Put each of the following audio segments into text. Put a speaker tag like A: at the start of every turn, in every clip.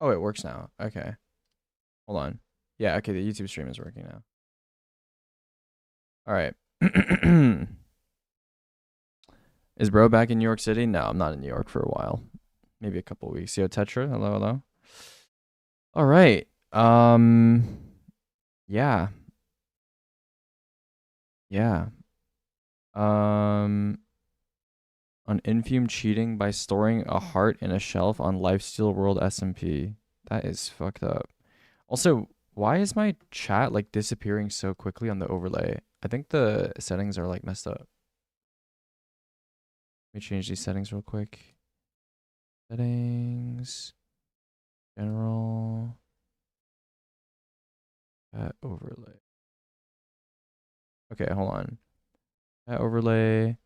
A: Oh, it works now. Okay. Hold on. Yeah, okay, the YouTube stream is working now. All right. Is bro back in New York City? No, I'm not in New York for a while. Maybe a couple weeks. Yo, Tetra. Hello, hello. All right. Yeah. Yeah. Um on Infume cheating by storing a heart in a shelf on Lifesteal World SMP. That is fucked up. Also, why is my chat like disappearing so quickly on the overlay? I think the settings are like messed up. Let me change these settings real quick. Settings, general, chat overlay. Okay, hold on. Chat overlay.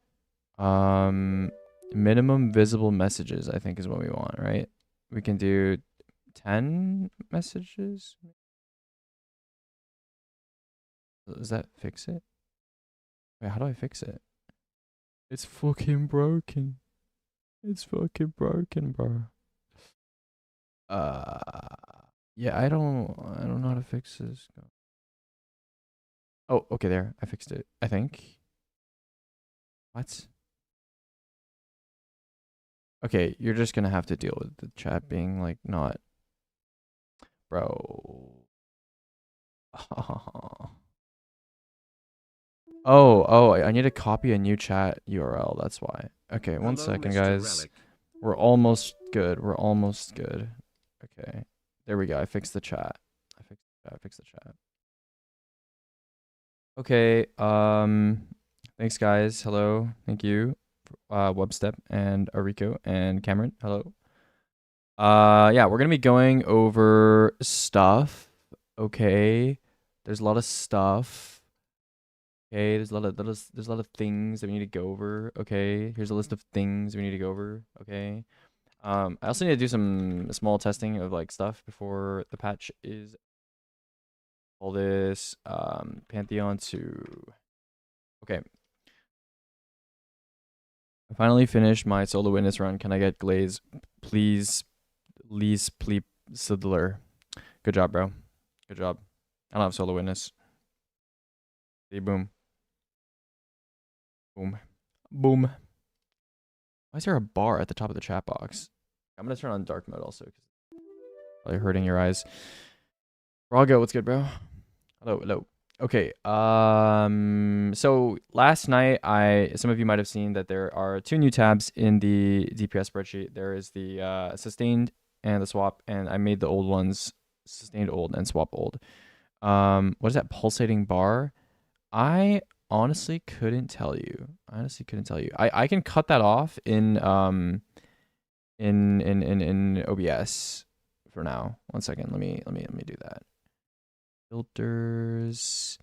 A: Um, minimum visible messages, I think is what we want, right? We can do 10 messages. Does that fix it? Wait, how do I fix it? It's fucking broken. It's fucking broken, bro. Uh, yeah, I don't know how to fix this. Oh, okay, there. I fixed it. I think. What? Okay, you're just gonna have to deal with the chat being like not, bro. Oh, I need to copy a new chat URL. That's why. Okay, one
B: Hello,
A: second,
B: Mr.
A: guys.
B: Relic.
A: We're almost good. We're almost good. Okay, there we go. I fixed the chat. I fixed the chat. Okay. Thanks, guys. Hello. Thank you. Webstep and Arico and Cameron. Hello. Yeah, we're gonna be going over stuff. Okay. There's a lot of stuff. Okay, there's a lot of things that we need to go over. Okay, here's a list of things we need to go over. Okay. I also need to do some small testing of like stuff before the patch is all this Pantheon to. Okay, I finally finished my solo witness run. Can I get Glaze, please? Lease Pleep Sidler. Good job, bro. Good job. I don't have solo witness. See, boom, boom, boom. Why is there a bar at the top of the chat box? I'm gonna turn on dark mode also because probably hurting your eyes. Rago, what's good, bro? Hello, hello. Okay. So last night, some of you might have seen that there are two new tabs in the DPS spreadsheet. There is the sustained and the swap, and I made the old ones sustained old and swap old. What is that pulsating bar? I honestly couldn't tell you. I honestly couldn't tell you. I can cut that off in OBS for now. One second. Let me do that. Filters,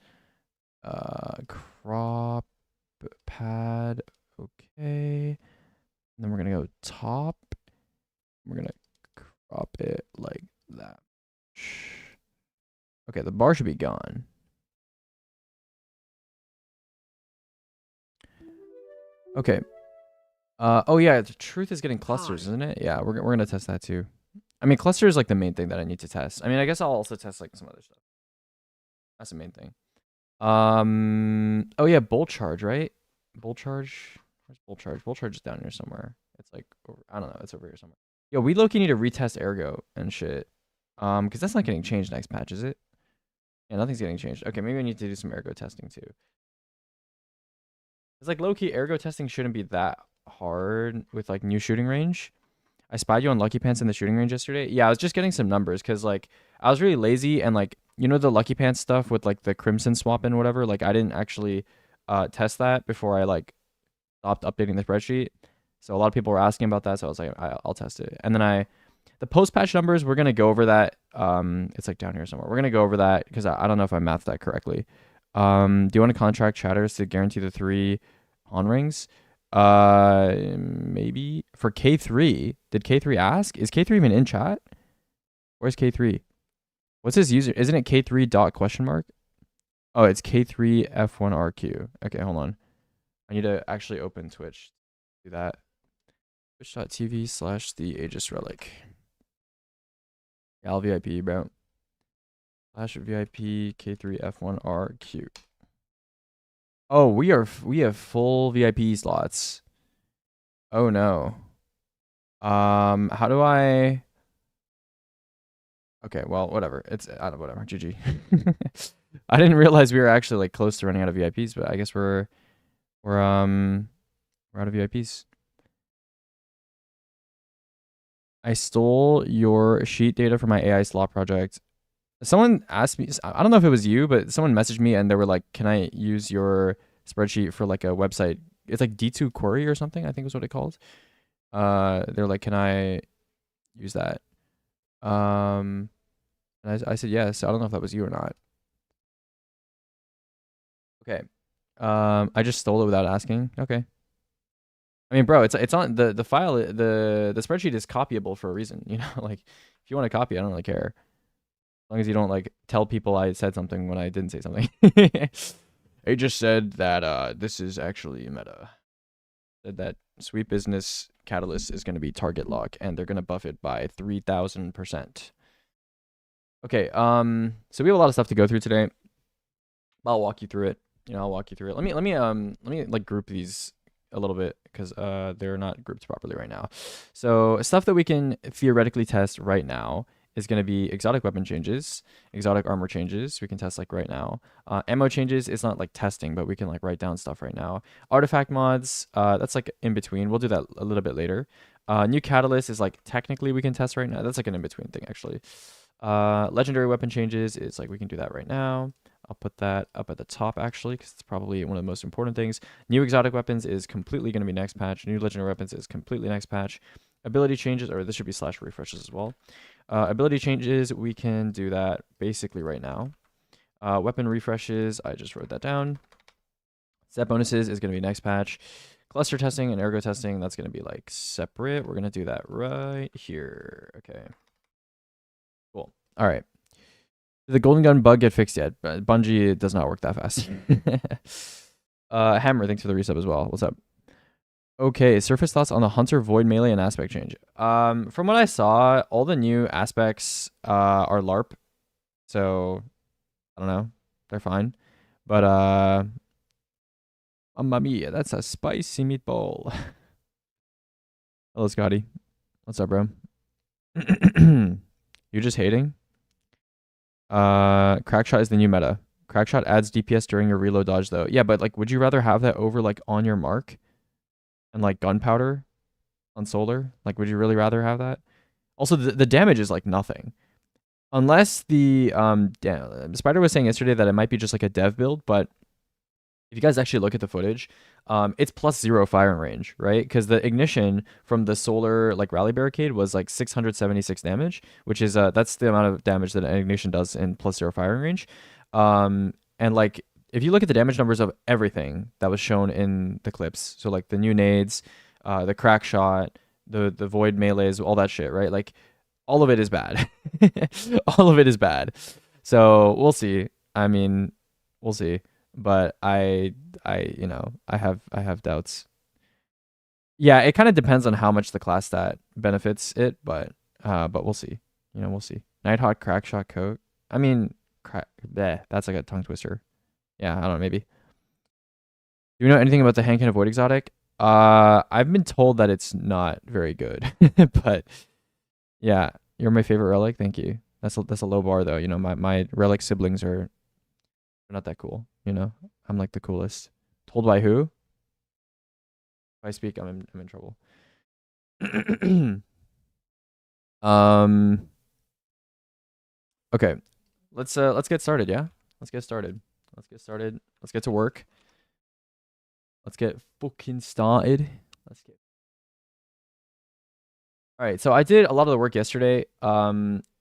A: crop pad. Okay. And then we're gonna go top. We're gonna crop it like that. Okay, the bar should be gone. Okay. Oh yeah, the truth is getting clusters,
B: Hi.
A: isn't it? Yeah, we're gonna test that too. I mean, cluster is like the main thing that I need to test. I mean, I guess I'll also test like some other stuff. That's the main thing. Oh yeah, bolt charge, right? Bolt charge. Where's bolt charge? Bolt charge is down here somewhere. It's like I don't know. It's over here somewhere. Yo, we low-key need to retest ergo and shit. Because that's not getting changed next patch, is it? Yeah, nothing's getting changed. Okay, maybe I need to do some ergo testing too. It's like low-key ergo testing shouldn't be that hard with like new shooting range. I spied you on Lucky Pants in the shooting range yesterday. Yeah, I was just getting some numbers because like I was really lazy and like the Lucky Pants stuff with like the Crimson swap and whatever. Like I didn't actually test that before I like stopped updating the spreadsheet. So a lot of people were asking about that, so I was like, I'll test it. And then the post patch numbers, we're gonna go over that. It's like down here somewhere. We're gonna go over that because I don't know if I mathed that correctly. Do you want to contract chatters to guarantee the 3 on rings? Maybe for K3. Did K3 ask? Is K3 even in chat? Where's K3? What's his user? Isn't it K3 dot question mark? Oh, it's K3 F1RQ. Okay, hold on. I need to actually open Twitch. Do that. Twitch.tv/the Aegis Relic. Yeah, I'll VIP, bro. Flash VIP K3F1R cute. Oh, we have full VIP slots. Oh no. How do I? Okay, well, whatever. It's I don't whatever. GG. I didn't realize we were actually like close to running out of VIPs, but I guess we're out of VIPs. I stole your sheet data from my AI slot project. Someone asked me, I don't know if it was you, but someone messaged me and they were like, "Can I use your spreadsheet for like a website?" It's like D2 Query or something, I think is what it called. They're like, "Can I use that?" Um, and I said yes. I don't know if that was you or not. Okay. I just stole it without asking. Okay. I mean, bro, it's on the file. The spreadsheet is copyable for a reason. You know, like if you want to copy, I don't really care. As long as you don't like tell people I said something when I didn't say something. They just said that this is actually meta. Said that Sweet Business Catalyst is going to be target lock and they're going to buff it by 3000%. Okay, so we have a lot of stuff to go through today. I'll walk you through it. I'll walk you through it. Let me like group these a little bit because they're not grouped properly right now. So stuff that we can theoretically test right now is going to be exotic weapon changes, exotic armor changes. We can test like right now. Ammo changes is not like testing, but we can like write down stuff right now. Artifact mods, that's like in between. We'll do that a little bit later. New catalyst is like technically we can test right now. That's like an in between thing actually. Legendary weapon changes is like we can do that right now. I'll put that up at the top actually because it's probably one of the most important things. New exotic weapons is completely going to be next patch. New legendary weapons is completely next patch. Ability changes, or this should be slash refreshes as well. Ability changes, we can do that basically right now. Weapon refreshes, I just wrote that down. Set bonuses is going to be next patch. Cluster testing and ergo testing, that's going to be like separate. We're going to do that right here. Okay. Cool. All right. Did the golden gun bug get fixed yet? Bungie does not work that fast. Hammer, thanks for the resub as well. What's up? Okay, surface thoughts on the Hunter Void melee and aspect change. From what I saw, all the new aspects are LARP, so I don't know, they're fine. But mamma mia, that's a spicy meatball. Hello, Scotty. What's up, bro? You're just hating? Crackshot is the new meta. Crackshot adds DPS during your reload dodge though. Yeah, but like would you rather have that over like on your mark and like gunpowder on solar? Like would you really rather have that? Also the damage is like nothing. Unless the Spider was saying yesterday that it might be just like a dev build, but if you guys actually look at the footage, it's +0 firing range, right? Because the ignition from the solar like rally barricade was like 676 damage, which is that's the amount of damage that an ignition does in +0 firing range. And like if you look at the damage numbers of everything that was shown in the clips, so like the new nades, the crack shot, the void melees, all that shit, right? Like all of it is bad. All of it is bad. So we'll see. I mean, we'll see. But I have doubts. Yeah, it kind of depends on how much the class stat benefits it, but we'll see. We'll see. Nighthawk crackshot coat. I mean, that's like a tongue twister. Yeah, I don't know, maybe. Do you know anything about the Hand Cannon Void exotic? I've been told that it's not very good, but yeah, you're my favorite relic. Thank you. That's a low bar though. My relic siblings are not that cool. I'm like the coolest. Told by who? If I speak, I'm in trouble. Okay. Let's get started, yeah? Let's get started. Let's get to work. Let's get fucking started. All right, so I did a lot of the work yesterday.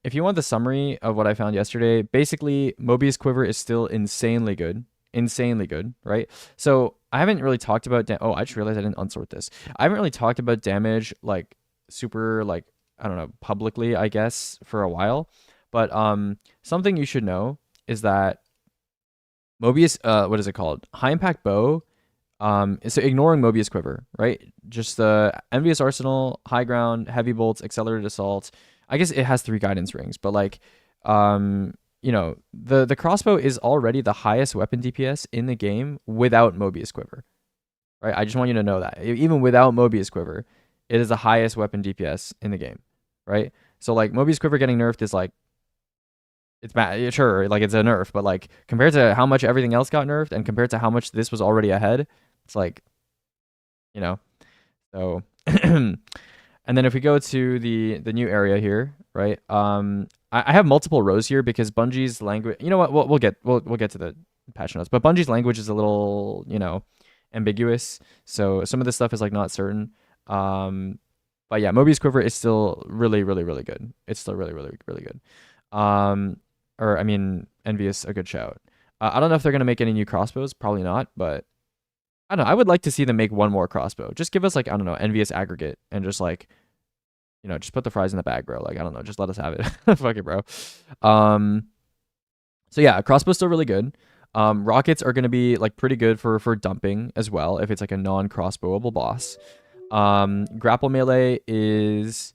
A: If you want the summary of what I found yesterday, basically Mobius Quiver is still insanely good. Right? So I haven't really talked about oh, I just realized I didn't unsort this. I haven't really talked about damage like super like I don't know, publicly, I guess, for a while. But something you should know is that Mobius what is it called? High impact bow. So ignoring Mobius Quiver, right? Just the Envious Arsenal, High Ground, Heavy Bolts, Accelerated Assault, I guess it has 3 guidance rings, but like, you know, the crossbow is already the highest weapon DPS in the game without Mobius Quiver, right? I just want you to know that even without Mobius Quiver, it is the highest weapon DPS in the game, right? So like Mobius Quiver getting nerfed is like, it's bad, sure, like it's a nerf, but like compared to how much everything else got nerfed and compared to how much this was already ahead, it's like, you know, so. And then if we go to the new area here, right? I have multiple rows here because Bungie's language. You know what? We'll get to the patch notes, but Bungie's language is a little, you know, ambiguous. So some of this stuff is like not certain. But yeah, Mobius Quiver is still really good. It's still really good. Or I mean, Envious, a good shout. I don't know if they're gonna make any new crossbows. Probably not, but I don't know. I would like to see them make one more crossbow. Just give us like, I don't know, Envious Aggregate and just like, you know, just put the fries in the bag, bro. Like, I don't know, just let us have it. Fuck it, bro. So yeah, crossbow's still really good. Rockets are gonna be like pretty good for dumping as well if it's like a non-crossbowable boss. Grapple melee is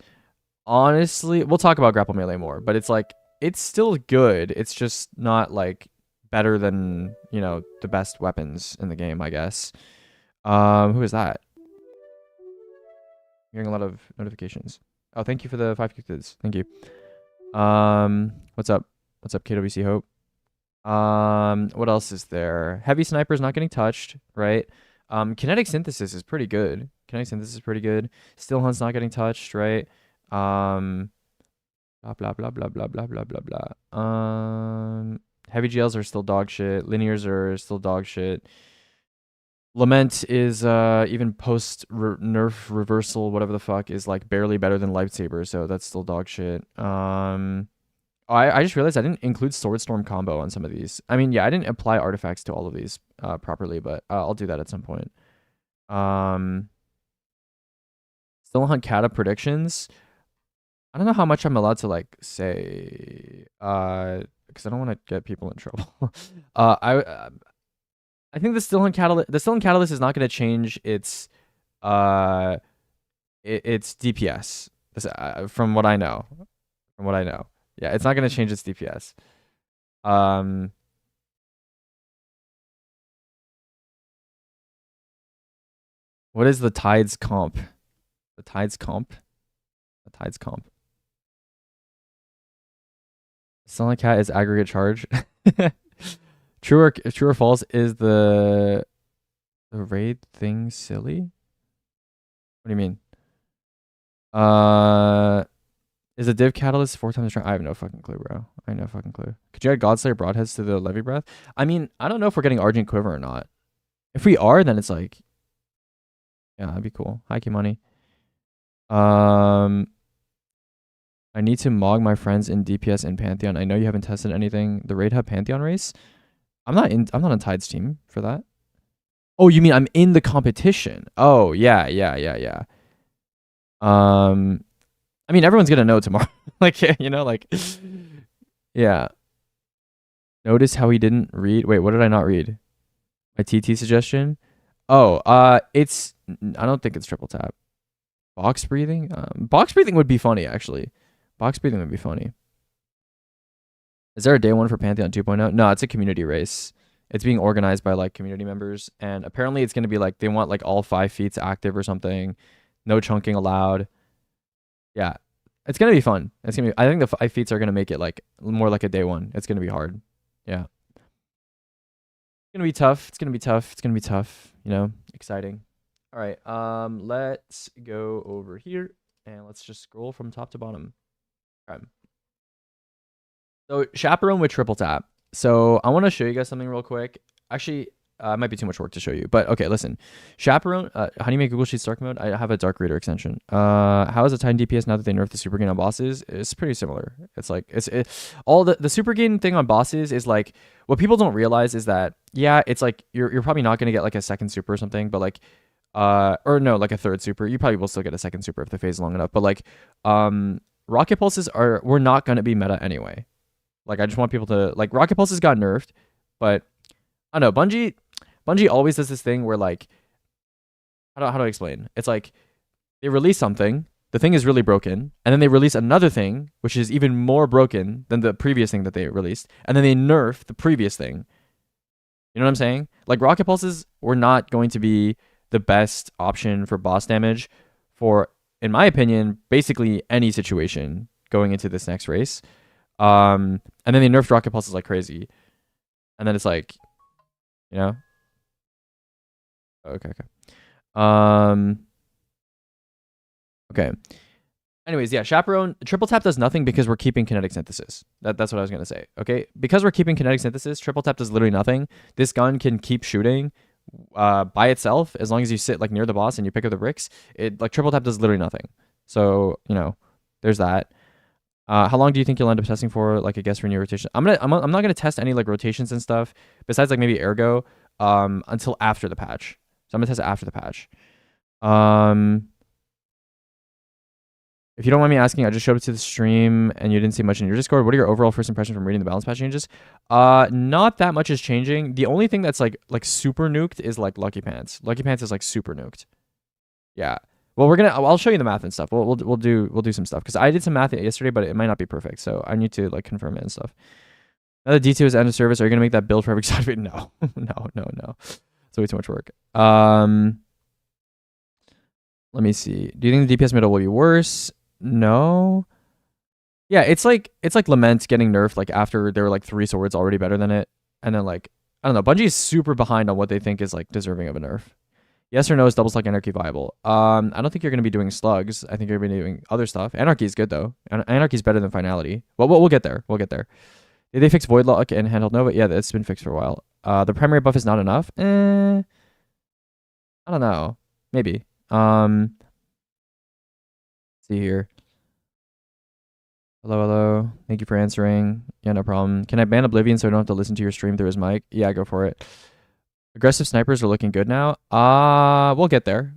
A: honestly, we'll talk about grapple melee more, but it's like it's still good. It's just not like better than, you know, the best weapons in the game, I guess. Who is that? I'm hearing a lot of notifications. Oh, thank you for the 5 kids. Thank you. What's up? What's up, KWC Hope? What else is there? Heavy Sniper's not getting touched, right? Kinetic Synthesis is pretty good. Kinetic Synthesis is pretty good. Still Hunt's not getting touched, right? Blah blah blah blah blah blah blah blah blah. Heavy GLs are still dog shit. Linears are still dog shit. Lament is even post nerf reversal, whatever the fuck, is like barely better than Lightsaber, so that's still dog shit. I just realized I didn't include Swordstorm combo on some of these. I mean, yeah, I didn't apply artifacts to all of these properly, but I'll do that at some point. Still Hunt Kata predictions. I don't know how much I'm allowed to like say, because I don't want to get people in trouble. I think the Still Hunt Catalyst is not going to change its DPS. From what I know. Yeah, it's not going to change its DPS. What is the Tides comp? The Tides comp? Selling Cat is aggregate charge. True or false, is the raid thing silly? What do you mean? Is a div catalyst 4 times strong? I have no fucking clue, bro. I have no fucking clue. Could you add Godslayer broadheads to the Levy Breath? I mean, I don't know if we're getting Argent Quiver or not. If we are, then it's like, yeah, that'd be cool. Hi, money. I need to mog my friends in DPS and Pantheon. I know you haven't tested anything. The Raid Hub Pantheon race? I'm not on Tide's team for that. Oh, you mean I'm in the competition? Oh, yeah. I mean, everyone's gonna know tomorrow. Like, you know, like, yeah. Notice how he didn't read. Wait, what did I not read? My TT suggestion? Oh, I don't think it's triple tap. Box breathing? Box breathing would be funny, actually. Box breathing would be funny. Is there a day one for Pantheon 2.0? No, it's a community race. It's being organized by like community members, and apparently it's gonna be like they want like all 5 feats active or something. No chunking allowed. Yeah, it's gonna be fun. It's gonna be. I think the 5 feats are gonna make it like more like a day one. It's gonna be hard. Yeah, it's gonna be tough. It's gonna be tough. You know, exciting. All right. Let's go over here and let's just scroll from top to bottom. Okay. So Chaperone with triple tap. So I want to show you guys something real quick. Actually, it might be too much work to show you, but okay, listen. Chaperone, how do you make Google Sheets dark mode? I have a dark reader extension. How is a Titan DPS now that they nerfed the super gain on bosses? It's pretty similar. It's like, all the super gain thing on bosses is like, what people don't realize is that, yeah, it's like, you're probably not going to get like a second super or something, but like, or no, like a third super. You probably will still get a second super if the phase is long enough, but like, rocket pulses we're not going to be meta anyway. Like, I just want people to, like, rocket pulses got nerfed, but I don't know, Bungie always does this thing where like, how do I explain? It's like they release something, The thing is really broken, and then they release another thing which is even more broken than the previous thing that they released, and then they nerf the previous thing. You know what I'm saying? Like rocket pulses were not going to be the best option for boss damage for, in my opinion, basically any situation going into this next race. And then they nerfed rocket pulses like crazy, and then it's like, you know, okay. Okay. Anyways, yeah, Chaperone, triple tap does nothing because we're keeping kinetic synthesis. That's what I was going to say. Okay. Because we're keeping kinetic synthesis, triple tap does literally nothing. This gun can keep shooting by itself as long as you sit like near the boss and you pick up the bricks. It like triple tap does literally nothing. So, you know, there's that. How long do you think you'll end up testing for like a guess for new rotation? I'm not going to test any like rotations and stuff besides like maybe ergo until after the patch. So I'm going to test it after the patch. If you don't mind me asking, I just showed up to the stream and you didn't see much in your Discord. What are your overall first impressions from reading the balance patch changes? Not that much is changing. The only thing that's like super nuked is like Lucky Pants. Lucky Pants is like super nuked. Yeah. Well, I'll show you the math and stuff. We'll do some stuff because I did some math yesterday, but it might not be perfect. So I need to like confirm it and stuff. Now that D2 is end of service, are you gonna make that build for every side of it? No, no. It's way too much work. Let me see. Do you think the DPS middle will be worse? No. Yeah, it's like Lament getting nerfed like after there were like 3 swords already better than it, and then like I don't know. Bungie is super behind on what they think is like deserving of a nerf. Yes or no, is double slug anarchy viable? I don't think you're gonna be doing slugs. I think you're gonna be doing other stuff. Anarchy is good though. Anarchy is better than finality. Well, we'll get there. We'll get there. Did they fix Void Lock and Handheld Nova? Yeah, that's been fixed for a while. The primary buff is not enough. I don't know. Maybe. See here. Hello. Thank you for answering. Yeah, no problem. Can I ban Oblivion so I don't have to listen to your stream through his mic? Yeah, go for it. Aggressive snipers are looking good now. We'll get there.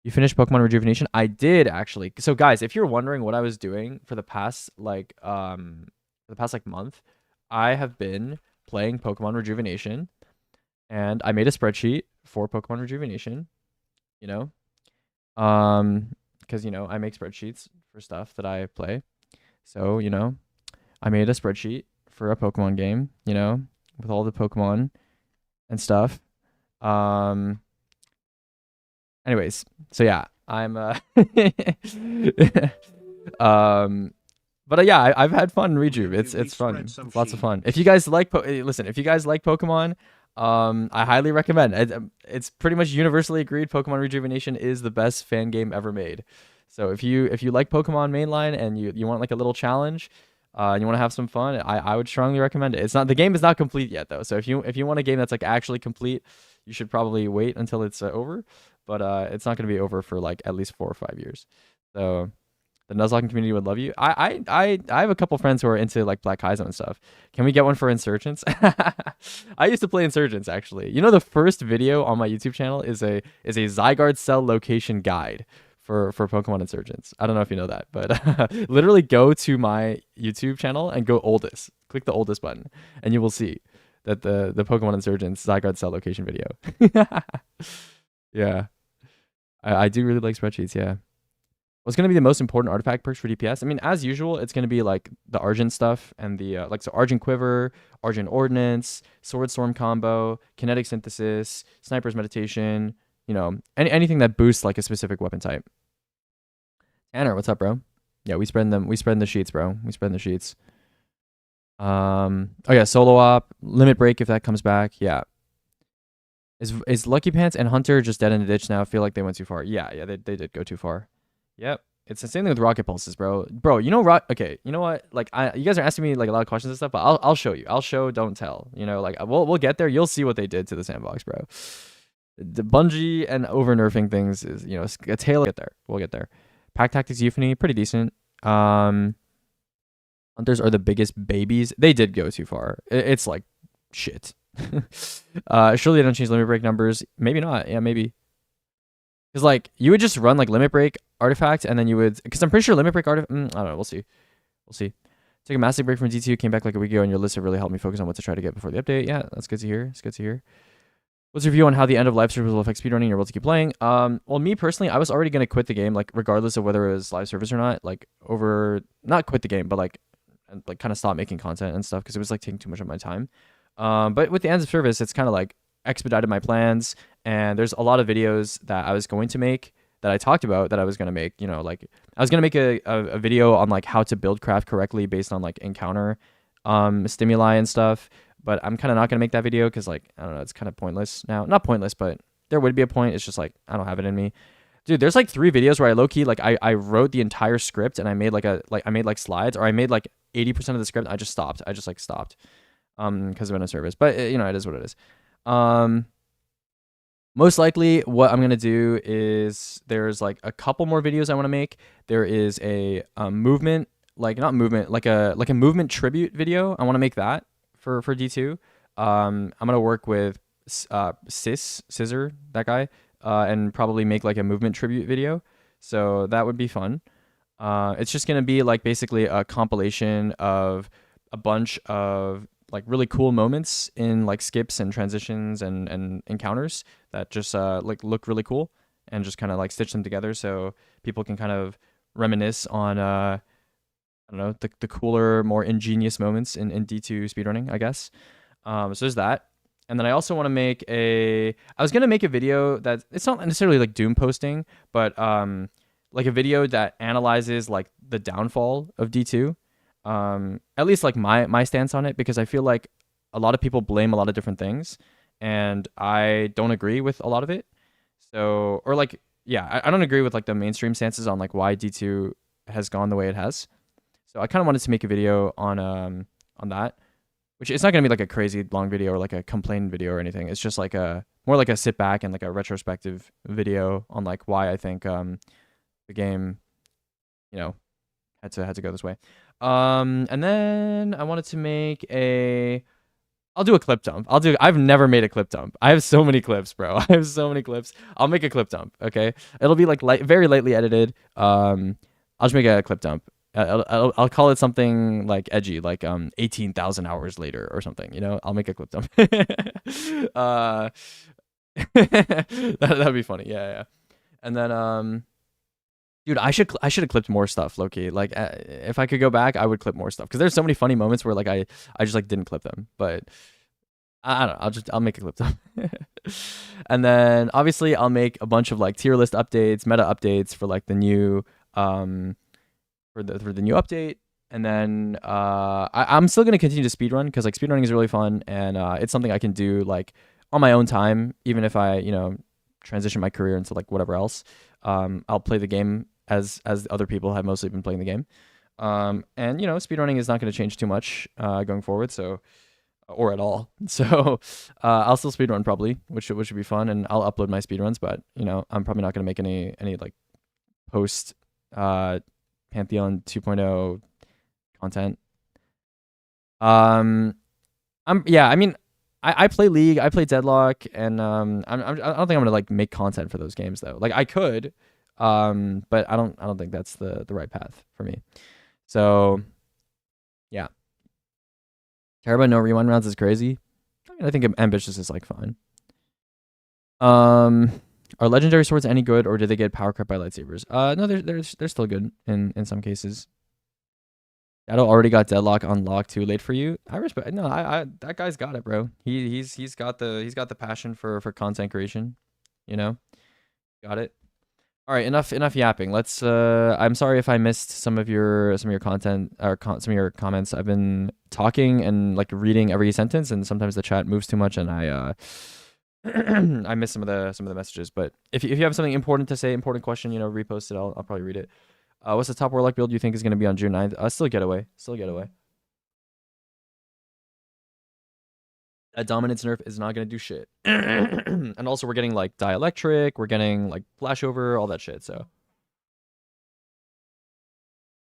A: You finished Pokemon Rejuvenation? I did actually. So guys, if you're wondering what I was doing for the past month, I have been playing Pokemon Rejuvenation, and I made a spreadsheet for Pokemon Rejuvenation, you know, because, you know, I make spreadsheets for stuff that I play. So, you know, I made a spreadsheet for a Pokemon game, you know, with all the Pokemon and stuff. Anyways, so yeah, I'm but yeah, I've had fun in Rejuve. It's fun. It's lots of fun. If you guys like if you guys like Pokemon, I highly recommend. It's pretty much universally agreed Pokemon Rejuvenation is the best fan game ever made. So if you like Pokemon mainline and you want like a little challenge, and you want to have some fun, I would strongly recommend it. The game is not complete yet though. So if you want a game that's like actually complete, you should probably wait until it's over. But it's not going to be over for like at least 4 or 5 years. So the Nuzlocke community would love you. I have a couple friends who are into like Black Kaizo and stuff. Can we get one for Insurgents? I used to play Insurgents actually. You know, the first video on my YouTube channel is a Zygarde cell location guide for Pokemon Insurgents. I don't know if you know that, but literally go to my YouTube channel and go oldest. Click the oldest button, and you will see that the Pokemon Insurgents Zygarde cell location video. Yeah, I do really like spreadsheets. Yeah. What's going to be the most important artifact perks for DPS? I mean, as usual, it's going to be like the Argent stuff and the so Argent Quiver, Argent Ordnance, Sword Storm combo, Kinetic Synthesis, Sniper's Meditation, you know, anything that boosts like a specific weapon type. Tanner, what's up, bro? Yeah, we spread the sheets, bro. We spread the sheets. Oh yeah, Solo Op, Limit Break if that comes back. Yeah. Is Lucky Pants and Hunter just dead in the ditch now? I feel like they went too far. Yeah, they did go too far. Yep. It's the same thing with rocket pulses, bro. You know, okay, you know what? Like, you guys are asking me like a lot of questions and stuff, but I'll show you. I'll show, don't tell. You know, like we'll get there. You'll see what they did to the sandbox, bro. The Bungie and over nerfing things is, you know, a tale. We'll get there. Pack Tactics Euphony, pretty decent. Hunters are the biggest babies. They did go too far. It's like shit. Surely they don't change limit break numbers. Maybe not. Yeah, maybe. Because like you would just run like limit break artifacts, and then you would, because I'm pretty sure limit break artifact. I don't know. We'll see. Took a massive break from D2, came back like a week ago, and your list have really helped me focus on what to try to get before the update. Yeah, that's good to hear. What's your view on how the end of live service will affect speedrunning and your will to keep playing? Well, me personally, I was already gonna quit the game, like regardless of whether it was live service or not. Like not quit the game, but like kind of stop making content and stuff because it was like taking too much of my time. But with the end of service, it's kind of like expedited my plans, and there's a lot of videos that I was going to make that I talked about that I was gonna make. You know, like I was gonna make a video on like how to build craft correctly based on like encounter stimuli and stuff. But I'm kind of not gonna make that video because like I don't know, it's kind of pointless now. Not pointless, but there would be a point. It's just like I don't have it in me, dude. There's like 3 videos where I low key like I wrote the entire script and I made I made like slides, or I made like 80% of the script. I just stopped. I just like stopped because of an service. But you know, it is what it is. Most likely what I'm gonna do is there's like a couple more videos I want to make. There is a movement, like not movement, like a movement tribute video. I want to make that for D2. I'm gonna work with Scissor, that guy, and probably make like a movement tribute video. So that would be fun. It's just gonna be like basically a compilation of a bunch of like really cool moments in like skips and transitions and encounters that just like look really cool, and just kind of like stitch them together so people can kind of reminisce on I don't know, the cooler, more ingenious moments in D2 speedrunning, I guess. So there's that. And then I also want to make I was going to make a video that, it's not necessarily like doom posting, but like a video that analyzes like the downfall of D2. At least like my stance on it, because I feel like a lot of people blame a lot of different things, and I don't agree with a lot of it. So, or like, yeah, I don't agree with like the mainstream stances on like why D2 has gone the way it has. So I kind of wanted to make a video on that, which it's not gonna be like a crazy long video or like a complaint video or anything. It's just like a more like a sit back and like a retrospective video on like why I think the game, you know, had to go this way. And then I wanted to make I'll do a clip dump. I've never made a clip dump. I have so many clips, bro. I have so many clips. I'll make a clip dump, okay? It'll be like very lightly edited. I'll just make a clip dump. I'll call it something like edgy, like 18,000 hours later or something. You know, I'll make a clip dump. That'd be funny. Yeah. And then dude, I should have clipped more stuff, low-key. Like if I could go back, I would clip more stuff because there's so many funny moments where like I just like didn't clip them. But I don't know. I'll make a clip dump. And then obviously I'll make a bunch of like tier list updates, meta updates for like the new for the new update. And then I'm still gonna continue to speedrun because like speedrunning is really fun, and it's something I can do like on my own time, even if I transition my career into like whatever else. I'll play the game as other people have mostly been playing the game. And speedrunning is not going to change too much going forward, so or at all. So I'll still speedrun probably, which should be fun, and I'll upload my speedruns. But I'm probably not going to make any like post Pantheon 2.0 content. I mean, I play League, I play Deadlock, and I don't think I'm gonna like make content for those games though. Like I could, but I don't think that's the right path for me. So yeah, Terra no rewind rounds is crazy. I mean, I think ambitious is like fine. Are legendary swords any good, or do they get power cut by lightsabers? No, they're still good in some cases. Shadow already got Deadlock unlocked too late for you. I respect. No, I that guy's got it, bro. He's got the passion for content creation. Got it. All right, enough yapping. Let's. I'm sorry if I missed some of your content or some of your comments. I've been talking and like reading every sentence, and sometimes the chat moves too much, and I I miss some of the messages. But if you have something important to say, important question, repost it. I'll probably read it. What's the top Warlock build you think is going to be on June 9th? Still Getaway. That Dominance nerf is not going to do shit. And also we're getting like Dielectric, we're getting like Flashover, all that shit, so.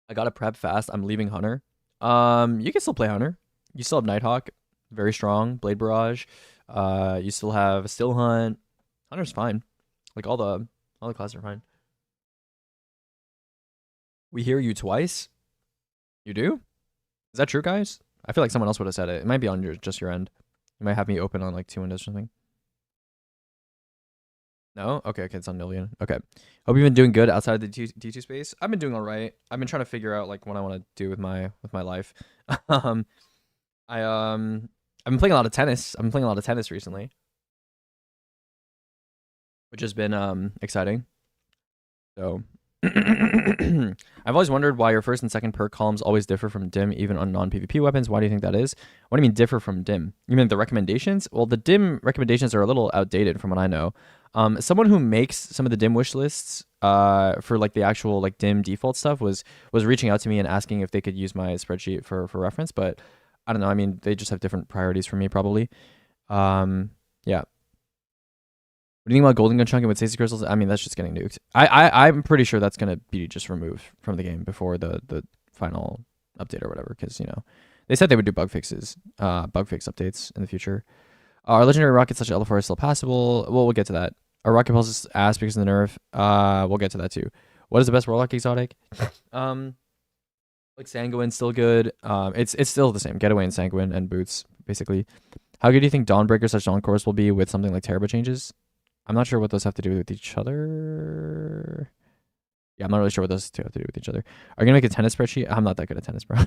A: I got to prep fast. I'm leaving Hunter. You can still play Hunter. You still have Nighthawk, very strong. Blade Barrage. You still have Still Hunt. Hunter's fine. Like all the classes are fine. We hear you twice? You do? Is that true, guys? I feel like someone else would have said it. It might be on just your end. You might have me open on like 2 windows or something. No? Okay, it's on million. Okay. Hope you've been doing good outside of the D2 space. I've been doing all right. I've been trying to figure out like what I want to do with my life. um I've been playing a lot of tennis. I've been playing a lot of tennis recently, which has been exciting. So I've always wondered why your first and second perk columns always differ from dim even on non-PvP weapons. Why do you think that is? What do you mean differ from dim? You mean the recommendations? Well, the dim recommendations are a little outdated from what I know. Someone who makes some of the dim wish lists for like the actual like dim default stuff was reaching out to me and asking if they could use my spreadsheet for reference, but I don't know. I mean, they just have different priorities for me probably. Yeah. What do you think about Golden Gun chunking with Stasis crystals? I mean, that's just getting nuked. I'm pretty sure that's gonna be just removed from the game before the final update or whatever, because they said they would do bug fixes, bug fix updates in the future. Are legendary rockets such as LFR still passable? Well, we'll get to that. Are rocket pulses ass because of the nerf? We'll get to that too. What is the best warlock exotic? Like Sanguine, still good. It's still the same. Getaway and Sanguine and boots basically. How good do you think Dawnbreaker such Dawncourse will be with something like Teraba changes? I'm not sure what those have to do with each other. Yeah, I'm not really sure what those two have to do with each other. Are you gonna make a tennis spreadsheet? I'm not that good at tennis, bro.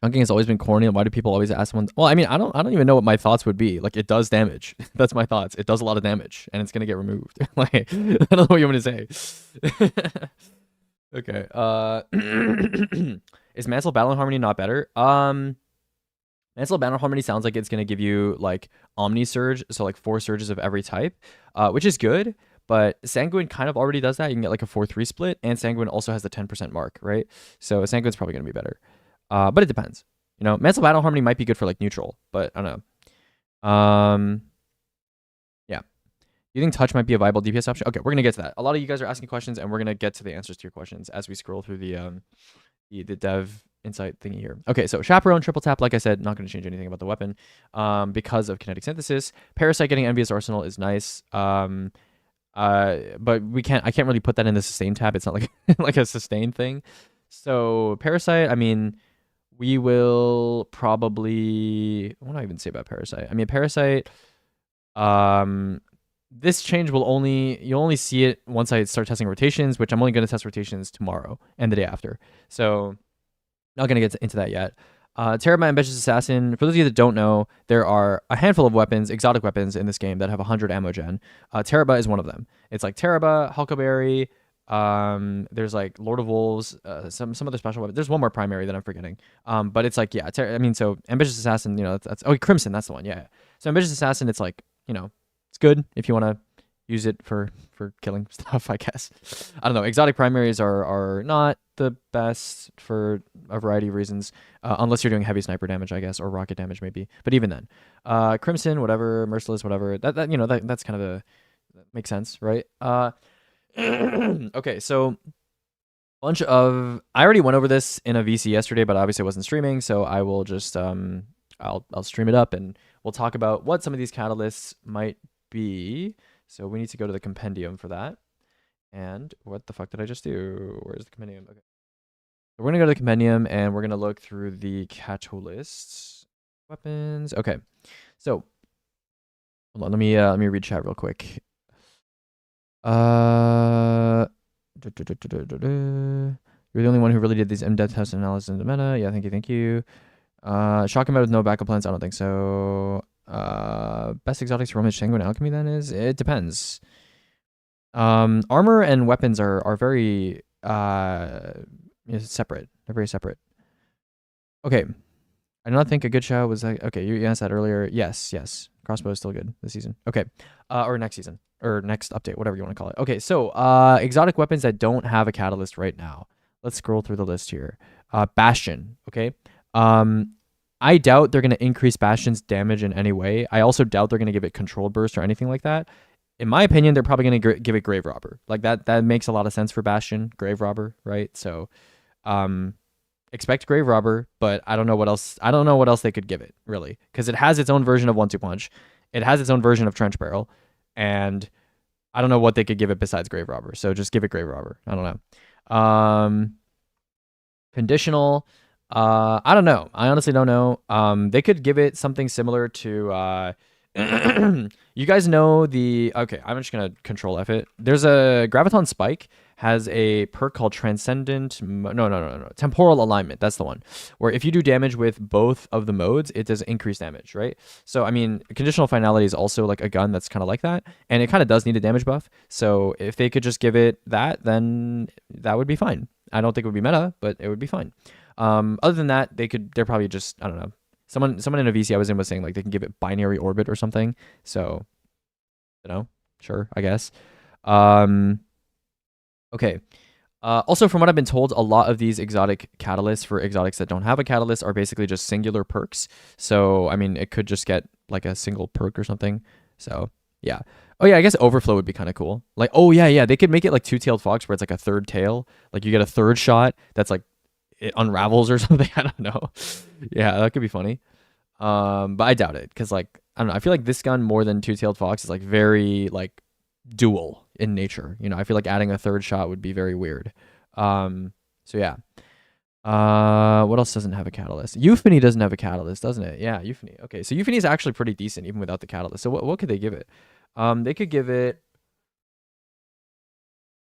A: Chunking has always been corny. Why do people always ask someone? Well, I mean, I don't even know what my thoughts would be. Like, it does damage. That's my thoughts. It does a lot of damage, and it's gonna get removed. Like, I don't know what you want me to say. Okay. Is Mansell Battle Harmony not better? Mansell Battle Harmony sounds like it's gonna give you like Omni Surge, so like 4 surges of every type, which is good. But Sanguine kind of already does that. You can get like a 4-3 split, and Sanguine also has the 10% mark, right? So Sanguine's probably gonna be better. But it depends. Mansell Battle Harmony might be good for like neutral, but I don't know. Yeah. You think touch might be a viable DPS option? Okay, we're gonna get to that. A lot of you guys are asking questions, and we're gonna get to the answers to your questions as we scroll through the dev insight thingy here. Okay, so Chaperone, triple tap, like I said, not going to change anything about the weapon because of kinetic synthesis. Parasite getting Envious Arsenal is nice. But I can't really put that in the sustain tab. It's not like like a sustain thing. So Parasite, I mean, we will probably, what do I even say about Parasite? I mean, Parasite, this change you'll only see it once I start testing rotations, which I'm only going to test rotations tomorrow and the day after. So not going to get into that yet. Teraba Ambitious Assassin, for those of you that don't know, there are a handful of weapons, exotic weapons in this game that have 100 ammo gen. Teraba is one of them. It's like Teraba, Huckleberry, there's like Lord of Wolves, some other special weapons. There's one more primary that I'm forgetting. But it's like, yeah, I mean, so Ambitious Assassin, that's Crimson, that's the one, yeah. So Ambitious Assassin, it's like, it's good if you want to use it for killing stuff, I guess. I don't know. Exotic primaries are not the best for a variety of reasons, unless you're doing heavy sniper damage, I guess, or rocket damage maybe. But even then, Crimson, whatever, Merciless, whatever. That's kind of that makes sense, right? Okay, so I already went over this in a VC yesterday, but obviously I wasn't streaming, so I will just I'll stream it up and we'll talk about what some of these catalysts might be. So we need to go to the compendium for that. And what the fuck did I just do? Where's the compendium? Okay. So we're going to go to the compendium and we're going to look through the catalysts. Weapons. Okay. So hold on, let me read chat real quick. You're the only one who really did these in-depth test analysis in the meta. Yeah, thank you. Shotgun meta with no backup plans? I don't think so. Best exotics for Roman Sanguine Alchemy then is? It depends. Armor and weapons are very separate. They're very separate. Okay. I do not think a good show was like, okay, you asked that earlier. Yes. Crossbow is still good this season. Okay. Or next season. Or next update, whatever you want to call it. Okay, so exotic weapons that don't have a catalyst right now. Let's scroll through the list here. Bastion, okay? I doubt they're going to increase Bastion's damage in any way. I also doubt they're going to give it control burst or anything like that. In my opinion, they're probably going to give it Grave Robber. Like that makes a lot of sense for Bastion, Grave Robber, right? So expect Grave Robber, but I don't know what else they could give it, really, because it has its own version of 1-2 punch. It has its own version of Trench Barrel, and I don't know what they could give it besides Grave Robber. So just give it Grave Robber. I don't know. Conditional. I don't know. I honestly don't know. They could give it something similar to You guys know the okay, I'm just gonna control F it. There's a Graviton Spike has a perk called no, Temporal Alignment. That's the one. Where if you do damage with both of the modes, it does increased damage, right? So I mean, Conditional Finality is also like a gun that's kind of like that, and it kind of does need a damage buff. So if they could just give it that, then that would be fine. I don't think it would be meta, but it would be fine. Other than that, they're probably just, I don't know. Someone in a VC I was in was saying like they can give it binary orbit or something. So, sure, I guess. Um, okay. Also, from what I've been told, a lot of these exotic catalysts for exotics that don't have a catalyst are basically just singular perks. So, I mean, it could just get like a single perk or something. So, yeah. Oh, yeah, I guess Overflow would be kind of cool. Like, oh, yeah. They could make it like Two-Tailed Fox where it's like a third tail. Like, you get a third shot that's like it unravels or something. I don't know. Yeah, that could be funny. But I doubt it because like I don't know. I feel like this gun more than Two-Tailed Fox is like very like dual in nature. I feel like adding a third shot would be very weird. So yeah. What else doesn't have a catalyst? Euphony doesn't have a catalyst, doesn't it? Yeah, Euphony. Okay, so Euphony is actually pretty decent even without the catalyst. So what could they give it? They could give it,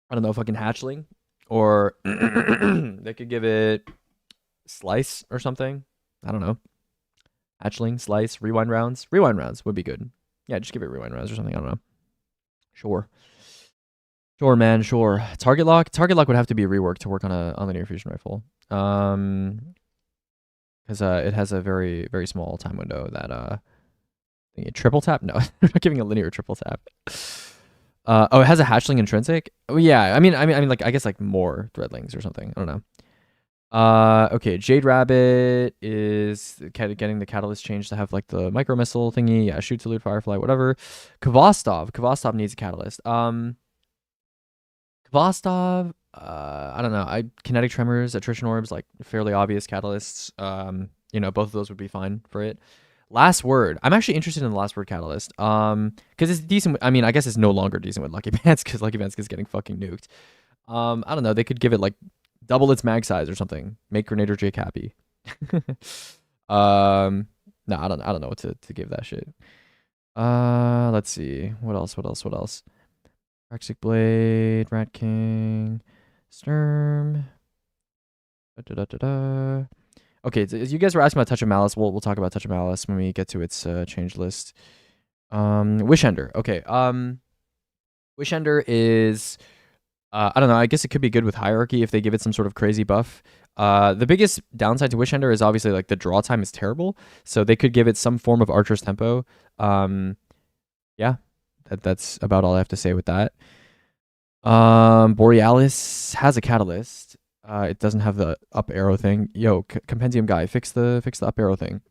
A: I don't know, fucking hatchling, or they could give it slice or something. I don't know. Hatchling, slice, rewind rounds. Rewind rounds would be good. Yeah, just give it rewind rounds or something. I don't know. Sure. Sure, man. Sure. Target lock. Target lock would have to be reworked to work on a linear fusion rifle. Because it has a very very small time window that triple tap. No, I'm not giving a linear triple tap. Oh, it has a hatchling intrinsic. Oh yeah. I mean, like I guess like more threadlings or something. I don't know. Okay, Jade Rabbit is getting the catalyst change to have like the micro missile thingy. Yeah, shoot, salute, firefly, whatever. Kvostov needs a catalyst. Kvostov, I don't know. Kinetic tremors, attrition orbs, like fairly obvious catalysts. Both of those would be fine for it. Last word. I'm actually interested in the last word catalyst. Because it's decent. I mean, I guess it's no longer decent with Lucky Pants because Lucky Pants is getting fucking nuked. I don't know. They could give it like double its mag size or something. Make Grenader Jake happy. No, I don't know what to give that shit. Let's see. What else? Toxic Blade, Rat King, Sturm. Okay, so you guys were asking about Touch of Malice. We'll talk about Touch of Malice when we get to its change list. Wish Ender. Okay. Wish Ender is I don't know. I guess it could be good with Hierarchy if they give it some sort of crazy buff. The biggest downside to Wish Ender is obviously like the draw time is terrible. So they could give it some form of Archer's Tempo. Yeah, that's about all I have to say with that. Borealis has a catalyst. It doesn't have the up arrow thing. Yo, Compendium guy, fix the up arrow thing.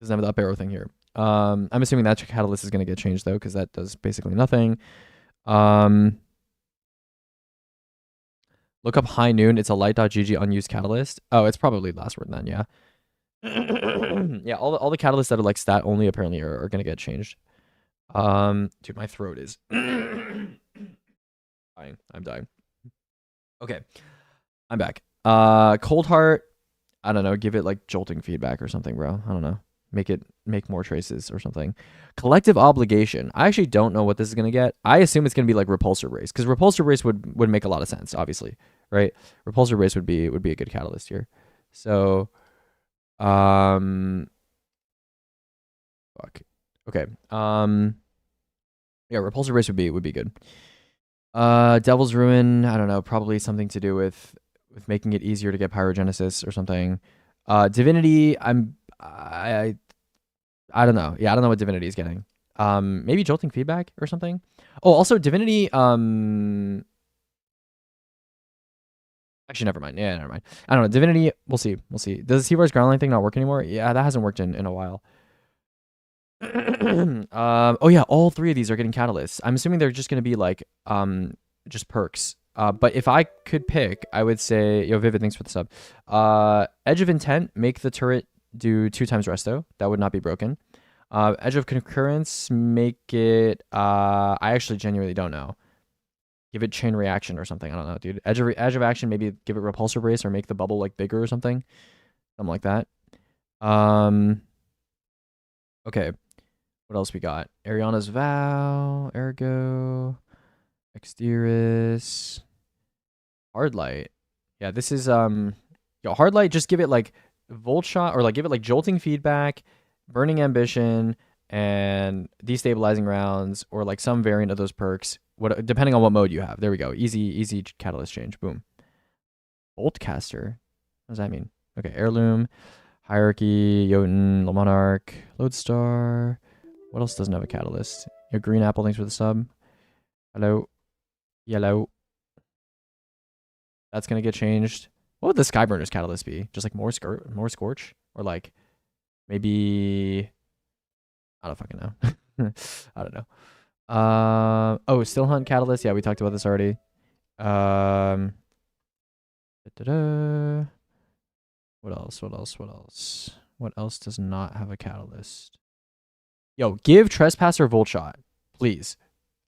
A: Doesn't have the up arrow thing here. I'm assuming that catalyst is gonna get changed though, because that does basically nothing. Look up High Noon. It's a light.gg unused catalyst. Oh, it's probably last word then, yeah. Yeah, all the catalysts that are like stat only apparently are gonna get changed. Dude, my throat is dying. I'm dying. Okay. I'm back. Cold Heart, I don't know, give it like jolting feedback or something, bro. I don't know. Make more traces or something. Collective Obligation. I actually don't know what this is gonna get. I assume it's gonna be like Repulsor Race, because Repulsor Race would make a lot of sense, obviously, right? Repulsor Race would be a good catalyst here. So, fuck. Okay. Yeah, Repulsor Race would be good. Devil's Ruin. I don't know. Probably something to do with making it easier to get Pyrogenesis or something. Divinity. I don't know. Yeah, I don't know what Divinity is getting. Maybe jolting feedback or something. Oh, also Divinity. Actually, never mind. Yeah, never mind. I don't know. Divinity. We'll see. Does the Seaboard's Groundline thing not work anymore? Yeah, that hasn't worked in a while. Oh yeah, all three of these are getting catalysts. I'm assuming they're just gonna be like just perks. But if I could pick, I would say, yo, Vivid, thanks for the sub. Edge of Intent, make the turret do 2 times resto. That would not be broken. Edge of Concurrence, make it I actually genuinely don't know. Give it Chain Reaction or something. I don't know, dude. Edge of Action, maybe give it Repulsor Brace or make the bubble like bigger or something. Something like that. Okay. What else we got? Ariana's Vow, Ergo, Exteris, Hardlight. Yeah, this is yo, Hardlight, just give it like Volt Shot, or like give it like jolting feedback, burning ambition, and destabilizing rounds, or like some variant of those perks. What, depending on what mode you have. There we go. Easy catalyst change. Boom. Boltcaster. What does that mean? Okay, Heirloom, Hierarchy, Jotun, Monarch, Lodestar. What else doesn't have a catalyst? Your Green Apple, thanks for the sub. Hello. Yellow. That's gonna get changed. What would the Skyburner's catalyst be? Just like more Scorch? Or like maybe, I don't fucking know. I don't know. Oh, Still Hunt catalyst. Yeah, we talked about this already. What else? What else does not have a catalyst? Yo, give Trespasser Volt Shot, please.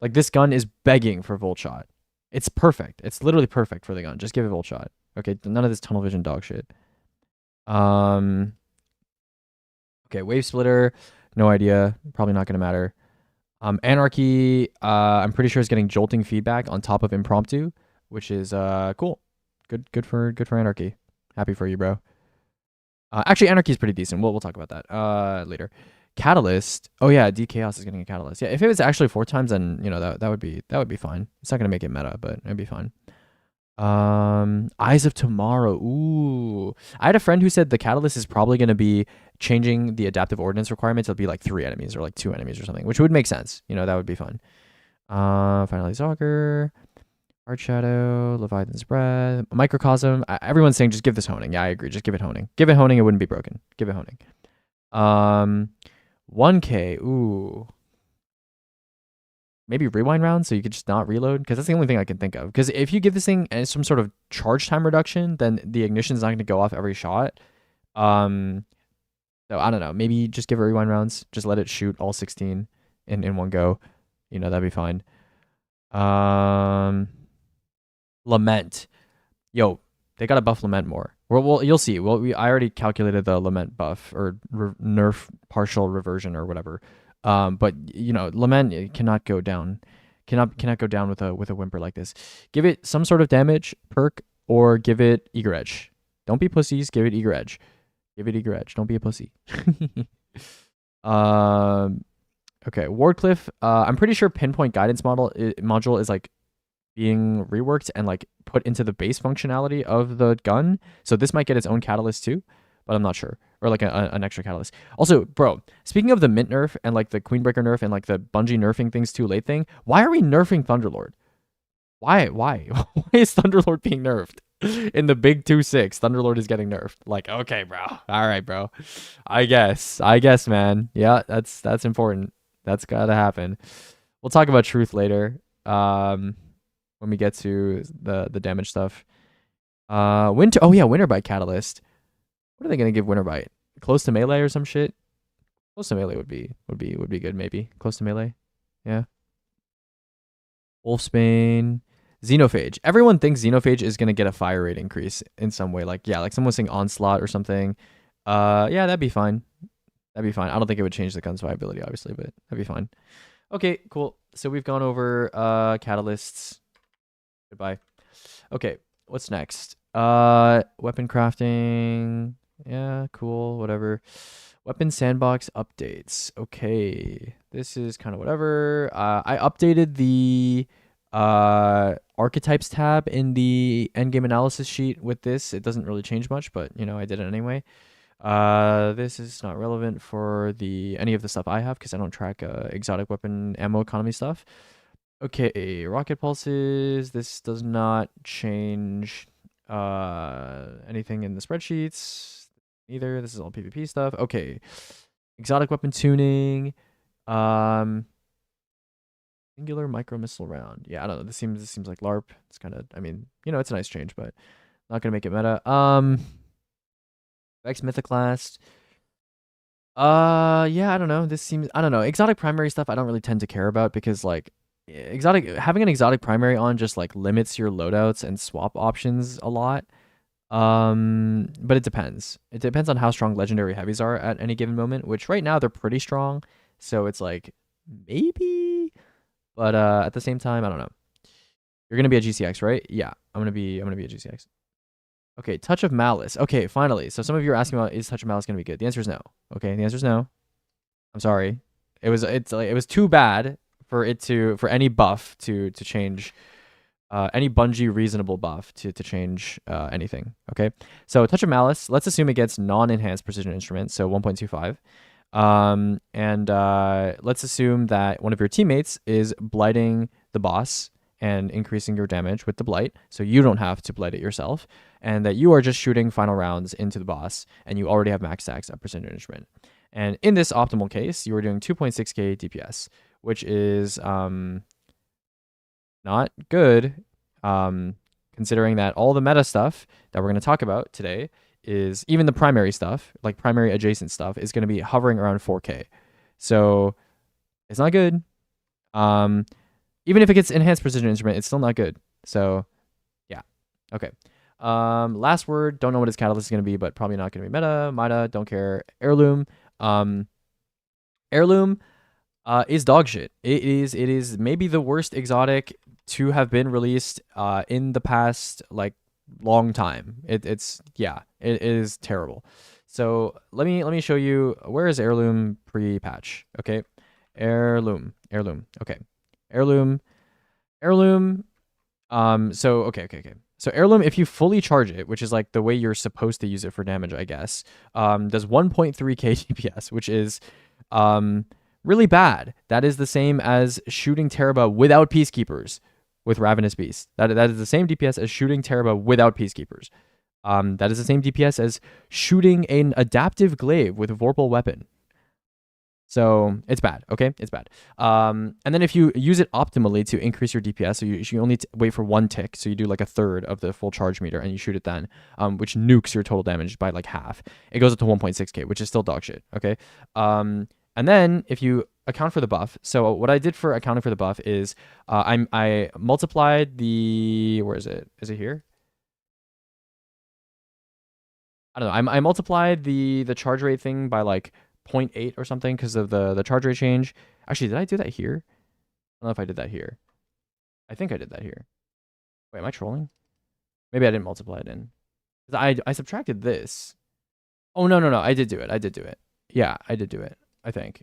A: Like, this gun is begging for Volt Shot. It's perfect. It's literally perfect for the gun. Just give it Volt Shot. Okay, none of this tunnel vision dog shit. Okay, Wave Splitter, no idea. Probably not gonna matter. Anarchy, I'm pretty sure is getting jolting feedback on top of Impromptu, which is cool. Good for Anarchy. Happy for you, bro. Actually, Anarchy is pretty decent. We'll talk about that later. Catalyst. Oh yeah, D Chaos is getting a catalyst. Yeah, if it was actually 4 times, then you know that would be fine. It's not gonna make it meta, but it'd be fine. Eyes of Tomorrow. Ooh, I had a friend who said the catalyst is probably gonna be changing the adaptive ordnance requirements. It'll be like 3 enemies or like 2 enemies or something, which would make sense. You know, that would be fun. Finally, Zogger. Hard Shadow, Leviathan's Breath, Microcosm. Everyone's saying just give this honing. Yeah, I agree. Just give it honing. Give it honing. It wouldn't be broken. Give it honing. 1K. Ooh. Maybe rewind round so you could just not reload, because that's the only thing I can think of. Because if you give this thing some sort of charge time reduction, then the ignition is not going to go off every shot. So I don't know. Maybe just give it rewind rounds. Just let it shoot all 16 in one go. You know, that'd be fine. Lament. Yo, they gotta buff Lament more. Well, you'll see. Well, I already calculated the Lament buff or nerf partial reversion or whatever. But you know, Lament cannot go down. Cannot go down with a whimper like this. Give it some sort of damage perk, or give it Eager Edge. Don't be pussies. Give it Eager Edge. Give it Eager Edge. Don't be a pussy. Okay, Wardcliff. I'm pretty sure Pinpoint Guidance module is like being reworked and like put into the base functionality of the gun. So this might get its own catalyst too, but I'm not sure. Or like an extra catalyst. Also, bro, speaking of the Mint nerf and like the Queenbreaker nerf and like the Bungie nerfing things too late thing, why are we nerfing Thunderlord? Why? Why is Thunderlord being nerfed? In the big 2-6, Thunderlord is getting nerfed. Like, okay, bro. All right, bro. I guess, man. Yeah, that's important. That's gotta happen. We'll talk about truth later. When we get to the damage stuff. Winter. Oh yeah, Winter Bite catalyst. What are they gonna give Winter Bite? Close to melee or some shit? Close to melee would be good, maybe. Close to melee. Yeah. Wolfsbane. Xenophage. Everyone thinks Xenophage is gonna get a fire rate increase in some way. Like, yeah, like someone saying Onslaught or something. Yeah, that'd be fine. I don't think it would change the gun's viability, obviously, but that'd be fine. Okay, cool. So we've gone over catalysts. Goodbye. Okay, what's next? Weapon crafting. Yeah, cool, whatever. Weapon sandbox updates. Okay, this is kind of whatever. I updated the archetypes tab in the endgame analysis sheet with this. It doesn't really change much, but you know, I did it anyway. This is not relevant for any of the stuff I have because I don't track exotic weapon ammo economy stuff. Okay, rocket pulses. This does not change anything in the spreadsheets either. This is all PvP stuff. Okay, exotic weapon tuning. Singular micro missile round. Yeah, I don't know. This seems like LARP. It's kind of, I mean, you know, it's a nice change, but not gonna make it meta. Vex Mythoclast. Yeah, I don't know. I don't know. Exotic primary stuff I don't really tend to care about because like having an exotic primary on just like limits your loadouts and swap options a lot. But it depends. It depends on how strong legendary heavies are at any given moment, which right now they're pretty strong. So it's like maybe, but at the same time, I don't know. You're gonna be a GCX, right? Yeah, I'm gonna be a GCX. Okay, Touch of Malice. Okay, finally. So some of you are asking about, is Touch of Malice gonna be good? The answer is no. Okay, the answer is no. I'm sorry. It was too bad for any buff to change, any Bungie reasonable buff to change anything. Okay, so Touch of Malice. Let's assume it gets non-enhanced precision instrument, so 1.25. And let's assume that one of your teammates is blighting the boss and increasing your damage with the blight, so you don't have to blight it yourself, and that you are just shooting final rounds into the boss, and you already have max stacks of precision instrument. And in this optimal case, you are doing 2.6k DPS, which is not good, considering that all the meta stuff that we're going to talk about today is, even the primary stuff, like primary adjacent stuff, is going to be hovering around 4k. So it's not good. Even if it gets enhanced precision instrument, it's still not good. So yeah. Okay. Last word, don't know what its catalyst is going to be, but probably not going to be meta, don't care. Heirloom. Heirloom is dog shit. It is maybe the worst exotic to have been released in the past like long time. It is terrible. So let me show you, where is Heirloom pre-patch? Okay. Heirloom. Okay. Heirloom. So okay. So Heirloom, if you fully charge it, which is like the way you're supposed to use it for damage, I guess, does 1.3k DPS, which is really bad. That is the same as shooting Teraba without Peacekeepers with Ravenous Beast. That is the same DPS as shooting Teraba without Peacekeepers. That is the same DPS as shooting an adaptive glaive with a Vorpal weapon. So it's bad, okay? It's bad. And then if you use it optimally to increase your DPS, so you only wait for one tick, so you do like a third of the full charge meter and you shoot it then, which nukes your total damage by like half. It goes up to 1.6k, which is still dog shit, okay? And then if you account for the buff, so what I did for accounting for the buff is I multiplied the, where is it? Is it here? I don't know. I multiplied the charge rate thing by like 0.8 or something because of the charge rate change. Actually, did I do that here? I don't know if I did that here. I think I did that here. Wait, am I trolling? Maybe I didn't multiply it in. I subtracted this. Oh, no. I did do it. Yeah, I did do it, I think.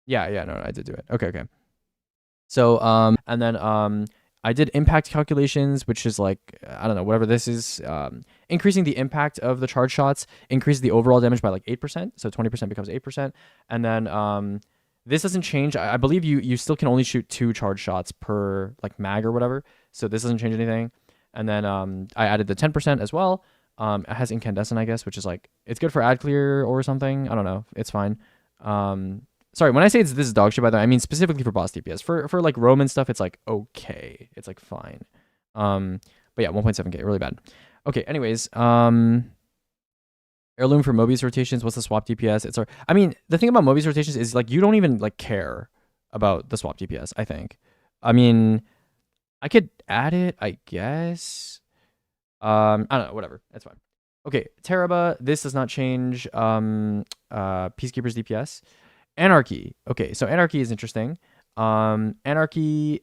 A: Yeah, no, I did do it. Okay. So, and then I did impact calculations, which is like, I don't know, whatever this is, increasing the impact of the charge shots, increases the overall damage by like 8%, so 20% becomes 8%. And then this doesn't change. I believe you still can only shoot 2 charge shots per like mag or whatever, so this doesn't change anything. And then I added the 10% as well. It has incandescent, I guess, which is like, it's good for ad clear or something. I don't know. It's fine. Sorry, when I say this is dog shit, by the way, I mean specifically for boss DPS. For like Roman stuff, it's like okay. It's like fine. But yeah, 1.7k, really bad. Okay, anyways, Heirloom for Mobius rotations, what's the swap DPS? I mean, the thing about Mobius rotations is like you don't even like care about the swap DPS, I think. I mean, I could add it, I guess. I don't know, whatever. That's fine. Okay, Teraba, this does not change Peacekeeper's DPS. Anarchy. Okay, so Anarchy is interesting. Anarchy,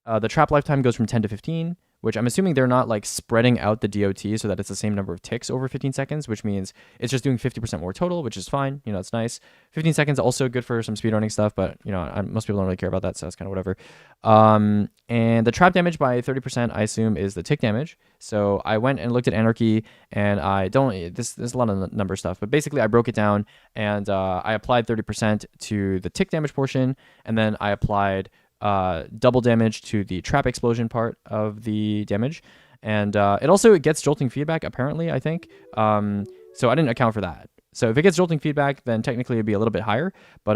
A: the trap lifetime goes from 10 to 15, which I'm assuming they're not like spreading out the DOT so that it's the same number of ticks over 15 seconds, which means it's just doing 50% more total, which is fine. You know, it's nice. 15 seconds also good for some speedrunning stuff, but you know, most people don't really care about that, so it's kind of whatever. And the trap damage by 30%, I assume, is the tick damage. So I went and looked at Anarchy, and there's a lot of number stuff, but basically I broke it down, and I applied 30% to the tick damage portion, and then I applied double damage to the trap explosion part of the damage, and it also gets jolting feedback apparently, I think. So I didn't account for that. So if it gets jolting feedback, then technically it'd be a little bit higher, but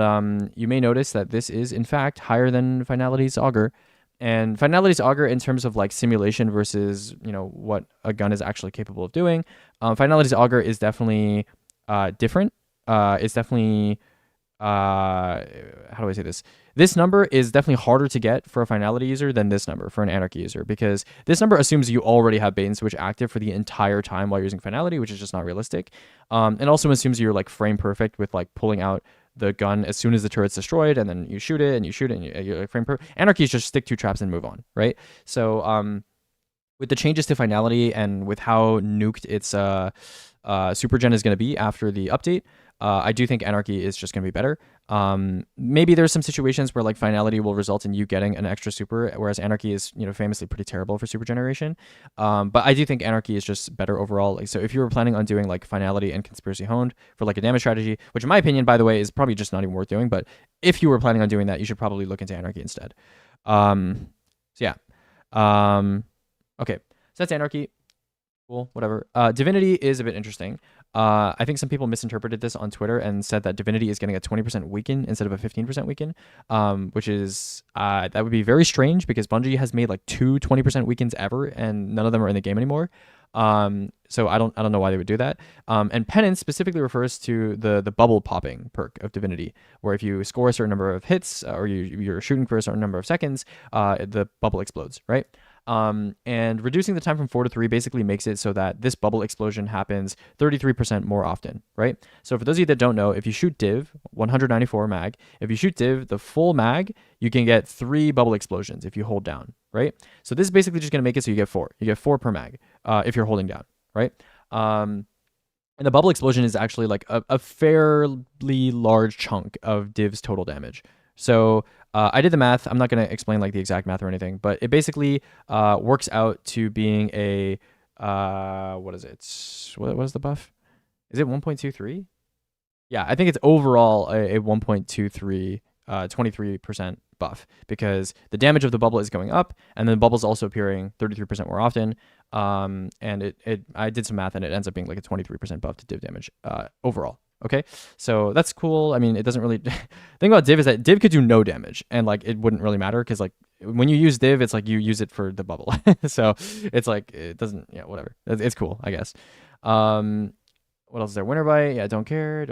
A: you may notice that this is in fact higher than Finality's Augur. And Finality's Augur, in terms of like simulation versus, you know, what a gun is actually capable of doing, Finality's Augur is definitely different. It's definitely how do I say this? This number is definitely harder to get for a Finality user than this number for an Anarchy user, because this number assumes you already have bait and switch active for the entire time while you're using Finality, which is just not realistic. And also assumes you're like frame perfect with like pulling out the gun as soon as the turret's destroyed, and then you shoot it and you shoot it and you frame per. Anarchy is just stick 2 traps and move on, right? So with the changes to finality and with how nuked its super gen is going to be after the update, I do think Anarchy is just going to be better. Maybe there's some situations where like finality will result in you getting an extra super, whereas Anarchy is, you know, famously pretty terrible for super generation. But I do think Anarchy is just better overall. Like, so if you were planning on doing like finality and conspiracy honed for like a damage strategy, which in my opinion, by the way, is probably just not even worth doing, but if you were planning on doing that, you should probably look into Anarchy instead. So yeah. Okay, so that's Anarchy. Cool, whatever. Divinity is a bit interesting. I think some people misinterpreted this on Twitter and said that Divinity is getting a 20% weaken instead of a 15% weaken, which is that would be very strange because Bungie has made like 2 20% weakens ever, and none of them are in the game anymore. So I don't know why they would do that. And Penance specifically refers to the bubble popping perk of Divinity, where if you score a certain number of hits or you're shooting for a certain number of seconds, the bubble explodes, right? And reducing the time from 4 to 3 basically makes it so that this bubble explosion happens 33% more often, right? So for those of you that don't know, if you shoot Div, 194 mag, if you shoot Div, the full mag, you can get 3 bubble explosions if you hold down, right? So this is basically just going to make it so you get 4. You get 4 per mag if you're holding down, right? And the bubble explosion is actually like a fairly large chunk of Div's total damage. So I did the math. I'm not going to explain like the exact math or anything, but it basically works out to being a, what is it? What is the buff? Is it 1.23? Yeah, I think it's overall a 1.23, 23% buff because the damage of the bubble is going up and the bubble's also appearing 33% more often. And I did some math and it ends up being like a 23% buff to div damage overall. Okay, so that's cool. I mean, it doesn't really. The thing about div is that div could do no damage, and like it wouldn't really matter because like when you use div, it's like you use it for the bubble. So it's like it doesn't. Yeah, whatever. It's cool, I guess. What else is there? Winter bite. Yeah, don't care.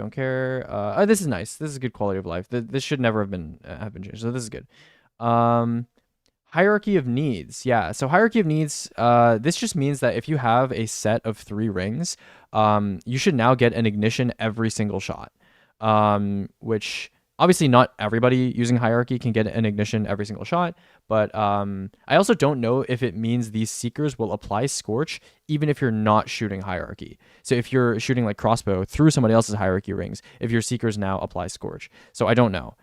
A: Oh, this is nice. This is good quality of life. This should never have been changed. So this is good. Hierarchy of needs. Yeah, so hierarchy of needs, this just means that if you have a set of 3 rings, you should now get an ignition every single shot, which obviously not everybody using hierarchy can get an ignition every single shot, but I also don't know if it means these seekers will apply scorch even if you're not shooting hierarchy. So if you're shooting like crossbow through somebody else's hierarchy rings, if your seekers now apply scorch. So I don't know.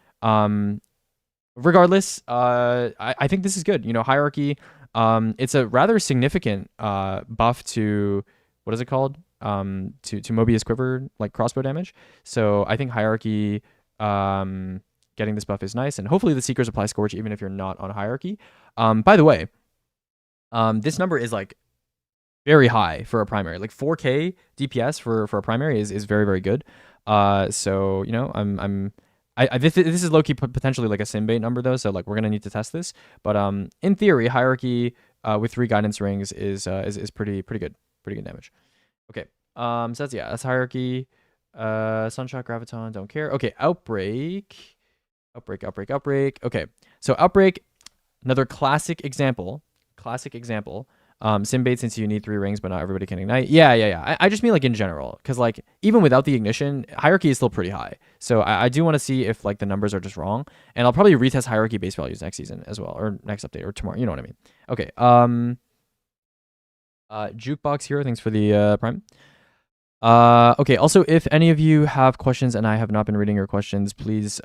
A: Regardless, I think this is good. You know, hierarchy, it's a rather significant buff to, what is it called? To Mobius Quiver, like crossbow damage. So I think hierarchy, getting this buff is nice, and hopefully the seekers apply scorch even if you're not on hierarchy. By the way, this number is like very high for a primary. Like 4K DPS for a primary is very, very good. So you know, this is low-key potentially like a sim bait number though, so like we're gonna need to test this. But in theory, hierarchy with 3 guidance rings is pretty good damage. Okay, so that's hierarchy. Sunshot, graviton, don't care. Okay, outbreak. Okay, so outbreak, another classic example. Sim bait, since you need 3 rings, but not everybody can ignite. Yeah. I just mean like in general, because like even without the ignition, hierarchy is still pretty high. So I do want to see if like the numbers are just wrong, and I'll probably retest hierarchy base values next season as well, or next update, or tomorrow. You know what I mean? Okay. Jukebox Hero, thanks for the prime. Okay. Also, if any of you have questions and I have not been reading your questions, please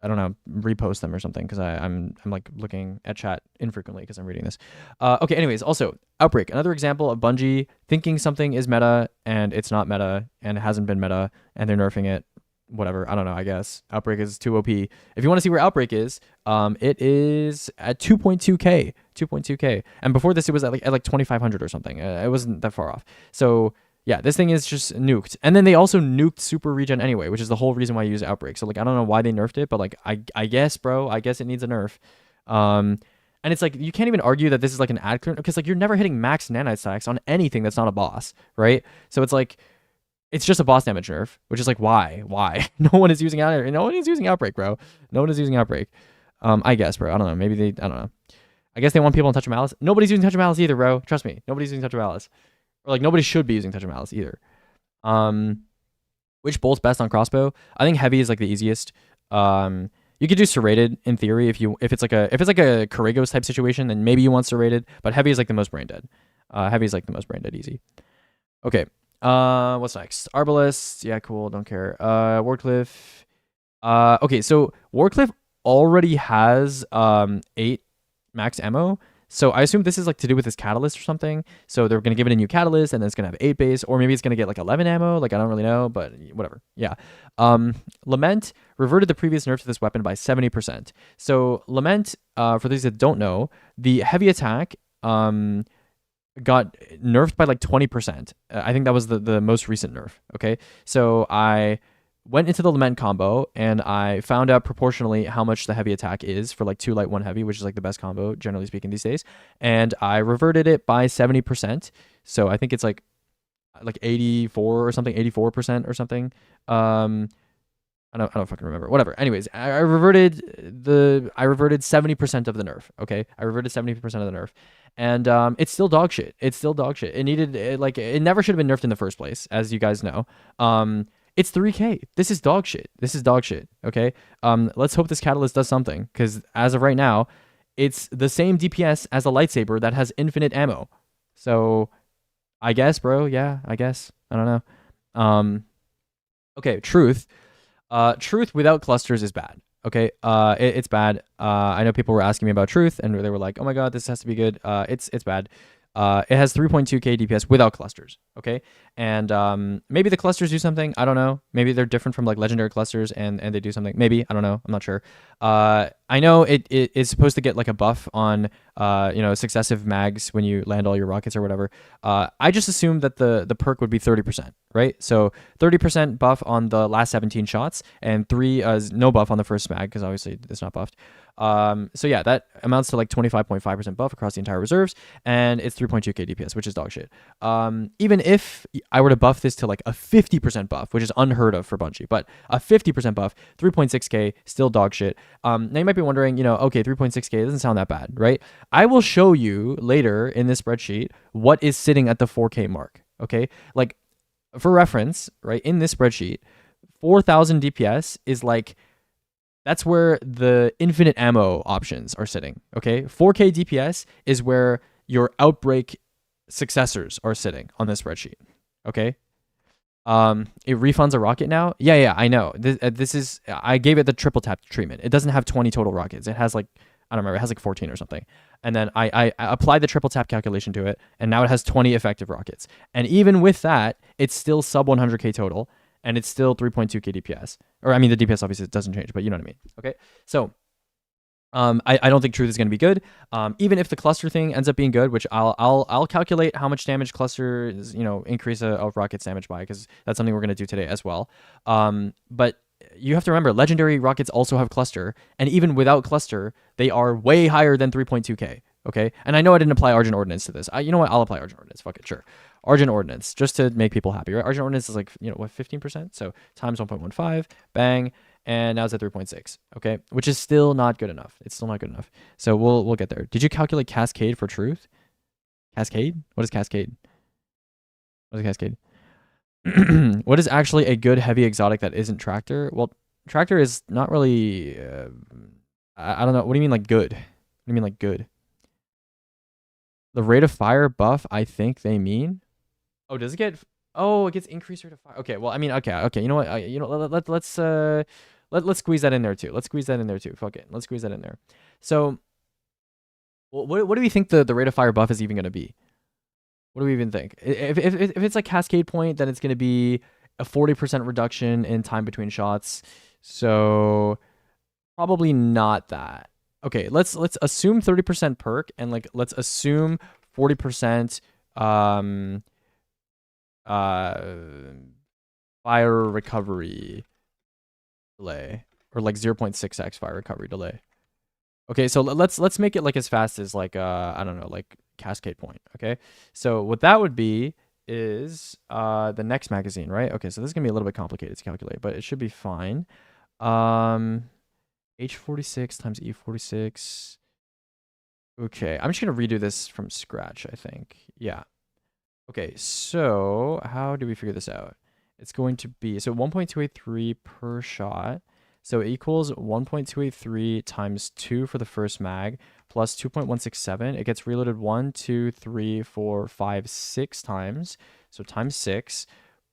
A: I don't know, repost them or something, because I'm like looking at chat infrequently because I'm reading this. Okay, anyways, also Outbreak, another example of Bungie thinking something is meta and it's not meta and it hasn't been meta and they're nerfing it. Whatever, I don't know, I guess. Outbreak is too OP. If you want to see where Outbreak is, it is at 2.2k. And before this, it was at like 2,500 or something. It wasn't that far off. So yeah, this thing is just nuked. And then they also nuked super regen anyway, which is the whole reason why I use Outbreak. So like, I don't know why they nerfed it, but like, I guess, bro, I guess it needs a nerf. And it's like, you can't even argue that this is like an ad clear, because like you're never hitting max nanite stacks on anything that's not a boss, right? So it's like, it's just a boss damage nerf, which is like, why? No one is using Outbreak, bro. No one is using Outbreak. I guess, bro. I don't know. I don't know. I guess they want people on Touch of Malice. Nobody's using Touch of Malice either, bro. Trust me. Nobody's using Touch of Malice. Or like nobody should be using Touch of Malice either. Which bolt's best on crossbow? I think heavy is like the easiest. You could do serrated in theory if it's like a Corrigos type situation, then maybe you want serrated, but heavy is like the most brain dead. Heavy is like the most brain dead easy. Okay. What's next? Arbalest. Yeah, cool. Don't care. Wardcliff. Okay, so Wardcliff already has 8 max ammo. So I assume this is like to do with his catalyst or something. So they're gonna give it a new catalyst, and then it's gonna have 8 base, or maybe it's gonna get like 11 ammo. Like I don't really know, but whatever. Yeah. Lament reverted the previous nerf to this weapon by 70%. So Lament, for those that don't know, the heavy attack got nerfed by like 20%. I think that was the most recent nerf. Okay, so I went into the Lament combo and I found out proportionally how much the heavy attack is for like 2 light 1 heavy, which is like the best combo generally speaking these days, and I reverted it by 70%. So I think it's like 84 or something, 84% or something. I don't fucking remember. Whatever. Anyways, I reverted 70% of the nerf. Okay, I reverted 70% of the nerf, and it's still dog shit. It's still dog shit. It needed it never should have been nerfed in the first place, as you guys know. It's 3K. This is dog shit. This is dog shit. Okay. Let's hope this catalyst does something, because as of right now, it's the same DPS as a lightsaber that has infinite ammo. So, I guess, bro. Yeah, I guess. I don't know. Okay. Truth. Truth without clusters is bad. Okay. It's bad. I know people were asking me about Truth, and they were like, "Oh my god, this has to be good." It's bad. It has 3.2k DPS without clusters. Okay, and maybe the clusters do something. I don't know. Maybe they're different from like legendary clusters, and they do something. Maybe, I don't know. I'm not sure. I know it is supposed to get like a buff on successive mags when you land all your rockets or whatever. I just assumed that the perk would be 30%, right? So 30% buff on the last 17 shots, and 3 no buff on the first mag, because obviously it's not buffed. So yeah, that amounts to like 25.5% buff across the entire reserves, and it's 3.2k DPS, which is dog shit. Even if I were to buff this to like a 50% buff, which is unheard of for Bungie, but a 50% buff, 3.6k, still dog shit. Now you might be wondering, okay, 3.6k doesn't sound that bad, right? I will show you later in this spreadsheet what is sitting at the 4k mark, okay? Like, for reference, right, in this spreadsheet, 4,000 DPS is like, that's where the infinite ammo options are sitting, okay? 4k DPS is where your Outbreak successors are sitting on this spreadsheet, okay? It refunds a rocket now. Yeah, I know. This is, I gave it the triple tap treatment. It doesn't have 20 total rockets. It has like, I don't remember, it has like 14 or something. And then I applied the triple tap calculation to it, and now it has 20 effective rockets. And even with that, it's still sub 100k total, and it's still 3.2k DPS. Or I mean, the DPS obviously doesn't change, but you know what I mean. Okay, so I don't think Truth is going to be good. Even if the cluster thing ends up being good, which I'll calculate how much damage cluster is, increase a rocket's damage by, because that's something we're going to do today as well. But you have to remember, legendary rockets also have cluster, and even without cluster, they are way higher than 3.2k. Okay, and I know I didn't apply Argent Ordnance to this. You know what? I'll apply Argent Ordnance. Fuck it, sure. Argent Ordnance, just to make people happy, right? Argent Ordnance is like, what, 15%? So times 1.15, bang, and now it's at 3.6, okay? Which is still not good enough. It's still not good enough. So we'll get there. Did you calculate Cascade for Truth? Cascade? What is Cascade? What is Cascade? What is actually a good heavy exotic that isn't Tractor? Well, Tractor is not really, I don't know. What do you mean like good? What do you mean like good? The rate of fire buff, I think they mean. Oh, does it get? Oh, it gets increased rate of fire. Okay, well, I mean, okay. You know what? Let's squeeze that in there too. Let's squeeze that in there too. Fuck it. Let's squeeze that in there. So, what do we think the rate of fire buff is even going to be? What do we even think? If it's like Cascade Point, then it's going to be a 40% reduction in time between shots. So, probably not that. Okay, let's assume 30% perk, and like let's assume 40% fire recovery delay, or like 0.6x fire recovery delay. Okay, so let's make it like as fast as like I don't know, like Cascade Point. Okay, so what that would be is the next magazine, right? Okay, so this is gonna be a little bit complicated to calculate, but it should be fine. H46 times E46. Okay, I'm just going to redo this from scratch, I think. Yeah. Okay, so how do we figure this out? it's going to be, so 1.283 per shot. So it equals 1.283 times 2 for the first mag plus 2.167. It gets reloaded 1, 2, 3, 4, 5, 6 times. So times 6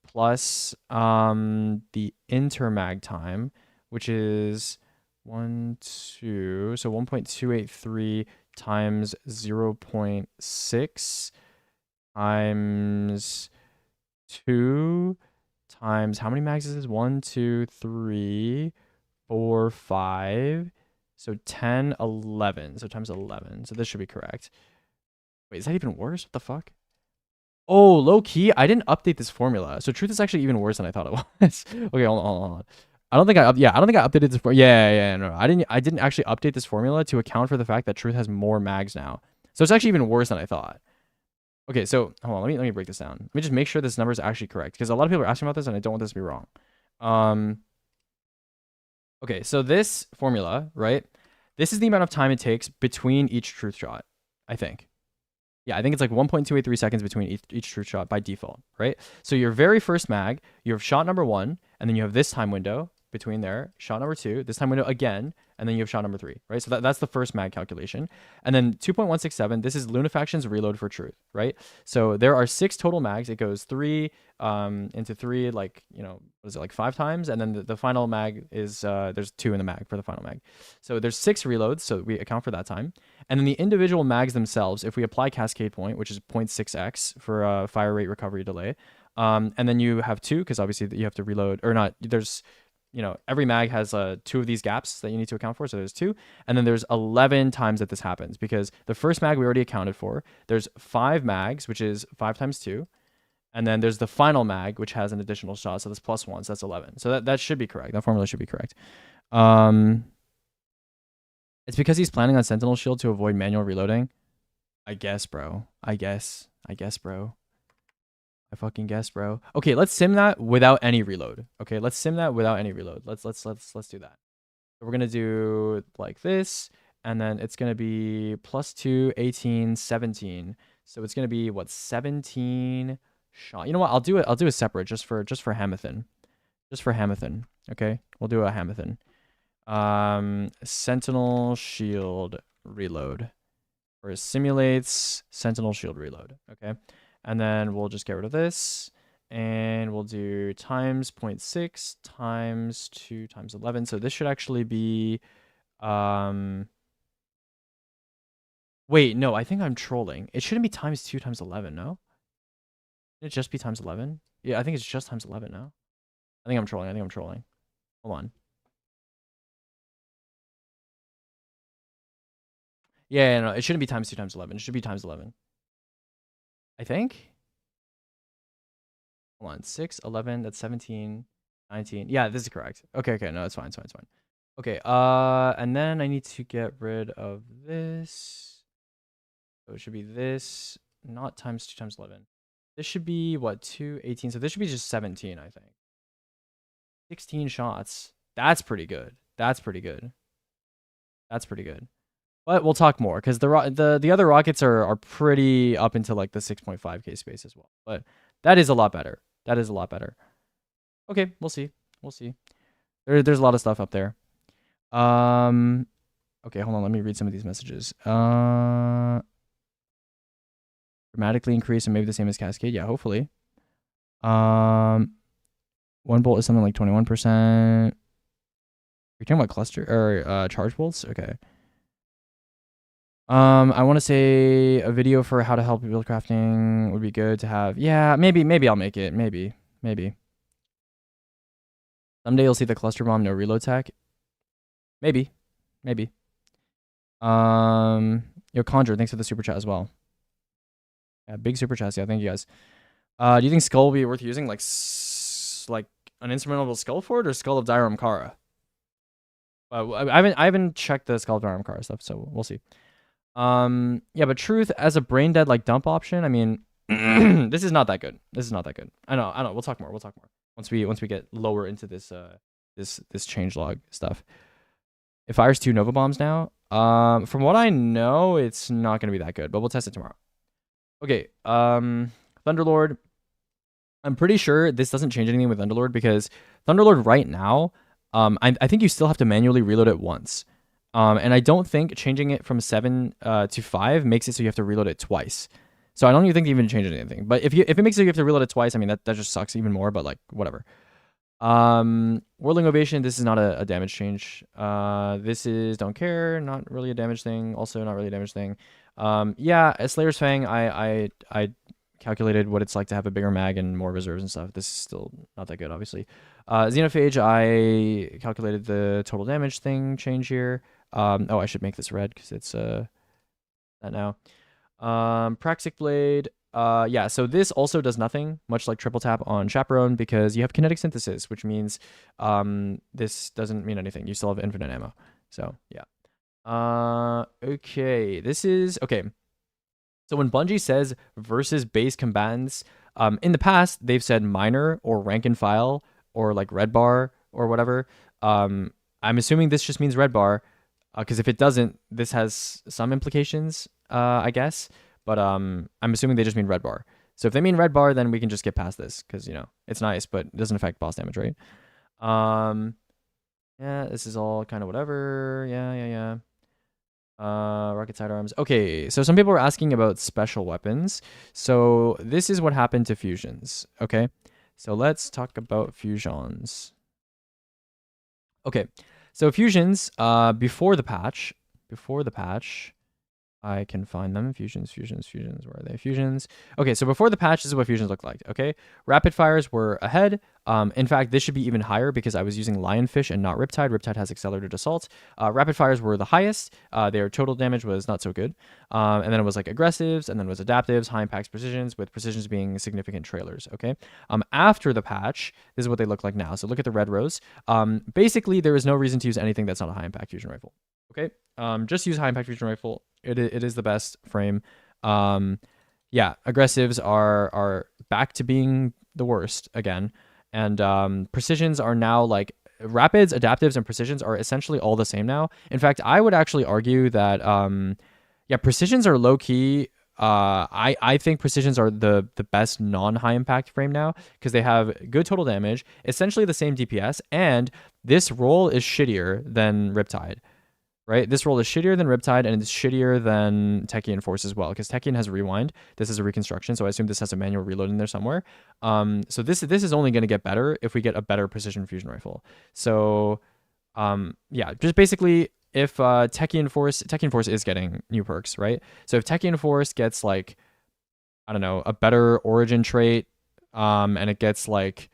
A: plus the intermag time, which is 1, 2. So 1.283 times 0.6 times 2 times how many mags is this? 1, 2, 3, 4, 5. So 10, 11. So times 11. So this should be correct. Wait, is that even worse? What the fuck? Oh, low key, I didn't update this formula. So truth is actually even worse than I thought it was. Okay, hold on. I don't think I updated this. No, I didn't actually update this formula to account for the fact that truth has more mags now. So it's actually even worse than I thought. Okay, so hold on, let me break this down. Let me just make sure this number is actually correct because a lot of people are asking about this and I don't want this to be wrong. Okay, so this formula, right? This is the amount of time it takes between each truth shot, I think. Yeah, I think it's like 1.283 seconds between each truth shot by default, right? So your very first mag, you have shot number 1, and then you have this time window between there, shot number 2, this time window again, and then you have shot number 3, right? So that's the first mag calculation. And then 2.167, this is Lunafaction's reload for truth, right? So there are 6 total mags. It goes 3 into 3, like, you know, what is it, like 5 times? And then the final mag is, there's 2 in the mag for the final mag. So there's 6 reloads, so we account for that time. And then the individual mags themselves, if we apply Cascade Point, which is 0.6x for fire rate recovery delay, and then you have 2, because obviously you have to reload, or not, there's, you know, every mag has 2 of these gaps that you need to account for, so there's 2. And then there's 11 times that this happens, because the first mag we already accounted for. There's 5 mags, which is 5 times 2. And then there's the final mag, which has an additional shot, so that's plus 1, so that's 11. So that should be correct. That formula should be correct. It's because he's planning on Sentinel Shield to avoid manual reloading. I guess, bro. I guess, bro. I fucking guess, bro. Okay, let's sim that without any reload. Okay, let's sim that without any reload. Let's do that. So we're gonna do like this, and then it's gonna be plus 2, 18, 17. So it's gonna be what, 17 shot. You know what? I'll do a separate just for Hamathan. Just for Hamathan. Okay, we'll do a Hamathan. Sentinel Shield reload, or simulates Sentinel Shield reload. Okay, and then we'll just get rid of this, and we'll do times 0.6 times 2 times 11. So this should actually be, wait, no, I think I'm trolling. It shouldn't be times 2 times 11, no? Shouldn't it just be times 11? Yeah, I think it's just times 11 now. I think I'm trolling. Hold on. Yeah, no, it shouldn't be times 2 times 11. It should be times 11. I think. Hold on. 6, 11, that's 17, 19. Yeah, this is correct. Okay, no, it's fine. Okay, and then I need to get rid of this. So it should be this, not times 2 times 11. This should be, what, 2, 18. So this should be just 17, I think. 16 shots. That's pretty good. But we'll talk more because the other rockets are pretty up into like the 6.5k space as well. But that is a lot better. Okay, we'll see. There's a lot of stuff up there. Okay, hold on. Let me read some of these messages. Dramatically increase and maybe the same as Cascade. Yeah, hopefully. 1 bolt is something like 21%. You're talking about cluster or charge bolts? Okay. I want to say a video for how to help build crafting would be good to have. Yeah, maybe I'll make it. Maybe. Someday you'll see the cluster bomb, no reload tech. Maybe. Yo, Conjure, thanks for the super chat as well. Yeah, big super chats. Yeah, thank you guys. Do you think Skull will be worth using, like an instrumentable Skull for it, or Skull of Dairam Kara? I haven't checked the Skull of Dairam Kara stuff, so we'll see. Yeah, but Truth as a brain dead like dump option, I mean, this is not that good. I know. We'll talk more. Once we get lower into this this changelog stuff. It fires 2 Nova Bombs now. From what I know, it's not gonna be that good, but we'll test it tomorrow. Okay. Thunderlord. I'm pretty sure this doesn't change anything with Thunderlord because Thunderlord right now, I think you still have to manually reload it once. And I don't think changing it from 7 to 5 makes it so you have to reload it twice. So I don't even think they even changed anything. But if it makes it so you have to reload it twice, I mean that just sucks even more. But like whatever. Whirling Ovation. This is not a damage change. This is don't care. Not really a damage thing. Also not really a damage thing. Yeah, Slayer's Fang. I calculated what it's like to have a bigger mag and more reserves and stuff. This is still not that good, obviously. Xenophage. I calculated the total damage thing change here. Oh, I should make this red because it's that now. Praxic Blade. Yeah, so this also does nothing, much like triple tap on Chaperone, because you have kinetic synthesis, which means this doesn't mean anything. You still have infinite ammo. So yeah. Okay, this is okay. So when Bungie says versus base combatants, in the past they've said minor or rank and file or like red bar or whatever. I'm assuming this just means red bar, because if it doesn't, this has some implications, I guess. But I'm assuming they just mean red bar. So if they mean red bar, then we can just get past this because, you know, it's nice, but it doesn't affect boss damage, right? Yeah, this is all kind of whatever. Yeah. Rocket sidearms. Okay, so some people are asking about special weapons. So this is what happened to fusions. Okay, so let's talk about fusions. Okay, so fusions. Before the patch, I can find them. Fusions. Where are they? Fusions. Okay, so before the patch, this is what fusions look like. Okay, rapid fires were ahead. In fact, this should be even higher because I was using Lionfish and not Riptide. Riptide has accelerated assault. Rapid fires were the highest. Their total damage was not so good. And then it was like aggressives, and then it was adaptives, high impacts, precisions, with precisions being significant trailers. Okay. After the patch, this is what they look like now. So look at the red rows. Basically, there is no reason to use anything that's not a high impact fusion rifle. Okay. Just use high impact fusion rifle. It is the best frame. Yeah, aggressives are back to being the worst again, and precisions are now like rapids, adaptives, and precisions are essentially all the same now. In fact, I would actually argue that yeah, precisions are low key. I think precisions are the best non-high impact frame now because they have good total damage, essentially the same DPS, and this roll is shittier than Riptide. Right, this roll is shittier than Riptide, and it's shittier than Techian Force as well, because Techian has rewind. This is a reconstruction, so I assume this has a manual reload in there somewhere. So this is only going to get better if we get a better precision fusion rifle. So, yeah, just basically if Techian Force is getting new perks, right? So if Techian Force gets like, I don't know, a better origin trait, and it gets like,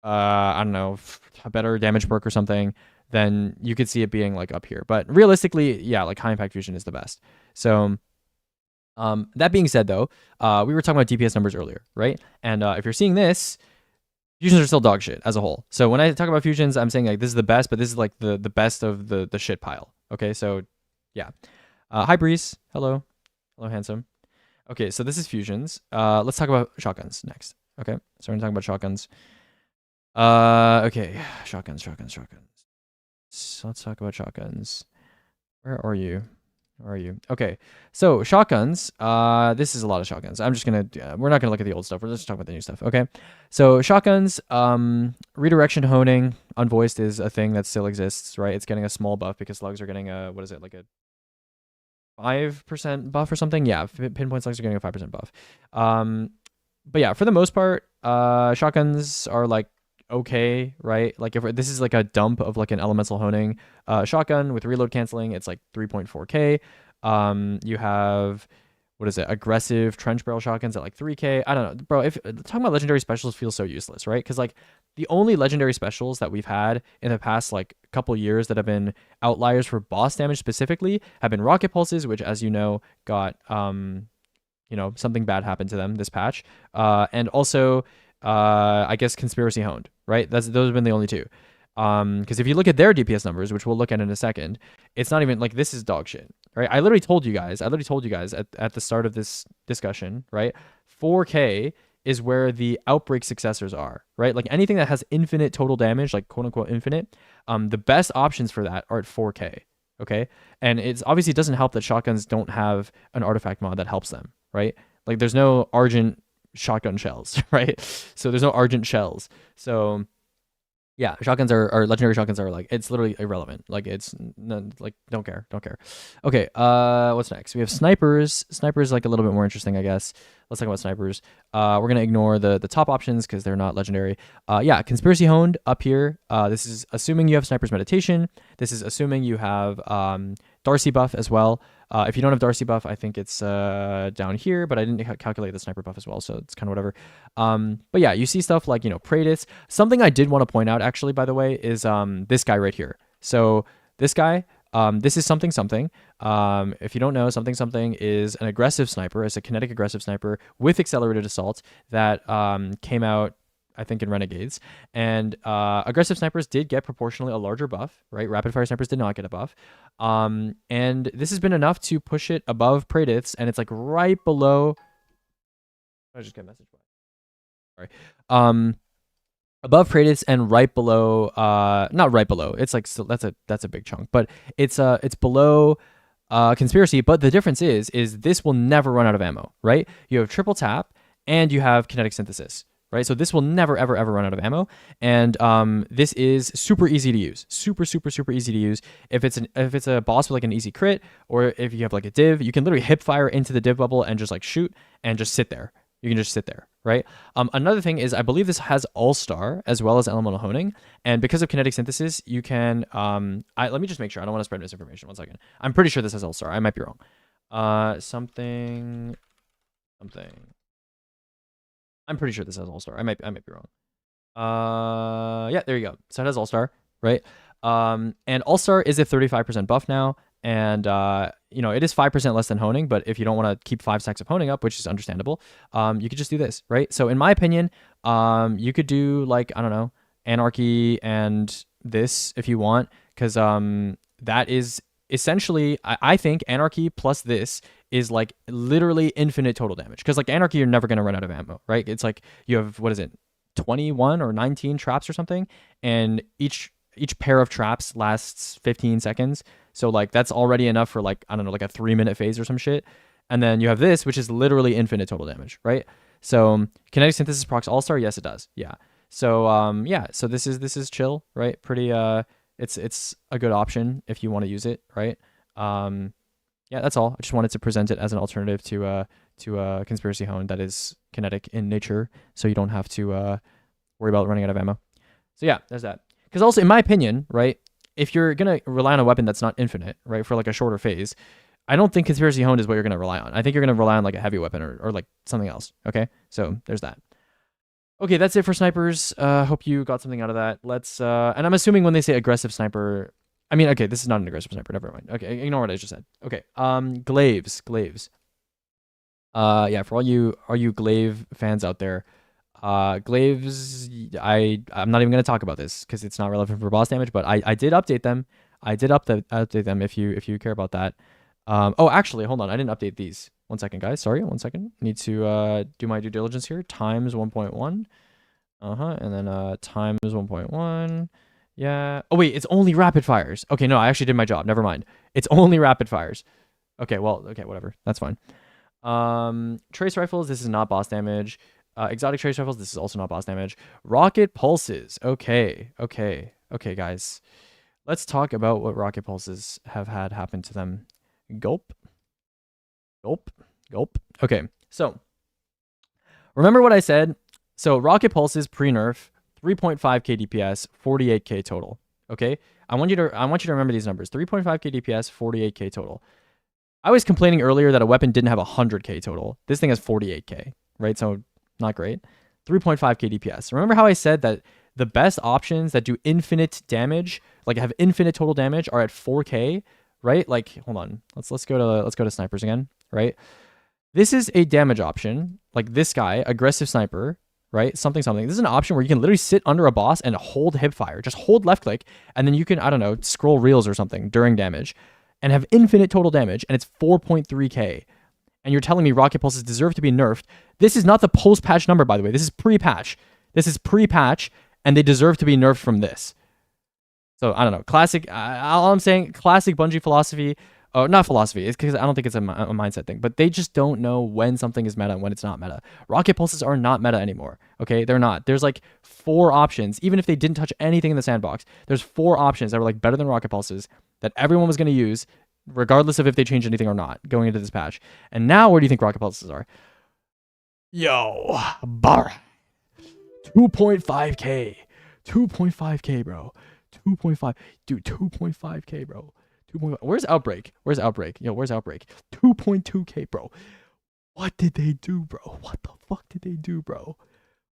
A: I don't know, a better damage perk or something, then you could see it being like up here. But realistically, yeah, like high impact fusion is the best. So that being said, though, we were talking about DPS numbers earlier, right? And if you're seeing this, fusions are still dog shit as a whole. So when I talk about fusions, I'm saying like this is the best, but this is like the best of the shit pile. Okay, so yeah. Hi Breeze, hello handsome. Okay, so this is fusions. Let's talk about shotguns next. Okay, so we're gonna talk about shotguns. Okay, shotguns. So let's talk about shotguns. Where are you? Okay, so shotguns. This is a lot of shotguns. I'm just gonna. We're not gonna look at the old stuff. We're just talking about the new stuff. Okay, so shotguns. Redirection honing unvoiced is a thing that still exists, right? It's getting a small buff because slugs are getting a what is it, like a 5% buff or something? Yeah, pinpoint slugs are getting a 5% buff. But yeah, for the most part, shotguns are like okay, right? Like if this is like a dump of like an elemental honing shotgun with reload canceling, it's like 3.4k. You have what is it, aggressive trench barrel shotguns at like 3k. I don't know, bro. If talking about legendary specials feels so useless, right? Because like the only legendary specials that we've had in the past like couple years that have been outliers for boss damage specifically have been rocket pulses, which as you know got you know, something bad happened to them this patch, and also I guess conspiracy honed, right? Those have been the only two. Because if you look at their DPS numbers, which we'll look at in a second, it's not even like this is dog shit, right? I literally told you guys at the start of this discussion, right? 4k is where the outbreak successors are, right? Like anything that has infinite total damage, like quote unquote infinite, the best options for that are at 4k. Okay, and it's obviously it doesn't help that shotguns don't have an artifact mod that helps them, right? Like there's no Argent shotgun shells, right? So there's no argent shells. So yeah, shotguns are legendary shotguns are like, it's literally irrelevant. Like it's like don't care. Okay, what's next? We have snipers. Snipers like a little bit more interesting, I guess. Let's talk about snipers. We're gonna ignore the top options because they're not legendary. Yeah, conspiracy honed up here. This is assuming you have sniper's meditation. This is assuming you have Darcy buff as well. If you don't have Darcy buff, I think it's down here, but I didn't calculate the sniper buff as well, so it's kind of whatever. But yeah, you see stuff like, Praetus. Something I did want to point out, actually, by the way, is this guy right here. So this guy, this is something. If you don't know, something is an aggressive sniper. It's a kinetic aggressive sniper with accelerated assault that came out, I think, in Renegades. And aggressive snipers did get proportionally a larger buff, right? Rapid fire snipers did not get a buff. And this has been enough to push it above Praedyth's, and it's like right below. I just get a message. Sorry. Above Praedyth's and right below, not right below. It's like, so that's a big chunk, but it's below Conspiracy. But the difference is this will never run out of ammo, right? You have triple tap and you have kinetic synthesis. Right, so this will never, ever, ever run out of ammo, and this is super easy to use, super easy to use. If it's a boss with like an easy crit, or if you have like a div, you can literally hip fire into the div bubble and just like shoot and just sit there. You can just sit there, right? Another thing is I believe this has all-star as well as elemental honing, and because of kinetic synthesis, you can. Let me just make sure. I don't want to spread misinformation. 1 second. I'm pretty sure this has all-star. I might be wrong. Something. I'm pretty sure this has all-star. I might be wrong. Yeah, there you go. So it has all-star, right? And all-star is a 35% buff now, and it is 5% less than honing, but if you don't want to keep 5 stacks of honing up, which is understandable, you could just do this, right? So in my opinion, you could do like, I don't know, anarchy and this if you want, because that is essentially, I think anarchy plus this is like literally infinite total damage, because like anarchy, you're never going to run out of ammo, right? It's like you have, what is it, 21 or 19 traps or something, and each pair of traps lasts 15 seconds, so like that's already enough for like, I don't know, like a 3-minute phase or some shit. And then you have this, which is literally infinite total damage, right? So kinetic synthesis procs all-star, yes it does, yeah. So yeah, so this is chill, right? Pretty it's a good option if you want to use it, right? Yeah, that's all. I just wanted to present it as an alternative to Conspiracy Hone that is kinetic in nature, so you don't have to worry about running out of ammo. So yeah, there's that. Because also, in my opinion, right, if you're gonna rely on a weapon that's not infinite, right, for like a shorter phase, I don't think Conspiracy Honed is what you're gonna rely on. I think you're gonna rely on like a heavy weapon or like something else. Okay, so there's that. Okay, that's it for snipers. Hope you got something out of that. Let's and I'm assuming when they say aggressive sniper, I mean, okay, this is not an aggressive sniper. Never mind. Okay, ignore what I just said. Okay, glaives. Yeah, for all you glaive fans out there, glaives. I'm not even gonna talk about this because it's not relevant for boss damage. But I did update them. I did update them if you care about that. Oh, actually, hold on. I didn't update these. 1 second, guys. Sorry, 1 second. Need to do my due diligence here. Times 1.1. And then times 1.1. Yeah. Oh wait, it's only rapid fires. Okay, no, I actually did my job. Never mind. It's only rapid fires. Okay, well, okay, whatever. That's fine. Trace rifles. This is not boss damage. Exotic trace rifles. This is also not boss damage. Rocket pulses. Okay, guys. Let's talk about what rocket pulses have had happen to them. Gulp. Okay, so remember what I said? So rocket pulses pre-nerf, 3.5k DPS, 48k total. Okay, I want you to remember these numbers: 3.5k DPS, 48k total. I was complaining earlier that a weapon didn't have 100k total. This thing has 48k, right? So not great. 3.5k DPS. Remember how I said that the best options that do infinite damage, like have infinite total damage, are at 4k, right? Like, hold on, let's go to snipers again, right? This is a damage option, like this guy, aggressive sniper, right? Something. This is an option where you can literally sit under a boss and hold hip fire. Just hold left click, and then you can, I don't know, scroll reels or something during damage, and have infinite total damage, and it's 4.3k. And you're telling me rocket pulses deserve to be nerfed? This is not the post-patch number, by the way. This is pre-patch. And they deserve to be nerfed from this. So I don't know. Classic. All I'm saying, classic Bungie philosophy. Oh, not philosophy. It's because I don't think it's a mindset thing, but they just don't know when something is meta and when it's not meta. Rocket pulses are not meta anymore. Okay, they're not. There's like 4 options. Even if they didn't touch anything in the sandbox, there's 4 options that were like better than rocket pulses that everyone was going to use, regardless of if they changed anything or not, going into this patch. And now, where do you think rocket pulses are? Yo, bar, 2.5k, 2.5k, bro, 2.5, dude, 2.5k, bro. Where's Outbreak? Where's Outbreak? Yo, where's Outbreak? 2.2k, bro. What did they do, bro? What the fuck did they do, bro?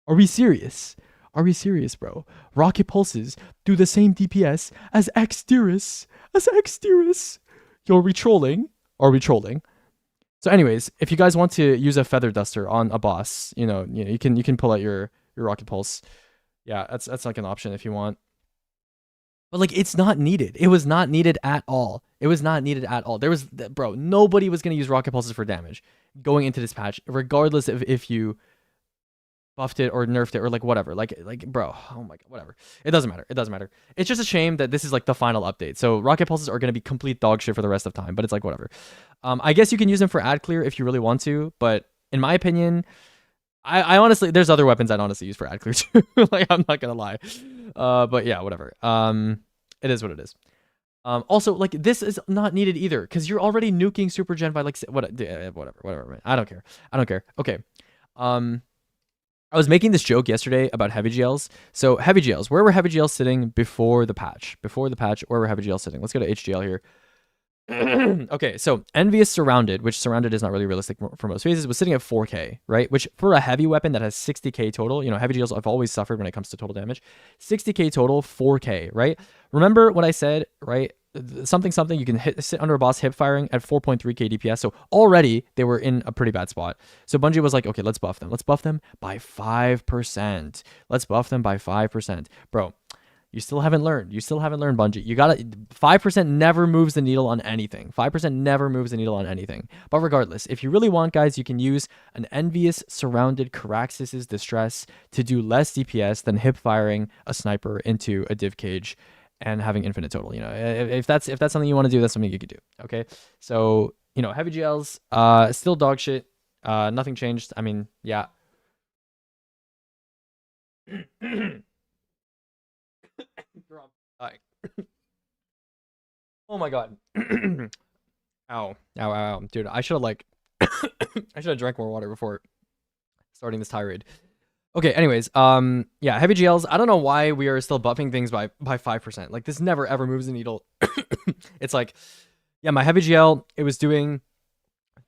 A: Are we serious? Are we serious, bro? Rocket pulses do the same DPS as Xderis. Yo, are we trolling? Are we trolling? So anyways, if you guys want to use a feather duster on a boss, you can pull out your rocket pulse. Yeah, that's like an option if you want. But like, it's not needed. It was not needed at all. It was not needed at all. Bro, nobody was gonna use rocket pulses for damage going into this patch, regardless of if you buffed it or nerfed it or like whatever. Like bro, oh my god, whatever. It doesn't matter. It doesn't matter. It's just a shame that this is like the final update. So rocket pulses are gonna be complete dog shit for the rest of time. But it's like whatever. I guess you can use them for ad clear if you really want to, but in my opinion, I honestly, there's other weapons I'd honestly use for ad clear too. Like, I'm not gonna lie. But yeah, whatever. It is what it is. Also, like, this is not needed either because you're already nuking Super Gen by like whatever. Man. I don't care. Okay. I was making this joke yesterday about heavy GLs. So heavy GLs, where were heavy GLs sitting before the patch? Where were heavy GLs sitting? Let's go to HGL here. Okay, so Envious Surrounded, which Surrounded is not really realistic for most phases, was sitting at 4k, right? Which for a heavy weapon that has 60k total, heavy GLs I've always suffered when it comes to total damage. 60k total, 4k, right? Remember what I said, right? Something you can sit under a boss hip firing at 4.3k DPS. So already they were in a pretty bad spot. So Bungie was like, okay, let's buff them. Let's buff them by 5%. Let's buff them by 5%. Bro, you still haven't learned. Bungie. You gotta 5% never moves the needle on anything. 5% never moves the needle on anything. But regardless, if you really want, guys, you can use an Envious Surrounded Caraxes' Distress to do less DPS than hip firing a sniper into a div cage and having infinite total. If that's something you want to do, that's something you could do. Okay. So, heavy GLs, still dog shit. Nothing changed. I mean, yeah. Oh my god. Ow, dude, I should have drank more water before starting this tirade. Okay, anyways, yeah, heavy GLs, I don't know why we are still buffing things by 5%. Like, this never ever moves the needle. It's like, yeah, my heavy GL, it was doing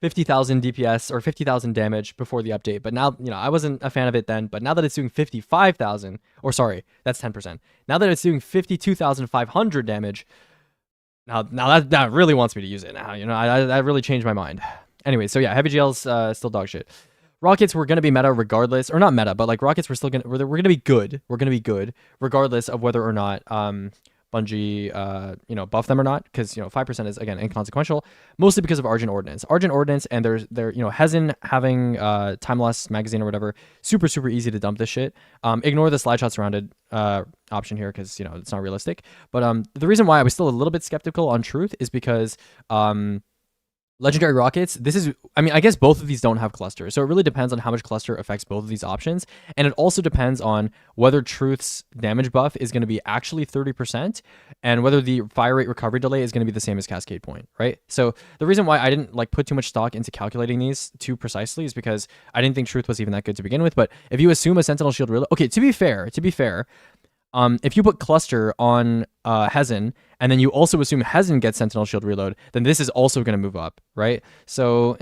A: 50,000 DPS or 50,000 damage before the update, but now, I wasn't a fan of it then, but now that it's doing 55,000, or sorry, that's 10%. Now that it's doing 52,500 damage, now that really wants me to use it now, I really changed my mind. Anyway, so yeah, heavy GL's still dog shit. Rockets were going to be meta regardless, or not meta, but like rockets were still going to, we're going to be good. We're going to be good regardless of whether or not, Bungie, buff them or not, because 5% is again inconsequential, mostly because of Argent Ordnance. And their Hezen having time loss magazine or whatever, super easy to dump this shit. Ignore the slide shot surrounded option here because it's not realistic. But the reason why I was still a little bit skeptical on Truth is because Legendary Rockets, I guess both of these don't have cluster. So it really depends on how much cluster affects both of these options. And it also depends on whether Truth's damage buff is going to be actually 30% and whether the fire rate recovery delay is going to be the same as Cascade Point, right? So the reason why I didn't put too much stock into calculating these too precisely is because I didn't think Truth was even that good to begin with. But if you assume a Sentinel Shield reload, okay, to be fair, if you put cluster on Hezen, and then you also assume Hezen gets Sentinel Shield reload, then this is also going to move up, right? So,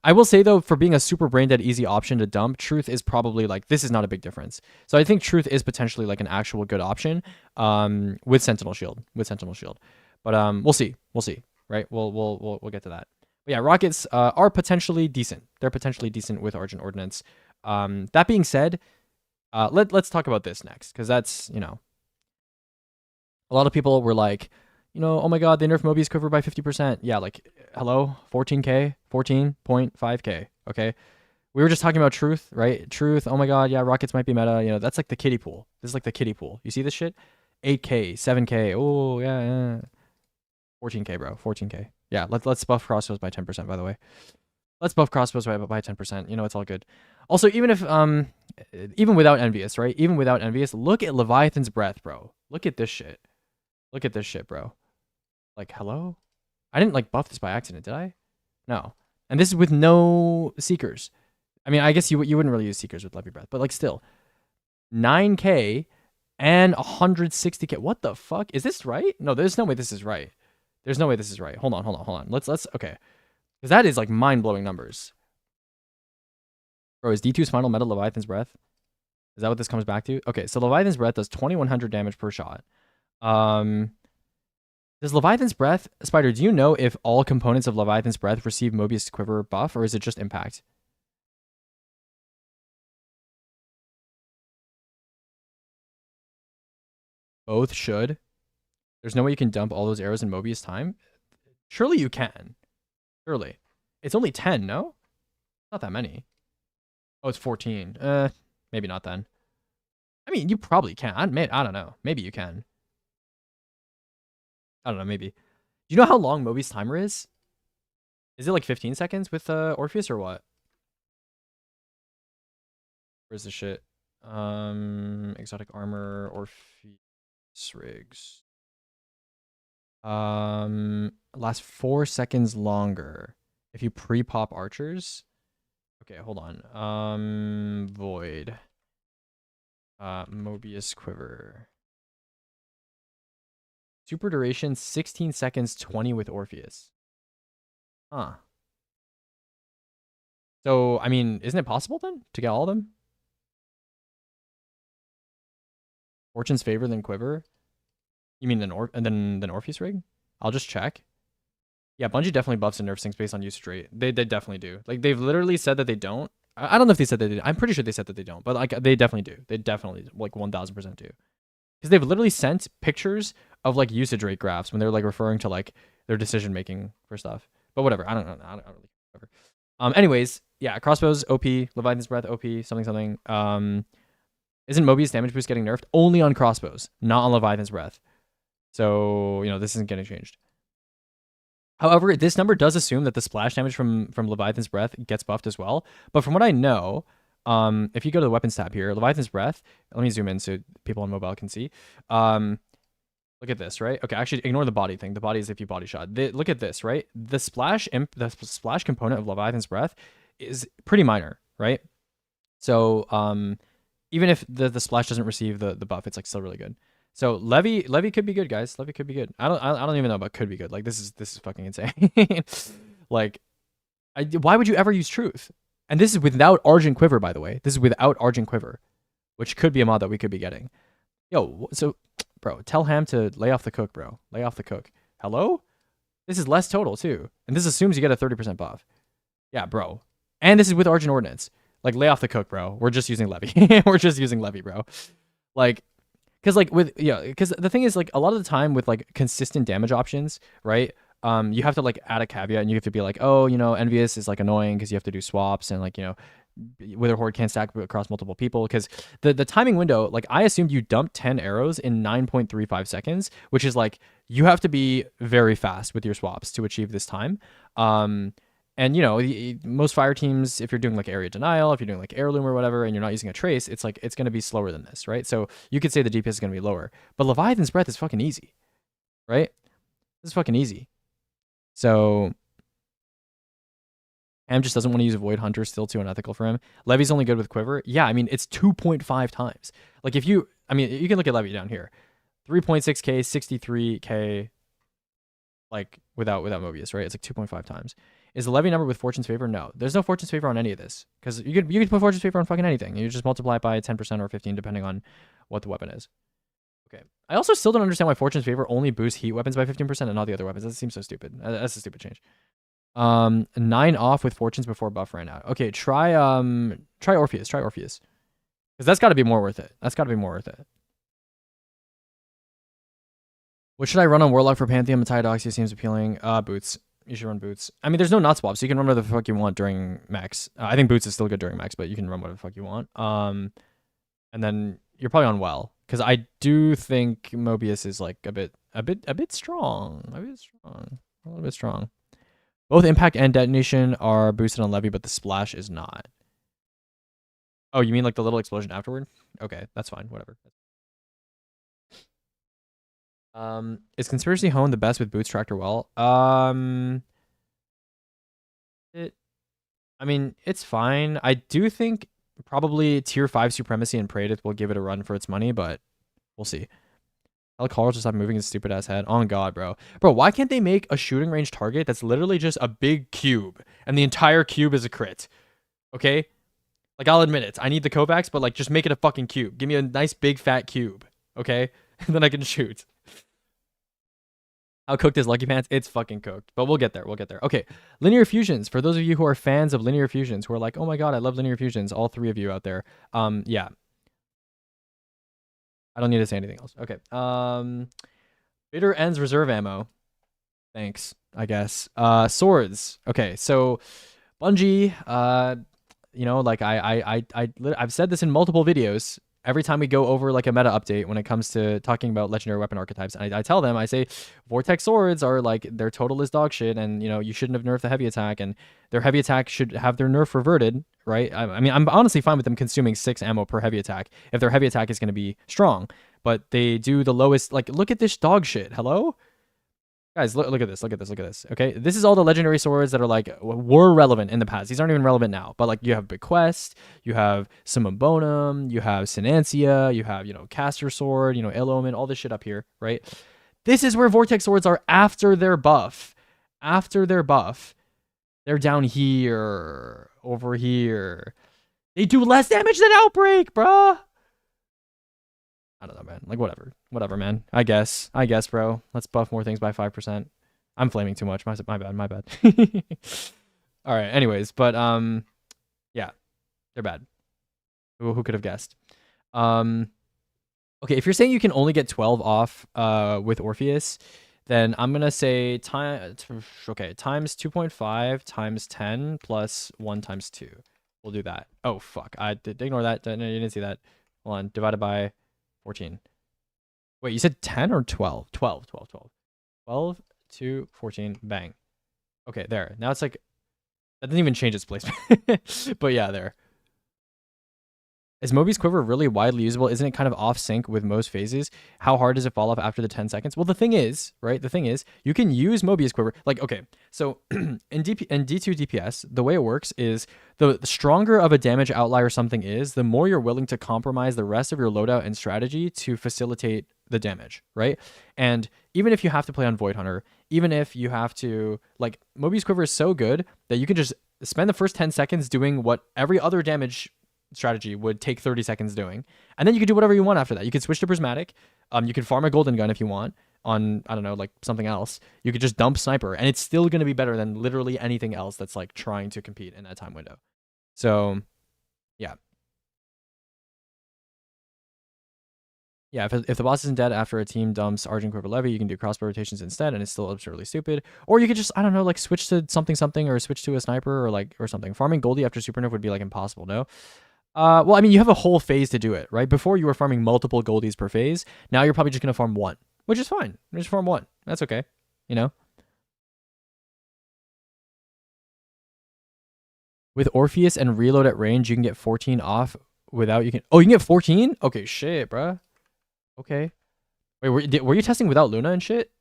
A: I will say, though, for being a super brain-dead easy option to dump, Truth is probably, this is not a big difference. So I think Truth is potentially, an actual good option with Sentinel Shield. But we'll see, right? We'll get to that. But yeah, Rockets are potentially decent. They're potentially decent with Argent Ordnance. That being said, let's talk about this next, because that's, a lot of people were like, oh my god, they nerfed Mobius Quiver by 50%. Yeah, hello, 14k, 14.5k, okay? We were just talking about Truth, right? Truth, oh my god, yeah, Rockets might be meta, that's like the kiddie pool. This is like the kiddie pool. You see this shit? 8k, 7k, oh, yeah. 14k, bro. 14k. Yeah, let's buff crossbows by 10%, by the way. Let's buff crossbows by 10%. You know, it's all good. Also, even without Envious, right? Even without Envious, look at Leviathan's Breath, bro. Look at this shit. Look at this shit, bro. Like, hello? I didn't like buff this by accident, did I? No. And this is with no Seekers. I mean, I guess you wouldn't really use Seekers with Levy Breath, but like still. 9k and 160k. What the fuck? Is this right? No, there's no way this is right. There's no way this is right. Hold on. Let's okay. Because that is like mind-blowing numbers. Bro, is D2's final meta Leviathan's Breath? Is that what this comes back to? Okay, so Leviathan's Breath does 2100 damage per shot. Does Leviathan's Breath, Spider, do you know if all components of Leviathan's Breath receive Mobius Quiver buff, or is it just impact? Both should. There's no way you can dump all those arrows in Mobius time? Surely you can. Surely. It's only 10, no? Not that many. Oh, it's 14. Maybe not then. I mean, you probably can. I don't know. Maybe you can. I don't know, maybe. Do you know how long Mobius timer is? Is it like 15 seconds with Orpheus or what? Where's the shit? Exotic armor, Orpheus rigs. Lasts 4 seconds longer if you pre-pop archers. Okay, hold on. Void. Mobius quiver. Super duration 16 seconds, 20 with Orpheus. Huh. So, I mean, isn't it possible then to get all of them? Fortune's favor than quiver? You mean than Orpheus rig? I'll just check. Yeah, Bungie definitely buffs and nerfs things based on usage rate. They definitely do. Like, they've literally said that they don't. I don't know if they said they did. I'm pretty sure they said that they don't, but like they definitely do. They definitely like 1000% do. Because they've literally sent pictures of like usage rate graphs when they're like referring to like their decision making for stuff. But whatever. I don't know. I don't really whatever. Anyways, yeah, crossbows OP, Leviathan's Breath OP, something. Isn't Mobius damage boost getting nerfed? Only on crossbows, not on Leviathan's Breath. So, you know, this isn't getting changed. However, this number does assume that the splash damage from Leviathan's Breath gets buffed as well. But from what I know, if you go to the weapons tab here, Leviathan's Breath, let me zoom in so people on mobile can see. Look at this, right? Okay, actually ignore the body thing. The body is if you body shot. Look at this, right? The splash component of Leviathan's Breath is pretty minor, right? So even if the splash doesn't receive the buff, it's like still really good. So Levy could be good, guys. Levy could be good. I don't even know about could be good. Like this is fucking insane. Like, why would you ever use Truth? And this is without Argent Quiver, by the way. This is without Argent Quiver, which could be a mod that we could be getting. Yo, so bro, tell Ham to lay off the cook, bro. Lay off the cook. Hello? This is less total too, and this assumes you get a 30% buff. Yeah, bro. And this is with Argent Ordnance. Like, lay off the cook, bro. We're just using Levy. We're just using Levy, bro. Like. Because the thing is, like, a lot of the time with like consistent damage options, right? You have to like add a caveat, and you have to be like, oh, you know, Envious is like annoying because you have to do swaps, and like, you know, Wither Horde can't stack across multiple people. Because the timing window, like, I assumed you dumped 10 arrows in 9.35 seconds, which is like you have to be very fast with your swaps to achieve this time. And, you know, most fire teams, if you're doing like area denial, if you're doing like heirloom or whatever, and you're not using a trace, it's like, it's going to be slower than this, right? So you could say the DPS is going to be lower. But Leviathan's Breath is fucking easy, right? This is fucking easy. So Ham just doesn't want to use Void Hunter, still too unethical for him. Levy's only good with Quiver. Yeah, I mean, it's 2.5 times. Like, if you, I mean, you can look at Levy down here. 3.6k, 63k, like, without Mobius, right? It's like 2.5 times. Is the Levy number with Fortune's Favor? No. There's no Fortune's Favor on any of this. Because you could put Fortune's Favor on fucking anything. You just multiply it by 10% or 15 depending on what the weapon is. Okay. I also still don't understand why Fortune's Favor only boosts heat weapons by 15% and not the other weapons. That seems so stupid. That's a stupid change. 9 off with Fortunes before buff ran out. Okay, try Orpheus. Try Orpheus. Because that's gotta be more worth it. That's gotta be more worth it. What should I run on Warlock for Pantheon? Matiodoxia seems appealing. Boots. You should run Boots. I mean, there's no not swap, so you can run whatever the fuck you want during max. I think Boots is still good during max, but you can run whatever the fuck you want. And then you're probably on Well, because I do think Mobius is like a bit a bit strong. A bit strong. A little bit strong. Both impact and detonation are boosted on Levy, but the splash is not. Oh, you mean like the little explosion afterward? Okay, that's fine. Whatever. Is Conspiracy Hone the best with boots tractor well? It. I mean, it's fine. I do think probably tier 5 Supremacy and Praedyth will give it a run for its money, but we'll see. Tell Carl to stop moving his stupid ass head. On God, bro. Bro, why can't they make a shooting range target that's literally just a big cube and the entire cube is a crit? Okay? Like, I'll admit it. I need the Kovacs, but like, just make it a fucking cube. Give me a nice big fat cube. Okay? And then I can shoot. How cooked is Lucky Pants? It's fucking cooked. But we'll get there. We'll get there. Okay. Linear fusions. For those of you who are fans of linear fusions, who are like, oh my God, I love linear fusions. All three of you out there. Yeah. I don't need to say anything else. Okay. Bitter Ends reserve ammo. Thanks, I guess. Swords. Okay, so Bungie, you know, like I've said this in multiple videos. Every time we go over like a meta update when it comes to talking about legendary weapon archetypes, and I tell them, I say, Vortex swords are like, their total is dog shit, and you know, you shouldn't have nerfed the heavy attack, and their heavy attack should have their nerf reverted, right? I mean, I'm honestly fine with them consuming 6 ammo per heavy attack if their heavy attack is going to be strong, but they do the lowest. Like, look at this dog shit. Hello? Guys, look at this, look at this, look at this. Okay, this is all the legendary swords that are like were relevant in the past. These aren't even relevant now. But like, you have Bequest, you have Summum Bonum, you have Synancia, you have, you know, Caster Sword, you know, Eloman, all this shit up here, right? This is where Vortex swords are after their buff. After their buff, they're down here, over here. They do less damage than Outbreak, bruh. I don't know, man. Like, whatever, man. I guess, bro. Let's buff more things by 5%. I'm flaming too much. My bad. All right. Anyways, but yeah, they're bad. Who could have guessed? Okay, if you're saying you can only get 12 off with Orpheus, then I'm gonna say times 2.5 times 10 plus 1 times 2. We'll do that. Oh fuck! I did ignore that. No, you didn't see that. Hold on. Divided by 14. Wait, you said 10 or 12? 12 to 14. Bang. Okay, there. Now it's like, that didn't even change its placement. But yeah, there. Is Moby's Quiver really widely usable? Isn't it kind of off sync with most phases? How hard does it fall off after the 10 seconds? Well, the thing is, right? The thing is, you can use Mobius Quiver. Like, okay, so in D2 DPS, the way it works is the stronger of a damage outlier something is, the more you're willing to compromise the rest of your loadout and strategy to facilitate the damage, right? And even if you have to play on Void Hunter, even if you have to, like, Mobius Quiver is so good that you can just spend the first 10 seconds doing what every other damage strategy would take 30 seconds doing, and then you could do whatever you want after that. You could switch to prismatic, you could farm a golden gun if you want on, I don't know, like something else. You could just dump sniper, and it's still going to be better than literally anything else that's like trying to compete in that time window. So yeah, if the boss isn't dead after a team dumps Argent Quiver Levy, you can do crossbow rotations instead, and it's still absurdly stupid. Or you could just, I don't know, like switch to something or switch to a sniper or something. Farming Goldie after Supernova would be like impossible, no? Well, I mean, you have a whole phase to do it, right? Before you were farming multiple goldies per phase. Now you're probably just going to farm 1, which is fine. Just farm 1. That's okay. You know? With Orpheus and reload at range, you can get 14 off without you can... Oh, you can get 14? Okay, shit, bruh. Okay. Wait, were you testing without Luna and shit?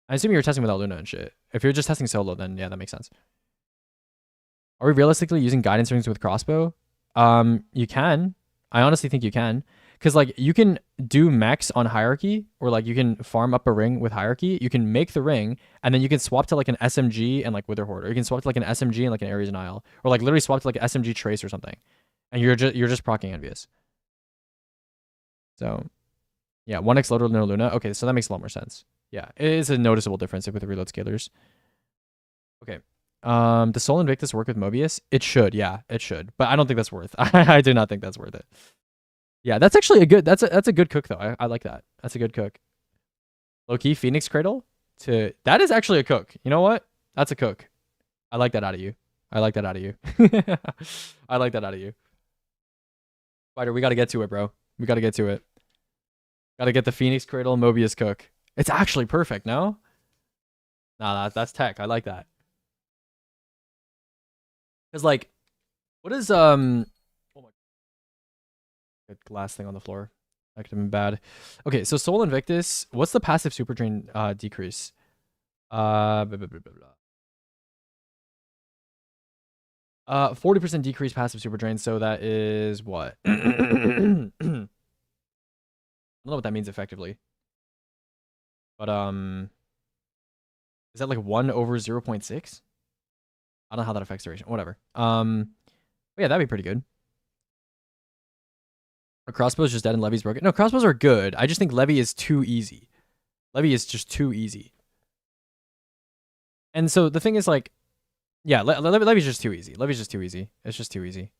A: I assume you were testing without Luna and shit. If you're just testing solo, then yeah, that makes sense. Are we realistically using guidance rings with crossbow? You can. I honestly think you can. Because, like, you can do mechs on hierarchy, or, like, you can farm up a ring with hierarchy. You can make the ring, and then you can swap to, like, an SMG and, like, Wither Horde. Or you can swap to, like, an SMG and, like, an Ares Nile. Or, like, literally swap to, like, an SMG Trace or something. And you're just proccing Envious. So, yeah, 1x loader, no Luna. Okay, so that makes a lot more sense. Yeah, it is a noticeable difference with the reload scalers. Okay. Does Soul Invictus work with Mobius? It should, yeah, it should. But I don't think that's worth. I do not think that's worth it. Yeah, that's actually a good. That's a good cook though. I like that. That's a good cook. Low key Phoenix Cradle that is actually a cook. You know what? That's a cook. I like that out of you. I like that out of you. I like that out of you. Spider, we got to get to it, bro. We got to get to it. Gotta get the Phoenix Cradle Mobius Cook. It's actually perfect, no? Nah, that's tech. I like that. Cause like, what is oh my good glass thing on the floor? That could have been bad. Okay, so Soul Invictus. What's the passive super drain decrease? Blah, blah, blah, blah, blah. 40% decrease passive super drain, so that is what? I don't know what that means effectively. But is that like 1 over 0.6? I don't know how that affects duration. Whatever. Yeah, that'd be pretty good. A crossbow's just dead and Levy's broken. No, crossbows are good. I just think Levy is too easy. Levy is just too easy. And so the thing is like, yeah, Levy's just too easy. Levy's just too easy. It's just too easy.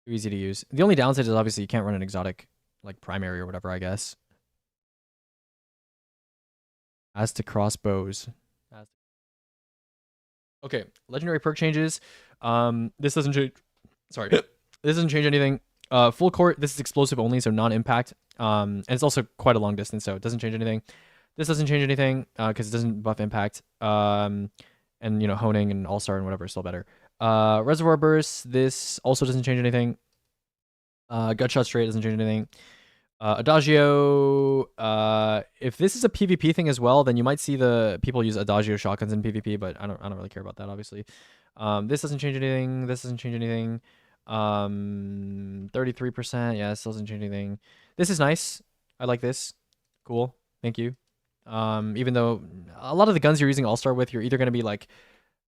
A: Too easy to use. The only downside is obviously you can't run an exotic like primary or whatever, I guess. As to crossbows. Okay, legendary perk changes. This doesn't change. Sorry, this doesn't change anything. Full court. This is explosive only, so non-impact. And it's also quite a long distance, so it doesn't change anything. This doesn't change anything because it doesn't buff impact. And you know, honing and all-star and whatever is still better. Reservoir burst. This also doesn't change anything. Gut shot straight doesn't change anything. Adagio, if this is a PvP thing as well, then you might see the people use Adagio shotguns in PvP, but I don't really care about that, obviously. This doesn't change anything. This doesn't change anything. 33%. Yeah, this doesn't change anything. This is nice. I like this. Cool. Thank you. Even though a lot of the guns you're using All-Star with, you're either going to be like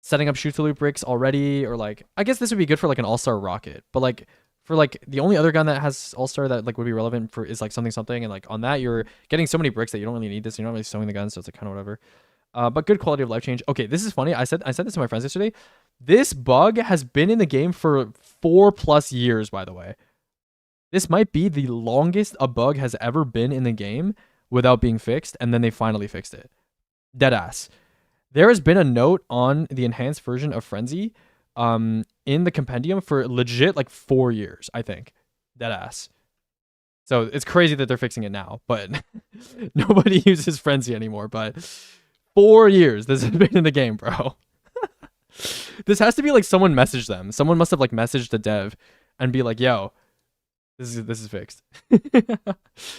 A: setting up shoot-to-loop bricks already, or like, I guess this would be good for like an All-Star rocket, but like, for like the only other gun that has all-star that like would be relevant for is like something, and like on that you're getting so many bricks that you don't really need this. You're not really sewing the gun, so it's like kind of whatever. But good quality of life change. Okay, this is funny. I said this to my friends yesterday. This bug has been in the game for 4+ years, by the way. This might be the longest a bug has ever been in the game without being fixed, and then they finally fixed it. Deadass. There has been a note on the enhanced version of Frenzy in the compendium for legit like 4 years, I think. Deadass. So it's crazy that they're fixing it now, but nobody uses Frenzy anymore. But 4 years this has been in the game, bro. This has to be like someone messaged them. Someone must have like messaged the dev and be like, yo, this is fixed.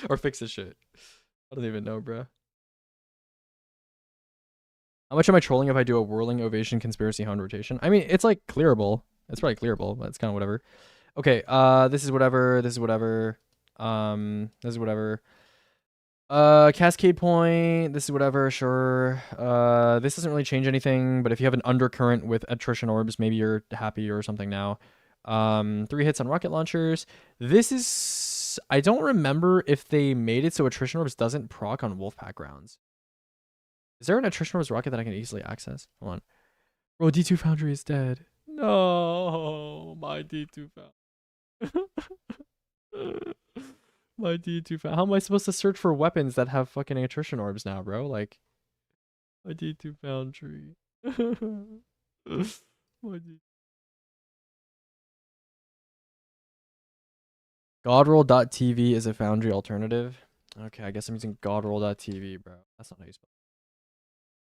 A: Or fix this shit. I don't even know, bro. How much am I trolling if I do a whirling ovation conspiracy hound rotation? I mean, it's like clearable. It's probably clearable, but it's kind of whatever. Okay, this is whatever. This is whatever. This is whatever. Cascade point. This is whatever. Sure. This doesn't really change anything, but if you have an undercurrent with attrition orbs, maybe you're happy or something now. 3 hits on rocket launchers. This is. I don't remember if they made it so attrition orbs doesn't proc on Wolfpack rounds. Is there an attrition orbs rocket that I can easily access? Hold on. Bro, D2 Foundry is dead. No, my D2 Foundry. My D2 Foundry. How am I supposed to search for weapons that have fucking attrition orbs now, bro? Like, my D2 Foundry. My D. Godroll.tv is a Foundry alternative. Okay, I guess I'm using Godroll.tv, bro. That's not how you spell it.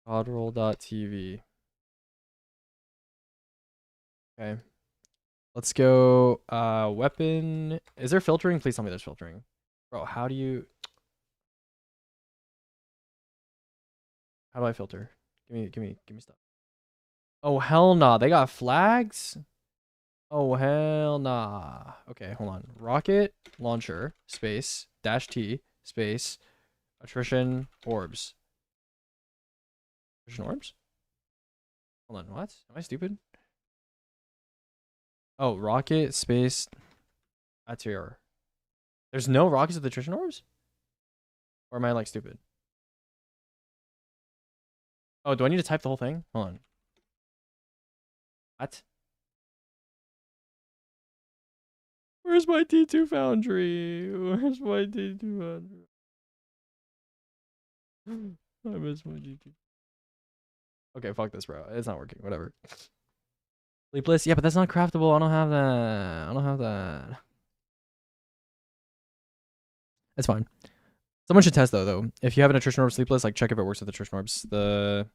A: Godroll.tv. Okay. Let's go. Weapon. Is there filtering? Please tell me there's filtering. Bro, how do I filter? Give me stuff. Oh hell nah. They got flags? Oh hell nah. Okay, hold on. Rocket launcher space -T space attrition orbs. Attrition orbs? Hold on, what? Am I stupid? Oh, rocket space attir. There's no rockets with attrition orbs? Or am I like stupid? Oh, do I need to type the whole thing? Hold on. What? Where's my D2 Foundry? Where's my D2 Foundry? I miss my D2. Okay, fuck this, bro. It's not working. Whatever. Sleepless? Yeah, but that's not craftable. I don't have that. I don't have that. It's fine. Someone should test though. If you have an attrition orb sleepless, like check if it works with attrition orbs. The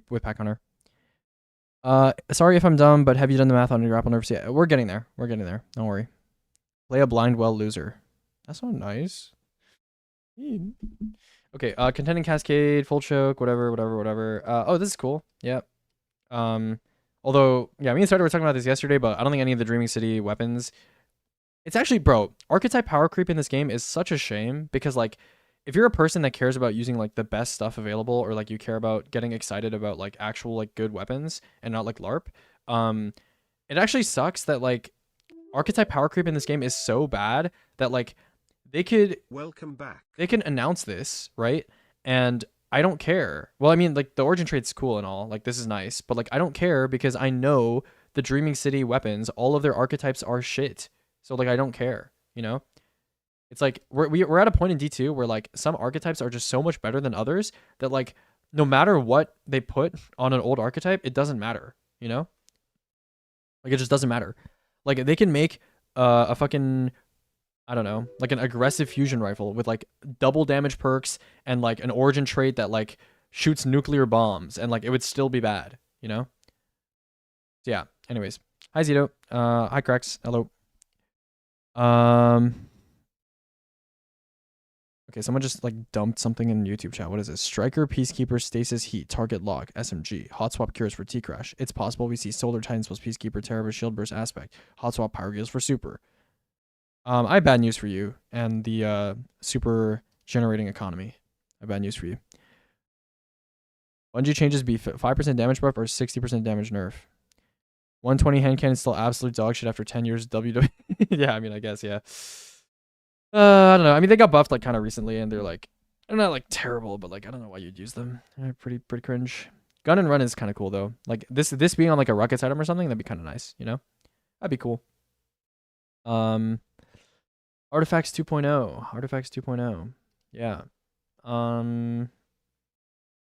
A: with Pack Hunter. Sorry if I'm dumb, but have you done the math on your grapple nerfs yet? We're getting there. We're getting there. Don't worry. Play a blind well loser. That's not nice. Okay, contending cascade, full choke, whatever. Oh, this is cool. Yep. Although, yeah, me and Starter were talking about this yesterday, but I don't think any of the Dreaming City weapons. It's actually, bro, archetype power creep in this game is such a shame because, like, if you're a person that cares about using, like, the best stuff available or, like, you care about getting excited about, like, actual, like, good weapons and not, like, LARP, it actually sucks that, like, archetype power creep in this game is so bad that, like, they could...
B: Welcome back.
A: They can announce this, right? And I don't care. Well, I mean, like, the origin trade's cool and all. Like, this is nice. But, like, I don't care because I know the Dreaming City weapons, all of their archetypes are shit. So, like, I don't care, you know? It's like, we're at a point in D2 where, like, some archetypes are just so much better than others that, like, no matter what they put on an old archetype, it doesn't matter, you know? Like, it just doesn't matter. Like, they can make a fucking... I don't know, like an aggressive fusion rifle with like double damage perks and like an origin trait that like shoots nuclear bombs and like it would still be bad, you know? So yeah, anyways. Hi Zito. Hi Cracks. Hello. Okay, someone just like dumped something in YouTube chat. What is this? Striker, Peacekeeper, Stasis, Heat, Target Lock, SMG, Hot Swap Cures for T-Crash. It's possible we see Solar Titans plus Peacekeeper, Terror, Shield Burst Aspect, Hot Swap Power Gears for Super. I have bad news for you and the super generating economy. I have bad news for you. Bungie changes be 5% damage buff or 60% damage nerf. 120 hand cannon still absolute dog shit after 10 years of WWE. Yeah, I mean, I guess, yeah. I don't know. I mean, they got buffed like kind of recently and they're like, they're not like terrible, but like, I don't know why you'd use them. They're pretty cringe. Gun and run is kind of cool though. Like this being on like a rockets item or something, that'd be kind of nice, you know? That'd be cool. Artifacts 2.0. Artifacts 2.0. Yeah. Do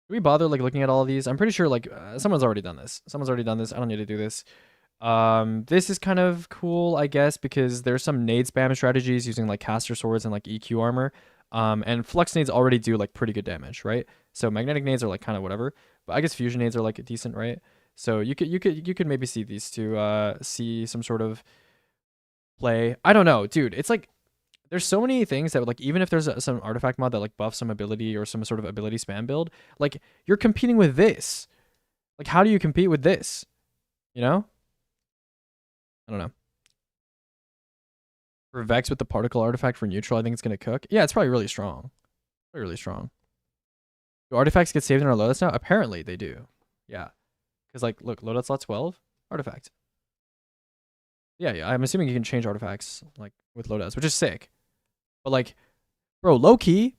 A: we bother like looking at all of these? I'm pretty sure like someone's already done this. I don't need to do this. This is kind of cool, I guess, because there's some nade spam strategies using like caster swords and like EQ armor. And flux nades already do like pretty good damage, right? So magnetic nades are like kind of whatever, but I guess fusion nades are like decent, right? So you could maybe see these two see some sort of play. I don't know, dude. It's like there's so many things that like even if there's some artifact mod that like buffs some ability or some sort of ability spam build, like you're competing with this. Like how do you compete with this? You know? I don't know. For Vex with the particle artifact for neutral, I think it's gonna cook. Yeah, it's probably really strong. Probably really strong. Do artifacts get saved in our loadouts now? Apparently they do. Yeah. Because like look, loadout slot 12, artifact. Yeah, I'm assuming you can change artifacts like with loadouts, which is sick. But like, bro, low key,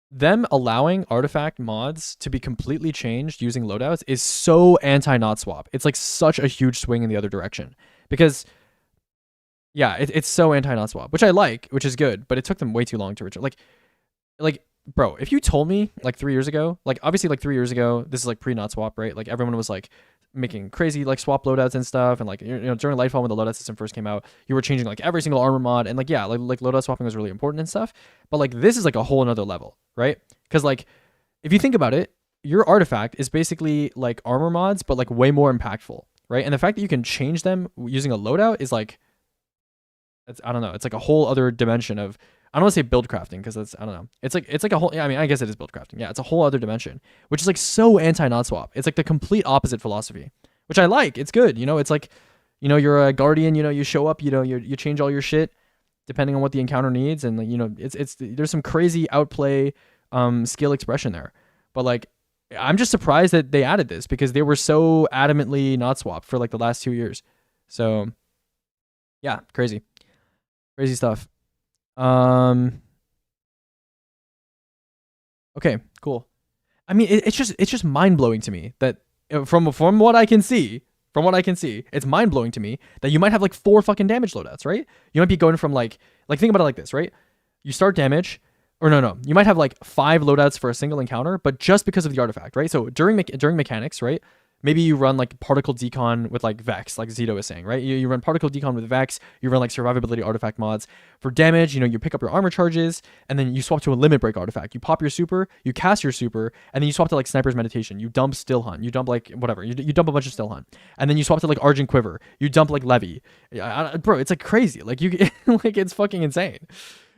A: them allowing artifact mods to be completely changed using loadouts is so anti-not swap. It's like such a huge swing in the other direction. Because, yeah, it's so anti-not swap, which I like, which is good, but it took them way too long to reach. Like, bro, if you told me like 3 years ago, like obviously like 3 years ago, this is like pre-not swap, right? Like everyone was like making crazy like swap loadouts and stuff, and like you know during Lightfall when the loadout system first came out, you were changing like every single armor mod, and like yeah, like loadout swapping was really important and stuff. But like this is like a whole another level, right? Because like if you think about it, your artifact is basically like armor mods, but like way more impactful, right? And the fact that you can change them using a loadout is like, I don't know, it's like a whole other dimension of. I don't want to say build crafting because that's I don't know. It's like a whole. Yeah, I mean, I guess it is build crafting. Yeah, it's a whole other dimension, which is like so anti-not swap. It's like the complete opposite philosophy, which I like. It's good. You know, it's like, you know, you're a guardian. You know, you show up. You know, you change all your shit depending on what the encounter needs, and you know, it's there's some crazy outplay, skill expression there. But like, I'm just surprised that they added this because they were so adamantly not swap for like the last 2 years. So, yeah, crazy stuff. Okay, cool. I mean, it's just mind blowing to me that from what I can see, it's mind blowing to me that you might have like 4 fucking damage loadouts, right? You might be going from like think about it like this, right? You start damage, or no, you might have like 5 loadouts for a single encounter, but just because of the artifact, right? So during mechanics, right? maybe you run like particle decon with like Vex, like Zito is saying, right? You run particle decon with Vex, you run like survivability artifact mods. For damage, you pick up your armor charges, and then you swap to a limit break artifact. You pop your super, you cast your super, and then you swap to like Sniper's Meditation. You dump Still Hunt, you dump like whatever, you dump a bunch of Still Hunt, and then you swap to like Argent Quiver, you dump like Levy. Bro, it's like crazy. Like you like it's fucking insane.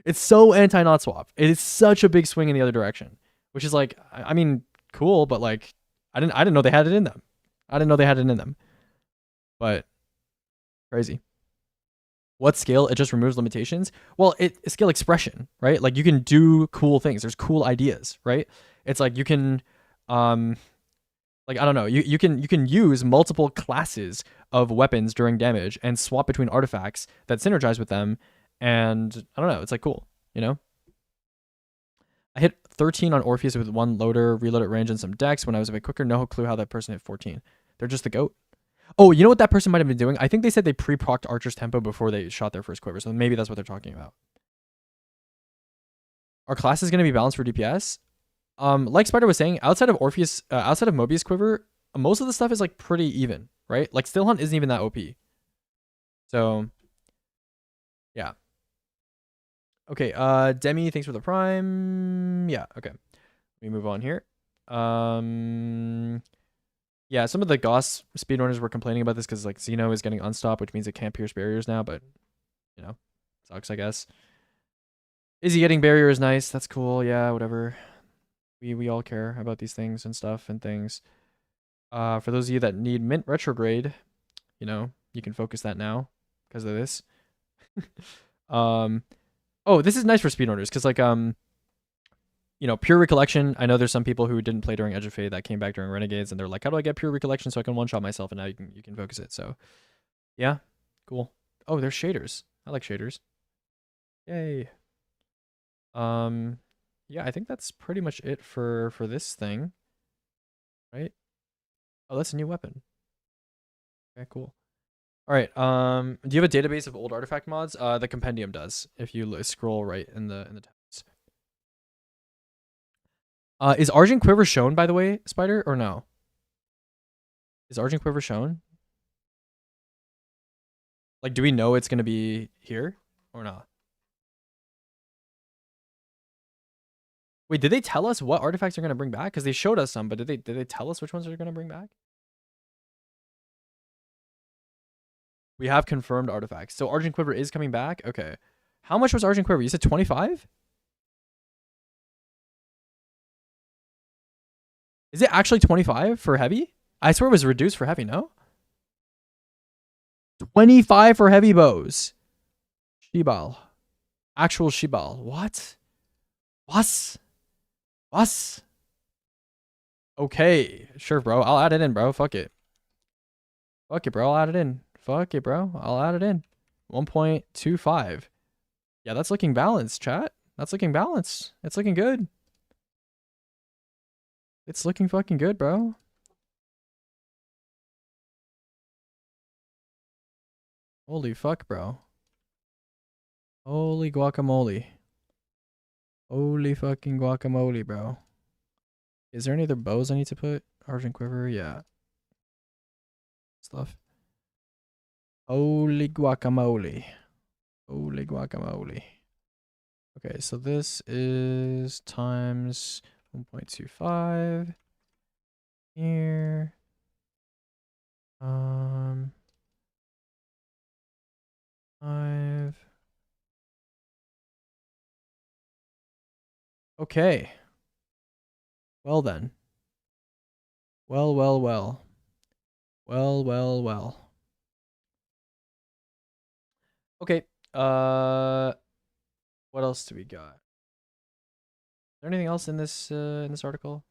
A: It's so anti-not swap. It is such a big swing in the other direction, which is like, I mean, cool, but like, I didn't know they had it in them. I didn't know they had it in them. But crazy. What scale? It just removes limitations. Well, it's scale expression, right? Like you can do cool things. There's cool ideas, right? It's like you can, like I don't know, you can use multiple classes of weapons during damage and swap between artifacts that synergize with them. And I don't know, it's like cool, I hit 13 on Orpheus with one loader, reload at range, and some decks. When I was a bit quicker, no clue how that person hit 14. They're just the GOAT. Oh, you know what that person might have been doing? I think they said they pre-procced Archer's tempo before they shot their first quiver, so maybe that's what they're talking about. Our class is going to be balanced for DPS. Like Spider was saying, outside of Orpheus, outside of Mobius quiver, most of the stuff is like pretty even, right? Like Still Hunt isn't even that OP. So, yeah. Okay, Demi, thanks for the prime. Yeah, okay. Let me move on here. Yeah, some of the Gauss speedrunners were complaining about this because like Xeno is getting unstopped, which means it can't pierce barriers now, but sucks, I guess. Is he getting barrier is nice. That's cool. Yeah, whatever. We all care about these things and stuff and things. For those of you that need Mint Retrograde, you can focus that now because of this. Oh, this is nice for speedrunners because like Pure Recollection. I know there's some people who didn't play during Edge of Fate that came back during Renegades and they're like, how do I get Pure Recollection so I can one shot myself? And now you can focus it. So yeah, cool. Oh, there's shaders. I like shaders. Yay. Yeah, I think that's pretty much it for this thing, right? Oh, that's a new weapon. Okay, cool. All right. Do you have a database of old artifact mods? The compendium does. If you scroll right in the tabs. Is Argent Quiver shown, by the way, Spider, or no? Is Argent Quiver shown? Like, do we know it's gonna be here or not? Wait, did they tell us what artifacts are gonna bring back? Because they showed us some, but did they tell us which ones they're gonna bring back? We have confirmed artifacts. So Argent Quiver is coming back. Okay. How much was Argent Quiver? You said 25? Is it actually 25 for heavy? I swear it was reduced for heavy, no? 25 for heavy bows. Shibal. Actual Shibal. What? What? Okay. Sure, bro. I'll add it in, bro. Fuck it. Fuck it, bro. I'll add it in. Fuck it, bro. I'll add it in. 1.25. Yeah, that's looking balanced, chat. That's looking balanced. It's looking good. It's looking fucking good, bro. Holy fuck, bro. Holy guacamole. Holy fucking guacamole, bro. Is there any other bows I need to put? Argent Quiver, yeah. Stuff. Holy guacamole. Holy guacamole. Okay, so this is times 1.25 here. 5. Okay. Well then. Well. Okay. What else do we got? Is there anything else in this article?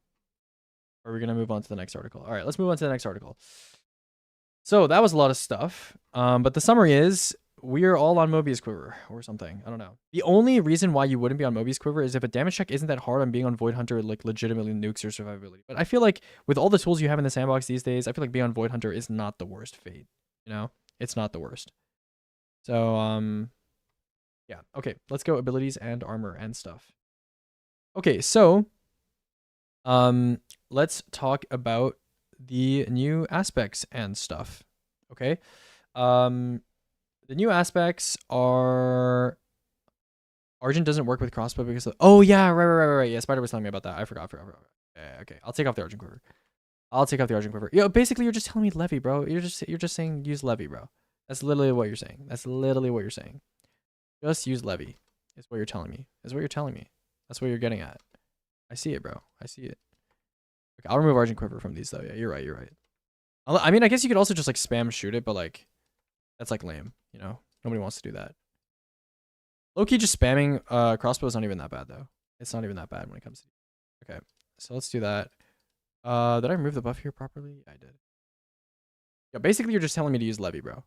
A: Or are we gonna move on to the next article? All right, let's move on to the next article. So that was a lot of stuff. But the summary is we are all on Mobius Quiver or something. I don't know. The only reason why you wouldn't be on Mobius Quiver is if a damage check isn't that hard on being on Void Hunter, like legitimately nukes your survivability. But I feel like with all the tools you have in the sandbox these days, I feel like being on Void Hunter is not the worst fate. It's not the worst. So yeah. Okay, let's go abilities and armor and stuff. Okay, so let's talk about the new aspects and stuff. Okay. The new aspects are Argent doesn't work with crossbow because oh yeah, right. Yeah, Spider was telling me about that. I forgot. Yeah, okay, I'll take off the Argent quiver. Yo, basically you're just telling me levy, bro. You're just saying use levy, bro. That's literally what you're saying. Just use levy. Is what you're telling me. That's what you're getting at. I see it, bro. I see it. Okay, I'll remove Argent quiver from these though. Yeah, you're right. I mean, I guess you could also just like spam shoot it, but like that's like lame, you know? Nobody wants to do that. Low-key just spamming crossbow is not even that bad though. It's not even that bad when it comes to. Okay, so let's do that. Did I remove the buff here properly? I did. Yeah, basically you're just telling me to use levy, bro.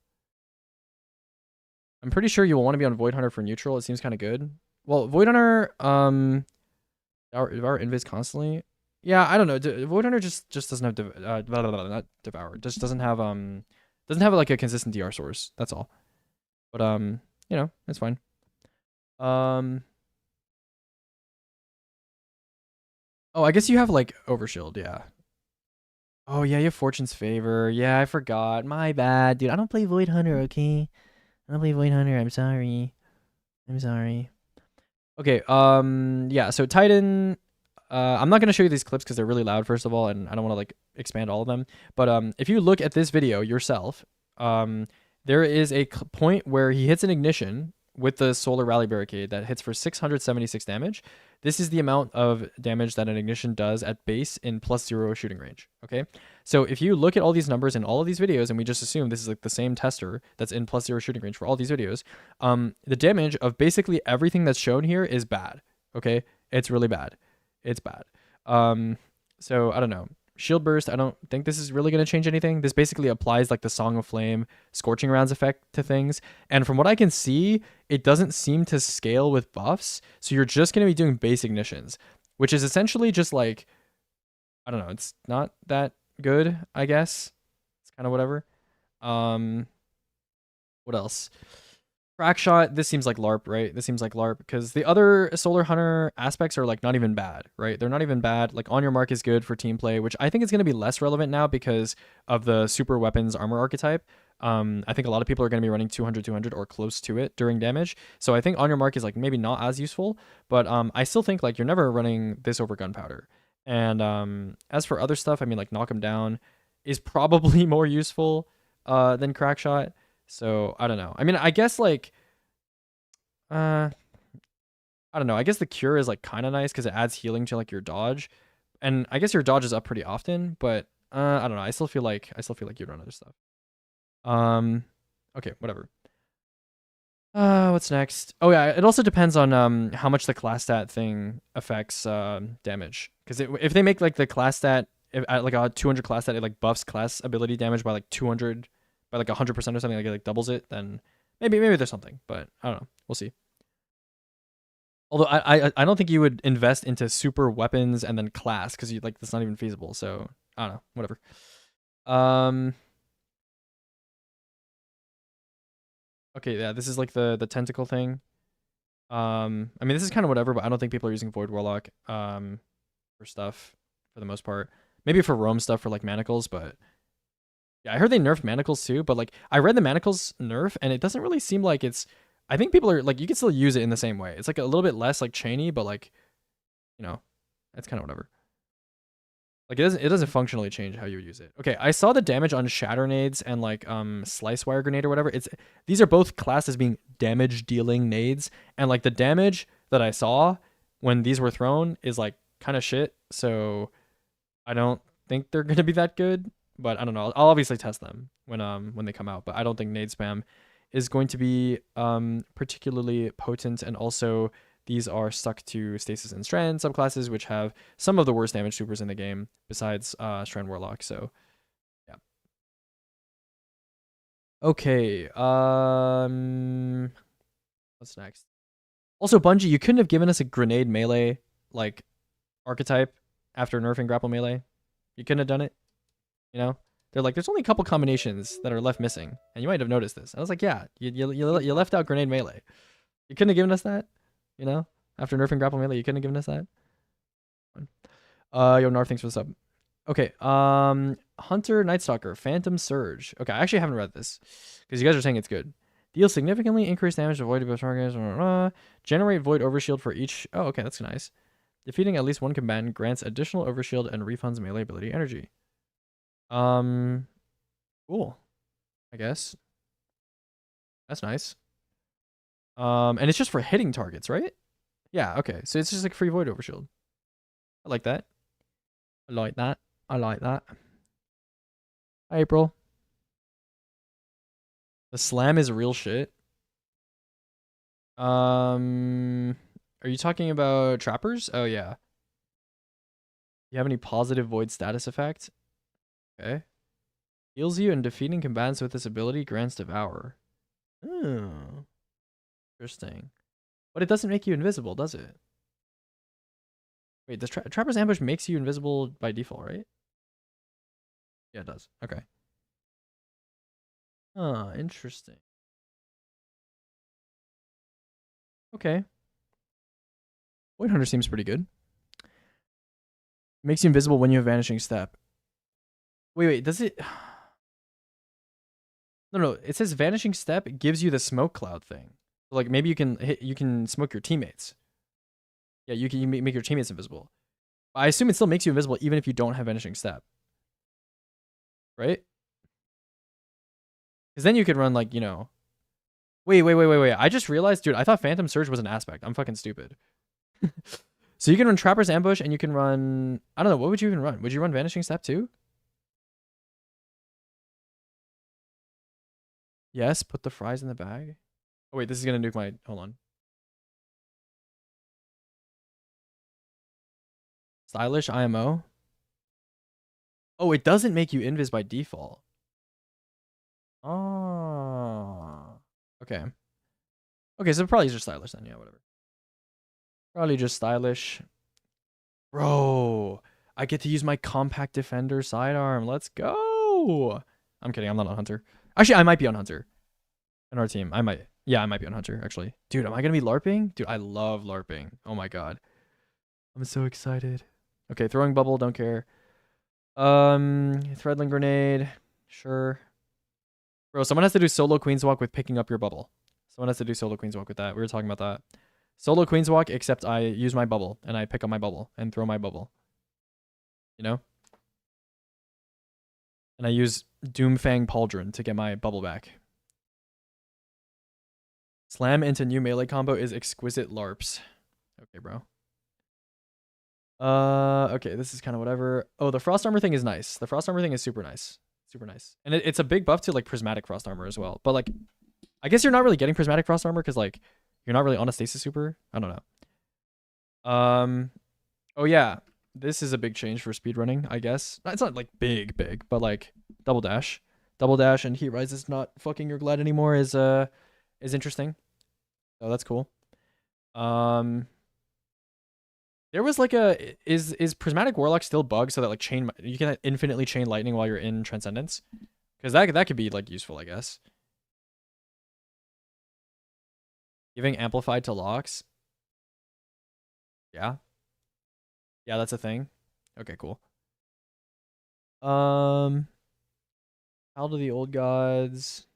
A: I'm pretty sure you will want to be on Void Hunter for neutral. It seems kind of good. Well, Void Hunter, our invis constantly. Yeah, I don't know. Void Hunter just doesn't have not devour. Just doesn't have like a consistent DR source. That's all. But you know, it's fine. Oh, I guess you have like Overshield, yeah. Oh yeah, you have Fortune's Favor. Yeah, I forgot. My bad, dude. I don't play Void Hunter, okay? I don't play Void Hunter. I'm sorry. Okay, yeah, so Titan, I'm not gonna show you these clips because they're really loud, first of all, and I don't want to like expand all of them. But if you look at this video yourself, there is a point where he hits an ignition with the Solar Rally Barricade that hits for 676 damage. This is the amount of damage that an ignition does at base in +0 shooting range. Okay, so if you look at all these numbers in all of these videos, and we just assume this is like the same tester that's in +0 shooting range for all these videos, the damage of basically everything that's shown here is bad. Okay, it's really bad. It's bad. So I don't know. Shield Burst, I don't think this is really going to change anything. This basically applies like the Song of Flame Scorching Rounds effect to things. And from what I can see, it doesn't seem to scale with buffs. So you're just going to be doing base ignitions, which is essentially just like, I don't know, it's not that good, I guess. It's kind of whatever. What else? Crack shot, this seems like LARP, right? This seems like LARP because the other Solar Hunter aspects are like not even bad, right? They're not even bad. Like On Your Mark is good for team play, which I think is going to be less relevant now because of the super weapons armor archetype. I think a lot of people are going to be running 200 or close to it during damage. So I think On Your Mark is like maybe not as useful, but I still think like you're never running this over gunpowder. And as for other stuff, I mean like Knock 'em down is probably more useful than crack shot. So I don't know. I mean, I guess like, I don't know. I guess the cure is like kind of nice because it adds healing to like your dodge, and I guess your dodge is up pretty often. But I don't know. I still feel like you'd run other stuff. Okay, whatever. What's next? Oh yeah, it also depends on how much the class stat thing affects damage. Because if they make like the class stat at like a 200 class stat, it like buffs class ability damage by like 200. By like 100% or something, like it like doubles it, then maybe there's something, but I don't know. We'll see. Although I don't think you would invest into super weapons and then class because you like that's not even feasible. So I don't know. Whatever. Okay, yeah, this is like the tentacle thing. I mean this is kind of whatever, but I don't think people are using Void Warlock for stuff for the most part. Maybe for roam stuff for like manacles, but yeah, I heard they nerfed manacles too, but like I read the manacles nerf and it doesn't really seem like it's. I think people are like you can still use it in the same way. It's like a little bit less like chainy, but like, you know, it's kind of whatever. Like it doesn't functionally change how you use it. Okay, I saw the damage on shatter nades and like slice wire grenade or whatever. These are both classed as being damage dealing nades, and like the damage that I saw when these were thrown is like kind of shit. So I don't think they're gonna be that good. But I don't know. I'll obviously test them when they come out. But I don't think nade spam is going to be particularly potent. And also, these are stuck to Stasis and Strand subclasses, which have some of the worst damage supers in the game, besides Strand Warlock. So, yeah. Okay. What's next? Also, Bungie, you couldn't have given us a grenade melee like archetype after nerfing grapple melee. You couldn't have done it. You know, they're like, there's only a couple combinations that are left missing, and you might have noticed this. I was like, yeah, you left out grenade melee. You couldn't have given us that, you know, after nerfing grapple melee, you couldn't have given us that. Yo, Narf, thanks for the sub. Okay. Hunter Night Stalker Phantom Surge. Okay, I actually haven't read this because you guys are saying it's good. Deal significantly increased damage to void targets. Generate void overshield for each. Oh, okay, that's nice. Defeating at least one combatant grants additional overshield and refunds melee ability energy. Cool. I guess that's nice. And it's just for hitting targets, right? Yeah. Okay. So it's just like free void overshield. I like that. I like that. I like that. Hi, April. The slam is real shit. Are you talking about trappers? Oh yeah. You have any positive void status effect? Okay. Heals you and defeating combatants with this ability grants devour. Oh, interesting. But it doesn't make you invisible, does it? Wait, does Trapper's Ambush makes you invisible by default, right? Yeah, it does. Okay. Oh, interesting. Okay. Void Hunter seems pretty good. Makes you invisible when you have Vanishing Step. Wait, does it? No. It says Vanishing Step gives you the smoke cloud thing. Like maybe you can smoke your teammates. Yeah, you can make your teammates invisible. I assume it still makes you invisible even if you don't have Vanishing Step. Right? Because then you could run like, Wait. I just realized, dude, I thought Phantom Surge was an aspect. I'm fucking stupid. So you can run Trapper's Ambush and you can run, I don't know, what would you even run? Would you run Vanishing Step too? Yes, put the fries in the bag. Oh wait, this is gonna nuke my, hold on. Stylish IMO. Oh, it doesn't make you invis by default. Oh. Okay. Okay, so probably just stylish then, yeah, whatever. Probably just stylish. Bro, I get to use my compact defender sidearm. Let's go. I'm kidding, I'm not on Hunter. Actually, I might be on Hunter. In our team. I might. Yeah, I might be on Hunter, actually. Dude, am I gonna be LARPing? Dude, I love LARPing. Oh my god. I'm so excited. Okay, throwing bubble, don't care. Threadling grenade. Sure. Bro, someone has to do solo Queen's Walk with picking up your bubble. Someone has to do solo Queen's Walk with that. We were talking about that. Solo Queen's Walk, except I use my bubble and I pick up my bubble and throw my bubble. You know? And I use Doomfang Pauldron to get my bubble back. Slam into new melee combo is exquisite LARPs. Okay, bro. Okay, this is kind of whatever. Oh, the frost armor thing is nice. The frost armor thing is super nice. Super nice. And it's a big buff to like prismatic frost armor as well. But like, I guess you're not really getting prismatic frost armor because like, you're not really on a stasis super. I don't know. Oh yeah, this is a big change for speedrunning, I guess. It's not like big, but like double dash and heat rise is not fucking your glad anymore is interesting. Oh, that's cool. There was like a is prismatic warlock still bugged so that like you can infinitely chain lightning while you're in transcendence? Because that could be like useful, I guess. Giving amplified to locks. Yeah. Yeah, that's a thing. Okay, cool. How do the old gods?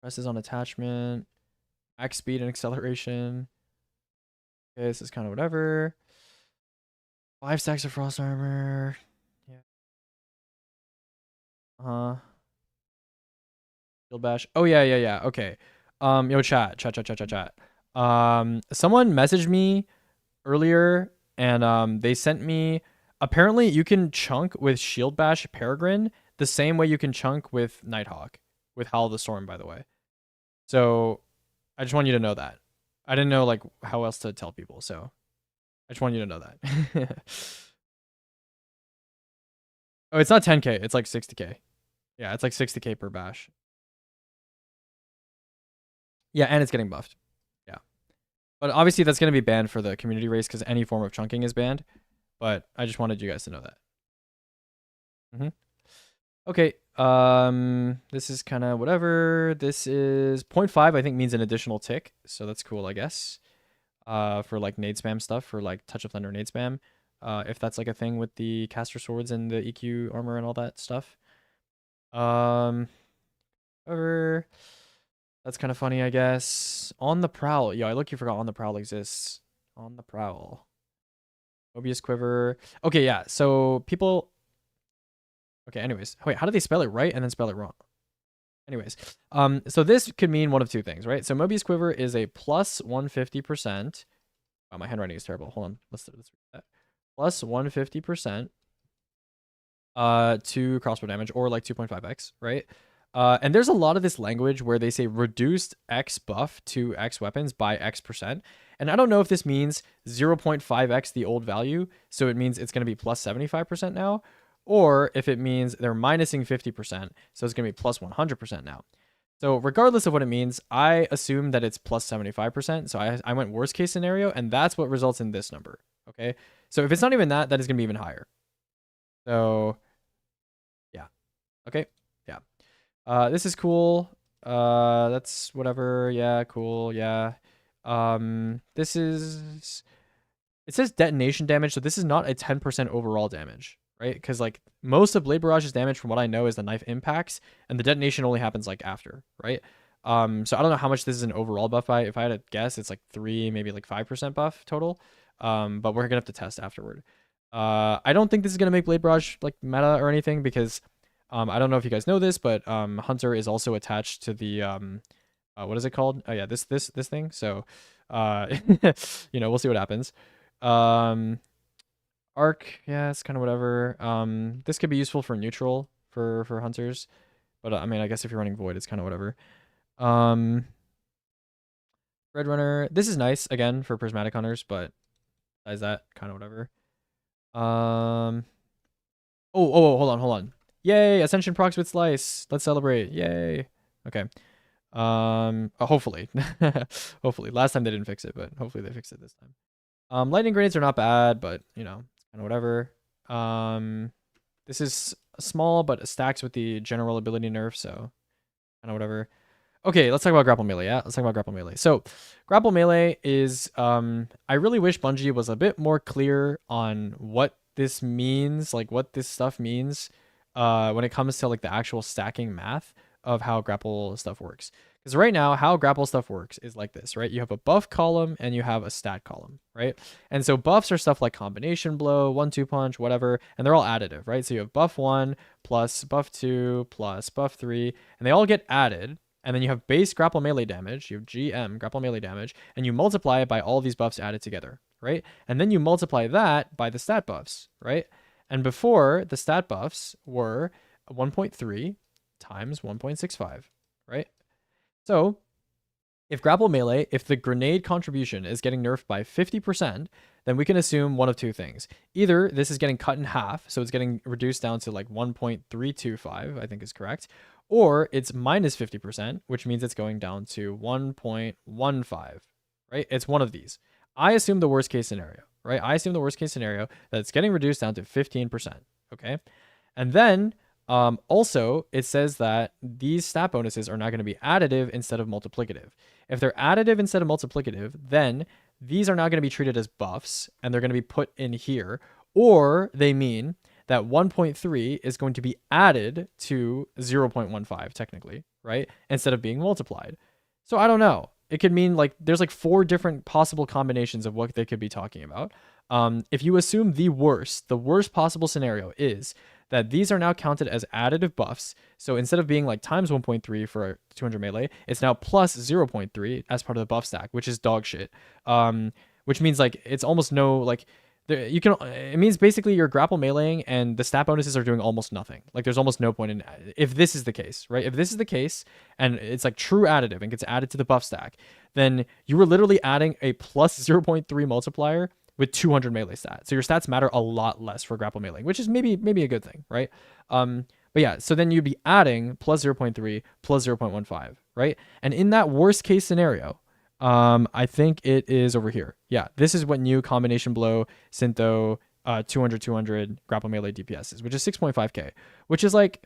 A: Presses on attachment. Max speed and acceleration. Okay, this is kind of whatever. 5 stacks of frost armor. Yeah. Shield bash. Oh yeah. Okay. Yo, chat. Someone messaged me earlier and they sent me, apparently you can chunk with shield bash Peregrine the same way you can chunk with Nighthawk, with Howl of the Storm, by the way. So I just want you to know that. I didn't know like how else to tell people, so I just want you to know that. Oh, it's not 10k, it's like 60k. Yeah, it's like 60k per bash. Yeah, and it's getting buffed. Yeah. But obviously that's going to be banned for the community race because any form of chunking is banned. But I just wanted you guys to know that. Okay. This is kind of whatever. This is 0.5, I think means an additional tick. So that's cool, I guess. For like nade spam stuff, for like Touch of Thunder nade spam. if that's like a thing with the caster swords and the EQ armor and all that stuff. However, that's kind of funny, I guess. On the Prowl. Yo, I look, you forgot On the Prowl exists. On the Prowl. Mobius Quiver. Okay, yeah. So people. Okay, anyways. Wait, how do they spell it right and then spell it wrong? Anyways, so this could mean one of two things, right? So Mobius Quiver is a plus 150%. Wow, my handwriting is terrible. Hold on. Let's read that. Plus 150% to crossbow damage, or like 2.5x, right? And there's a lot of this language where they say reduced X buff to X weapons by X%. And I don't know if this means 0.5x the old value, so it means it's going to be plus 75% now, or if it means they're minusing 50%, so it's going to be plus 100% now. So regardless of what it means, I assume that it's plus 75%. So I went worst case scenario, and that's what results in this number. Okay. So if it's not even that, that is going to be even higher. So yeah. Okay. Yeah. This is cool. That's whatever. Yeah. Cool. Yeah. This is, it says detonation damage. So this is not a 10% overall damage, right? Because like most of Blade Barrage's damage, from what I know, is the knife impacts, and the detonation only happens like after, right? So I don't know how much this is an overall buff by. If I had to guess, it's like 3, maybe like 5% buff total. But we're gonna have to test afterward. I don't think this is gonna make Blade Barrage like meta or anything, because I don't know if you guys know this, but Hunter is also attached to the what is it called? Oh yeah, this thing. So you know, we'll see what happens. Arc, yeah, it's kind of whatever. This could be useful for neutral for hunters, but I mean, I guess if you're running void, it's kind of whatever. Red Runner, this is nice again for prismatic hunters, but besides that, kind of whatever. Oh, hold on. Yay, Ascension procs with slice. Let's celebrate. Yay. Okay. Hopefully. Hopefully. Last time they didn't fix it, but hopefully they fix it this time. Lightning grenades are not bad, but you know, kind of whatever. This is small, but it stacks with the general ability nerf, so kind of whatever. Okay, let's talk about grapple melee. Yeah, let's talk about grapple melee. So, grapple melee is I really wish Bungie was a bit more clear on what this means, like what this stuff means, when it comes to like the actual stacking math of how grapple stuff works. Because right now, how grapple stuff works is like this, right? You have a buff column and you have a stat column, right? And so buffs are stuff like combination blow, 1-2 punch, whatever, and they're all additive, right? So you have buff 1 plus buff 2 plus buff 3, and they all get added. And then you have base grapple melee damage, you have GM, grapple melee damage, and you multiply it by all these buffs added together, right? And then you multiply that by the stat buffs, right? And before, the stat buffs were 1.3 times 1.65, right? So if grapple melee, if the grenade contribution is getting nerfed by 50%, then we can assume one of two things. Either this is getting cut in half, so it's getting reduced down to like 1.325, I think is correct, or it's minus 50%, which means it's going down to 1.15, right? It's one of these. I assume the worst case scenario, right? I assume the worst case scenario that it's getting reduced down to 15%, okay? And then also, it says that these stat bonuses are not going to be additive instead of multiplicative. If they're additive instead of multiplicative, then these are not going to be treated as buffs, and they're going to be put in here, or they mean that 1.3 is going to be added to 0.15 technically, right? Instead of being multiplied. So I don't know. It could mean like there's like 4 different possible combinations of what they could be talking about. If you assume the worst possible scenario is that these are now counted as additive buffs. So instead of being like times 1.3 for a 200 melee, it's now plus 0.3 as part of the buff stack, which is dog shit. Which means like it's almost no like you can. It means basically you're grapple meleeing and the stat bonuses are doing almost nothing. Like there's almost no point in if this is the case, right? If this is the case and it's like true additive and gets added to the buff stack, then you were literally adding a plus 0.3 multiplier with 200 melee stats. So your stats matter a lot less for grapple melee, which is maybe a good thing, right? But yeah, so then you'd be adding plus 0.3 plus 0.15, right? And in that worst case scenario, I think it is over here. Yeah, this is what new combination blow, Syntho, 200 grapple melee DPS is, which is 6.5k, which is like,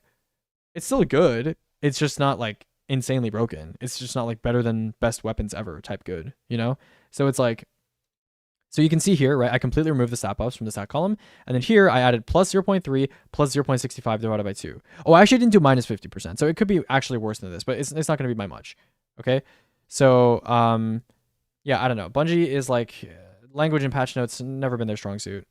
A: it's still good. It's just not like insanely broken. It's just not like better than best weapons ever type good, you know? So it's like, So you can see here, right, I completely removed the stat buffs from the stat column. And then here I added plus 0.3 plus 0.65 divided by 2. Oh, I actually didn't do minus 50%. So it could be actually worse than this, but it's not going to be by much. Okay. So, yeah, I don't know. Bungie is like language and patch notes, never been their strong suit.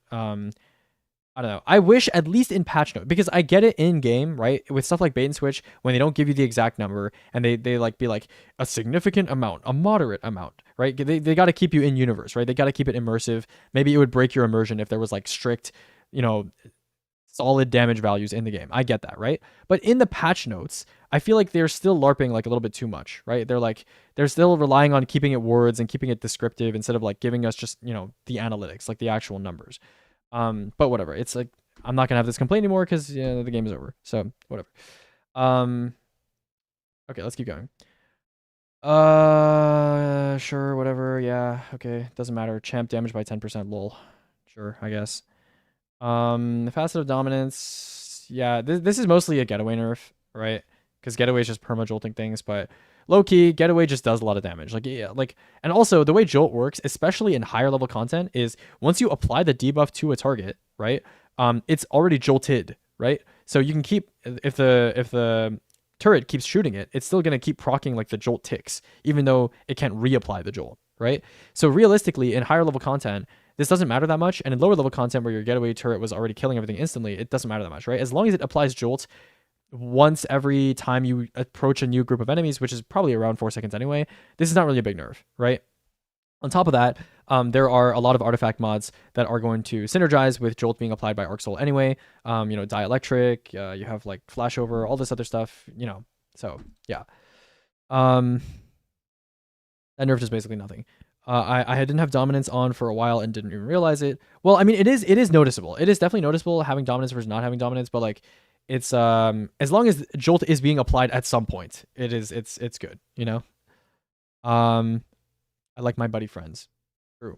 A: I don't know. I wish at least in patch note, because I get it in game, right? With stuff like bait and switch, when they don't give you the exact number and they like be like a significant amount, a moderate amount, right? They got to keep you in universe, right? They got to keep it immersive. Maybe it would break your immersion if there was like strict, solid damage values in the game. I get that, right? But in the patch notes, I feel like they're still LARPing like a little bit too much, right? They're still relying on keeping it words and keeping it descriptive instead of like giving us just, the analytics, like the actual numbers. But whatever. It's like I'm not gonna have this complaint anymore because the game is over. So whatever. Okay, let's keep going. Sure, whatever. Yeah, okay, doesn't matter. Champ damage by 10%. Lol. Sure, I guess. Facet of dominance. Yeah, this is mostly a getaway nerf, right? Because getaway is just perma jolting things, but low key getaway just does a lot of damage. And also the way jolt works, especially in higher level content, is once you apply the debuff to a target, right? It's already jolted, right? So you can keep if the turret keeps shooting it, it's still gonna keep proccing like the jolt ticks, even though it can't reapply the jolt, right? So realistically, in higher level content, this doesn't matter that much, and in lower level content where your getaway turret was already killing everything instantly, it doesn't matter that much, right? As long as it applies jolt once every time you approach a new group of enemies, which is probably around 4 seconds anyway, this is not really a big nerf, right? On top of that, there are a lot of artifact mods that are going to synergize with jolt being applied by Arc Soul anyway. Dielectric, you have like flashover, all this other stuff, so yeah. That nerf is basically nothing. I didn't have dominance on for a while and didn't even realize it. Well, I mean, it is noticeable. It is definitely noticeable having dominance versus not having dominance, but like it's as long as jolt is being applied at some point, it's good, I like my buddy friends. True.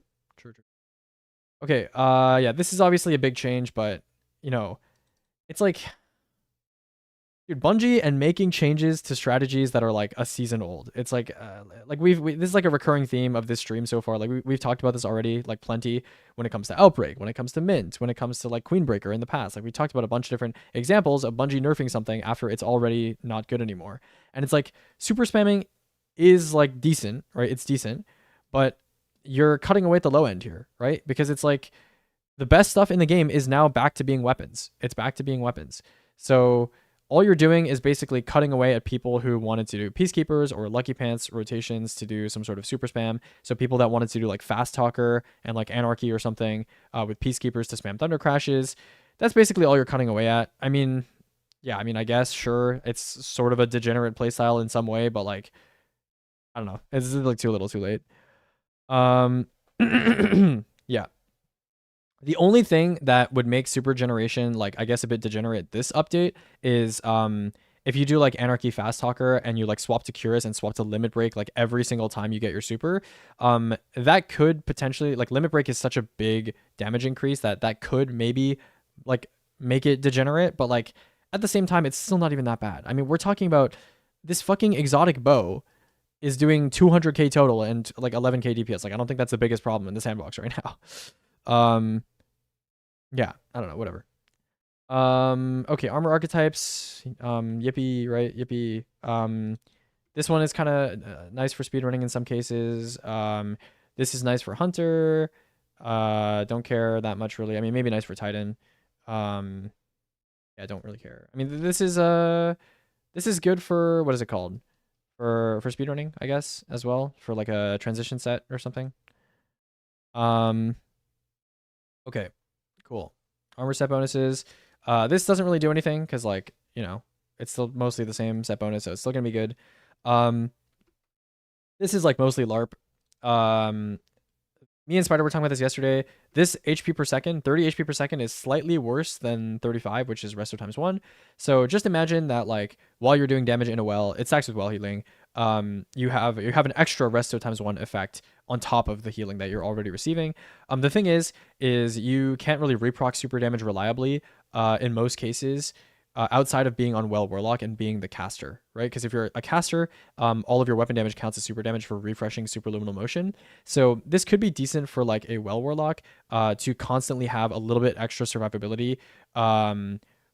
A: Okay, yeah, this is obviously a big change, but it's like, dude, Bungie and making changes to strategies that are like a season old. It's like this is like a recurring theme of this stream so far. Like we've talked about this already, like plenty, when it comes to Outbreak, when it comes to Mint, when it comes to like Queenbreaker in the past. Like we talked about a bunch of different examples of Bungie nerfing something after it's already not good anymore. And it's like super spamming is like decent, right? It's decent, but you're cutting away at the low end here, right? Because it's like the best stuff in the game is now back to being weapons. It's back to being weapons. So all you're doing is basically cutting away at people who wanted to do Peacekeepers or Lucky Pants rotations to do some sort of super spam. So people that wanted to do like Fast Talker and like Anarchy or something with Peacekeepers to spam Thunder Crashes. That's basically all you're cutting away at. I mean, yeah, I guess, sure, it's sort of a degenerate playstyle in some way, but like, I don't know. It's like too little too late. Yeah. The only thing that would make Super Generation, like, I guess a bit degenerate this update is if you do like Anarchy Fast Talker and you like swap to Curious and swap to Limit Break like every single time you get your super, that could potentially, like, Limit Break is such a big damage increase that could maybe like make it degenerate, but like at the same time it's still not even that bad. I mean, we're talking about this fucking exotic bow is doing 200k total and like 11k DPS. Like, I don't think that's the biggest problem in the sandbox right now. Yeah, I don't know, whatever. Okay, armor archetypes. Yippee, right? Yippee. This one is kind of nice for speedrunning in some cases. This is nice for hunter. Don't care that much really. I mean, maybe nice for Titan. Yeah, don't really care. I mean, this is good for, what is it called? For speedrunning, I guess, as well, for like a transition set or something. Okay, cool. Armor set bonuses. This doesn't really do anything because, like, it's still mostly the same set bonus, so it's still gonna be good. This is like mostly LARP. Me and Spider were talking about this yesterday. This HP per second, 30 HP per second, is slightly worse than 35, which is resto times 1. So just imagine that, like, while you're doing damage in a well, it stacks with well healing. You have an extra resto times 1 effect on top of the healing that you're already receiving. The thing is you can't really reproc super damage reliably in most cases. outside of being on Well Warlock and being the caster, right? Because if you're a caster, all of your weapon damage counts as super damage for refreshing superluminal motion. So this could be decent for like a Well Warlock to constantly have a little bit extra survivability.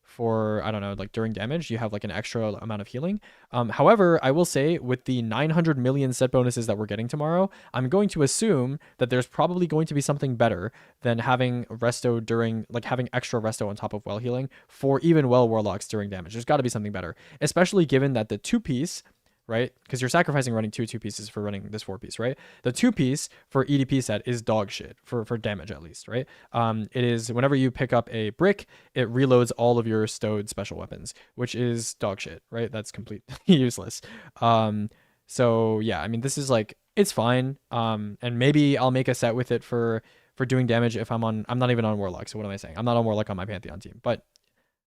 A: For, I don't know, like during damage, you have like an extra amount of healing. However, I will say with the 900 million set bonuses that we're getting tomorrow, I'm going to assume that there's probably going to be something better than having resto during, like having extra resto on top of well healing for even well warlocks during damage. There's got to be something better, especially given that the 2-piece, right? Because you're sacrificing running two pieces for running this 4-piece, right? The 2-piece for EDP set is dog shit for damage, at least, right? It is whenever you pick up a brick, it reloads all of your stowed special weapons, which is dog shit, right? That's completely useless. So yeah, I mean, this is like, it's fine. And maybe I'll make a set with it for doing damage if I'm not even on Warlock. So what am I saying? I'm not on Warlock on my Pantheon team, but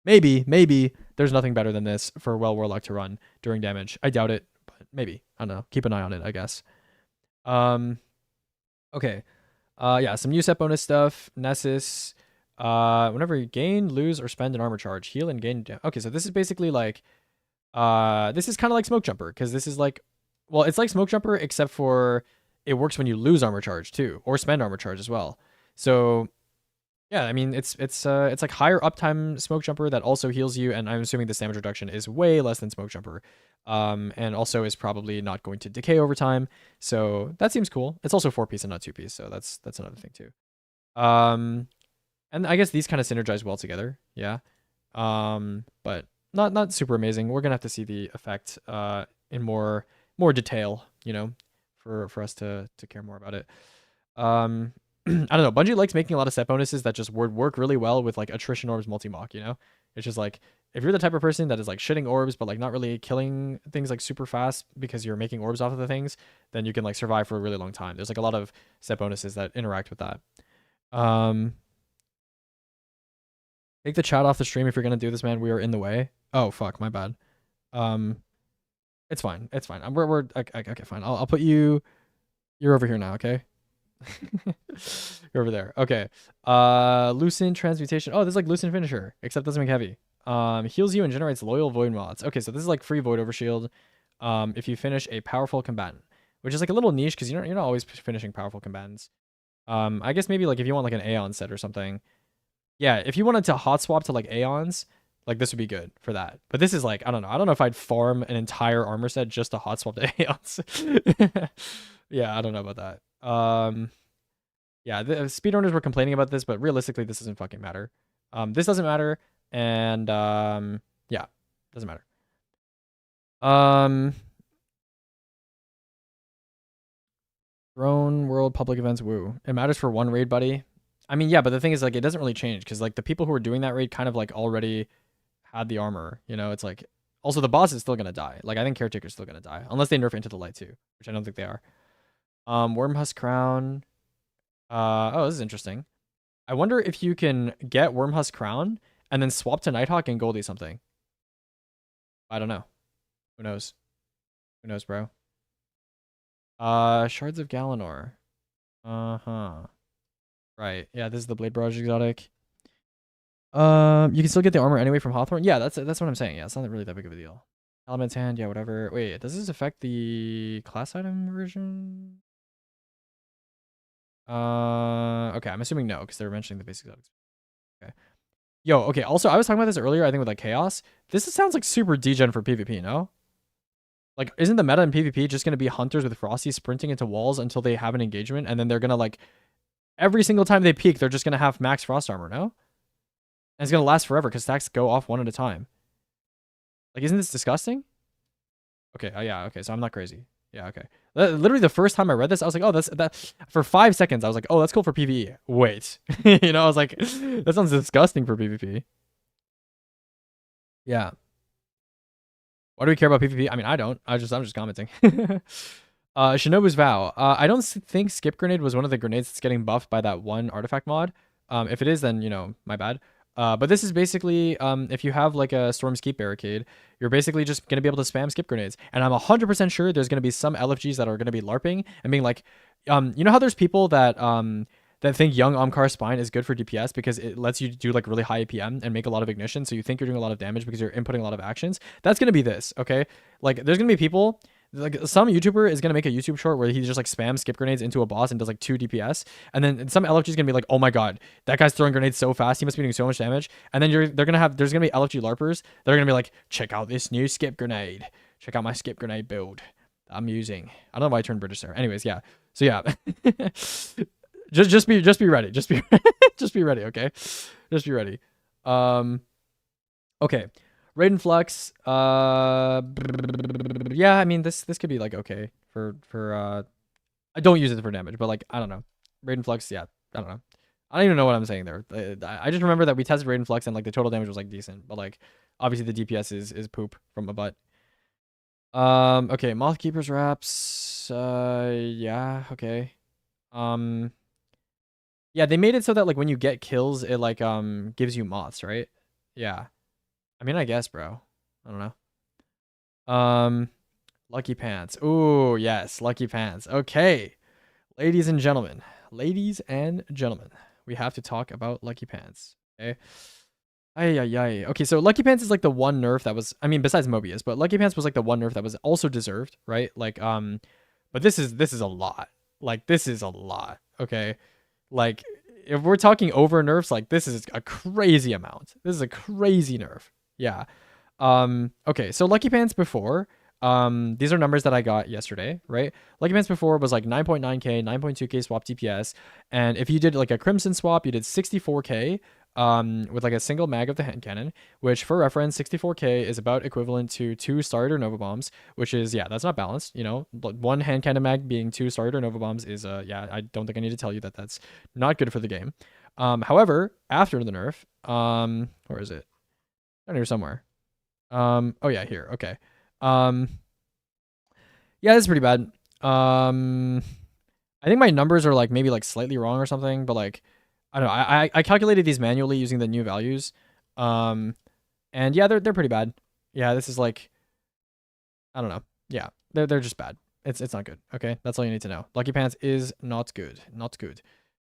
A: maybe there's nothing better than this for Well Warlock to run during damage. I doubt it, but maybe. I don't know. Keep an eye on it, I guess. Okay. Yeah, some new set bonus stuff. Nessus. Whenever you gain, lose, or spend an armor charge, heal and gain. Okay, so this is basically like, this is kind of like Smoke Jumper, because this is like, well, it's like Smoke Jumper, except for it works when you lose armor charge too, or spend armor charge as well. So yeah, I mean, it's like higher uptime Smoke Jumper that also heals you, and I'm assuming this damage reduction is way less than Smoke Jumper, and also is probably not going to decay over time. So that seems cool. It's also 4-piece and not 2-piece, so that's another thing too. And I guess these kind of synergize well together, yeah. But not super amazing. We're gonna have to see the effect in more detail, you know, for us to care more about it. I don't know. Bungie likes making a lot of set bonuses that just would work really well with like attrition orbs multi-mock, you know? It's just like, if you're the type of person that is like shitting orbs, but like not really killing things like super fast because you're making orbs off of the things, then you can like survive for a really long time. There's like a lot of set bonuses that interact with that. Take the chat off the stream if you're going to do this, man. We are in the way. Oh, fuck. My bad. It's fine. It's fine. We're okay, fine. I'll put you, you're over here now. Okay. You're over there. Okay. Lucent transmutation. Oh, this is like Lucent finisher, except it doesn't make heavy. Heals you and generates loyal void mods. Okay, so this is like free void overshield. If you finish a powerful combatant, which is like a little niche because you're not always finishing powerful combatants. I guess maybe like if you want like an Aeon set or something. Yeah, if you wanted to hot swap to like Aeons, like this would be good for that. But this is like, I don't know. I don't know if I'd farm an entire armor set just to hot swap to Aeons. Yeah, I don't know about that. Yeah, the speedrunners were complaining about this, but realistically, this doesn't fucking matter. This doesn't matter, and yeah, doesn't matter. Throne World public events, woo. It matters for one raid, buddy. I mean, yeah, but the thing is, like, it doesn't really change because like the people who are doing that raid kind of like already had the armor. You know, it's like also the boss is still gonna die. Like I think Caretaker's still gonna die unless they nerf Into the Light too, which I don't think they are. Wormhusk Crown. Oh, this is interesting. I wonder if you can get Wormhusk Crown and then swap to Nighthawk and Goldie something. I don't know. Who knows? Who knows, bro? Shards of Galanor. Uh-huh. Right. Yeah, this is the Blade Barrage exotic. You can still get the armor anyway from Hawthorne. Yeah, that's what I'm saying. Yeah, it's not really that big of a deal. Element's Hand, yeah, whatever. Wait, does this affect the class item version? Okay, I'm assuming no, because they're mentioning the basic exotics. Okay. Yo, okay, also, I was talking about this earlier, I think with like Chaos. This sounds like super degen for PvP, no? Like, isn't the meta in PvP just going to be hunters with Frosty sprinting into walls until they have an engagement, and then they're going to, like, every single time they peek, they're just going to have max frost armor, no? And it's going to last forever, because stacks go off one at a time. Like, isn't this disgusting? Okay, yeah, okay, so I'm not crazy. Yeah, okay. Literally the first time I read this, I was like, oh, that for 5 seconds, I was like, oh, that's cool for PvE. Wait. You know, I was like, that sounds disgusting for PvP. Yeah. Why do we care about PvP? I mean, I don't. I'm just commenting. Shinobu's Vow. I don't think Skip Grenade was one of the grenades that's getting buffed by that one artifact mod. If it is, then, you know, my bad. But this is basically, if you have like a Storm Keep barricade, you're basically just going to be able to spam skip grenades. And I'm 100% sure there's going to be some LFGs that are going to be LARPing and being like, you know how there's people that that think young Omkar Spine is good for DPS because it lets you do like really high APM and make a lot of ignition. So you think you're doing a lot of damage because you're inputting a lot of actions. That's going to be this, okay? Like there's going to be people, like some YouTuber is going to make a YouTube short where he just like spams skip grenades into a boss and does like 2 DPS. And then some LFG is going to be like, oh my God, that guy's throwing grenades so fast. He must be doing so much damage. And then there's going to be LFG LARPers. They're going to be like, check out this new skip grenade. Check out my skip grenade build I'm using. I don't know why I turned British there. Anyways, yeah. So yeah. just be ready. Just be just be ready, okay? Just be ready. Okay. Raiden Flux. Yeah, I mean this could be like okay for I don't use it for damage, but like I don't know. Raiden Flux, yeah, I don't know. I don't even know what I'm saying there. I just remember that we tested Raiden Flux and like the total damage was like decent, but like obviously the DPS is poop from a butt. Okay, Moth Keeper's Wraps. Yeah, okay. Yeah, they made it so that like when you get kills, it like gives you moths, right? Yeah. I mean, I guess, bro. I don't know. Lucky Pants. Ooh, yes, Lucky Pants. Okay. Ladies and gentlemen, we have to talk about Lucky Pants. Okay. Ay, ay, ay. Okay, so Lucky Pants is like the one nerf that was, I mean, besides Mobius, but Lucky Pants was like the one nerf that was also deserved, right? Like, but this is a lot. Like, this is a lot. Okay. Like, if we're talking over nerfs, like this is a crazy amount. This is a crazy nerf. Yeah. Okay, so Lucky Pants before, these are numbers that I got yesterday, right? Lucky Pants before was like 9.9k, 9.2k swap DPS, and if you did like a Crimson swap, you did 64k with like a single mag of the hand cannon, which for reference, 64k is about equivalent to 2 starter Nova Bombs, which is, yeah, that's not balanced, you know, one hand cannon mag being 2 starter Nova Bombs is, yeah, I don't think I need to tell you that that's not good for the game. However, after the nerf, where is it? Down here somewhere. Oh yeah, here. Okay. Yeah, this is pretty bad. I think my numbers are like maybe like slightly wrong or something, but like I don't know. I calculated these manually using the new values. And yeah, they're pretty bad. Yeah, this is like I don't know. Yeah, they're just bad. It's not good. Okay, that's all you need to know. Lucky Pants is not good. Not good.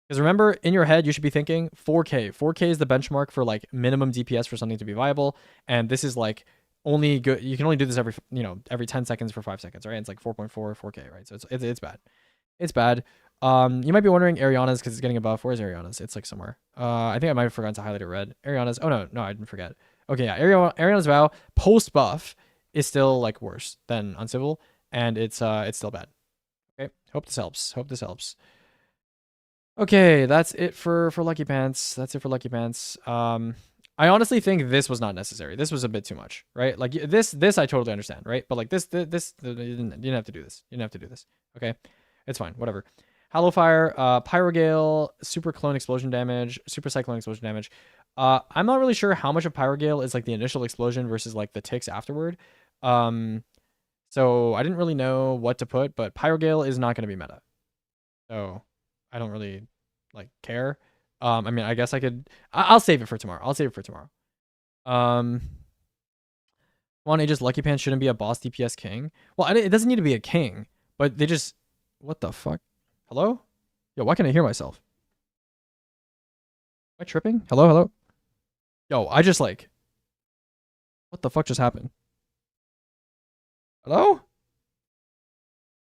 A: Because remember, in your head, you should be thinking 4K. 4K is the benchmark for like minimum DPS for something to be viable, and this is like only good. You can only do this every 10 seconds for 5 seconds, right? And it's like 4.4 4K, right? So it's bad. It's bad. You might be wondering Ariana's because it's getting a buff. Where's Ariana's? It's like somewhere. I think I might have forgotten to highlight it red. Ariana's. Oh no, I didn't forget. Okay, yeah. Ariana's vow post buff is still like worse than Uncivil, and it's still bad. Okay. Hope this helps. Hope this helps. Okay, that's it for Lucky Pants. That's it for Lucky Pants. I honestly think this was not necessary. This was a bit too much, right? Like this I totally understand, right? But like this you didn't have to do this. You didn't have to do this. Okay, it's fine. Whatever. Hallowfire, Pyrogale, Super Clone Explosion damage, Super Cyclone Explosion damage. I'm not really sure how much of Pyrogale is like the initial explosion versus like the ticks afterward. So I didn't really know what to put, but Pyrogale is not going to be meta. So I don't really like care. I mean, I guess I could. I'll save it for tomorrow. I'll save it for tomorrow. One Aegis Lucky Pants shouldn't be a boss DPS king. Well, it doesn't need to be a king, but they just. What the fuck? Hello? Yo, why can't I hear myself? Am I tripping? Hello, hello. Yo, I just like. What the fuck just happened? Hello?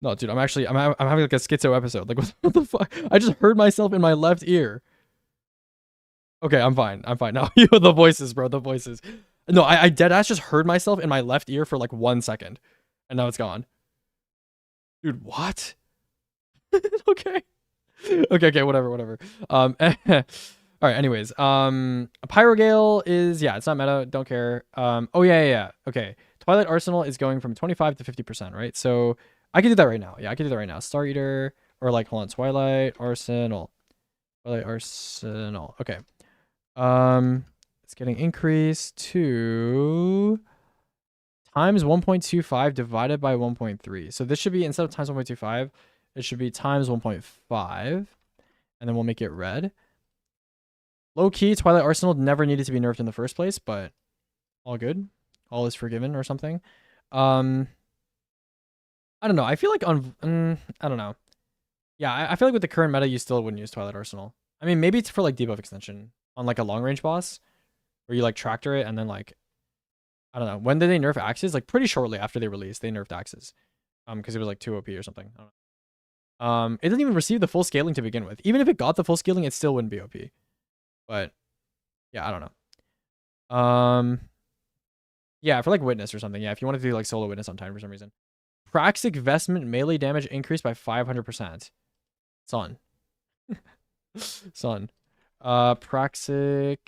A: No, dude, I'm having like a schizo episode. Like, what the fuck? I just heard myself in my left ear. Okay, I'm fine. I'm fine now. The voices, bro. The voices. No, I deadass just heard myself in my left ear for like 1 second, and now it's gone. Dude, what? Okay. Okay, whatever. All right. Anyways, Pyrogale is it's not meta. Don't care. Oh yeah. Okay. Twilight Arsenal is going from 25 to 50%, right? So I can do that right now. Yeah, I can do that right now. Star Eater or like hold on, Twilight Arsenal. Okay. It's getting increased to times 1.25 divided by 1.3. So this should be, instead of times 1.25, it should be times 1.5. And then we'll make it red. Low key, Twilight Arsenal never needed to be nerfed in the first place, but all good. All is forgiven or something. I don't know. I feel like I don't know. Yeah, I feel like with the current meta, you still wouldn't use Twilight Arsenal. I mean, maybe it's for like debuff extension on like a long range boss where you like tractor it and then like, I don't know. When did they nerf axes? Like pretty shortly after they released, they nerfed axes. Because it was like 2 OP or something. I don't know. It doesn't even receive the full scaling to begin with. Even if it got the full scaling, it still wouldn't be OP. But yeah, I don't know. Yeah, for like witness or something. Yeah, if you want to do like solo witness on time for some reason. Praxic Vestment melee damage increased by 500%. Son. Son. Praxic.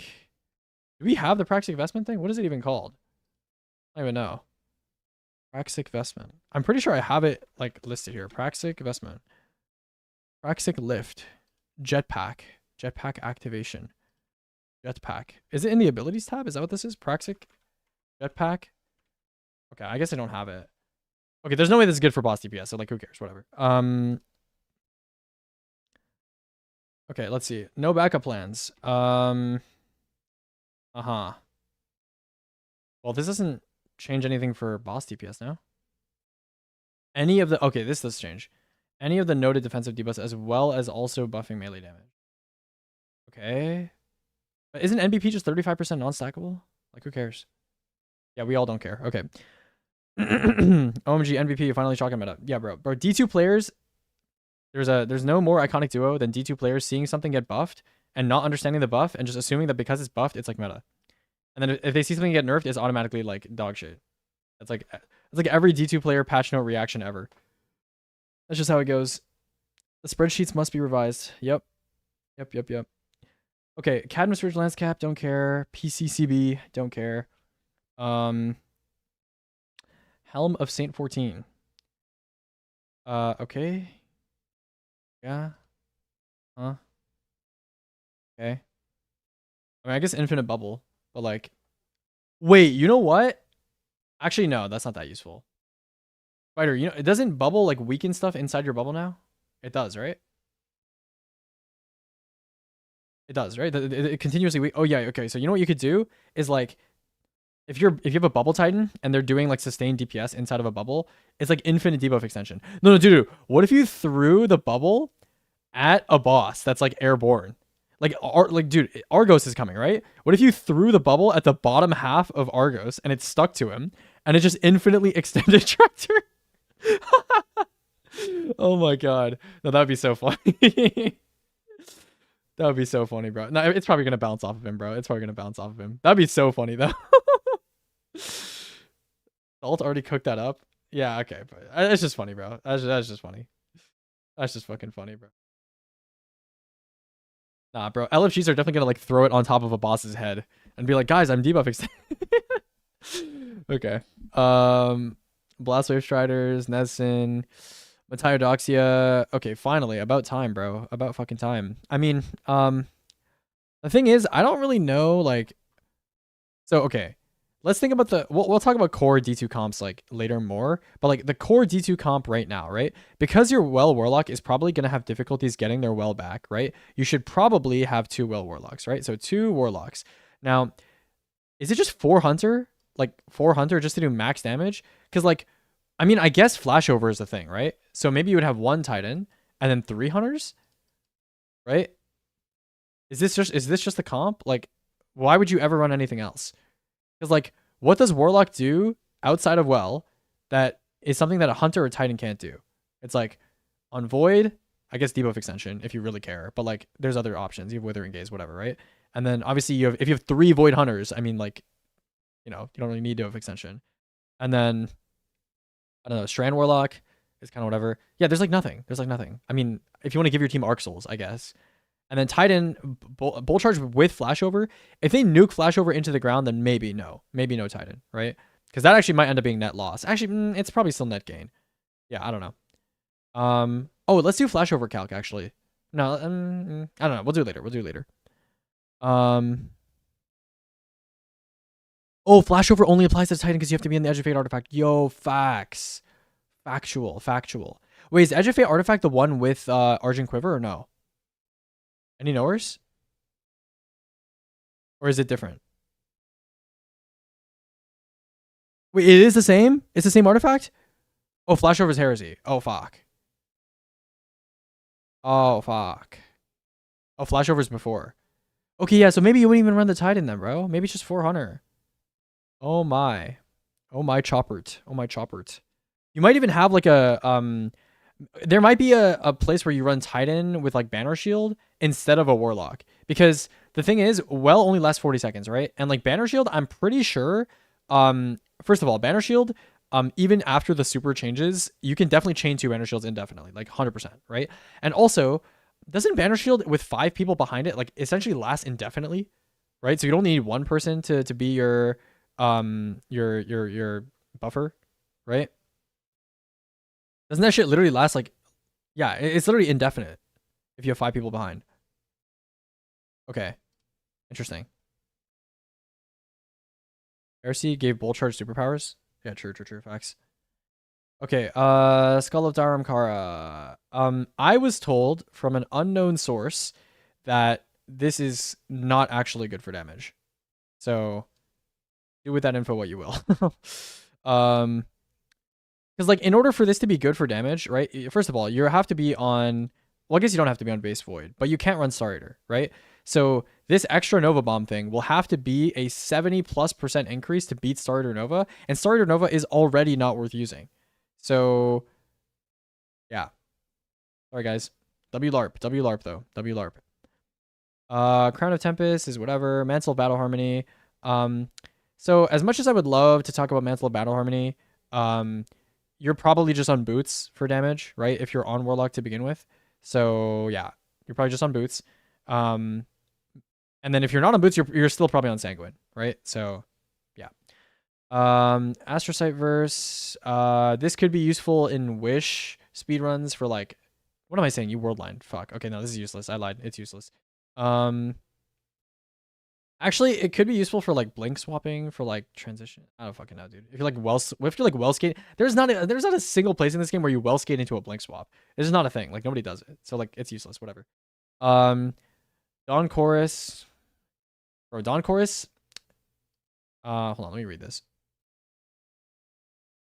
A: Do we have the Praxic Vestment thing? What is it even called? I don't even know. Praxic Vestment. I'm pretty sure I have it like listed here. Praxic Vestment. Praxic Lift. Jetpack. Jetpack activation. Jetpack. Is it in the abilities tab? Is that what this is? Praxic Jetpack? Okay, I guess I don't have it. Okay, there's no way this is good for boss DPS, so like who cares? Whatever. Okay, let's see. No backup plans. Uh-huh. Well, this doesn't change anything for boss DPS now. Any of the okay, this does change. Any of the noted defensive debuffs as well as also buffing melee damage. Okay. But isn't NBP just 35% non-stackable? Like who cares? Yeah, we all don't care. Okay. OMG NBP finally shotgun meta. Yeah, bro. Bro, D2 players, there's no more iconic duo than D2 players seeing something get buffed and not understanding the buff and just assuming that because it's buffed, it's like meta. And then if they see something get nerfed, it's automatically like dog shit. It's like every D2 player patch note reaction ever. That's just how it goes. The spreadsheets must be revised. Yep. Okay, Cadmus Ridge Landscape, don't care. PCCB, don't care. Helm of Saint 14. Okay. Yeah. Huh. Okay. I mean, I guess Infinite Bubble, but like, wait, you know what? Actually, no, that's not that useful. Spider, you know, it doesn't bubble like weaken stuff inside your bubble now? It does, right? It does, right? It continuously oh yeah, okay. So you know what you could do is like if you have a bubble titan and they're doing like sustained DPS inside of a bubble, it's like infinite debuff extension. No, dude. What if you threw the bubble at a boss that's like airborne? Like dude, Argos is coming, right? What if you threw the bubble at the bottom half of Argos and it stuck to him and it just infinitely extended tractor? Oh my god. No, that'd be so funny. That would be so funny, bro. No, it's probably gonna bounce off of him, bro. It's probably gonna bounce off of him. That'd be so funny though. Salt already cooked that up. Yeah, okay, but it's just funny, bro. That's just funny. That's just fucking funny, bro. Nah, bro. LFGs are definitely gonna like throw it on top of a boss's head and be like, guys, I'm debuffing. Okay. Blastwave Striders, Nesson, Matiodoxia. Okay, finally. About time, bro. About fucking time. I mean, the thing is, I don't really know, like, so, okay. Let's think about we'll talk about core D2 comps like later more, but like the core D2 comp right now, right? Because your Well Warlock is probably going to have difficulties getting their Well back, right? You should probably have 2 Well Warlocks, right? So 2 Warlocks. Now, is it just 4 Hunter? Like 4 Hunter just to do max damage? Because like, I mean, I guess flashover is the thing, right? So maybe you would have 1 Titan and then 3 Hunters, right? Is this just the comp? Like, why would you ever run anything else? Because like, what does Warlock do outside of Well that is something that a Hunter or Titan can't do? It's like on Void, I guess debuff extension if you really care, but like there's other options. You have Withering Gaze, whatever, right? And then obviously if you have 3 Void Hunters, I mean like, you know, you don't really need debuff extension. And then I don't know, Strand Warlock is kind of whatever. Yeah, there's like nothing. There's like nothing. I mean, if you want to give your team Arc Souls, I guess. And then Titan, Bolt Charge with Flashover. If they nuke Flashover into the ground, then maybe no. Maybe no Titan, right? Because that actually might end up being net loss. Actually, it's probably still net gain. Yeah, I don't know. Oh, let's do Flashover calc, actually. No, I don't know. We'll do it later. Oh, Flashover only applies to Titan because you have to be in the Edge of Fate artifact. Yo, facts. Factual. Wait, is Edge of Fate artifact the one with Argent Quiver or no? Any knowers? Or is it different? Wait, it is the same? It's the same artifact? Oh, Flashover's Heresy. Oh, fuck. Oh, fuck. Oh, flashovers before. Okay, yeah, so maybe you wouldn't even run the Titan then, bro. Maybe it's just 400. Oh my. Oh my choppert. Oh my choppert. You might even have like there might be a place where you run Titan with like Banner Shield instead of a Warlock. Because the thing is, well only lasts 40 seconds, right? And like Banner Shield, I'm pretty sure, first of all, Banner Shield, even after the super changes, you can definitely chain 2 Banner Shields indefinitely, like 100%, right? And also, doesn't Banner Shield with 5 people behind it like essentially last indefinitely, right? So you don't need one person to be your buffer, right? Doesn't that shit literally last like, yeah, it's literally indefinite if you have 5 people behind. Okay, interesting. Heresy gave Bull Charge superpowers. Yeah, true, facts. Okay, Skull of Dharamkara. I was told from an unknown source that this is not actually good for damage. So do with that info what you will. um, because like in order for this to be good for damage, right? First of all, you have to be on. Well, I guess you don't have to be on base void, but you can't run Star Eater, right? So this extra Nova Bomb thing will have to be a 70+% increase to beat Star Eater Nova, and Star Eater Nova is already not worth using. So yeah, sorry guys. WLARP though. WLARP. Crown of Tempest is whatever. Mantle of Battle Harmony. So as much as I would love to talk about Mantle of Battle Harmony, you're probably just on boots for damage, right? If you're on Warlock to begin with. So yeah, you're probably just on boots. And then if you're not on boots, you're still probably on Sanguine, right? So yeah. Astrocyte verse. This could be useful in Wish speedruns for like, what am I saying? You Worldline. Fuck. Okay, no, this is useless. I lied. It's useless. Actually, it could be useful for like blink swapping for like transition. I don't fucking know, dude. If you're like well skate, there's not a single place in this game where you well skate into a blink swap. It's just not a thing. Like nobody does it. So like it's useless. Whatever. Dawn Chorus. Bro, Dawn Chorus. Hold on, let me read this.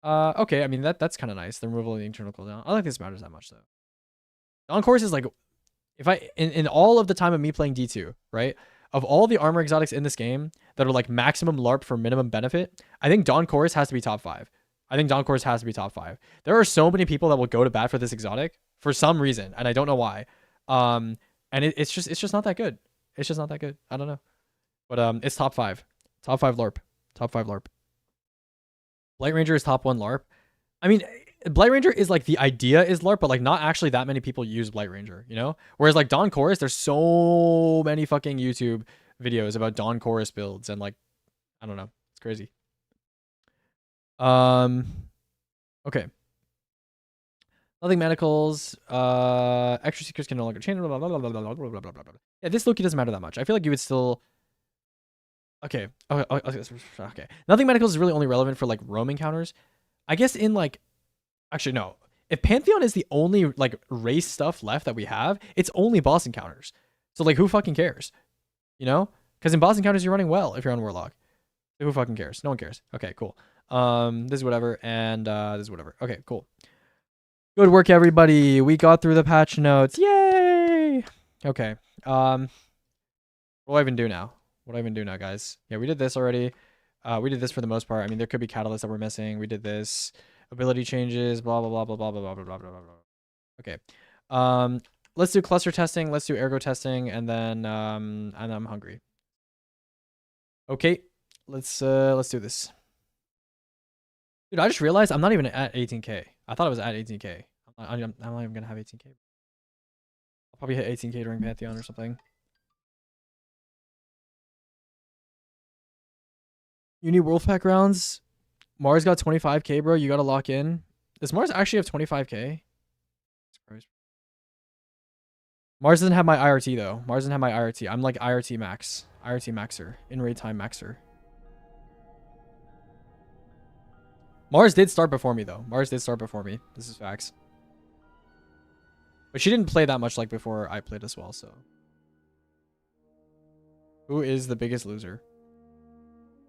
A: Okay, I mean that's kind of nice. The removal of the internal cooldown. I don't think this matters that much though. Dawn Chorus is like, if I in all of the time of me playing D2, right? Of all the armor exotics in this game that are like maximum LARP for minimum benefit, I think Dawn Chorus has to be top 5. I think Dawn Chorus has to be top 5. There are so many people that will go to bat for this exotic for some reason, and I don't know why. And it's just not that good. It's just not that good. I don't know. But it's top 5. Top 5 LARP. Top 5 LARP. Blight Ranger is top 1 LARP. I mean, Blight Ranger is like the idea is LARP, but like not actually that many people use Blight Ranger, you know? Whereas like Dawn Chorus, there's so many fucking YouTube videos about Dawn Chorus builds and like, I don't know. It's crazy. Okay. Nothing manacles. Extra secrets can no longer change. Blah, blah, blah, blah, blah, blah, blah, blah, blah. Yeah, this Loki doesn't matter that much. I feel like you would still. Okay. Okay. Nothing manacles is really only relevant for like roaming counters. I guess in like, actually no. If Pantheon is the only like race stuff left that we have, it's only boss encounters. So like, who fucking cares? You know? Because in boss encounters, you're running well if you're on Warlock. So who fucking cares? No one cares. Okay, cool. This is whatever, and this is whatever. Okay, cool. Good work, everybody. We got through the patch notes. Yay! Okay. What do I even do now? What do I even do now, guys? Yeah, we did this already. We did this for the most part. I mean, there could be catalysts that we're missing. We did this. Ability changes, blah, blah, blah, blah, blah, blah, blah, blah, blah, blah, blah. Okay. Let's do cluster testing. Let's do ergo testing, and then I'm hungry. Okay. Let's do this. Dude, I just realized I'm not even at 18k. I thought I was at 18k. I'm not even gonna have 18k. I'll probably hit 18k during Pantheon or something. You need World Pack rounds. Mars got 25k, bro. You gotta lock in. Does Mars actually have 25k? Mars doesn't have my IRT though. Mars doesn't have my IRT. I'm like IRT max. IRT maxer. In raid time maxer. Mars did start before me though. Mars did start before me. This is facts. But she didn't play that much like before I played as well, so. Who is the biggest loser?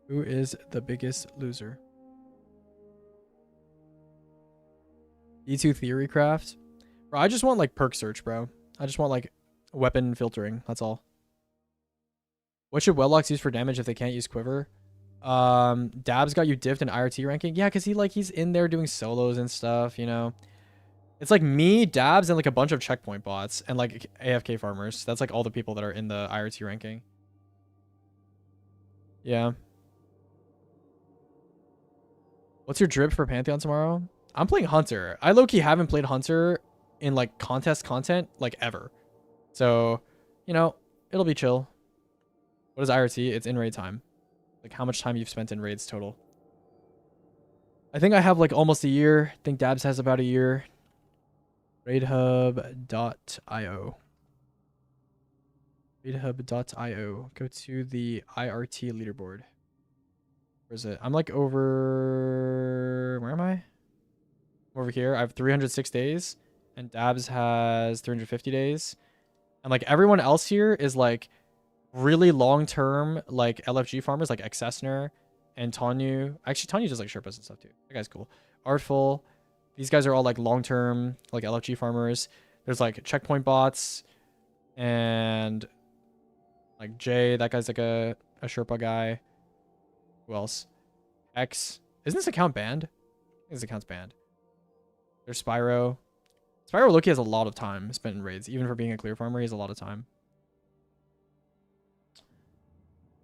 A: Who is the biggest loser? D2 Theory Craft? Bro, I just want like perk search, bro.
B: I just want like weapon filtering. That's all. What should Wellocks use for damage if they can't use Quiver? Dabs got you diffed in IRT ranking. Yeah, because he's in there doing solos and stuff, you know. It's like me, Dabs, and like a bunch of checkpoint bots and like AFK farmers. That's like all the people that are in the IRT ranking. Yeah. What's your drip for Pantheon tomorrow? I'm playing Hunter. I low-key haven't played Hunter in like contest content like ever. So, you know, it'll be chill. What is IRT? It's in raid time. Like how much time you've spent in raids total. I think I have like almost a year. I think Dabs has about a year. Raidhub.io. Raidhub.io. Go to the IRT leaderboard. Where is it? I'm like over... Where am I? I'm over here. I have 306 days. And Dabs has 350 days. And like everyone else here is like really long-term like LFG farmers like Excessner and Tanyu. Actually, Tanyu does like Sherpas and stuff too. That guy's cool. Artful. These guys are all like long-term like LFG farmers. There's like checkpoint bots and like Jay. That guy's like a Sherpa guy. Who else? X. Isn't this account banned? I think this account's banned. There's Spyro. Spyro Loki has a lot of time spent in raids. Even for being a clear farmer, he has a lot of time.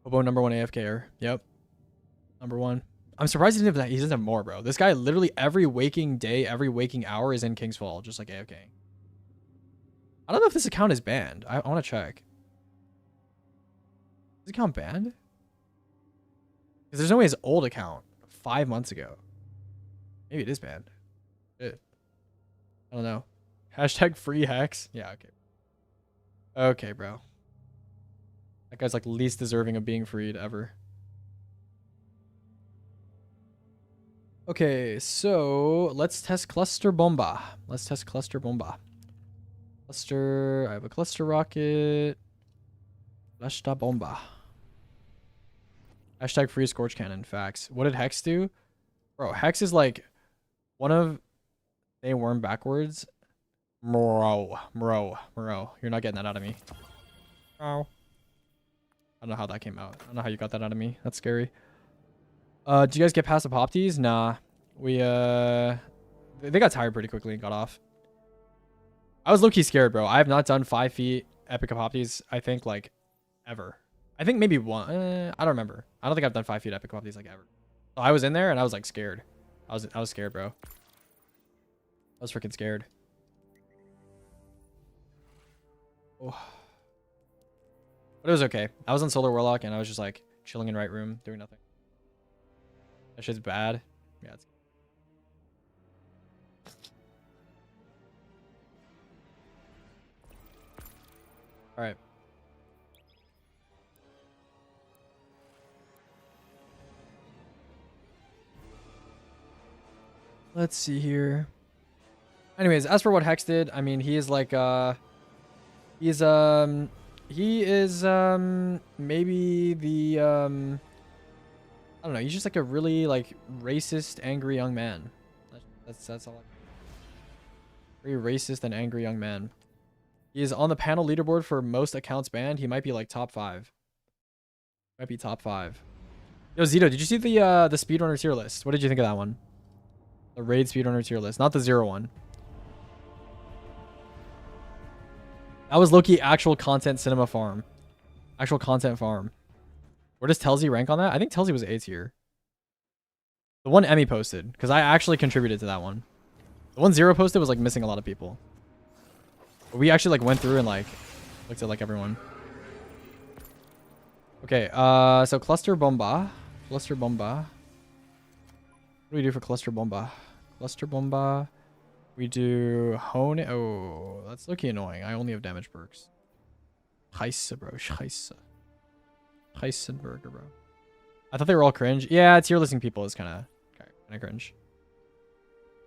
B: Hobo number 1 AFKer. Yep. Number 1. I'm surprised he doesn't have more, bro. This guy literally every waking day, every waking hour is in King's Fall, just like AFK. I don't know if this account is banned. I want to check. Is this account banned? Because there's no way his old account 5 months ago. Maybe it is banned. I don't know. Hashtag free hacks. Yeah, okay. Okay, bro. That guy's like least deserving of being freed ever. Okay, so let's test Cluster Bomba. Let's test Cluster Bomba. Cluster, I have a cluster rocket. Cluster Bomba. Hashtag free Scorch Cannon. Facts. What did Hex do? Bro, Hex is like one of... They worm backwards. Bro. You're not getting that out of me. Bro. I don't know how that came out. I don't know how you got that out of me. That's scary. Did you guys get past the Popties? Nah. We, they got tired pretty quickly and got off. I was low-key scared, bro. I have not done 5 feet Epic Popties, I think, like, ever. I think maybe one. I don't remember. I don't think I've done 5 feet Epic Popties, like, ever. So I was in there, and I was, like, scared. I was scared, bro. I was freaking scared. Oh. But it was okay. I was on Solar Warlock, and I was just, like, chilling in right room, doing nothing. That shit's bad. Yeah, it's... Alright. Let's see here. Anyways, as for what Hex did, I mean, he is like, he is maybe the, I don't know, he's just like a really, like, racist, angry young man. That's all. Very racist and angry young man. He is on the panel leaderboard for most accounts banned. He might be, like, top 5. Might be top 5. Yo, Zito, did you see the speedrunner tier list? What did you think of that one? The raid speedrunner tier list, not the 0 one. That was low-key actual content cinema farm. Actual content farm. Where does Telzy rank on that? I think Telzy was A tier. The one Emmy posted, because I actually contributed to that one. The one Zero posted was like missing a lot of people. But we actually like went through and like looked at like everyone. Okay, so Cluster Bomba. Cluster Bomba. What do we do for Cluster Bomba? Cluster Bomba. We do Hone. Oh, that's looking annoying. I only have damage perks. Scheisse, bro. Scheisse. Heisenberger, bro. I thought they were all cringe. Yeah, tier listing people is kind of cringe.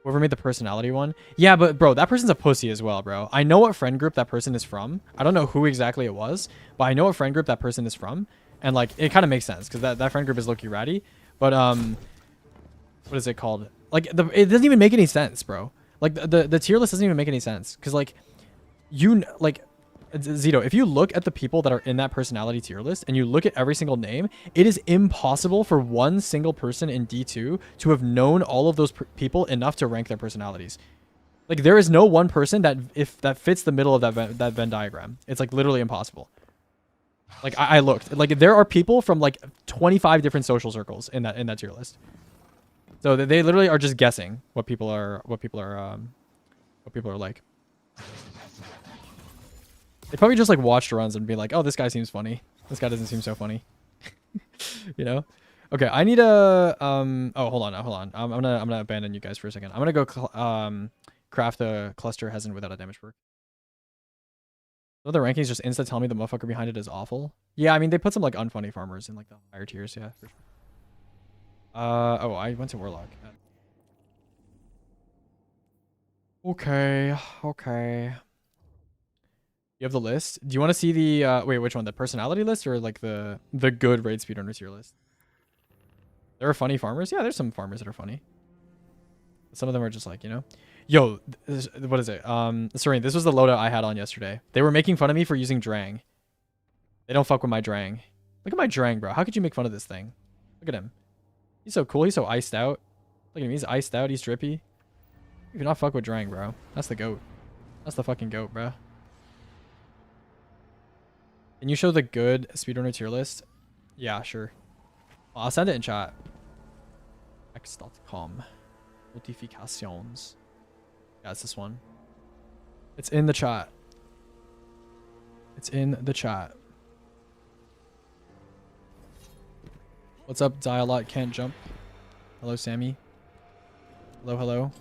B: Whoever made the personality one. Yeah, but bro, that person's a pussy as well, bro. I know what friend group that person is from. I don't know who exactly it was, but I know what friend group that person is from. And like, it kind of makes sense because that friend group is low-key ratty. But what is it called? Like, it doesn't even make any sense, bro. Like the tier list doesn't even make any sense because like like Zito, if you look at the people that are in that personality tier list and you look at every single name, it is impossible for one single person in D2 to have known all of those people enough to rank their personalities. Like there is no one person that fits the middle of that Venn diagram. It's like literally impossible. Like I looked, like there are people from like 25 different social circles in that tier list. So they literally are just guessing what people are like. They probably just like watched runs and be like, oh, this guy seems funny. This guy doesn't seem so funny. You know? Okay, I need a oh, hold on. I'm gonna abandon you guys for a second. I'm gonna go craft a cluster Hezen without a damage perk. So the rankings just insta tell me the motherfucker behind it is awful. Yeah, I mean they put some like unfunny farmers in like the higher tiers, yeah, for sure. Oh, I went to Warlock. Okay. You have the list. Do you want to see the wait, which one? The personality list or like the good raid speedrunner tier list? There are funny farmers. Yeah, there's some farmers that are funny. Some of them are just like, you know. Yo, what is it? Sorry, this was the loadout I had on yesterday. They were making fun of me for using Drang. They don't fuck with my Drang. Look at my Drang, bro. How could you make fun of this thing? Look at him. He's so cool. He's so iced out. Look at him. He's iced out. He's drippy. You cannot fuck with Drang, bro. That's the goat. That's the fucking goat, bro. Can you show the good speedrunner tier list? Yeah, sure. I'll send it in chat. X.com. Notifications. Yeah, it's this one. It's in the chat. It's in the chat. What's up, Dialot Can't Jump? Hello, Sammy. Hello.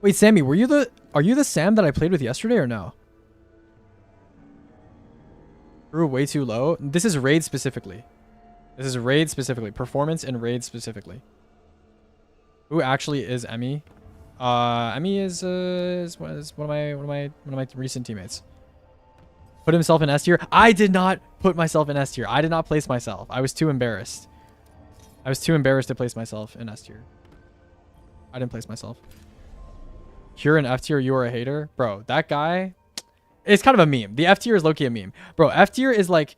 B: Wait, Sammy, are you the Sam that I played with yesterday or no? Grew way too low. This is raid specifically. Performance and raid specifically. Who actually is Emmy? Emmy is one of my recent teammates. Put himself in S tier. I did not put myself in S tier. I did not place myself. I was too embarrassed. To place myself in S tier. I didn't place myself. You're in F tier. You are a hater, bro. That guy. It's kind of a meme. The F tier is low-key a meme. Bro, F tier is like...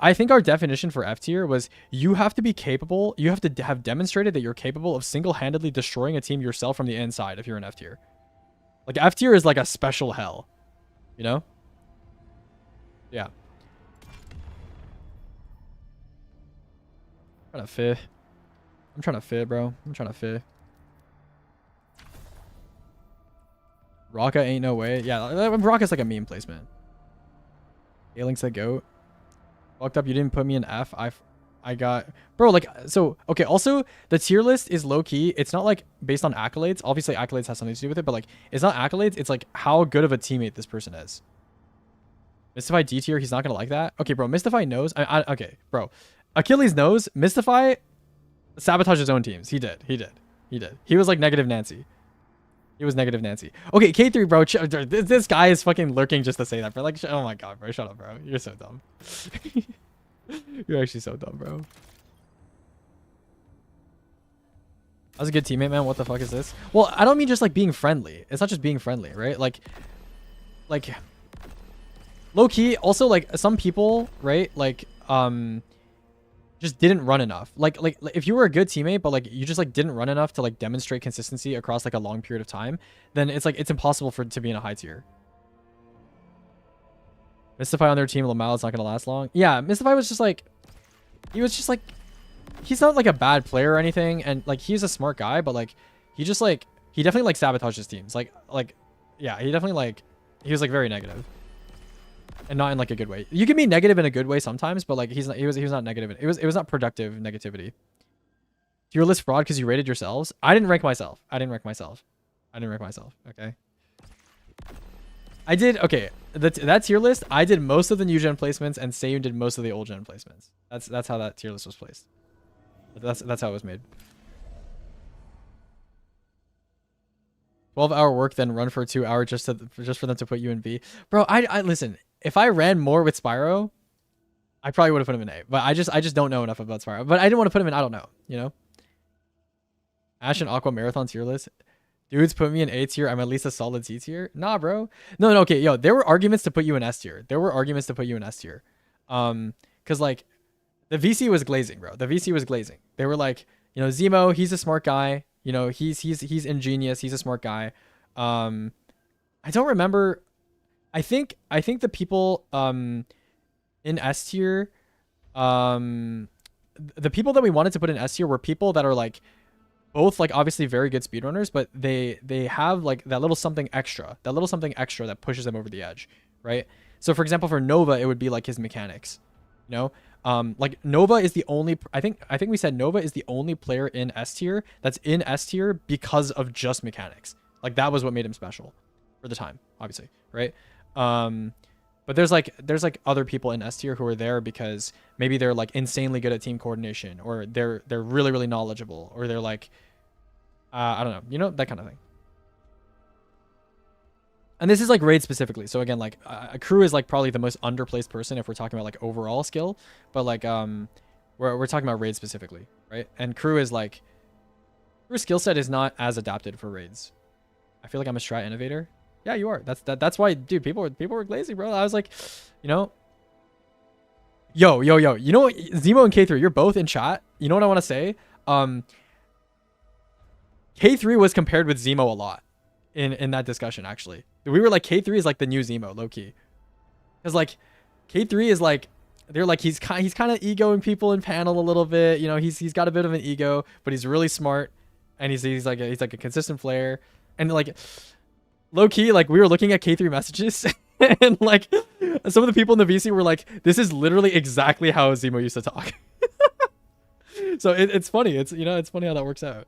B: I think our definition for F tier was you have to be capable... You have to have demonstrated that you're capable of single-handedly destroying a team yourself from the inside if you're in F tier. Like, F tier is like a special hell. You know? Yeah. I'm trying to fit, bro. Rocka ain't no way. Yeah, Rocka's like a meme placement. A-Link's a goat. Fucked up, you didn't put me in F. I got... Bro, like, so... Okay, also, the tier list is low-key. It's not, like, based on accolades. Obviously, accolades has something to do with it, but, like, it's not accolades. It's, like, how good of a teammate this person is. Mystify D tier, he's not gonna like that. Okay, bro, Mystify knows... okay, bro. Achilles knows Mystify sabotaged his own teams. He did. He was, like, negative Nancy. Okay, K3, bro. This guy is fucking lurking just to say that, bro. Like, oh my god, bro. Shut up, bro. You're so dumb. You're actually so dumb, bro. That was a good teammate, man. What the fuck is this? Well, I don't mean just like being friendly. It's not just being friendly, right? Like low key. Also, like some people, right? Like, just didn't run enough. Like if you were a good teammate, but like you just like didn't run enough to like demonstrate consistency across like a long period of time, then it's like it's impossible to be in a high tier. Mystify on their team, Lamau is not gonna last long. Yeah, Mystify was just like, he's not like a bad player or anything, and like he's a smart guy, but like he definitely like sabotaged his teams. Like yeah, he was like very negative. And not in like a good way. You can be negative in a good way sometimes, but like he was not negative. It was not productive negativity. Tier list fraud because you rated yourselves. I didn't rank myself. Okay. I did okay. That tier list, I did most of the new gen placements and Sayun did most of the old gen placements. That's how that tier list was placed. That's how it was made. 12-hour work, then run for 2 hours just for them to put you in V. Bro, I listen. If I ran more with Spyro, I probably would have put him in A. But I just don't know enough about Spyro. But I didn't want to put him in I don't know, you know? Ash and Aqua Marathon tier list. Dudes put me in A tier. I'm at least a solid C tier. Nah, bro. No, no, okay, yo, there were arguments to put you in S tier. There were arguments to put you in S tier. Cause like the VC was glazing, bro. The VC was glazing. They were like, you know, Zemo, he's a smart guy. You know, he's ingenious. He's a smart guy. I don't remember. I think the people in S tier, the people that we wanted to put in S tier were people that are like both like obviously very good speedrunners, but they have like that little something extra that pushes them over the edge, right? So for example, for Nova, it would be like his mechanics, you know. Like Nova is the only, I think we said Nova is the only player in S tier that's in S tier because of just mechanics. Like that was what made him special for the time, obviously, right? But there's like other people in S tier who are there because maybe they're like insanely good at team coordination, or they're really, really knowledgeable, or they're like, I don't know, you know, that kind of thing. And this is like raid specifically. So again, like a crew is like probably the most underplaced person if we're talking about like overall skill, but like we're talking about raid specifically, right? And crew is like, crew skill set is not as adapted for raids. I feel like I'm a strat innovator. Yeah, you are. That's why, dude. People were glazing, bro. I was like, you know, yo. You know what, Zemo and K3, you're both in chat. You know what I want to say? K3 was compared with Zemo a lot in that discussion. Actually, we were like, K3 is like the new Zemo, low key, because like K3 is like, they're like, he's kind of egoing people in panel a little bit. You know, he's got a bit of an ego, but he's really smart, and he's like a consistent player, and like. Low key, like we were looking at K3 messages and like some of the people in the VC were like, this is literally exactly how Zemo used to talk. So it's funny. It's, you know, it's funny how that works out.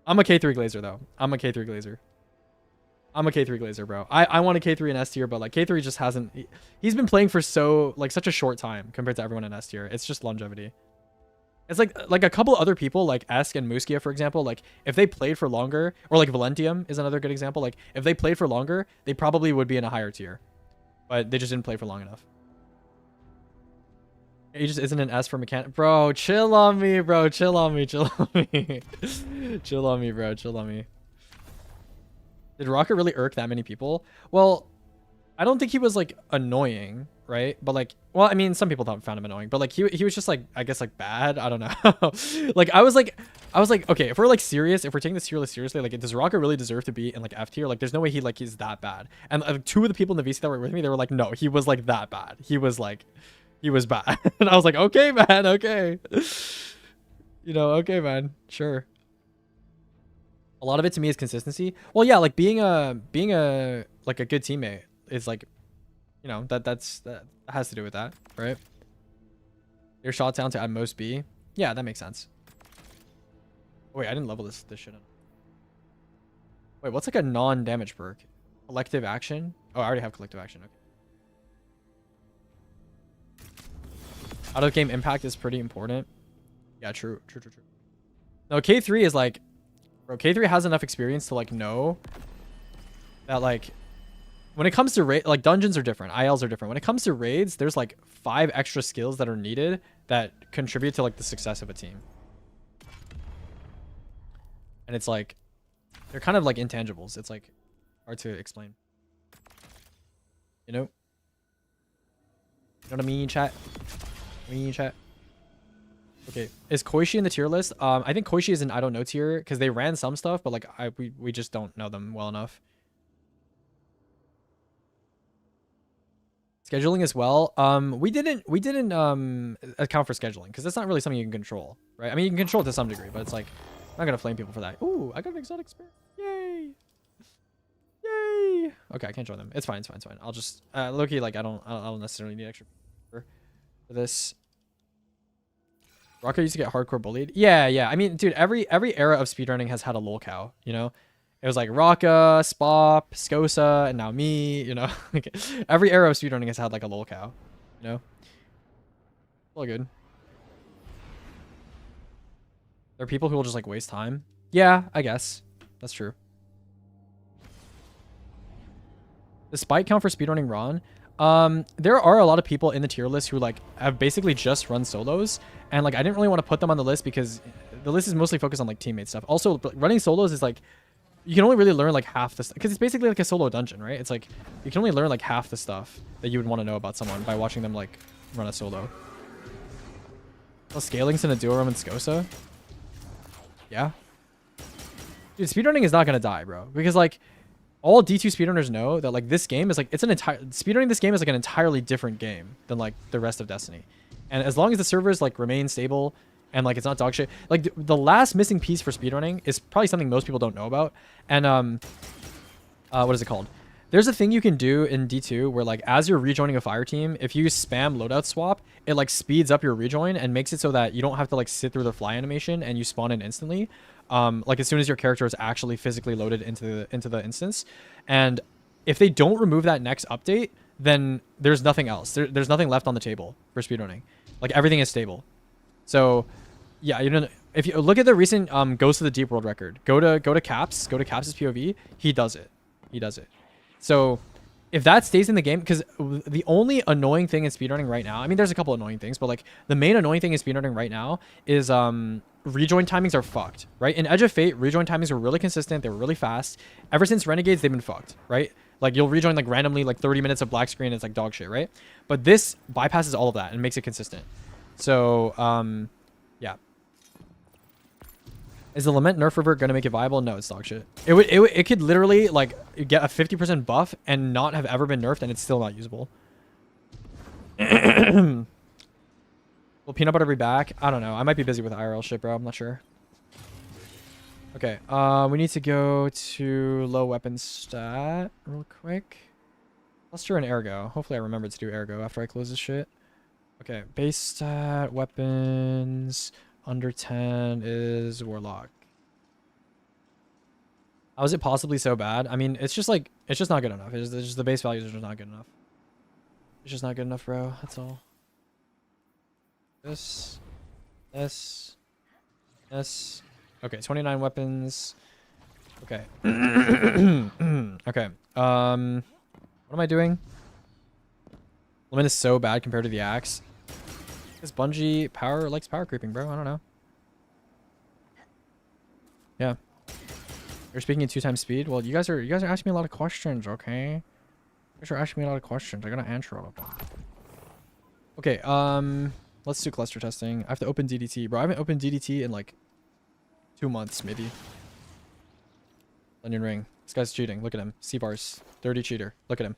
B: I'm a K3 glazer though. I'm a K3 glazer, bro. I want a K3 in S tier, but like K3 just hasn't, he's been playing for such a short time compared to everyone in S tier. It's just longevity. It's like a couple other people like Esk and Muskia, for example, like if they played for longer, or like Valentium is another good example. Like if they played for longer, they probably would be in a higher tier, but they just didn't play for long enough. Aegis isn't an S for mechanic. Bro, chill on me, bro. Chill on me. Chill on me. Chill on me, bro. Chill on me. Did Rocket really irk that many people? Well, I don't think he was like annoying, right? But like, well, I mean, some people found him annoying, but like he was just like, I guess like bad. I don't know. Like I was like, okay, if we're like serious, if we're taking this seriously, like does Rocket really deserve to be in like F tier? Like there's no way he's that bad. And two of the people in the VC that were with me, they were like, no, he was like that bad. He was bad. And I was like, okay, man, okay. You know, okay, man, sure. A lot of it to me is consistency. Well, yeah, like being a like a good teammate is like, you know, that has to do with that, right? Your shot down to at most B. Yeah, that makes sense. Wait, I didn't level this shit up. Wait, what's like a non-damage perk? Collective action? Oh, I already have collective action. Okay. Out of game impact is pretty important. Yeah, true. No, K3 is like, bro, K3 has enough experience to like know that like when it comes to raid, like dungeons are different, ILs are different. When it comes to raids, there's like 5 extra skills that are needed that contribute to like the success of a team. And it's like, they're kind of like intangibles. It's like hard to explain. You know? You know what I mean, chat? Okay, is Koishi in the tier list? I think Koishi is in I don't know tier because they ran some stuff, but like we just don't know them well enough. Scheduling as well. We didn't account for scheduling because that's not really something you can control, right? I mean, you can control it to some degree, but it's like I'm not gonna flame people for that. Ooh, I got an exotic spirit. Yay! Okay, I can't join them. It's fine. I'll just low-key, like I don't necessarily need extra for this. Rocket used to get hardcore bullied. Yeah. I mean, dude, every era of speedrunning has had a lol cow, you know? It was like Raka, Spop, Scosa, and now me, you know? Like, every era of speedrunning has had like a lol cow, you know? All good. There are people who will just like waste time. Yeah, I guess. That's true. The spike count for speedrunning Ron. There are a lot of people in the tier list who like have basically just run solos, and like I didn't really want to put them on the list because the list is mostly focused on like teammate stuff. Also, running solos is like you can only really learn like half the stuff because it's basically like a solo dungeon, right? It's like you can only learn like half the stuff that you would want to know about someone by watching them like run a solo. Well, scaling's in a duo room in Scosa. Yeah. Dude, speedrunning is not gonna die, bro. Because like all D2 speedrunners know that like this game is like it's an entire speedrunning this game is like an entirely different game than like the rest of Destiny. And as long as the servers like remain stable and like it's not dog shit, like the last missing piece for speedrunning is probably something most people don't know about. And what is it called? There's a thing you can do in D2 where like as you're rejoining a fire team, if you spam loadout swap, it like speeds up your rejoin and makes it so that you don't have to like sit through the fly animation and you spawn in instantly. Like as soon as your character is actually physically loaded into the instance. And if they don't remove that next update, then there's nothing else. There's nothing left on the table for speedrunning. Like everything is stable. So yeah, you know, if you look at the recent Ghost of the Deep World record, go to Caps, go to Caps' POV, he does it. He does it. So if that stays in the game, because the only annoying thing in speedrunning right now, I mean, there's a couple annoying things, but like the main annoying thing in speedrunning right now is rejoin timings are fucked, right? In Edge of Fate, rejoin timings were really consistent. They were really fast. Ever since Renegades, they've been fucked, right? Like you'll rejoin like randomly like 30 minutes of black screen. It's like dog shit, right? But this bypasses all of that and makes it consistent. So yeah. Is the Lament nerf revert gonna make it viable? No, it's dog shit. It could literally like get a 50% buff and not have ever been nerfed and it's still not usable. Will peanut butter be back? I don't know. I might be busy with IRL shit, bro. I'm not sure. Okay. We need to go to low weapon stat real quick. Cluster and ergo. Hopefully I remember to do ergo after I close this shit. Okay. Base stat, weapons. Under 10 is Warlock. How is it possibly so bad? I mean, it's just like, it's just not good enough. It's just the base values are just not good enough. It's just not good enough, bro. That's all. This. Okay, 29 weapons. Okay. Okay. What am I doing? Limit is so bad compared to the axe. Because Bungie likes power creeping, bro. I don't know. Yeah. You're speaking at 2 times speed? Well, you guys are asking me a lot of questions, okay? You guys are asking me a lot of questions. I gotta answer all of them. Okay, let's do cluster testing. I have to open DDT. Bro, I haven't opened DDT in like 2 months, maybe. Onion ring. This guy's cheating. Look at him. C-bars. Dirty cheater. Look at him.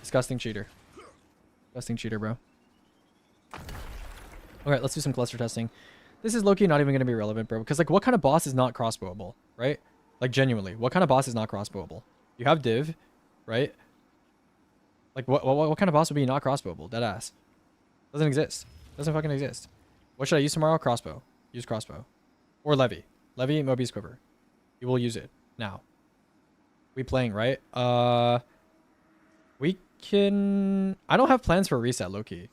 B: Disgusting cheater. Disgusting cheater, bro. Alright, let's do some cluster testing. This is low-key not even going to be relevant, bro. Because, like, what kind of boss is not crossbowable, right? Like, genuinely. What kind of boss is not crossbowable? You have div, right? Like, what kind of boss would be not crossbowable? Deadass. Doesn't exist. Doesn't fucking exist. What should I use tomorrow? Crossbow. Use crossbow. Or Levy. Levy, Mobius Quiver. You will use it. Now. We playing, right? We can... I don't have plans for a reset, low-key.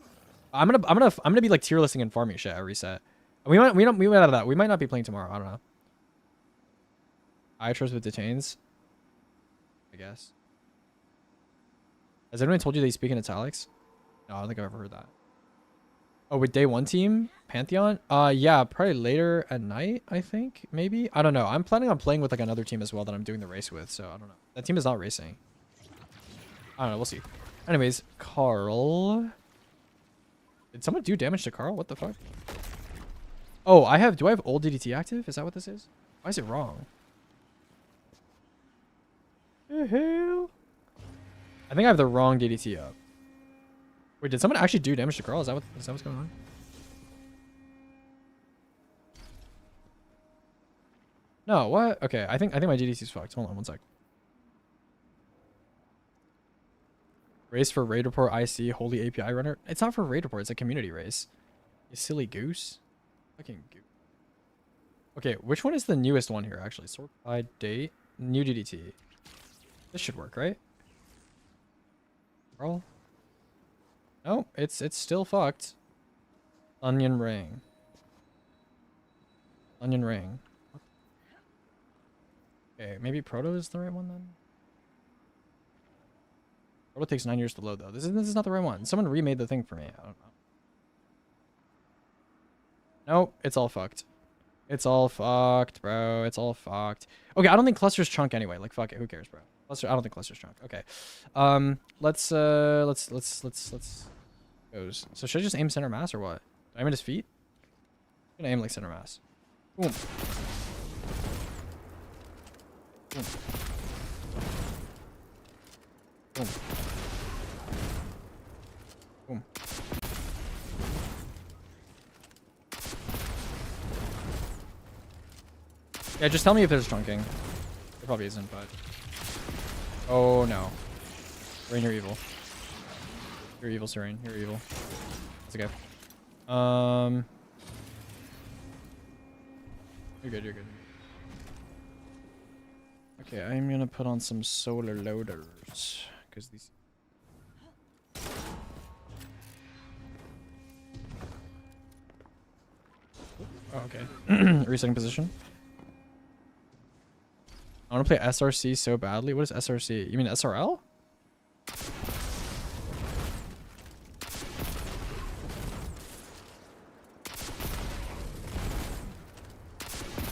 B: I'm gonna be like tier listing and farming shit at reset. We might have that. We might not be playing tomorrow. I don't know. Iatros with detains. I guess. Has anyone told you they speak in italics? No, I don't think I've ever heard that. Oh, with day 1 team? Pantheon? Yeah, probably later at night, I think. Maybe? I don't know. I'm planning on playing with like another team as well that I'm doing the race with, so I don't know. That team is not racing. I don't know. We'll see. Anyways, Carl. Did someone do damage to Carl? What the fuck? Oh, do I have old DDT active? Is that what this is? Why is it wrong? The hell? I think I have the wrong DDT up. Wait, did someone actually do damage to Carl? Is that what's going on? No, what? Okay, I think my DDT's fucked. Hold on one sec. Race for raid report IC holy API runner. It's not for raid report. It's a community race. You silly goose. Fucking goose. Okay, which one is the newest one here? Actually, sort by date. New DDT. This should work, right? Carl. No, it's still fucked. Onion ring. Onion ring. Okay, maybe Proto is the right one then. Proto takes 9 years to load though. This is not the right one. Someone remade the thing for me. I don't know. Nope, it's all fucked. It's all fucked, bro. It's all fucked. Okay, I don't think cluster's chunk anyway. Like, fuck it. Who cares, bro? Cluster. I don't think cluster's chunk. Okay. Let's goes. So should I just aim center mass or what? Do I aim at his feet? I'm gonna aim like center mass. Boom. Boom. Boom. Boom. Yeah, just tell me if there's trunking. There probably isn't, but... Oh, no. Rain, you're evil. You're evil, Serene. You're evil. It's okay. You're good, you're good. Okay, I'm gonna put on some solar loaders. Because these... Oh, okay. Resetting position. I want to play SRC so badly. What is SRC? You mean SRL?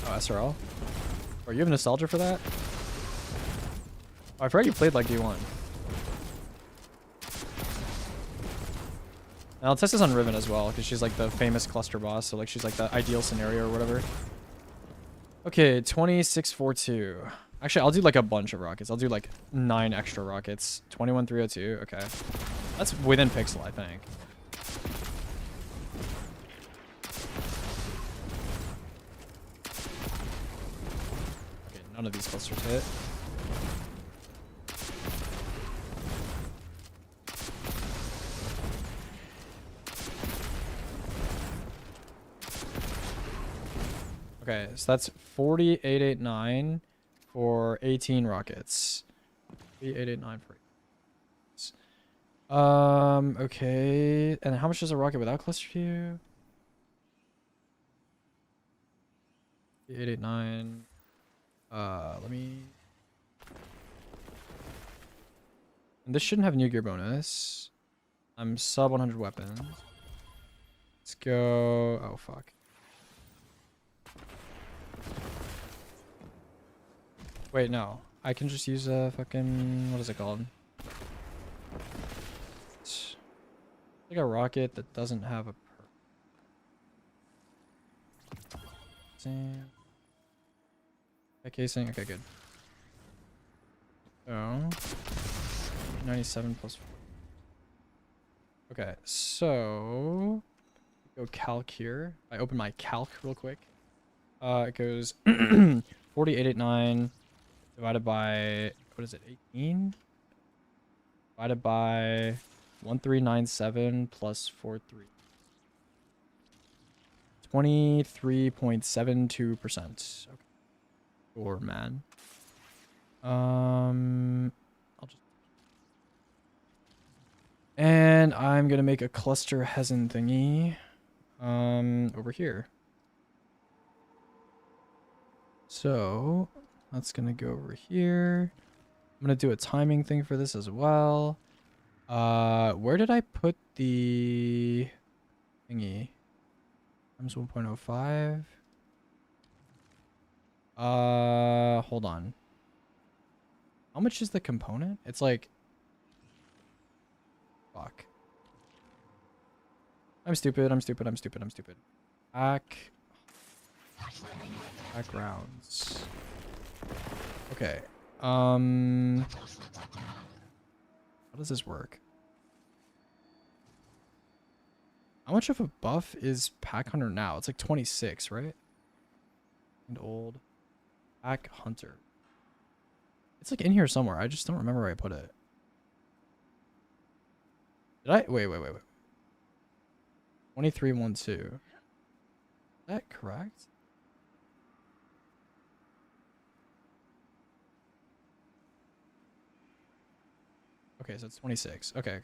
B: Oh, SRL? Oh, you have nostalgia for that? Oh, I forgot you played like D1. And I'll test this on Riven as well, because she's like the famous cluster boss, so like she's like the ideal scenario or whatever. Okay, 2642. Actually, I'll do like a bunch of rockets. I'll do like 9 extra rockets. 21302. Okay. That's within pixel, I think. Okay, none of these clusters hit. Okay, so that's 4889 for 18 rockets. 4889 for 18. Okay. And how much does a rocket without cluster Q? 889. Let me... And this shouldn't have new gear bonus. I'm sub 100 weapons. Let's go... Oh, fuck. Wait, no. I can just use a fucking... What is it called? It's like a rocket that doesn't have a... Casing? Okay, good. So... 97 plus 4. Okay, so... Go calc here. I open my calc real quick. It goes 4889 divided by, what is it, 18? Divided by 1397 plus 43. 23.72%. Okay. Sure, man. I'll just... And I'm gonna make a cluster Hezen thingy. Over here. So, that's gonna go over here. I'm gonna do a timing thing for this as well. Where did I put the thingy? Times 1.05. Hold on. How much is the component? It's like... Fuck. I'm stupid, I'm stupid, I'm stupid, I'm stupid. Backgrounds. Okay. How does this work? How much of a buff is Pack Hunter now? It's like 26, right? And old. Pack Hunter. It's like in here somewhere. I just don't remember where I put it. Did I? Wait. 2312. Is that correct? Okay, so it's 26. Okay.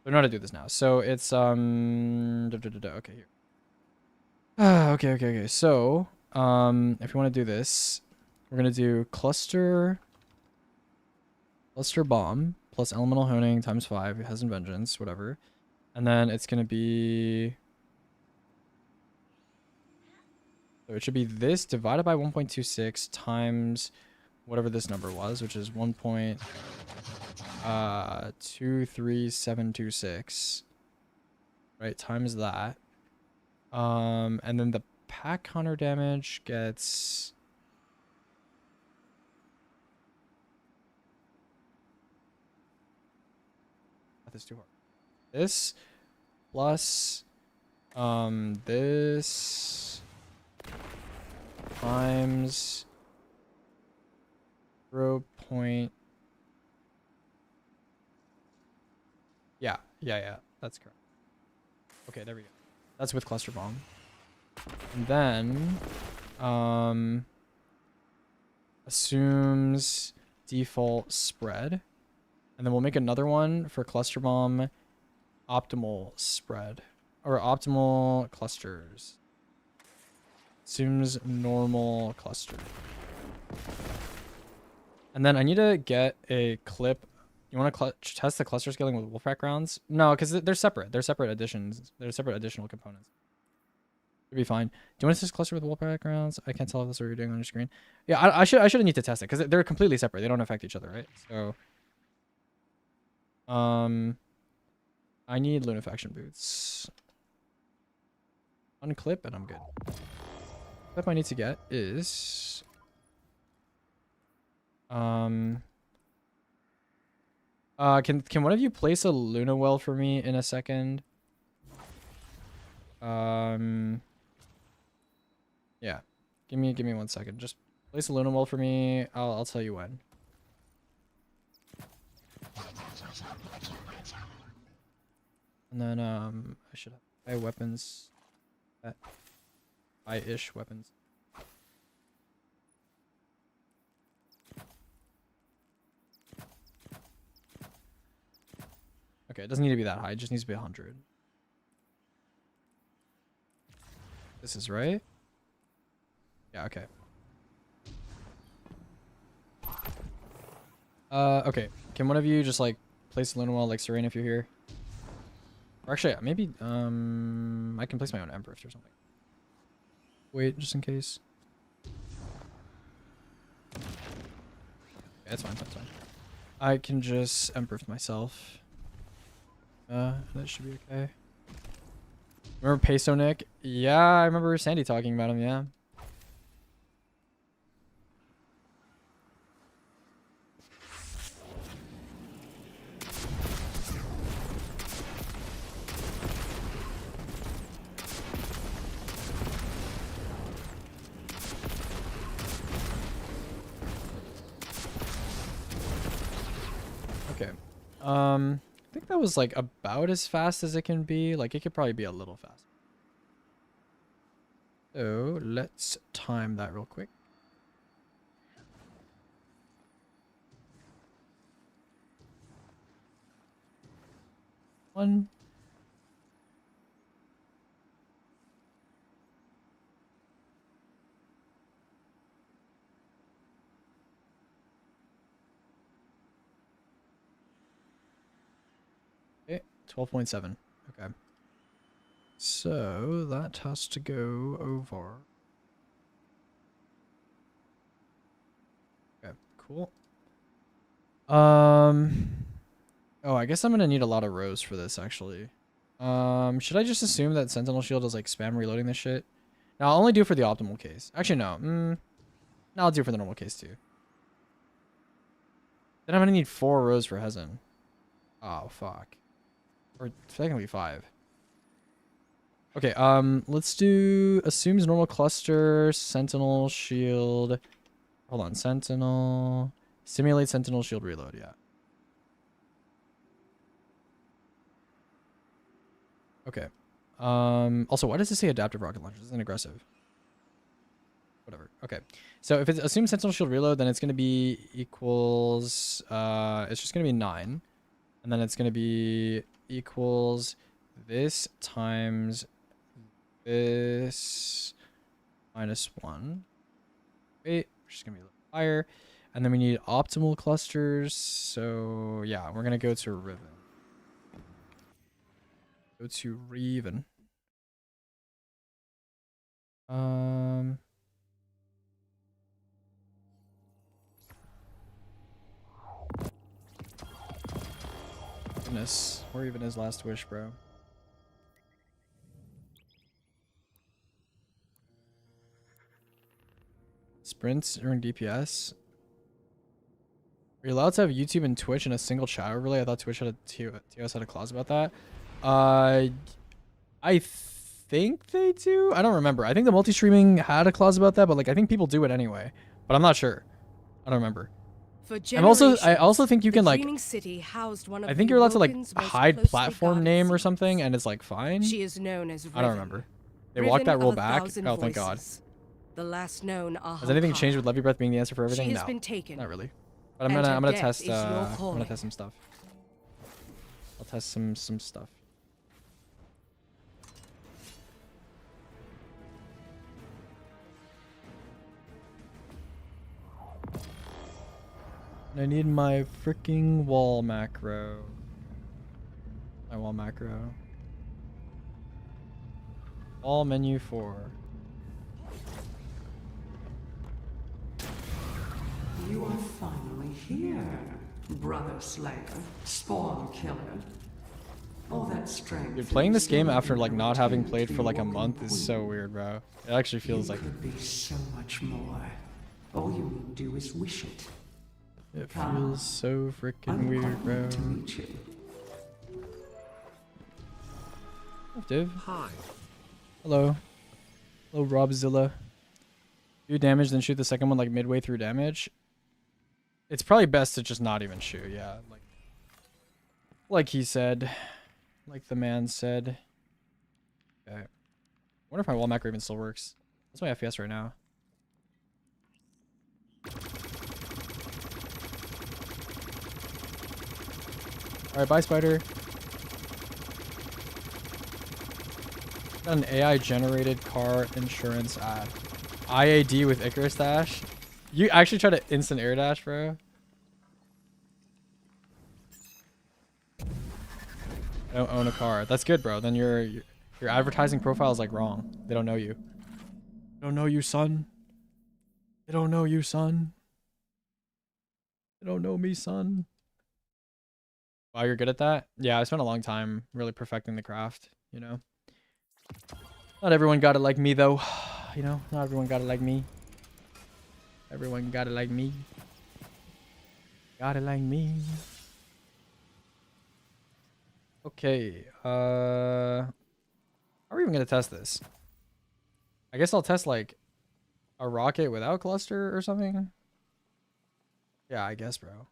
B: I know how to do this now. So it's okay, here. Okay. So, if you want to do this, we're gonna do cluster bomb plus elemental honing times 5. It has vengeance, whatever. And then it's gonna be So it should be this divided by 1.26 times whatever this number was, which is 1.23726. Right, times that. And then the pack hunter damage gets math is too hard. This plus this times 0. Yeah, that's correct. Okay, there we go. That's with cluster bomb. And then assumes default spread. And then we'll make another one for cluster bomb optimal spread or optimal clusters. Assumes normal cluster. And then I need to get a clip. You want to test the cluster scaling with Wolfpack rounds? No, because they're separate. They're separate additions. They're separate additional components. It'll be fine. Do you want to test cluster with Wolfpack rounds? I can't tell if that's what you're doing on your screen. Yeah, I should need to test it because they're completely separate. They don't affect each other, right? So, I need Lunafaction boots. Unclip and I'm good. Clip I need to get is can one of you place a Luna well for me in a second? Yeah. Give me 1 second. Just place a Luna well for me. I'll tell you when. And then I should have weapons. High-ish weapons. Okay, it doesn't need to be that high. It just needs to be 100. This is right. Yeah, okay. Okay. Can one of you just like place a Luna well like Serene if you're here? Or actually, maybe I can place my own Empress or something. Wait, just in case. Okay, that's fine, that's fine. I can just Empress myself. That should be okay. Remember Peso Nick? Yeah, I remember Sandy talking about him, yeah. Okay. I think that was like about as fast as it can be. Like it could probably be a little faster. So let's time that real quick. One. Okay, 12.7. Okay. So that has to go over. Okay, cool. Oh, I guess I'm gonna need a lot of rows for this actually. Should I just assume that Sentinel Shield is like spam reloading this shit? No, I'll only do for the optimal case. Actually, no. No, I'll do for the normal case too. Then I'm gonna need 4 rows for Hezen. Oh, fuck. Or technically 5. Okay, let's do assumes normal cluster, Sentinel Shield. Hold on, Sentinel. Simulate Sentinel Shield reload, yeah. Okay. Also, why does it say adaptive rocket launcher? This isn't aggressive. Whatever. Okay. So if it assumes Sentinel Shield reload, then it's gonna be equals it's just gonna be 9. And then it's gonna be equals this times this minus 1. Wait, which is gonna be a little higher. And then we need optimal clusters. So yeah, we're gonna go to Riven. Go to Riven. Um. Goodness, where even is last wish, bro? Sprints during DPS. Are you allowed to have YouTube and Twitch in a single chat overlay? I thought Twitch had a TOS had a clause about that. I think they do. I don't remember. I think the multi-streaming had a clause about that, but like I think people do it anyway. But I'm not sure. I don't remember. I also think you can like. I think you're allowed to like hide platform name or something, and it's like fine.
C: She is known as
B: I don't remember. They walked that rule back. Oh, thank God.
C: The last known
B: Has anything changed with Levy Breath being the answer for everything?
C: She has
B: No,
C: been taken.
B: not really. But I'm gonna test. I'm gonna test some stuff. I'll test some stuff. I need my freaking wall macro. My wall macro. Wall menu 4.
D: You are finally here, brother slayer, spawn killer. All that strength.
B: Dude, playing this game after like not having played for like a month is so weird, bro. It actually feels like
D: could be so much more. All you need to do is wish it.
B: it feels so freaking weird, bro.
D: To meet you.
B: Div.
E: Hi.
B: Hello. Hello, Robzilla. Do damage, then shoot the second one like midway through damage. It's probably best to just not even shoot, yeah. Like he said. Like the man said. Okay. I wonder if my wall macro even still works. That's my FPS right now. Alright, bye, Spider. Got an AI generated car insurance ad. IAD with Icarus Dash. You actually try to instant air dash, bro? I don't own a car. That's good, bro. Then your advertising profile is like wrong. They don't know you. They don't know you, son. They don't know you, son. They don't know me, son. Wow, you're good at that? Yeah, I spent a long time really perfecting the craft, you know? Not everyone got it like me, though. You know, not everyone got it like me. Everyone got it like me. Got it like me. Okay, how are we even gonna test this? I guess I'll test like a rocket without cluster or something. Yeah, I guess, bro.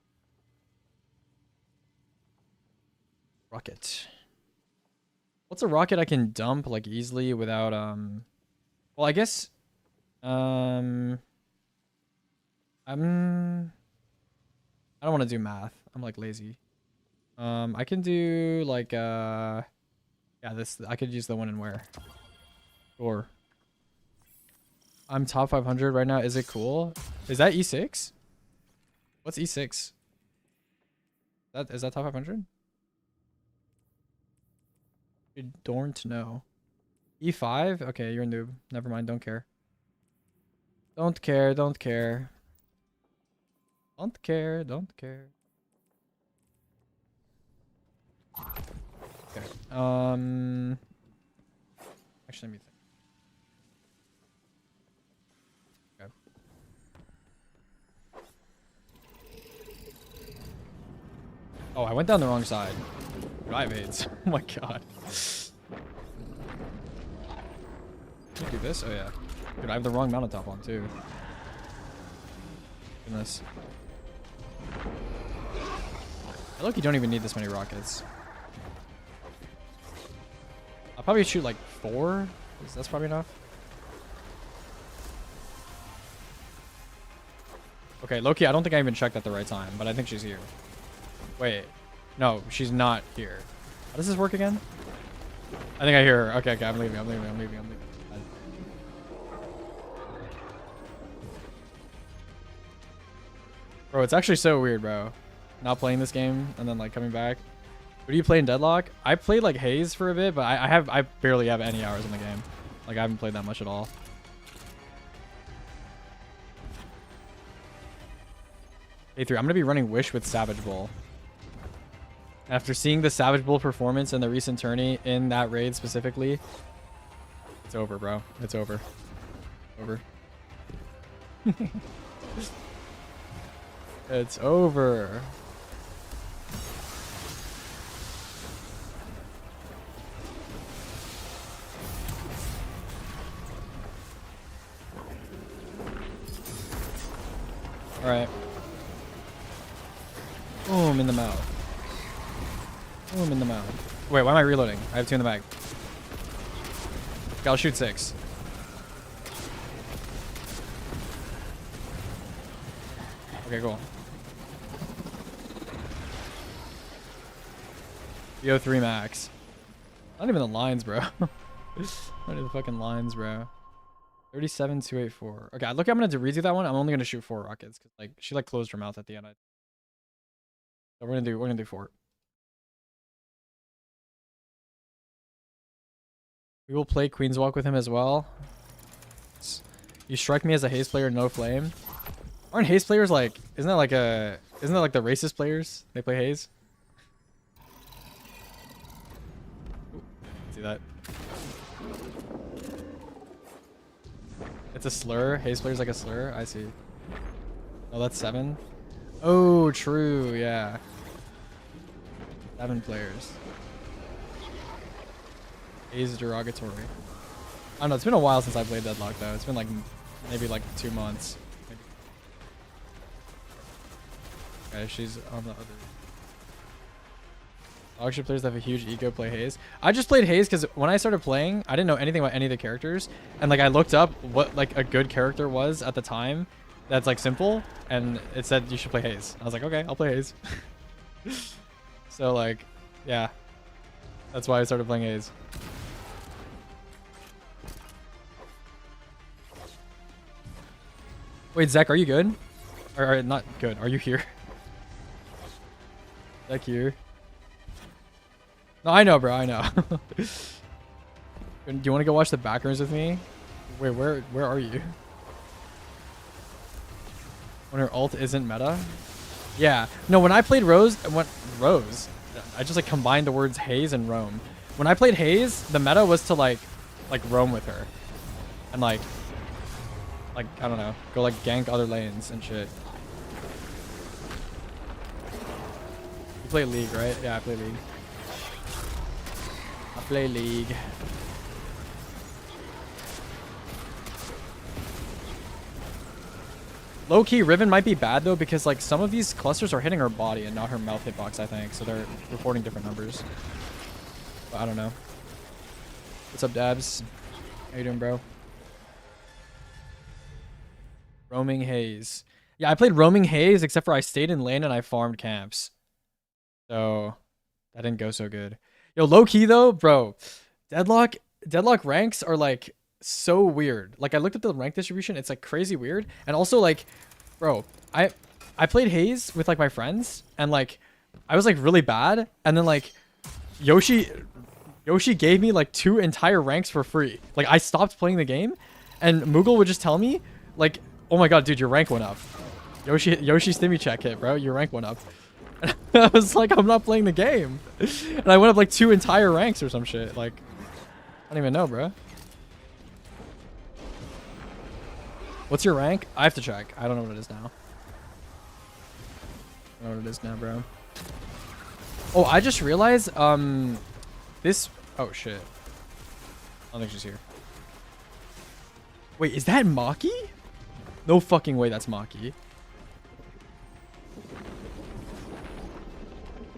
B: Rocket. What's a rocket I can dump like easily without well, I guess I don't want to do math. I'm like lazy. I can do like yeah, this I could use the one and where. Sure. I'm top 500 right now. Is it cool? Is that E6? What's E6? Is that top 500? You don't know. E5? Okay, you're a noob. Never mind, don't care. Don't care, don't care. Don't care, don't care. Okay. Actually, let me think. Okay. Oh, I went down the wrong side. Drive aids. Oh my god. Can I do this? Oh yeah. Dude, I have the wrong mountain top on too. Goodness. I look, you don't even need this many rockets. I'll probably shoot like 4. That's probably enough. Okay, Loki, I don't think I even checked at the right time, but I think she's here. Wait. No, she's not here. How does this work again? I think I hear her. Okay, I'm leaving. Bro, it's actually so weird, bro. Not playing this game and then like coming back. What do you play in Deadlock? I played like Haze for a bit, but I barely have any hours in the game. Like I haven't played that much at all. Day 3. I'm gonna be running Wish with Savage Bull. After seeing the Savage Bull performance in the recent tourney in that raid specifically, it's over, bro. It's over. Over. It's over. All right. Boom in the mouth. Boom in the mouth. Wait, why am I reloading? I have 2 in the bag. Okay, I'll shoot 6. Okay, cool. BO3 max. Not even the lines, bro. Not even the fucking lines, bro. 37,284. Okay, I'm gonna redo that one. I'm only gonna shoot 4 rockets because like she like closed her mouth at the end. So we're gonna do 4. We will play Queen's Walk with him as well. You strike me as a haze player, no flame. Aren't haze players like? Isn't that like the racist players? They play haze. Ooh, see that? It's a slur. Haze player's like a slur. I see. Oh, that's 7. Oh, true. Yeah. 7 players. Haze is derogatory. I don't know. It's been a while since I played Deadlock though. It's been like maybe like 2 months. Maybe. Okay, she's on the other. Dogship players that have a huge ego play Haze. I just played Haze because when I started playing, I didn't know anything about any of the characters, and like I looked up what like a good character was at the time. That's like simple, and it said you should play Haze. I was like, okay, I'll play Haze. So like, yeah, that's why I started playing Haze. Wait, Zach, are you good? Or not good? Are you here? Zach here. No, I know, bro. I know. Do you want to go watch the backgrounds with me? Wait, where are you? When her ult isn't meta? Yeah. No, when I played Rose, I just like combined the words Haze and Roam. When I played Haze, the meta was to like roam with her, and like I don't know, go like gank other lanes and shit. You play League, right? Yeah, I play League. I play League. Low-key, Riven might be bad though because like some of these clusters are hitting her body and not her mouth hitbox, I think. So they're reporting different numbers. But I don't know. What's up, Dabs? How you doing, bro? Roaming Haze. Yeah, I played Roaming Haze except for I stayed in lane and I farmed camps. So that didn't go so good. Yo, low-key though, bro. Deadlock ranks are like so weird. Like I looked at the rank distribution, it's like crazy weird. And also like, bro, I played Haze with like my friends and like I was like really bad, and then like Yoshi gave me like 2 entire ranks for free. Like I stopped playing the game and Moogle would just tell me like, oh my god, dude, your rank went up. Yoshi stimmy check hit, bro. Your rank went up. And I was like, I'm not playing the game. And I went up like 2 entire ranks or some shit. Like, I don't even know, bro. What's your rank? I have to check. I don't know what it is now. I don't know what it is now, bro. Oh, I just realized, this... Oh, shit. I don't think she's here. Wait, is that Maki? No fucking way that's Maki.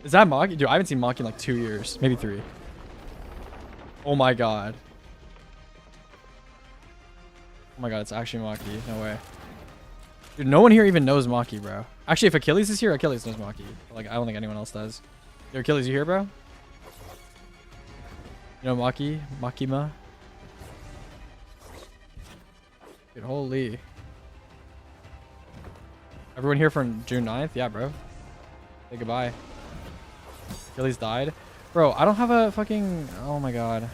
B: Is that Maki? Dude, I haven't seen Maki in like 2 years. Maybe 3. Oh my god. Oh my god, it's actually Maki. No way. Dude, no one here even knows Maki, bro. Actually, if Achilles is here, Achilles knows Maki. Like, I don't think anyone else does. Yo, Achilles, you here, bro? You know Maki? Makima? Dude, holy. Everyone here from June 9th? Yeah, bro. Say goodbye. Achilles died. Bro, I don't have a fucking... Oh my god. Do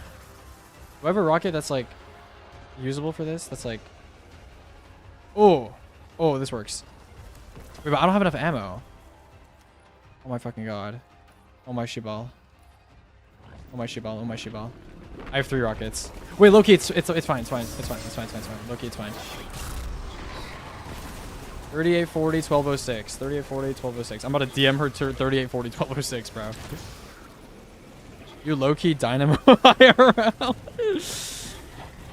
B: I have a rocket that's like usable for this? That's like... Oh. Oh, this works. Wait, but I don't have enough ammo. Oh my fucking god. Oh my shibal. Oh my shibal. Oh my shibal. I have 3 rockets. Wait, Loki, it's fine. It's fine. It's fine. It's fine. It's fine. Loki, it's fine. 3840 1206. 3840 1206. I'm about to DM her to 3840 1206, bro. You low-key dynamo IRL.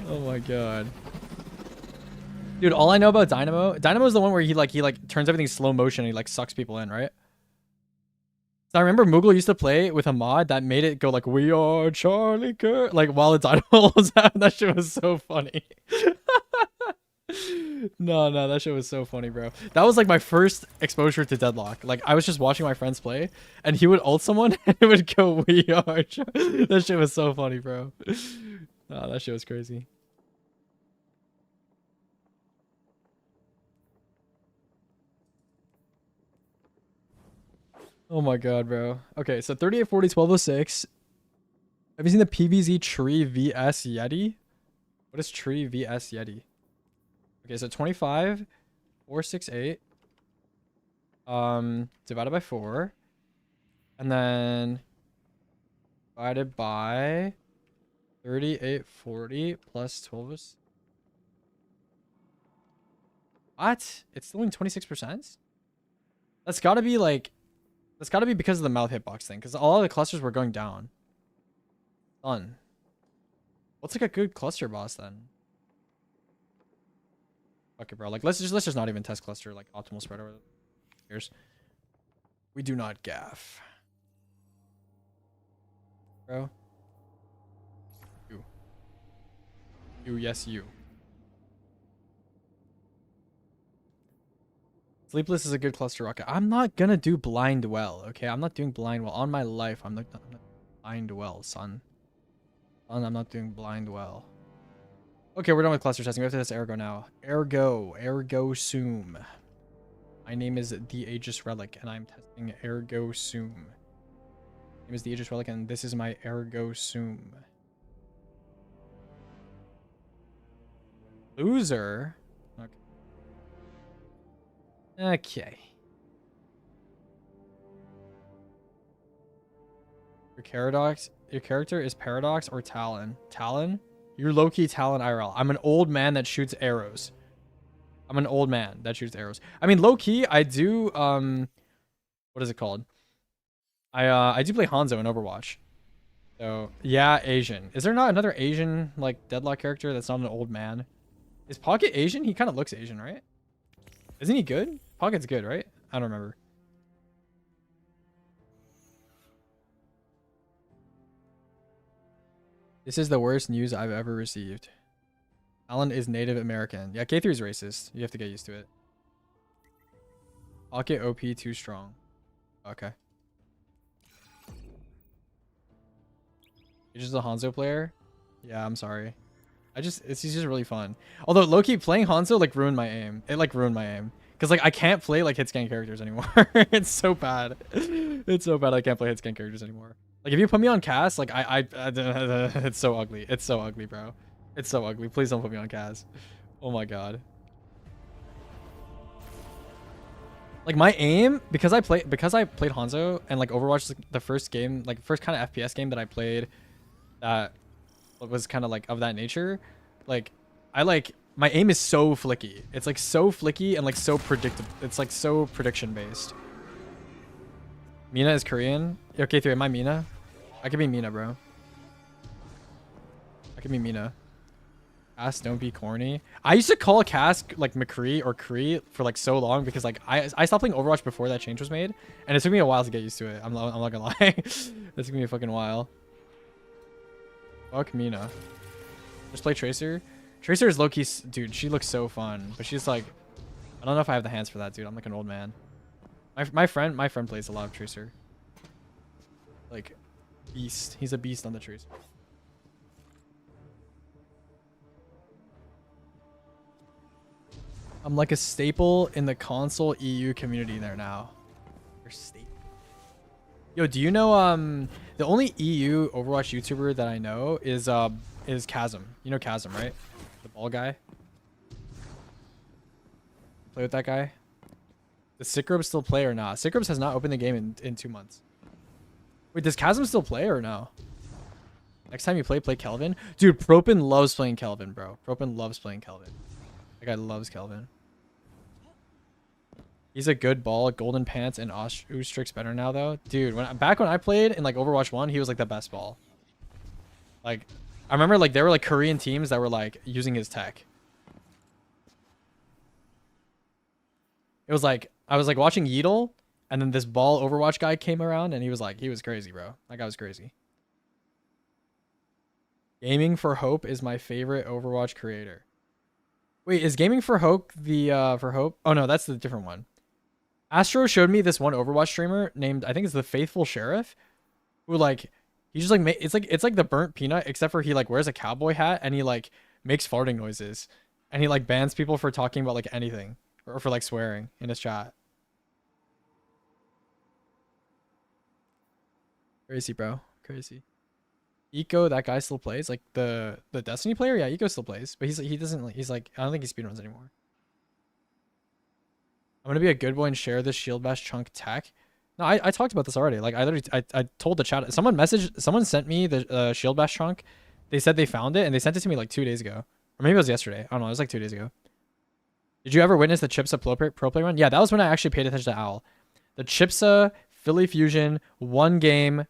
B: Oh my god. Dude, all I know about Dynamo is the one where he turns everything slow motion and he like sucks people in, right? So I remember Moogle used to play with a mod that made it go like, we are Charlie Kirk, like while the Dynamo was out. That shit was so funny. No, that shit was so funny, bro. That was like my first exposure to Deadlock. Like I was just watching my friends play and he would ult someone and it would go, we are that shit was so funny, bro. Oh, that shit was crazy. Oh my god, bro. Okay, so 3840 1206. Have you seen the PVZ Tree VS Yeti? What is Tree VS Yeti? Okay, so 25 468 divided by 4 and then divided by 3840 plus 12. What? It's still only 26%? That's got to be like That's got to be because of the mouth hitbox thing, because all of the clusters were going down. Done. What's like a good cluster boss then? Okay, bro. Like let's just not even test cluster like optimal spread over the years. We do not gaff, bro. You, yes, you. Sleepless is a good cluster rocket. I'm not gonna do blind well, okay? I'm not doing blind well. On my life, I'm not blind well, son. Son, I'm not doing blind well. Okay, we're done with cluster testing. We have to test Ergo now. Ergo Sum. My name is the Aegis Relic, and I'm testing Ergo Sum. My name is the Aegis Relic, and this is my Ergo Sum. Loser? Okay. Your character is Paradox or Talon. Talon? You're low-key Talon IRL. I'm an old man that shoots arrows. I mean, low-key, I do, what is it called? I do play Hanzo in Overwatch. So, yeah, Asian. Is there not another Asian, like, Deadlock character that's not an old man? Is Pocket Asian? He kind of looks Asian, right? Isn't he good? Pocket's good, right? I don't remember. This is the worst news I've ever received. Alan is Native American. Yeah, K3 is racist. You have to get used to it. Pocket OP too strong. Okay. You're just a Hanzo player? Yeah, I'm sorry. He's just really fun. Although low-key playing Hanzo like ruined my aim. It like ruined my aim. Cause like I can't play like hit scan characters anymore. It's so bad. It's so bad I can't play hit scan characters anymore. Like if you put me on cast, like it's so ugly. It's so ugly, bro. It's so ugly. Please don't put me on cast. Oh my god. Like my aim, because I played Hanzo and like Overwatch is like, the first game, like first kind of FPS game that I played that was kind of like of that nature. Like my aim is so flicky. It's like so flicky and like so predictable. It's like so prediction based. Mina is Korean. Okay, 3, am I Mina? I could be Mina, bro. I could be Mina. Cass, don't be corny. I used to call Cass like McCree or Cree for like so long because like I stopped playing Overwatch before that change was made, and it took me a while to get used to it. I'm not gonna lie. It took me a fucking while. Fuck Mina. Just play Tracer. Tracer is low-key, dude, she looks so fun, but she's like, I don't know if I have the hands for that, dude. I'm like an old man. My friend plays a lot of Tracer. Like, beast. He's a beast on the Tracer. I'm like a staple in the console EU community there now. You're staple. Yo, do you know, the only EU Overwatch YouTuber that I know is Chasm. You know Chasm, right? The ball guy. Play with that guy. Does Sikrobs still play or not? Sikrobs has not opened the game in 2 months. Wait, does Chasm still play or no? Next time you play Kelvin. Dude, Propin loves playing Kelvin, bro. Propin loves playing Kelvin. That guy loves Kelvin. He's a good ball. Golden Pants and Oostrix better now, though. Dude, back when I played in like Overwatch 1, he was like the best ball. Like, I remember like there were like Korean teams that were like using his tech. It was like, I was like watching Yeedle, and then this ball Overwatch guy came around, and he was crazy, bro. That guy was crazy. Gaming for Hope is my favorite Overwatch creator. Wait, is Gaming for Hope the for Hope? Oh no, that's the different one. Astro showed me this one Overwatch streamer named, I think it's the Faithful Sheriff, who like he just like it's like the Burnt Peanut, except for he like wears a cowboy hat and he like makes farting noises, and he like bans people for talking about like anything or for like swearing in his chat. Crazy, bro. Crazy. Eco, that guy still plays, like the Destiny player. Yeah, Eco still plays, but he doesn't. He's like, I don't think he speedruns anymore. I'm gonna be a good boy and share this shield bash chunk tech. No, I talked about this already. Like I told the chat. Someone sent me the shield bash chunk. They said they found it and they sent it to me like 2 days ago, or maybe it was yesterday. I don't know. It was like 2 days ago. Did you ever witness the Chipsa pro play run? Yeah, that was when I actually paid attention to Owl. The Chipsa Philly Fusion 1 game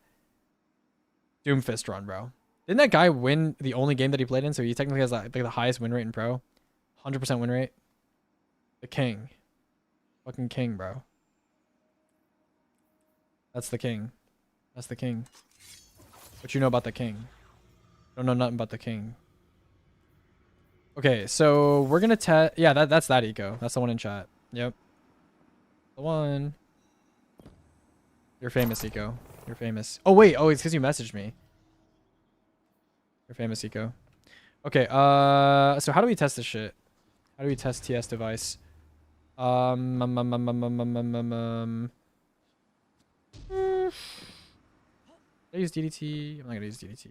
B: Doomfist run, bro. Didn't that guy win the only game that he played in? So he technically has like the highest win rate in pro. 100% win rate. The king. Fucking king, bro. That's the king. That's the king. What you know about the king? Don't know nothing about the king. Okay, so we're gonna test. Yeah, that's that eco. That's the one in chat. Yep. The one. You're famous, eco. You're famous. Oh wait, oh it's because you messaged me. You're famous, eco. Okay, so how do we test this shit? How do we test TS device? Should I use DDT? I'm not gonna use DDT.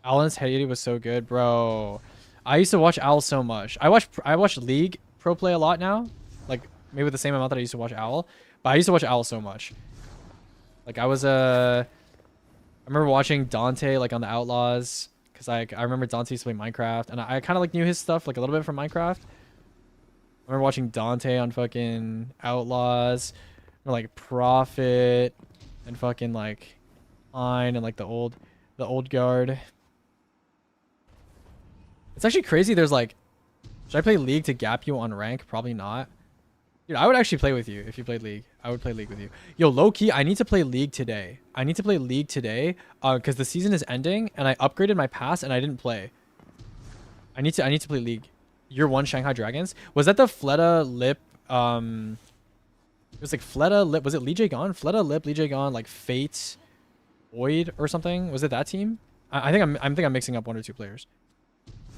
B: Alan's Haiti was so good, bro. I used to watch Owl so much. I watch League pro play a lot now, like maybe the same amount that I used to watch Owl, but I used to watch Owl so much. Like I remember watching Dante like on the Outlaws, because I remember Dante used to play Minecraft, and I kind of like knew his stuff like a little bit from Minecraft. I remember watching Dante on fucking Outlaws, or like Prophet, and fucking like Pine, and like the old guard. It's actually crazy. There's like, should I play League to gap you on rank? Probably not. Dude, I would actually play with you if you played League. I would play League with you. Yo, low-key, I need to play League today. Because the season is ending, and I upgraded my pass, and I didn't play. I need to play League. Year 1 Shanghai Dragons. Was that the Fleta Lip? It was like Fleta Lip. Was it Lee J Gone? Fleta Lip, Lee J Gone, like Fate, Void or something. Was it that team? I think I'm mixing up 1 or 2 players.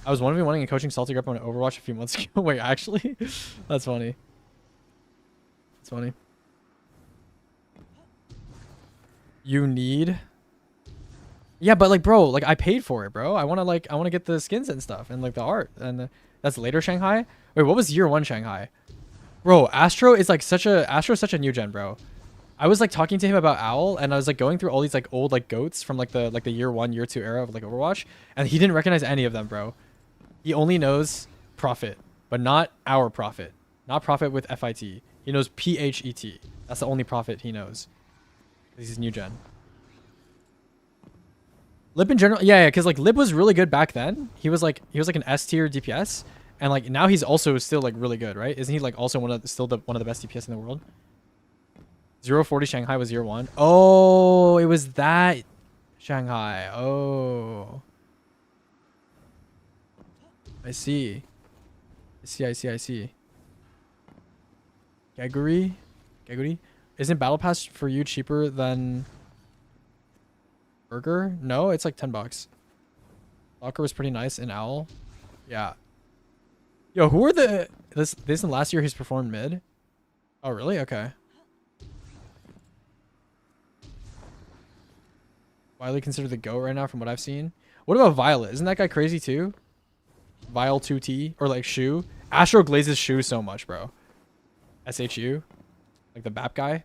B: I was 1v1ing and coaching Salty Grip on Overwatch a few months ago. Wait, actually? That's funny. That's funny. You need... Yeah, but like, bro, like I paid for it, bro. I want to get the skins and stuff and like the art. And that's later Shanghai. Wait, what was year 1 Shanghai? Bro, Astro's such a new gen, bro. I was like talking to him about Owl, and I was like going through all these like old like goats from like the year 1, year 2 era of like Overwatch, and he didn't recognize any of them, bro. He only knows Prophet, but not our Prophet. Not Prophet with FIT. He knows PHET. That's the only Prophet he knows. This is new gen. Lip in general, yeah, because like Lip was really good back then. He was like an S tier DPS, and like now he's also still like really good, right? Isn't he like also one of the best DPS in the world? 040 Shanghai was year 1. Oh, it was that Shanghai. Oh, I see. Geguri? Isn't Battle Pass for you cheaper than Burger? No, it's like $10. Locker was pretty nice in Owl. Yeah. Yo, who are this and last year he's performed mid? Oh, really? Okay. Widely considered the GOAT right now from what I've seen. What about Violet? Isn't that guy crazy too? Vile 2T or like Shu. Astro glazes Shu so much, bro. SHU. Like the BAP guy.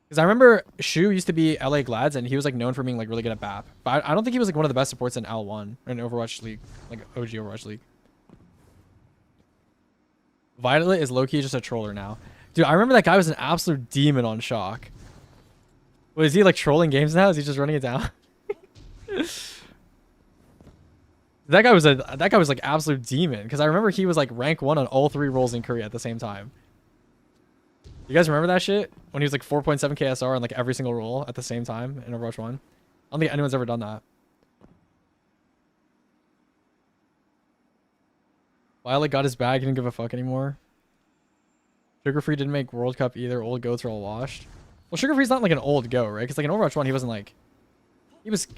B: Because I remember Shu used to be LA Glads, and he was like known for being like really good at BAP. But I don't think he was like one of the best supports in L1 or in Overwatch League, like OG Overwatch League. Violet is low-key just a troller now. Dude, I remember that guy was an absolute demon on Shock. What, is he like trolling games now? Is he just running it down? That guy was like absolute demon, because I remember he was like rank 1 on all 3 roles in Korea at the same time. You guys remember that shit? When he was like 4.7 KSR on like every single role at the same time in Overwatch 1? I don't think anyone's ever done that. Violet got his bag, he didn't give a fuck anymore. Sugar Free didn't make World Cup either. Old goats are all washed. Well, Sugar Free's not like an old goat, right? Because like in Overwatch 1, he wasn't like... He was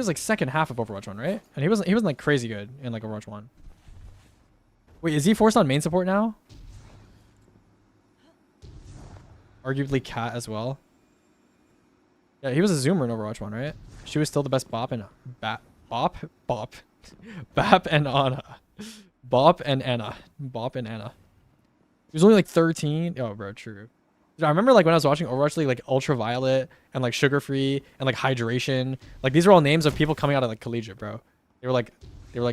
B: like second half of Overwatch 1, right? And he wasn't like crazy good in like Overwatch 1. Wait, is he forced on main support now? Arguably Cat as well. Yeah, he was a zoomer in Overwatch 1, right? She was still the best bop and bap and Anna. Bop and Anna. Bop and Anna. He was only like 13. Oh, bro, true. Dude, I remember like when I was watching Overwatch League, like Ultraviolet and like Sugar Free and like Hydration. Like these are all names of people coming out of like collegiate, bro. They were like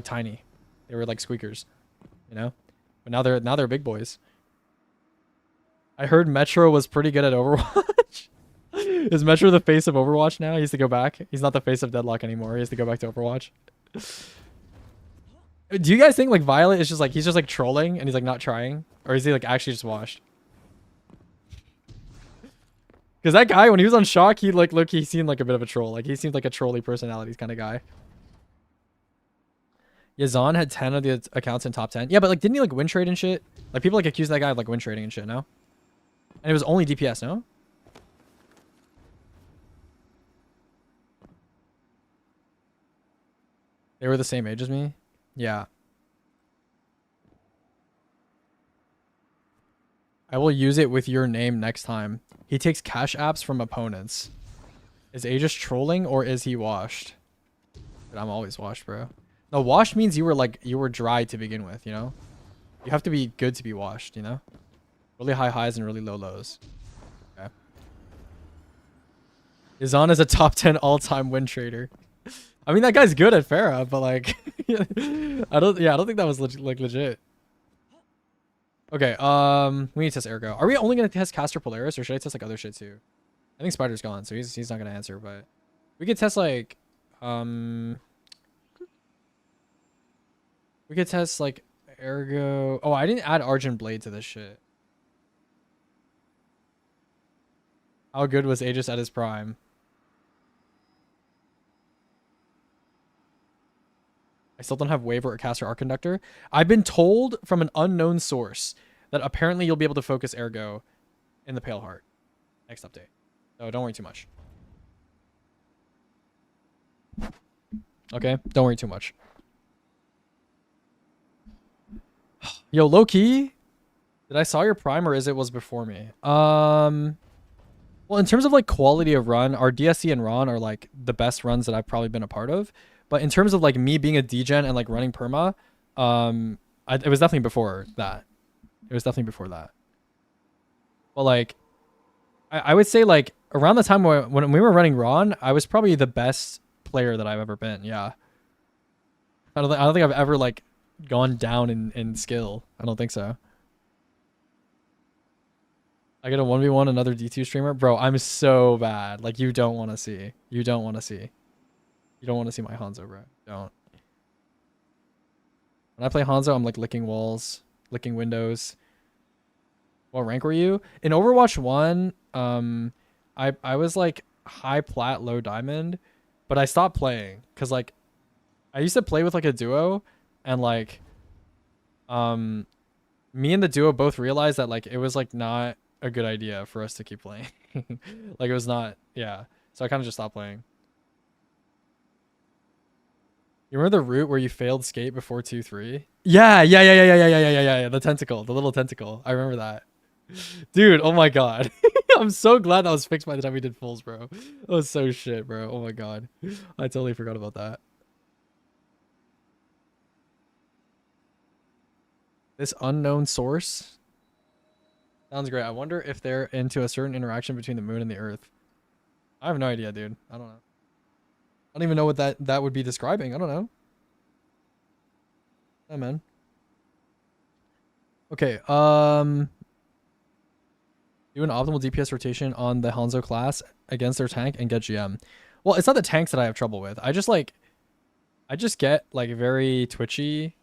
B: tiny. They were like squeakers, you know? But now they're big boys. I heard Metro was pretty good at Overwatch. Is Metro the face of Overwatch now? He has to go back. He's not the face of Deadlock anymore. He has to go back to Overwatch. Do you guys think like Violet is just like, he's just like trolling and he's like not trying? Or is he like actually just washed? Because that guy, when he was on Shock, he like, look, he seemed like a bit of a troll. Like he seemed like a trolly personalities kind of guy. Yazan had 10 of the accounts in top 10. Yeah, but like didn't he like win trade and shit? Like people like accuse that guy of like win trading and shit, no? And it was only DPS, no? They were the same age as me? Yeah. I will use it with your name next time. He takes cash apps from opponents. Is Aegis trolling or is he washed? But I'm always washed, bro. No, washed means you were dry to begin with, you know? You have to be good to be washed, you know? Really high highs and really low lows. Okay. Izan is a top 10 all-time win trader. I mean, that guy's good at Pharah, but like, I don't think that was legit. Okay, we need to test Ergo. Are we only gonna test Caster Polaris, or should I test like other shit too? I think Spider's gone, so he's not gonna answer. But we could test like, we could test like Ergo. Oh, I didn't add Argent Blade to this shit. How good was Aegis at his prime? I still don't have Waver or Caster Arc Conductor. I've been told from an unknown source that apparently you'll be able to focus Ergo in the Pale Heart next update. So don't worry too much. Okay? Don't worry too much. Yo, low-key, did I saw your prime or is it was before me? Well, in terms of like quality of run, our DSC and Ron are like the best runs that I've probably been a part of. But in terms of like me being a degen and like running perma, it was definitely before that. It was definitely before that. But like, I would say like around the time when we were running Ron, I was probably the best player that I've ever been. Yeah. I don't think I've ever like gone down in skill. I don't think so. I get a 1v1 another D2 streamer. Bro, I'm so bad. Like you don't want to see. You don't want to see. You don't want to see my Hanzo, bro. Don't. When I play Hanzo, I'm like licking walls, licking windows. What rank were you? In Overwatch 1, I was like high plat, low diamond, but I stopped playing because like I used to play with like a duo and like me and the duo both realized that like it was like not a good idea for us to keep playing. Like it was not, yeah. So I kind of just stopped playing. You remember the route where you failed skate before 2-3? Yeah. The tentacle, the little tentacle. I remember that. Dude, oh my god. I'm so glad that was fixed by the time we did fulls, bro. That was so shit, bro. Oh my god. I totally forgot about that. This unknown source? Sounds great. I wonder if they're into a certain interaction between the moon and the earth. I have no idea, dude. I don't know. I don't even know what that would be describing. I don't know. Yeah, man. Okay. Do an optimal DPS rotation on the Hanzo class against their tank and get GM. Well, it's not the tanks that I have trouble with. I just get like very twitchy,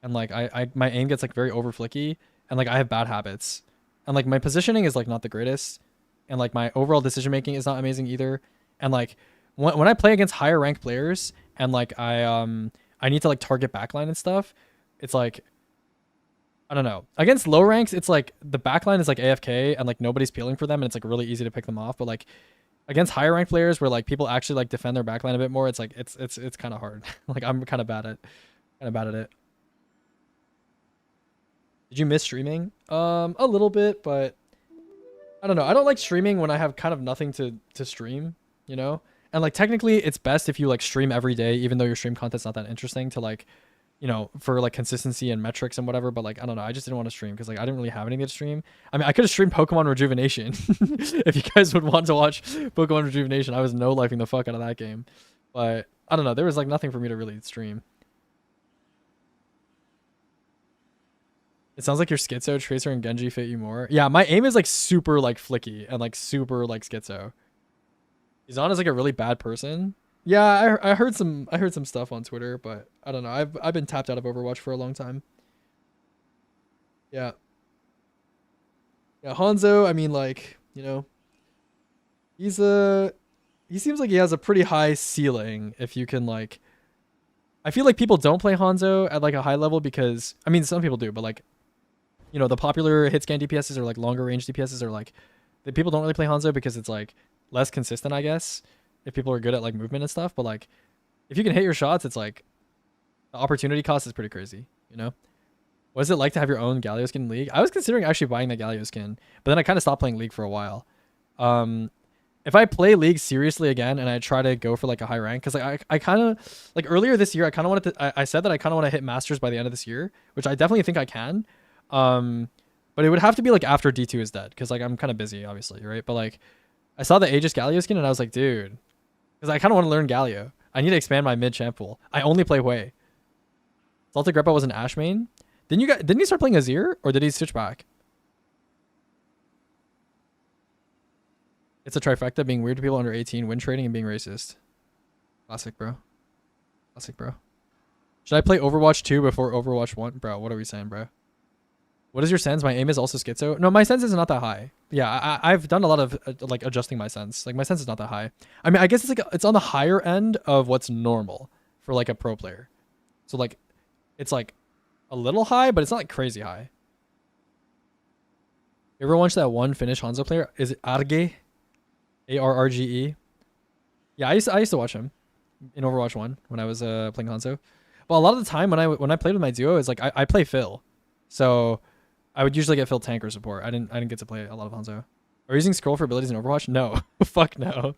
B: and like my aim gets like very over flicky, and like I have bad habits, and like my positioning is like not the greatest, and like my overall decision making is not amazing either, and like when I play against higher ranked players and like I need to like target backline and stuff, it's like I don't know. Against low ranks, it's like the backline is like AFK and like nobody's peeling for them, and it's like really easy to pick them off. But like against higher ranked players where like people actually like defend their backline a bit more, it's like it's kind of hard. Like I'm kind of bad at it. Did you miss streaming? A little bit, but I don't know. I don't like streaming when I have kind of nothing to stream, you know? And like technically it's best if you like stream every day, even though your stream content's not that interesting, to like, you know, for like consistency and metrics and whatever. But like, I don't know. I just didn't want to stream because like I didn't really have anything to stream. I mean, I could have streamed Pokemon Rejuvenation if you guys would want to watch Pokemon Rejuvenation. I was no-lifing the fuck out of that game. But I don't know. There was like nothing for me to really stream. It sounds like your Schizo, Tracer, and Genji fit you more. Yeah, my aim is like super like flicky and like super like Schizo. Izan is like a really bad person. Yeah, I heard some stuff on Twitter, but I don't know. I've been tapped out of Overwatch for a long time. Yeah. Yeah, Hanzo, I mean like, you know, he seems like he has a pretty high ceiling if you can like I feel like people don't play Hanzo at like a high level because I mean some people do, but like you know, the popular hit scan DPSs or like longer range DPSs are like the people don't really play Hanzo because it's like less consistent, I guess, if people are good at like movement and stuff. But like if you can hit your shots, it's like the opportunity cost is pretty crazy, you know? What is it like to have your own Galio skin in League? I was considering actually buying the Galio skin, but then I kind of stopped playing League for a while. If I play League seriously again and I try to go for like a high rank, because like I kind of like earlier this year I kind of wanted to I said that I kind of want to hit Masters by the end of this year, which I definitely think I can. But it would have to be like after D2 is dead, because like I'm kind of busy obviously, right? But like I saw the Aegis Galio skin and I was like, dude, because I kind of want to learn Galio. I need to expand my mid champ pool. I only play Hui. Salted Greppa was an Ash main. Didn't he start playing Azir, or did he switch back? It's a trifecta: being weird to people under 18, win trading, and being racist. Classic, bro. Classic, bro. Should I play Overwatch 2 before Overwatch 1? Bro, what are we saying, bro? What is your sense? My aim is also Schizo. No, my sense is not that high. Yeah, I've done a lot of like adjusting my sense. Like my sense is not that high. I mean, I guess it's like it's on the higher end of what's normal for like a pro player. So like, it's like a little high, but it's not like crazy high. You ever watch that one Finnish Hanzo player? Is it Arge? Arrge? Yeah, I used to watch him in Overwatch 1 when I was playing Hanzo. But a lot of the time when I played with my duo, is like I play Phil, so I would usually get Phil tank or support. I didn't get to play a lot of Hanzo. Are you using scroll for abilities in Overwatch? No. Fuck no.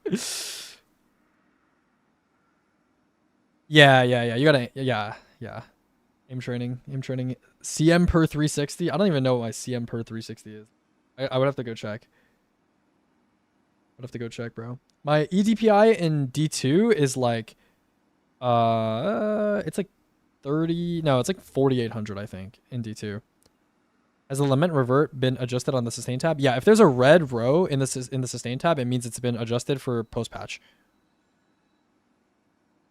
B: Yeah. You gotta yeah. Aim training. CM per 360. I don't even know what my CM per 360 is. I would have to go check. Bro. My EDPI in D2 is like it's like 30, no, it's like 4800 I think in D2. Has the Lament Revert been adjusted on the sustain tab? Yeah, if there's a red row in the sustain tab, it means it's been adjusted for post patch.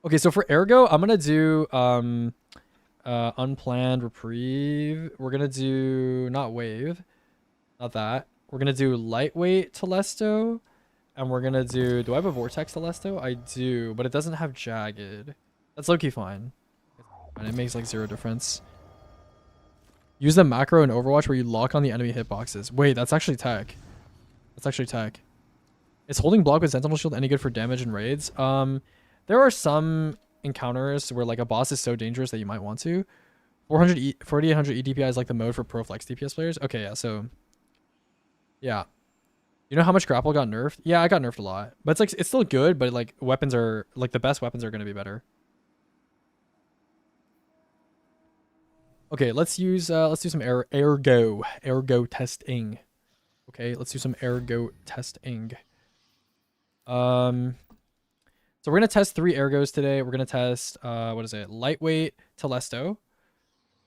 B: Okay, so for Ergo, I'm gonna do unplanned reprieve. We're gonna do not wave, not that. We're gonna do lightweight Telesto, and we're gonna do I have a vortex Telesto? I do, but it doesn't have jagged. That's low-key fine. And it makes like 0 difference. Use the macro in Overwatch where you lock on the enemy hitboxes. Wait, that's actually tech. Is holding block with Sentinel Shield any good for damage and raids? There are some encounters where like a boss is so dangerous that you might want to. 4800 EDPI is like the mode for pro flex DPS players. Okay, yeah, so yeah. You know how much grapple got nerfed? Yeah, I got nerfed a lot. But it's like it's still good, but like weapons are like the best weapons are gonna be better. Okay, let's do some ergo testing. Okay, let's do some ergo testing. So we're gonna test 3 ergos today. We're gonna test what is it? Lightweight Telesto,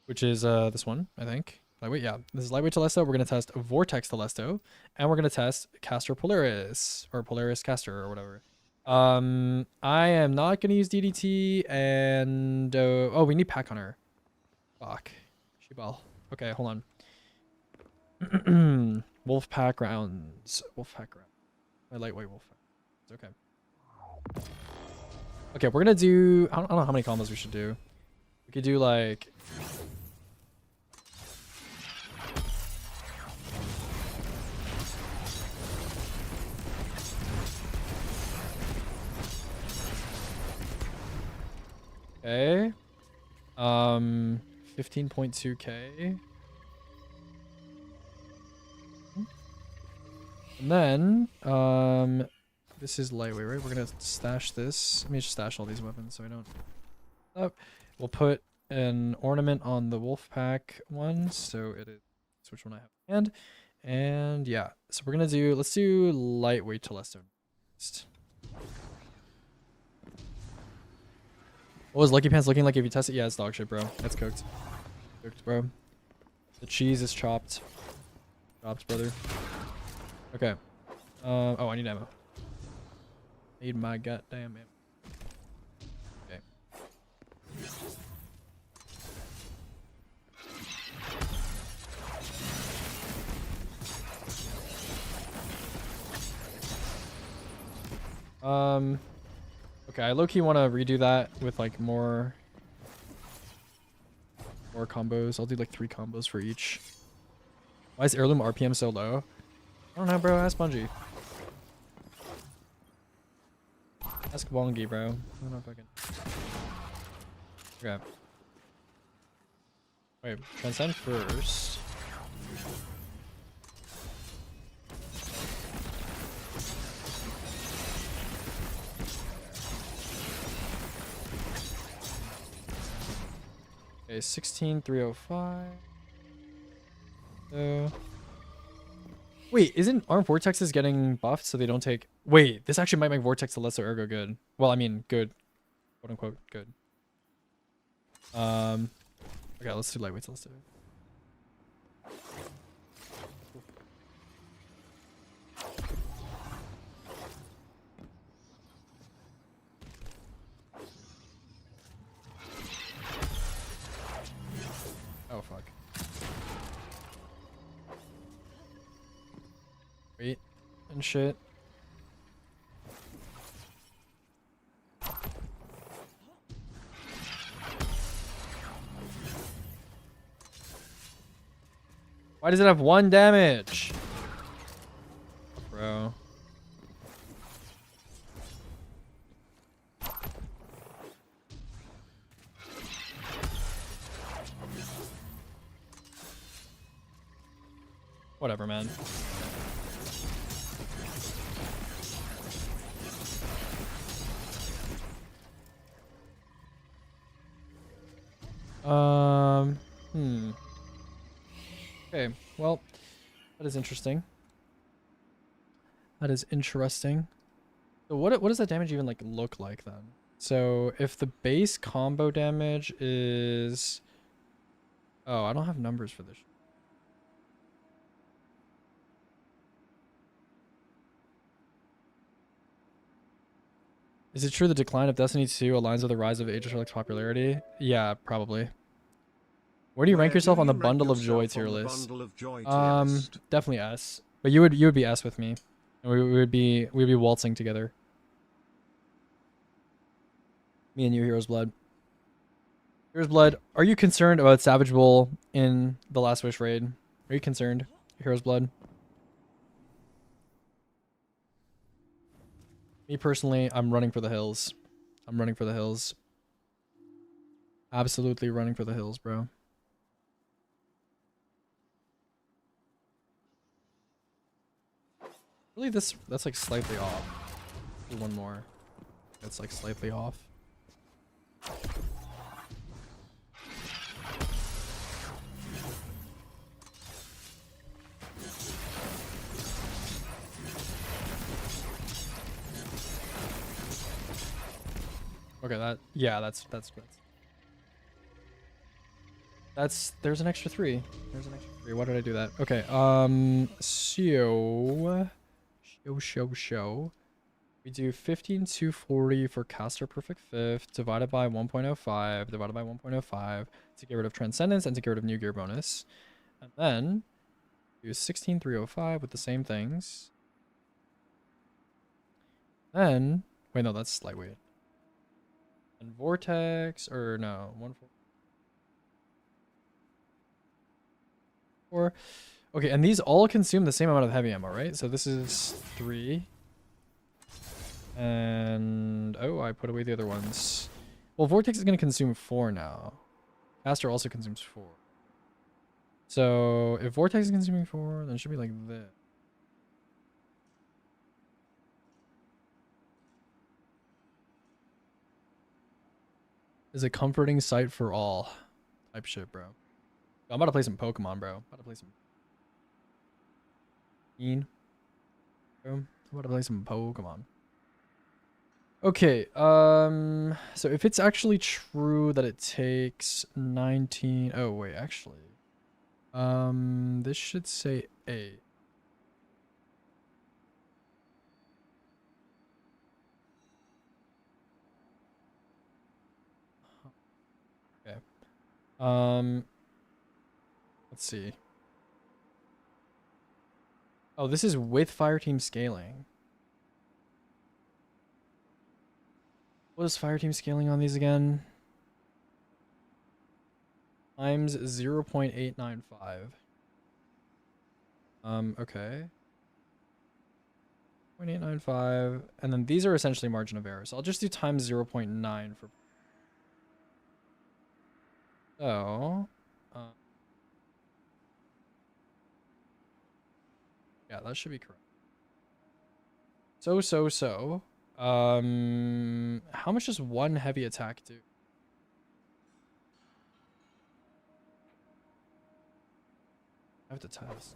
B: which is this one, I think. Lightweight, yeah. This is lightweight Telesto. We're gonna test Vortex Telesto, and we're gonna test Caster Polaris or Polaris Caster or whatever. I am not gonna use DDT, and oh, we need Pack Hunter. Fuck. Shibal. Okay, hold on. Wolf Pack rounds. Wolf Pack round. My lightweight Wolf Pack. Okay. Okay, we're gonna do. I don't know how many combos we should do. We could do like. Okay. 15.2k. And then, this is lightweight, right? We're gonna stash this. Let me just stash all these weapons so I don't. Oh, we'll put an ornament on the wolf pack one, so it is which one I have in hand. And yeah, so we're gonna do. Let's do lightweight Telesto next. What was Lucky Pants looking like if you test it? Yeah, it's dog shit, bro. It's cooked. Cooked, bro. The cheese is chopped. Chopped, brother. Okay. Oh, I need ammo. Need my goddamn ammo. Okay. Okay, I low-key want to redo that with like more combos. I'll do like 3 combos for each. Why is heirloom RPM so low? I don't know, bro. Ask Bungie. Ask Wongi, bro. I don't know if I can. Okay. Wait, transcend first. Okay, 16305. So. Wait, isn't aren't Vortexes getting buffed so they don't take... Wait, this actually might make Vortex Telesto Ergo good. Well, I mean, good. Quote unquote, good. Okay, let's do lightweight Telesto. Oh, fuck. Wait and shit. Why does it have 1 damage? Bro. Whatever, man. Okay, well, that is interesting. That is interesting. So what does that damage even like look like then? So if the base combo damage is... Oh, I don't have numbers for this. Is it true the decline of Destiny 2 aligns with the rise of Aegis Relic's popularity? Yeah, probably. Where do you rank yourself on the Bundle of Joy tier list? Definitely S. But you would be S with me. And we would be waltzing together. Me and you, Hero's Blood. Hero's Blood, are you concerned about Savage Bull in the Last Wish raid? Are you concerned, Hero's Blood? Me personally, I'm running for the hills. I'm running for the hills. Absolutely running for the hills, bro. Really, that's like slightly off. Do one more. That's like slightly off. Okay, there's an extra 3. There's an extra 3. Why did I do that? Okay, show. We do 15,240 for caster perfect fifth, divided by 1.05, divided by 1.05 to get rid of transcendence and to get rid of new gear bonus. And then do 16,305 with the same things. Then, wait, no, that's lightweight. And vortex, or no, 1.4. Okay, and these all consume the same amount of heavy ammo, right? So this is 3. And, oh, I put away the other ones. Well, vortex is going to consume 4 now. Caster also consumes 4. So if vortex is consuming 4, then it should be like this. Is a comforting sight for all type shit, bro. I'm about to play some Pokemon, bro. I'm about to play some bro. I'm about to play some Pokemon. Okay, so if it's actually true that it takes 19, oh wait, actually, this should say 8. Okay, let's see. Oh, this is with fireteam scaling. What is fireteam scaling on these again? Times 0.895. Okay. 0.895. And then these are essentially margin of error. So I'll just do times 0.9 for. So. Yeah, that should be correct. So. How much does one heavy attack do? I have to test.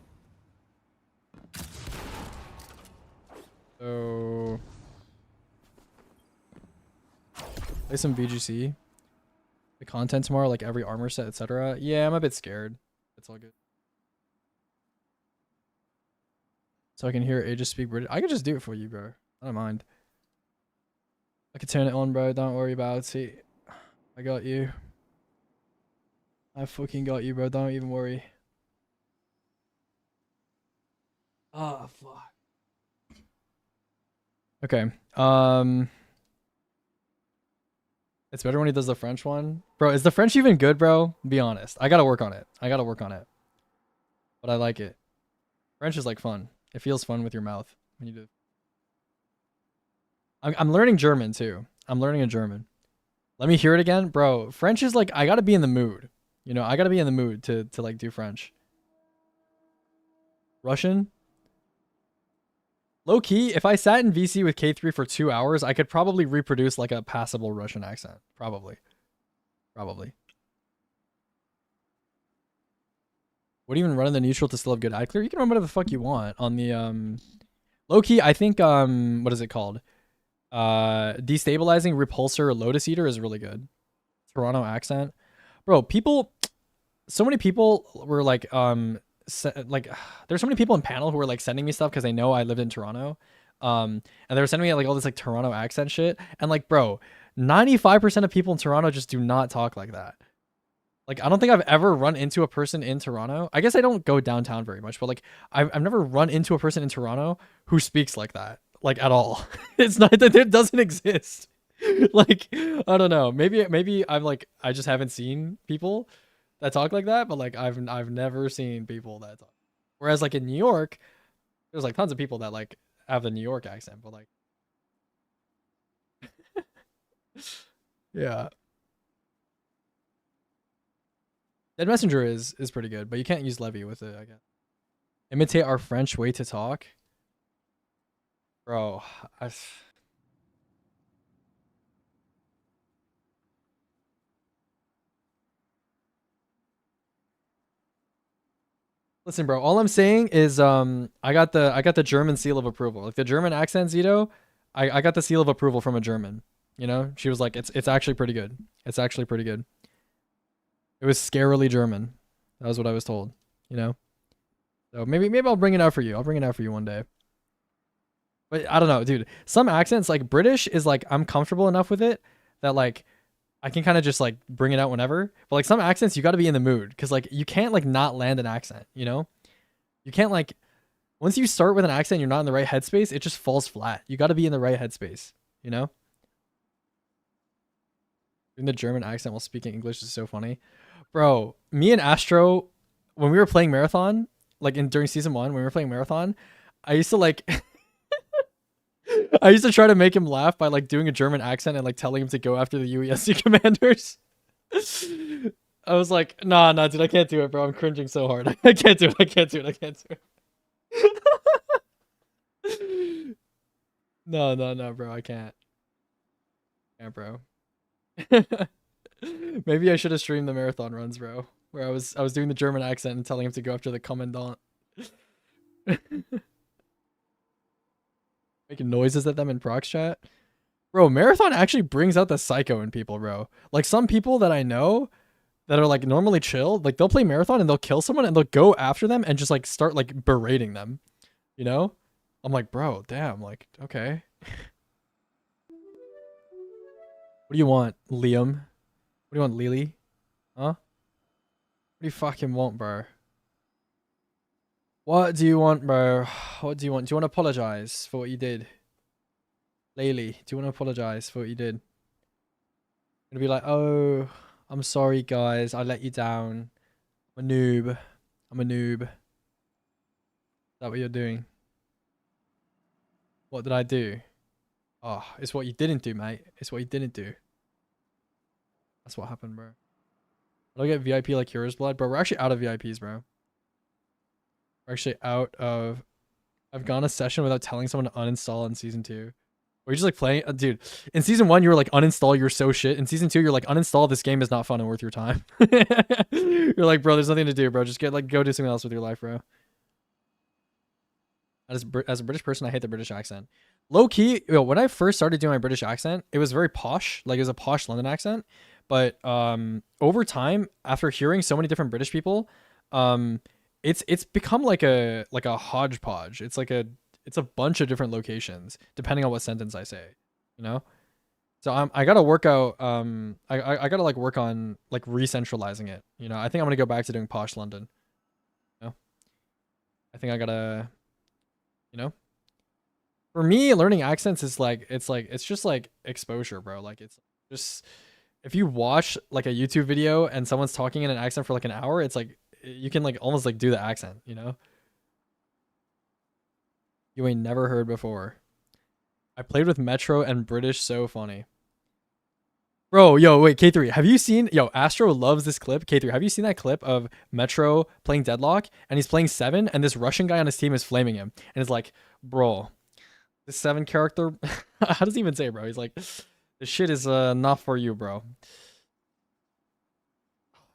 B: So play some VGC. The content tomorrow, like every armor set, etc. Yeah, I'm a bit scared. It's all good. So I can hear Aegis speak British. I could just do it for you, bro. I don't mind. I could turn it on, bro. Don't worry about it. I got you. I fucking got you, bro. Don't even worry. Oh, fuck. Okay. It's better when he does the French one. Bro, is the French even good, bro? Be honest. I gotta work on it. But I like it. French is like fun. It feels fun with your mouth when you do it. I'm learning German too. I'm learning a German. Let me hear it again. Bro, French is like, I gotta be in the mood. You know, I gotta be in the mood to like do French. Russian? Low key, if I sat in VC with K3 for 2 hours, I could probably reproduce like a passable Russian accent. Probably. What do you even run in the neutral to still have good eye clear? You can run whatever the fuck you want on the low key. I think what is it called? Destabilizing repulsor Lotus Eater is really good. Toronto accent, bro. So many people were like there's so many people in panel who were like sending me stuff because they know I lived in Toronto, and they were sending me like all this like Toronto accent shit, and like, bro, 95% of people in Toronto just do not talk like that. Like, I don't think I've ever run into a person in Toronto. I guess I don't go downtown very much, but like I've never run into a person in Toronto who speaks like that, like at all. It's not that it doesn't exist. Like, I don't know. Maybe I just haven't seen people that talk like that, but like I've never seen people that talk. Whereas like in New York, there's like tons of people that like have the New York accent, but like yeah. Dead Messenger is pretty good, but you can't use Levy with it, I guess. Imitate our French way to talk. Bro, listen, bro, all I'm saying is I got the German seal of approval. Like the German accent, Zito, I got the seal of approval from a German. You know, she was like, it's actually pretty good. It's actually pretty good. It was scarily German. That was what I was told. You know, so maybe I'll bring it out for you. I'll bring it out for you one day. But I don't know, dude. Some accents like British is like I'm comfortable enough with it that like I can kind of just like bring it out whenever. But like some accents you got to be in the mood because like you can't like not land an accent. You know, you can't like once you start with an accent, you're not in the right headspace. It just falls flat. You got to be in the right headspace. You know. Doing the German accent while speaking English is so funny. Bro, me and Astro, when we were playing Marathon, like during season 1, when we were playing Marathon, I used to like I used to try to make him laugh by like doing a German accent and like telling him to go after the UESC commanders. I was like, nah, dude, I can't do it, bro. I'm cringing so hard. I can't do it. I can't do it. I can't do it. No, bro. I can't. Can't, bro. Maybe I should have streamed the marathon runs, bro. Where I was doing the German accent and telling him to go after the commandant. Making noises at them in prox chat. Bro, marathon actually brings out the psycho in people, bro. Like some people that I know that are like normally chill, like they'll play marathon and they'll kill someone and they'll go after them and just like start like berating them. You know? I'm like, bro, damn, like, okay. What do you want, Liam? What do you want, Lily? Huh? What do you fucking want, bro? What do you want, bro? What do you want? Do you want to apologize for what you did? Laylee, do you want to apologize for what you did? Gonna be like, oh, I'm sorry, guys. I let you down. I'm a noob. I'm a noob. Is that what you're doing? What did I do? Oh, it's what you didn't do, mate. It's what you didn't do. That's what happened, bro. I don't get VIP like Hero's Blood, bro. We're actually out of VIPs, bro. We're actually out of... I've gone a session without telling someone to uninstall in season 2. Or you're just like playing... dude, in season 1, you were like, uninstall, you're so shit. In season 2, you're like, uninstall, this game is not fun and worth your time. You're like, bro, there's nothing to do, bro. Just get like, go do something else with your life, bro. As a British person, I hate the British accent. Low key, when I first started doing my British accent, it was very posh. Like, it was a posh London accent. But over time, after hearing so many different British people, it's become like a hodgepodge. It's a bunch of different locations depending on what sentence I say, you know. So I gotta work out. I gotta like work on like re-centralizing it. You know, I think I'm gonna go back to doing posh London. You know, I think I gotta. You know, for me, learning accents is like it's just like exposure, bro. Like it's just if you watch like a YouTube video and someone's talking in an accent for like an hour, it's like you can like almost like do the accent, you know? You ain't never heard before. I played with Metro and British, so funny. Bro, yo, wait, K3, have you seen, Astro loves this clip. K3, have you seen that clip of Metro playing Deadlock and he's playing 7 and this Russian guy on his team is flaming him and it's like, bro, this 7 character, how does he even say, bro? He's like, this shit is not for you, bro.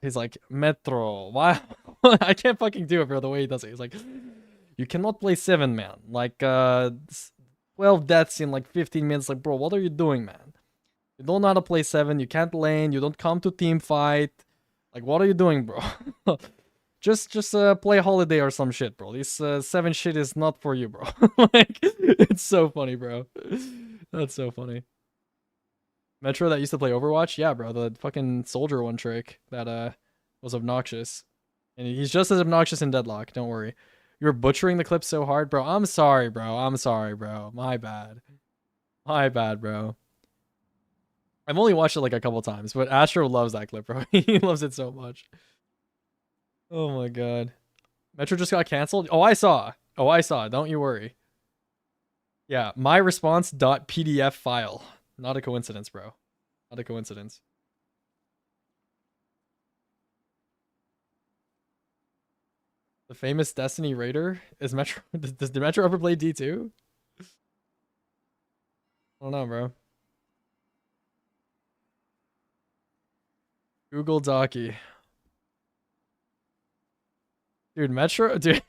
B: He's like, Metro, why? I can't fucking do it, bro, the way he does it. He's like, you cannot play 7, man. Like, 12 deaths in like 15 minutes. Like, bro, what are you doing, man? You don't know how to play 7. You can't lane. You don't come to team fight. Like, what are you doing, bro? just play Holiday or some shit, bro. This 7 shit is not for you, bro. Like, it's so funny, bro. That's so funny. Metro that used to play Overwatch? Yeah, bro. The fucking soldier one trick that was obnoxious. And he's just as obnoxious in Deadlock. Don't worry. You're butchering the clip so hard, bro. I'm sorry, bro. I'm sorry, bro. My bad. My bad, bro. I've only watched it like a couple times, but Astro loves that clip, bro. He loves it so much. Oh my god. Metro just got canceled? Oh, I saw. Don't you worry. Yeah, my response.pdf file. Not a coincidence, bro. Not a coincidence. The famous Destiny Raider is Metro. Does the Metro ever play D2? I don't know, bro. Google Docky. Dude, Metro, dude,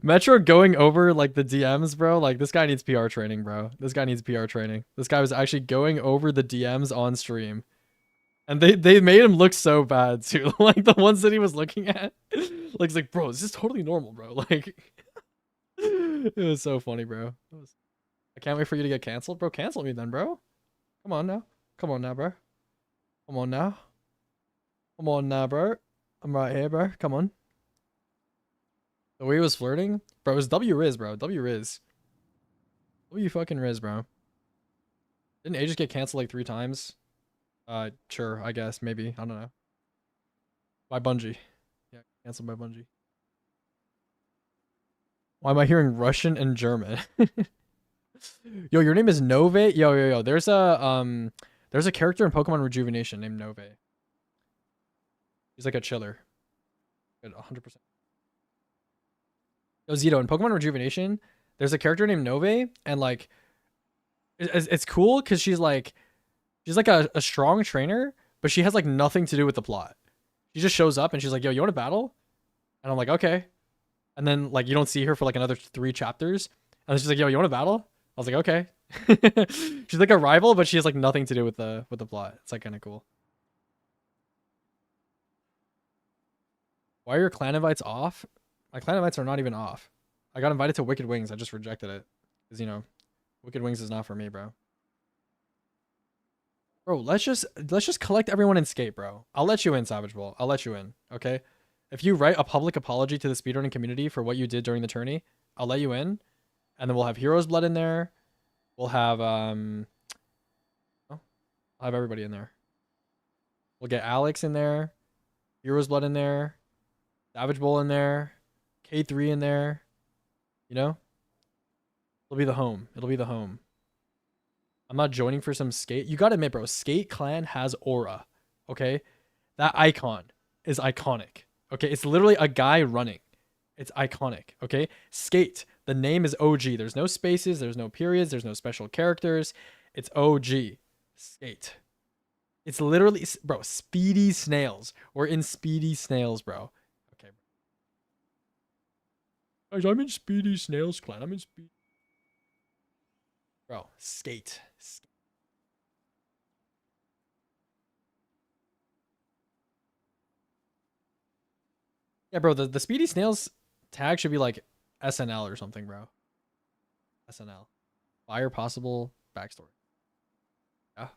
B: Metro going over like the DMs, bro. Like this guy needs PR training, bro. This guy needs PR training. This guy was actually going over the DMs on stream, and they made him look so bad too. Like the ones that he was looking at, like it's like, bro, this is totally normal, bro. Like it was so funny, bro. I can't wait for you to get canceled, bro. Cancel me then, bro. Come on now. Come on now, bro. Come on now. Come on now, bro. I'm right here, bro. Come on. The way he was flirting? Bro, it was W Riz, bro. W Riz. W fucking Riz, bro. Didn't Aegis get canceled like 3 times? Sure, I guess. Maybe. I don't know. By Bungie. Yeah, canceled by Bungie. Why am I hearing Russian and German? Yo, your name is Nove? Yo. There's a character in Pokemon Rejuvenation named Nove. He's like a chiller. Good, 100%. Yo, Zito, in Pokemon Rejuvenation, there's a character named Nove, and like, it's cool because she's like a strong trainer, but she has like nothing to do with the plot. She just shows up and she's like, yo, you want to battle? And I'm like, okay. And then like you don't see her for like another 3 chapters, and then she's like, yo, you want to battle? I was like, okay. She's like a rival, but she has like nothing to do with the plot. It's like kind of cool. Why are your clan invites off? My clan invites are not even off. I got invited to Wicked Wings. I just rejected it. Because, you know, Wicked Wings is not for me, bro. Bro, let's just collect everyone and skate, bro. I'll let you in, Savage Ball. I'll let you in, okay? If you write a public apology to the speedrunning community for what you did during the tourney, I'll let you in. And then we'll have Hero's Blood in there. We'll have, I'll have everybody in there. We'll get Alex in there. Hero's Blood in there. Savage Bowl in there. K3 in there. You know? It'll be the home. It'll be the home. I'm not joining for some skate. You gotta admit, bro, Skate Clan has aura. Okay? That icon is iconic. Okay? It's literally a guy running. It's iconic. Okay? Skate. The name is OG. There's no spaces. There's no periods. There's no special characters. It's OG. Skate. It's literally, bro, Speedy Snails. We're in Speedy Snails, bro. Okay. Guys, I'm in Speedy Snails Clan. I'm in Speedy. Bro, skate. Yeah, bro, the Speedy Snails tag should be like SNL or something, bro. SNL. Fire possible backstory. Yeah.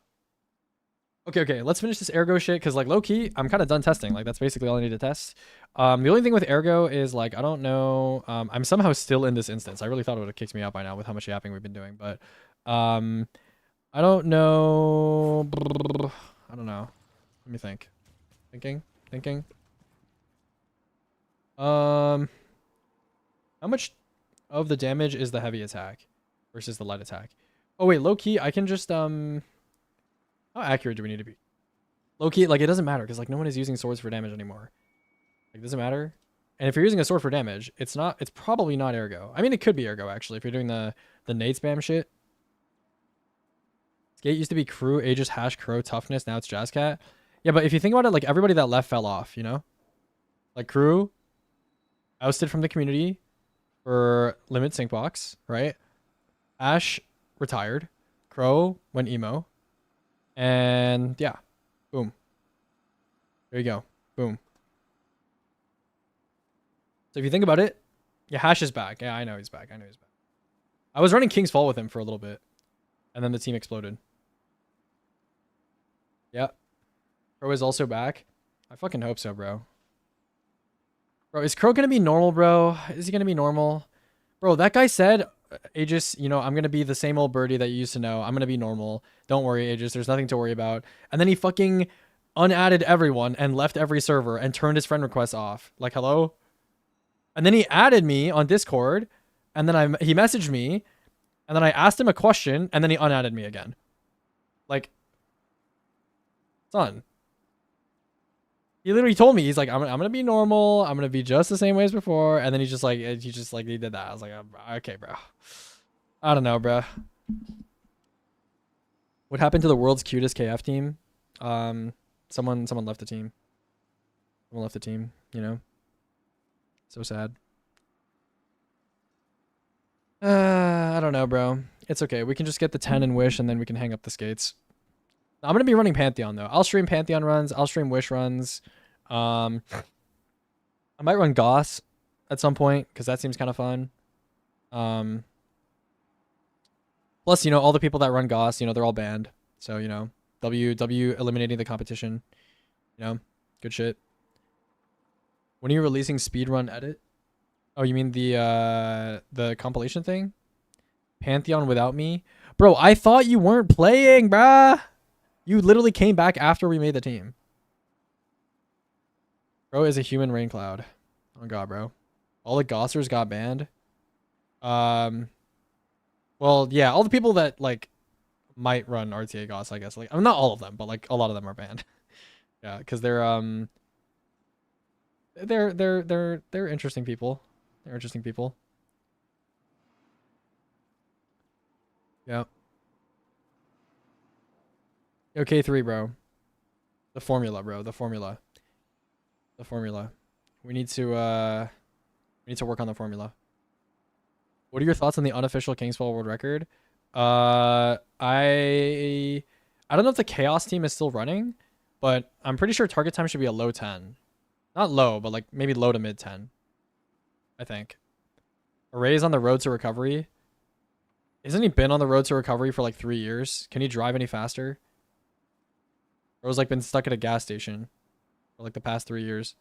B: Okay. Let's finish this Ergo shit, because like low key, I'm kind of done testing. Like that's basically all I need to test. The only thing with Ergo is like I don't know. I'm somehow still in this instance. I really thought it would have kicked me out by now with how much yapping we've been doing, but I don't know. I don't know. Let me think. Thinking. How much of the damage is the heavy attack versus the light attack? Oh wait, low key, I can just how accurate do we need to be? Low key, like it doesn't matter because like no one is using swords for damage anymore. Like it doesn't matter. And if you're using a sword for damage, it's probably not Ergo. I mean, it could be Ergo actually if you're doing the nade spam shit. Skate used to be crew, Aegis, Hash, Crow, Toughness. Now it's Jazzcat. Yeah, but if you think about it, like everybody that left fell off, you know? Like crew ousted from the community for limit sync box, right? Ash retired. Crow went emo. And yeah, boom. There you go. Boom. So if you think about it, yeah, Hash is back. Yeah, I know he's back. I was running King's Fall with him for a little bit. And then the team exploded. Yeah. Crow is also back. I fucking hope so, bro. Bro, is Crow gonna be normal, bro? Is he gonna be normal? Bro, that guy said, Aegis, you know, I'm gonna be the same old birdie that you used to know. I'm gonna be normal. Don't worry, Aegis. There's nothing to worry about. And then he fucking unadded everyone and left every server and turned his friend requests off. Like, hello? And then he added me on Discord. And then he messaged me. And then I asked him a question. And then he unadded me again. Like, son. He literally told me, he's like, I'm gonna be normal. I'm gonna be just the same way as before. And then he did that. I was like, okay, bro. I don't know, bro. What happened to the world's cutest KF team? Someone left the team. Someone left the team, you know? So sad. I don't know, bro. It's okay. We can just get the 10 and Wish, and then we can hang up the skates. I'm gonna be running Pantheon though. I'll stream Pantheon runs. I'll stream Wish runs. I might run Goss at some point because that seems kind of fun. Plus, you know, all the people that run Goss, you know, they're all banned. So, you know, W eliminating the competition. You know, good shit. When are you releasing speedrun edit? Oh, you mean the compilation thing? Pantheon without me? Bro, I thought you weren't playing, bruh. You literally came back after we made the team. Bro is a human rain cloud. Oh god, bro. All the Gossers got banned. Well, yeah, all the people that like might run RTA Goss, I guess. Like, I mean, not all of them, but like a lot of them are banned. Yeah, because they're interesting people. They're interesting people. Yeah. Okay, 3, bro. The formula, bro. The formula. The formula. We need to work on the formula. What are your thoughts on the unofficial Kingsfall world record? I don't know if the Chaos team is still running, but I'm pretty sure target time should be a low 10. Not low, but like maybe low to mid 10. I think. Array's on the road to recovery. Isn't he been on the road to recovery for like 3 years? Can he drive any faster? Bro's like been stuck at a gas station for like the past 3 years.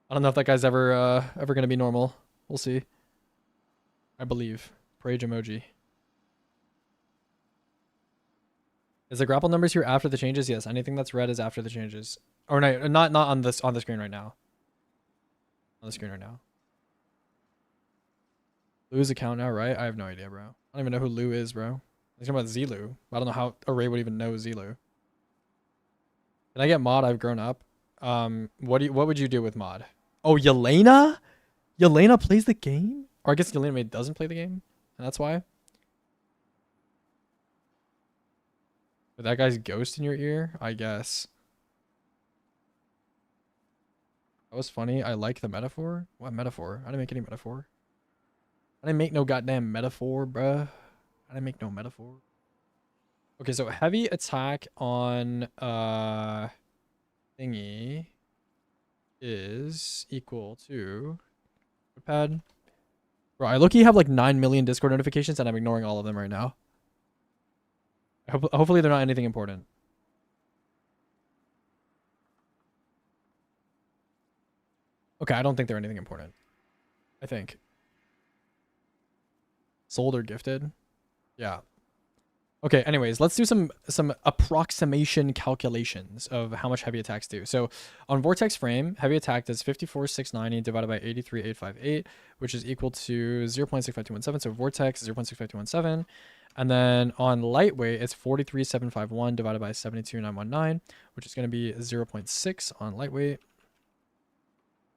B: I don't know if that guy's ever gonna be normal. We'll see. I believe. Rage emoji. Is the grapple numbers here after the changes? Yes. Anything that's red is after the changes. Or no, not on this on the screen right now. On the screen right now. Lou's account now, right? I have no idea, bro. I don't even know who Lou is, bro. He's talking about Zelu. I don't know how Array would even know Zelu. Can I get mod? I've grown up. What would you do with mod? Oh, Yelena? Yelena plays the game? Or I guess Yelena maybe doesn't play the game, and that's why. But that guy's ghost in your ear? I guess. That was funny. I like the metaphor. What metaphor? I didn't make any metaphor. I didn't make no goddamn metaphor, bruh. I didn't make no metaphor. Okay, so heavy attack on thingy is equal to pad. Bro, I look, you have like 9 million Discord notifications and I'm ignoring all of them right now. Hopefully they're not anything important. Okay, I don't think they're anything important. I think. Sold or gifted? Yeah. Okay, anyways, let's do some approximation calculations of how much heavy attacks do. So on Vortex Frame, heavy attack does 54,690 divided by 83,858, which is equal to 0.65217. So Vortex 0.65217. And then on Lightweight, it's 43,751 divided by 72,919, which is going to be 0.6 on Lightweight.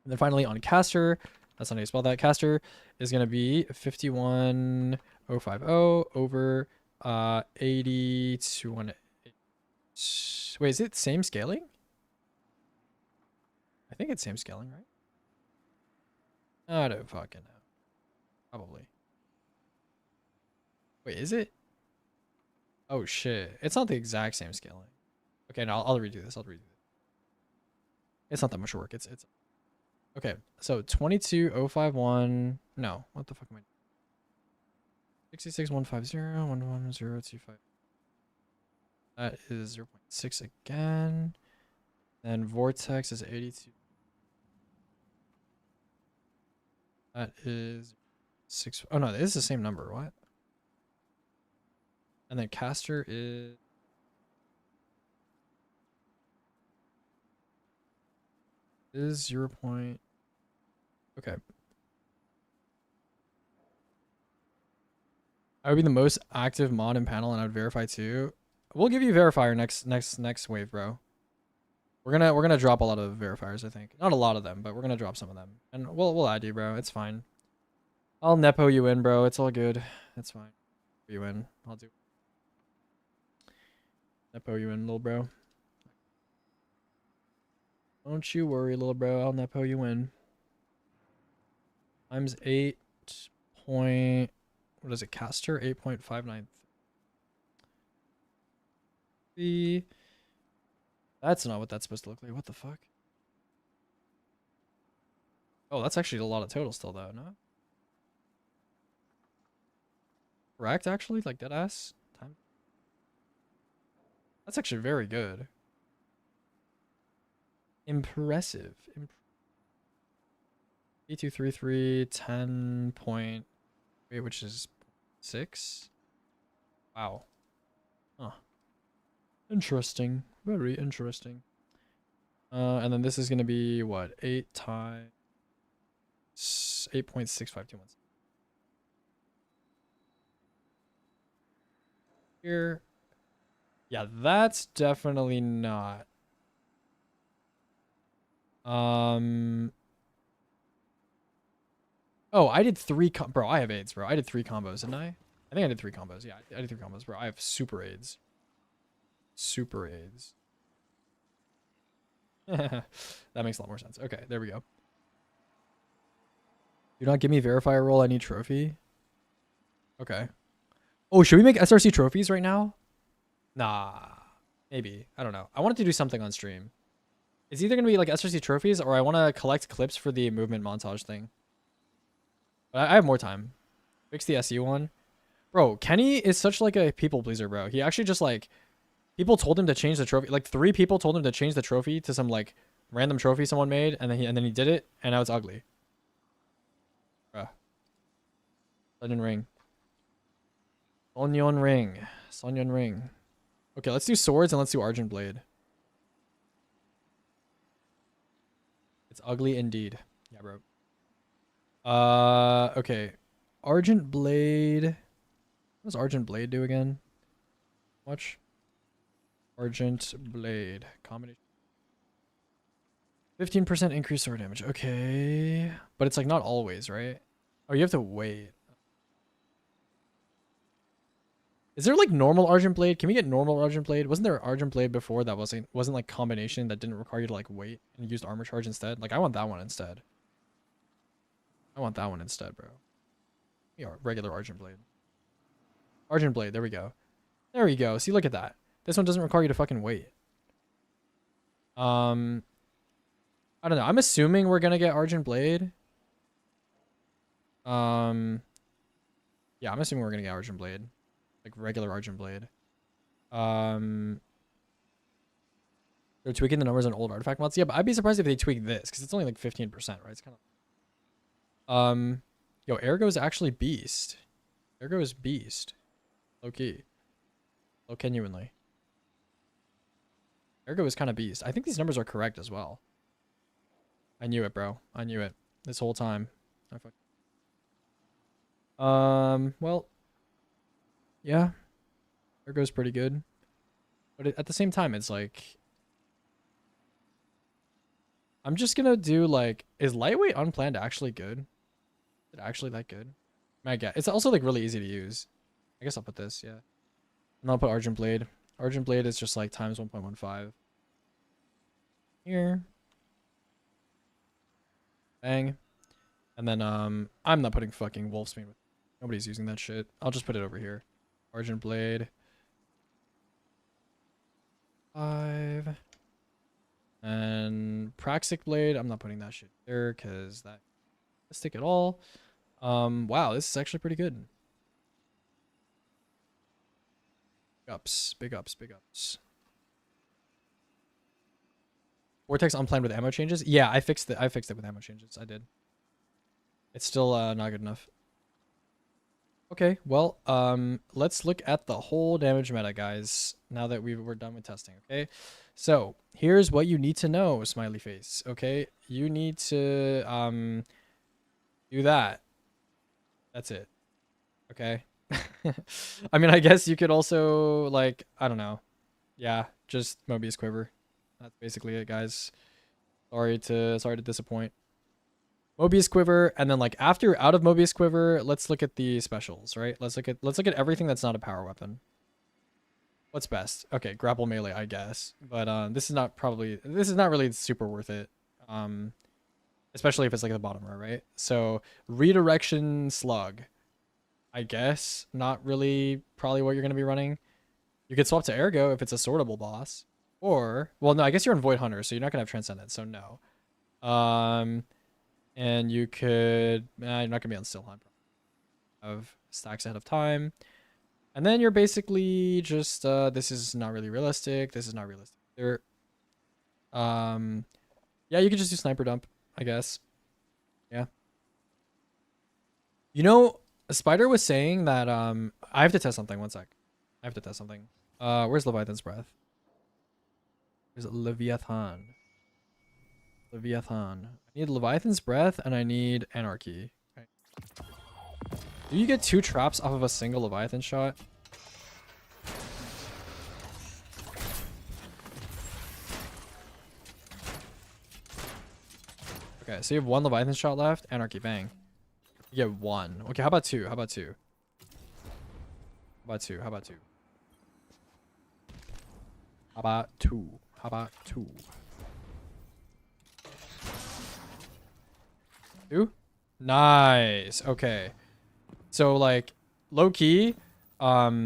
B: And then finally on Caster, that's not how you spell that. Caster is going to be 51,050 over 80 to 1. Wait, is it same scaling? I think it's same scaling, right? I don't fucking know. Probably. Wait, is it? Oh shit. It's not the exact same scaling. Okay, no, I'll redo this. It's not that much work. It's okay. So 22,051. No, what the fuck am I? 66,150, 11025. That is 0.6 again. Then Vortex is 82. That is 6. Oh no, it is the same number. What? And then Caster is 0. Okay. I would be the most active mod in panel, and I would verify too. We'll give you verifier next wave, bro. We're gonna drop a lot of verifiers, I think. Not a lot of them, but we're gonna drop some of them, and we'll add you, bro. It's fine. I'll nepo you in, bro. It's all good. It's fine. You in? I'll do. Nepo you in, little bro. Don't you worry, little bro. I'll nepo you in. times 8 point, what is it, caster? 8.593. That's not what that's supposed to look like. What the fuck? Oh, that's actually a lot of total still, though, no? Correct, actually? Like, dead ass? Time. That's actually very good. Impressive. 8233, 10 point, wait, which is 6? Wow. Huh. Interesting. Very interesting. And then this is going to be, what, 8 times 8.6521. Here. Yeah, that's definitely not. Oh, I did 3 bro, I have AIDS, bro. I did 3 combos, didn't I? I think I did 3 combos. Yeah, I did 3 combos, bro. I have super AIDS. Super AIDS. That makes a lot more sense. Okay, there we go. Do not give me verifier roll. I need trophy. Okay. Oh, should we make SRC trophies right now? Nah. Maybe. I don't know. I wanted to do something on stream. It's either going to be like SRC trophies or I want to collect clips for the movement montage thing. But I have more time. Fix the SU one. Bro, Kenny is such like a people pleaser, bro. He actually just like, people told him to change the trophy. Like 3 people told him to change the trophy to some like random trophy someone made, and then he did it, and now it's ugly. Bruh. Onion ring. Onion ring. Onion ring. Okay, let's do swords and let's do Argent Blade. It's ugly indeed. Yeah, bro. Okay. Argent Blade. What does Argent Blade do again? Watch. Argent Blade. Combination. 15% increased sword damage. Okay. But it's like not always, right? Oh, you have to wait. Is there like normal Argent Blade? Can we get normal Argent Blade? Wasn't there Argent Blade before that wasn't like combination that didn't require you to like wait and used armor charge instead? Like I want that one instead. I want that one instead, bro. Yeah, regular Argent Blade. Argent Blade, there we go. There we go. See, look at that. This one doesn't require you to fucking wait. I don't know. I'm assuming we're gonna get Argent Blade. Yeah, I'm assuming we're gonna get Argent Blade. Like regular Argent Blade. They're tweaking the numbers on old artifact mods. Yeah, but I'd be surprised if they tweak this, because it's only like 15%, right? It's kind of yo, Ergo is actually beast. Ergo is beast. Low key. Low genuinely. Ergo is kind of beast. I think these numbers are correct as well. I knew it, bro. I knew it. This whole time. Well. Yeah. Ergo's pretty good. But at the same time, it's like, I'm just gonna do like, is lightweight unplanned actually good? Is it actually that good? I guess. It's also like really easy to use. I guess I'll put this, yeah. And I'll put Argent Blade. Argent Blade is just like times 1.15. Here. Bang. And then I'm not putting fucking Wolfsbane with, nobody's using that shit. I'll just put it over here. Argent Blade. 5. And Praxic Blade. I'm not putting that shit there because that doesn't stick at all. Wow, this is actually pretty good. Big ups, big ups, big ups. Vortex unplanned with ammo changes. Yeah, I fixed it. I fixed it with ammo changes. I did. It's still not good enough. Okay, well, let's look at the whole damage meta, guys, now that we're done with testing, okay? So, here's what you need to know, smiley face, okay? You need to, do that. That's it. Okay? I mean, I guess you could also, like, I don't know. Yeah, just Mobius Quiver. That's basically it, guys. Sorry to disappoint. Mobius Quiver, and then like after out of Mobius Quiver, let's look at the specials, right? Let's look at everything that's not a power weapon. What's best? Okay, grapple melee, I guess. But this is not really super worth it. especially if it's like the bottom row, right? So redirection slug, I guess not really probably what you're gonna be running. You could swap to Ergo if it's a sortable boss, or well, no, I guess you're on Void Hunter, so you're not gonna have Transcendence, so no. And you could, you're not gonna be on Still Hunt. Of stacks ahead of time, and then you're basically just this is not really realistic. This is not realistic either. Yeah, you could just do sniper dump, I guess. Yeah. You know, Spider was saying that I have to test something. One sec. I have to test something. Where's Leviathan's breath? Where's Leviathan? Leviathan. I need Leviathan's breath and I need Anarchy. Okay. Do you get 2 traps off of a single Leviathan shot? Okay, so you have 1 Leviathan shot left. Anarchy, bang. You get 1. Okay, how about 2? How about 2? How about 2? How about 2? How about 2? How about 2? 2? Nice. Okay. So like low key, I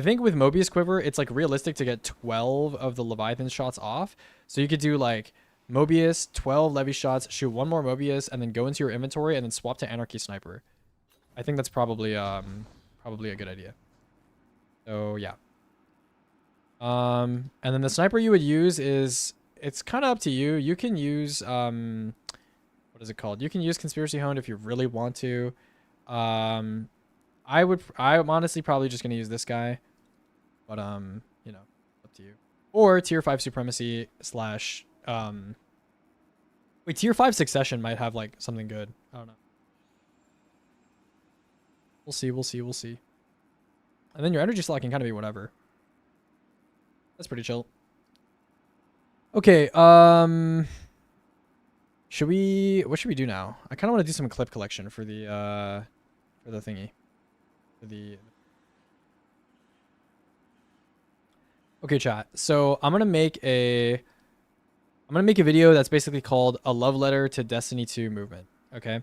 B: think with Mobius Quiver, it's like realistic to get 12 of the Leviathan shots off. So you could do like Mobius, 12 Levy shots, shoot 1 more Mobius, and then go into your inventory and then swap to Anarchy Sniper. I think that's probably probably a good idea. So yeah. And then the sniper you would use is, it's kind of up to you. You can use what is it called? You can use Conspiracy Hound if you really want to. I'm honestly probably just gonna use this guy, but you know, up to you. Or tier 5 supremacy slash wait, tier 5 succession might have like something good. I don't know. We'll see, we'll see, we'll see. And then your energy slot can kind of be whatever. That's pretty chill. Okay, what should we do now? I kind of want to do some clip collection for the thingy. For the Okay, chat. So I'm gonna make a video that's basically called A Love Letter to Destiny 2 Movement. Okay.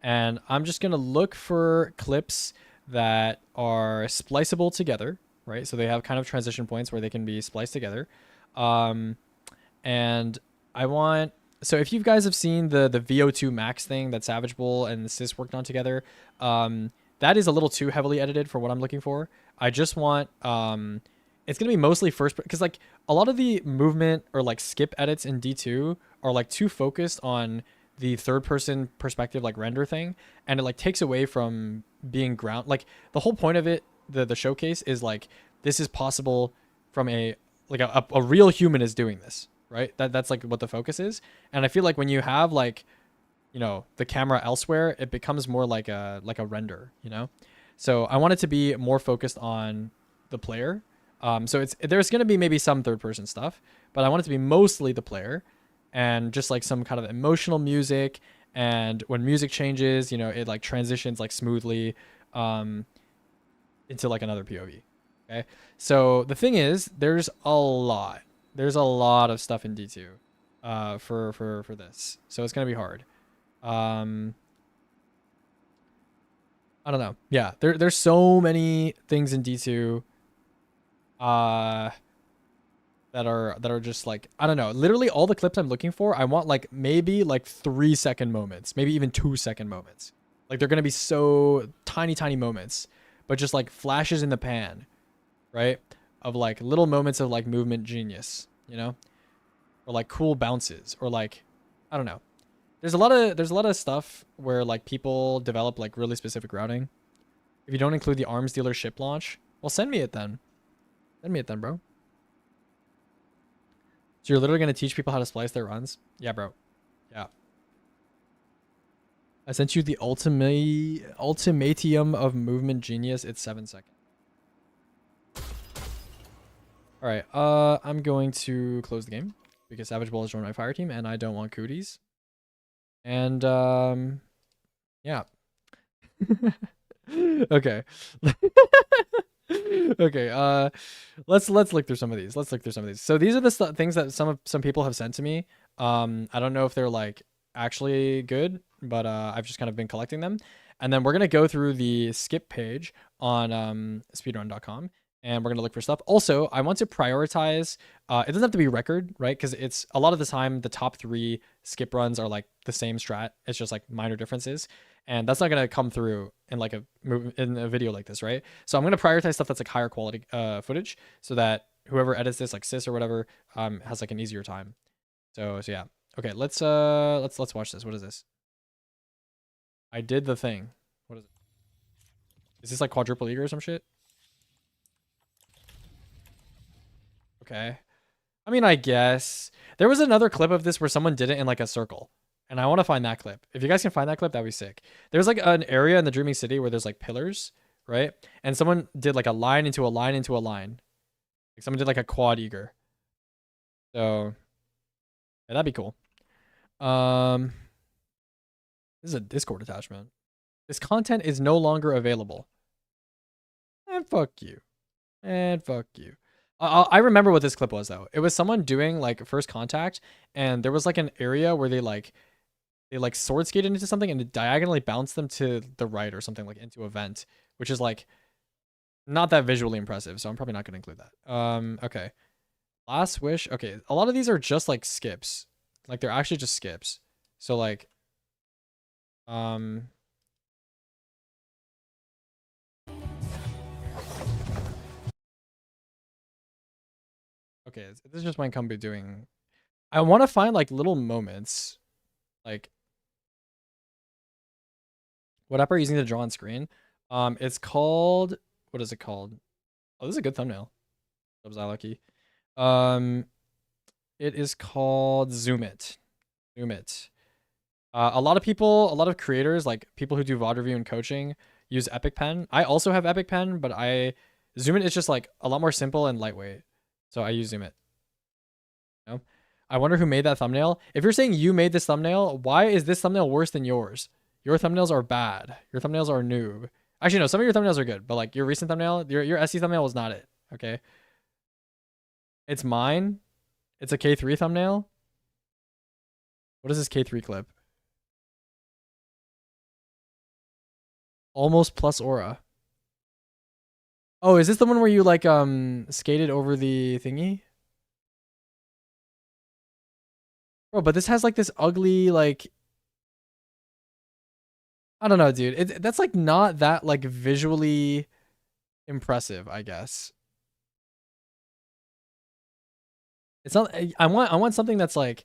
B: And I'm just gonna look for clips that are spliceable together, right? So they have kind of transition points where they can be spliced together. And I want, so if you guys have seen the VO2 max thing that Savage Bull and Sis worked on together, that is a little too heavily edited for what I'm looking for. I just want, it's going to be mostly first, because like a lot of the movement or like skip edits in D2 are like too focused on the third person perspective, like render thing. And it like takes away from being ground. Like the whole point of it, the showcase is like, this is possible from a real human is doing this, right? That's like what the focus is. And I feel like when you have like, you know, the camera elsewhere, it becomes more like a render, you know? So I want it to be more focused on the player. So there's going to be maybe some third person stuff, but I want it to be mostly the player and just like some kind of emotional music. And when music changes, you know, it like transitions like smoothly, into like another POV. Okay. So the thing is, there's a lot of stuff in D2, for this. So it's going to be hard. I don't know. Yeah. There's so many things in D2, that are just like, I don't know, literally all the clips I'm looking for, I want like maybe like 3-second moments, maybe even 2-second moments. Like they're going to be so tiny moments, but just like flashes in the pan, right? Of like little moments of like movement genius, you know, or like cool bounces, or like, I don't know. There's a lot of stuff where like people develop like really specific routing. If you don't include the arms dealer ship launch, well, send me it then. Send me it then, bro. So you're literally going to teach people how to splice their runs? Yeah, bro. Yeah. I sent you the ultimatium of movement genius. It's 7 seconds. All right. I'm going to close the game because Savage Bull has joined my fire team and I don't want cooties. And yeah. Okay. Okay. Let's look through some of these. So these are the things that some people have sent to me. I don't know if they're like actually good, but I've just kind of been collecting them. And then we're gonna go through the skip page on speedrun.com, and we're gonna look for stuff. Also, I want to prioritize. It doesn't have to be record, right? Because it's a lot of the time the top 3 skip runs are like the same strat. It's just like minor differences, and that's not gonna come through in like in a video like this, right? So I'm gonna prioritize stuff that's like higher quality footage, so that whoever edits this, like Sis or whatever, has like an easier time. So yeah. Okay, let's watch this. What is this? I did the thing. What is it? Is this like quadruple eager or some shit? Okay. I mean, I guess. There was another clip of this where someone did it in like a circle. And I want to find that clip. If you guys can find that clip, that'd be sick. There's like an area in the Dreaming City where there's like pillars, right? And someone did like a line into a line into a line. Like someone did like a quad eager. So yeah, that'd be cool. This is a Discord attachment. This content is no longer available. And fuck you. And fuck you. I remember what this clip was though. It was someone doing like first contact, and there was like an area where they sword skated into something and it diagonally bounced them to the right or something, like into a vent, which is like not that visually impressive. So I'm probably not gonna include that. Okay. Last wish. Okay, a lot of these are just like skips. Like they're actually just skips. So like okay, this is just my Kumbu doing. I want to find like little moments. Like what app are you using to draw on screen? It's called, what is it called? Oh, this is a good thumbnail. Was I lucky? It is called Zoom It. Zoom It. A lot of people, a lot of creators, like people who do VOD review and coaching, use Epic Pen. I also have Epic Pen, but Zoom It is just like a lot more simple and lightweight. So I use Zoom It. You know? I wonder who made that thumbnail. If you're saying you made this thumbnail, why is this thumbnail worse than yours? Your thumbnails are bad. Your thumbnails are noob. Actually, no, some of your thumbnails are good, but like your recent thumbnail, your SC thumbnail was not it. Okay. It's mine. It's a K3 thumbnail. What is this K3 clip? Almost plus aura. Oh, is this the one where you like skated over the thingy? Bro, but this has like this ugly like, I don't know, dude. That's like not that like visually impressive, I guess. It's not. I want something that's like,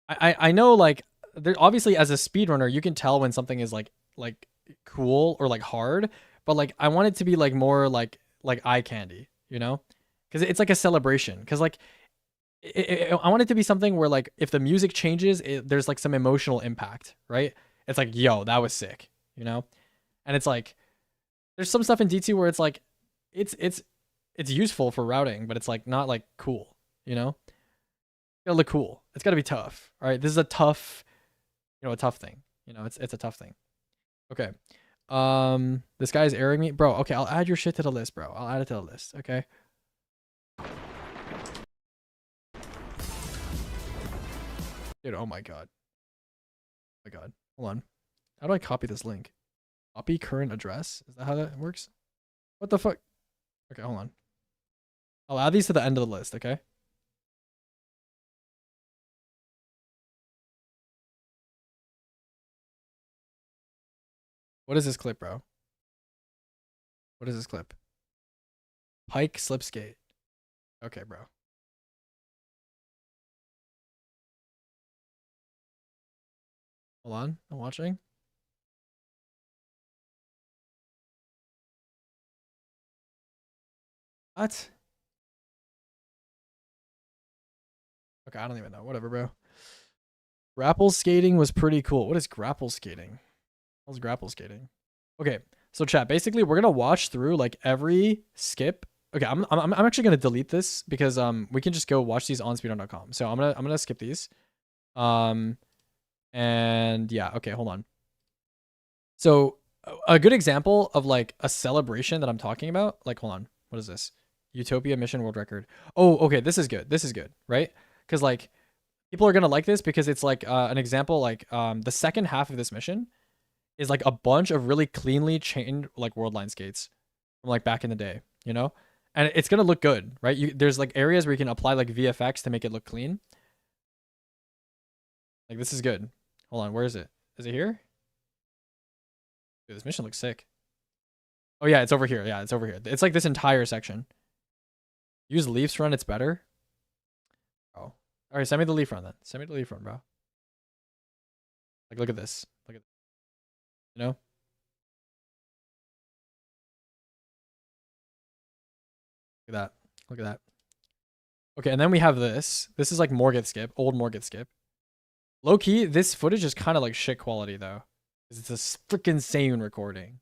B: I know like there obviously as a speedrunner you can tell when something is like cool or like hard, but like I want it to be like more like eye candy, you know? Because it's like a celebration. Because like I want it to be something where like if the music changes, there's like some emotional impact, right? It's like, yo, that was sick, you know? And it's like there's some stuff in D2 where it's like it's useful for routing, but it's like not like cool, you know? It's gotta look cool. It's gotta be tough. All right. This is a tough, a tough thing. You know, it's a tough thing. Okay. This guy's airing me. Bro, okay, I'll add your shit to the list, bro. I'll add it to the list, okay? Dude, oh my god. Oh my god. Hold on. How do I copy this link? Copy current address? Is that how that works? What the fuck? Okay, hold on. I'll add these to the end of the list, okay? What is this clip, bro? What is this clip? Pike slipskate. Okay, bro. Hold on. I'm watching. What? Okay, I don't even know. Whatever, bro. Grapple skating was pretty cool. What is grapple skating? What's grapple skating? Okay, so chat, basically we're gonna watch through like every skip. Okay, I'm actually gonna delete this because we can just go watch these on speedrun.com. So I'm gonna skip these. And yeah, okay, hold on. So a good example of like a celebration that I'm talking about, like hold on, what is this? Utopia mission world record. Oh, okay, this is good. This is good, right? Because like people are gonna like this because it's like an example. Like the second half of this mission is like a bunch of really cleanly chained like world line skates from like back in the day, you know, and it's gonna look good, right? There's like areas where you can apply like VFX to make it look clean. Like this is good. Hold on, where is it? Is it here? Dude, this mission looks sick. Oh yeah, it's over here. Yeah, it's over here. It's like this entire section. Use Leaf's run, it's better. Oh. Alright, send me the Leaf run then. Send me the Leaf run, bro. Like look at this. Look at, you know? Look at that. Look at that. Okay, and then we have this. This is like Morgith skip, old Morgith skip. Low key, this footage is kind of like shit quality though. It's a freaking Seiyun recording.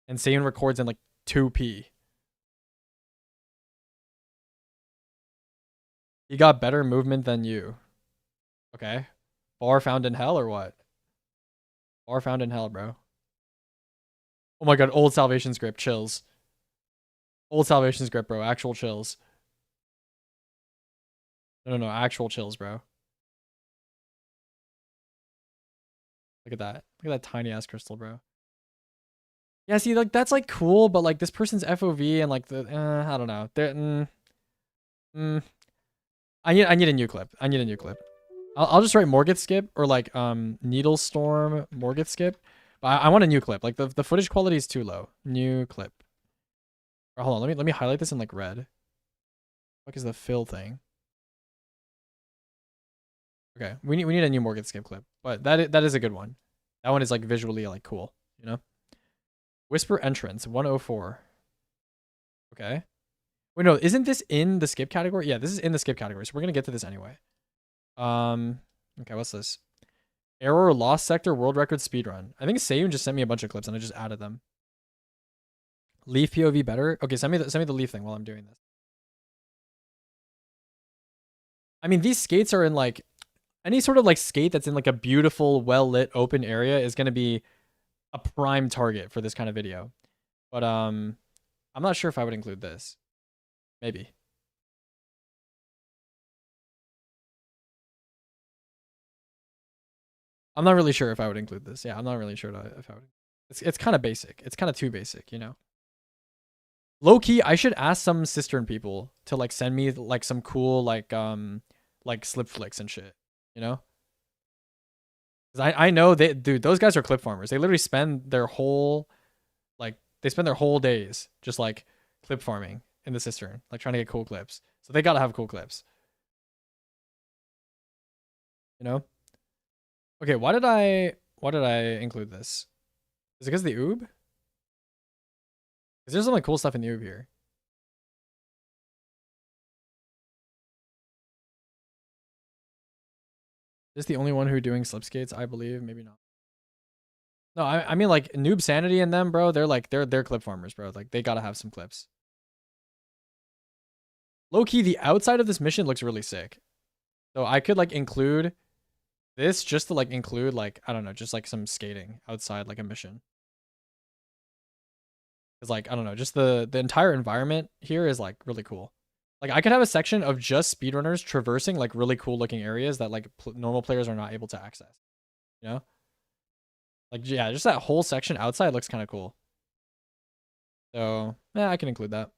B: And Seiyun records in like 2p. He got better movement than you. Okay. Bar found in hell or what? Bar found in hell, bro. Oh my god, old Salvation script, chills. Old Salvation script, bro. Actual chills. No, actual chills, bro. Look at that. Look at that tiny ass crystal, bro. Yeah, see, like that's like cool, but like this person's FOV and like the I don't know. I need a new clip. I need a new clip. I'll just write Morgith skip or like Needle Storm Morgith skip. But I want a new clip. Like the footage quality is too low. New clip. Or hold on, let me highlight this in like red. What is the fill thing? Okay, we need a new Morgith skip clip. But that is a good one. That one is like visually like cool, you know? Whisper Entrance 104. Okay. Wait, no, isn't this in the skip category? Yeah, this is in the skip category, so we're gonna get to this anyway. Okay, what's this? Error Lost Sector World Record Speedrun. I think Seiyun just sent me a bunch of clips and I just added them. Leaf POV better? Okay, send me the Leaf thing while I'm doing this. I mean, these skates are in like any sort of like skate that's in like a beautiful, well lit, open area is gonna be a prime target for this kind of video. But I'm not sure if I would include this. Maybe. I'm not really sure if I would include this. Yeah, I'm not really sure if I would. It's kind of basic. It's kind of too basic, you know. Low key, I should ask some Cistern people to like send me like some cool like slip flicks and shit, you know. Cause I know dude, those guys are clip farmers. They literally spend their whole days just like clip farming in the Cistern, like trying to get cool clips. So they gotta have cool clips, you know. Okay, why did I include this? Is it because of the oob? Because there's some like cool stuff in the oob here. Is this the only one who doing slip skates? I believe, maybe not. No, I mean like Noob Sanity and them, bro. They're like they're clip farmers, bro. Like they gotta have some clips. Low key, the outside of this mission looks really sick. So I could like include this just to like include like I don't know, just like some skating outside like a mission. Cause like I don't know, just the entire environment here is like really cool. Like I could have a section of just speedrunners traversing like really cool looking areas that like normal players are not able to access. You know? Like yeah, just that whole section outside looks kind of cool. So yeah, I can include that.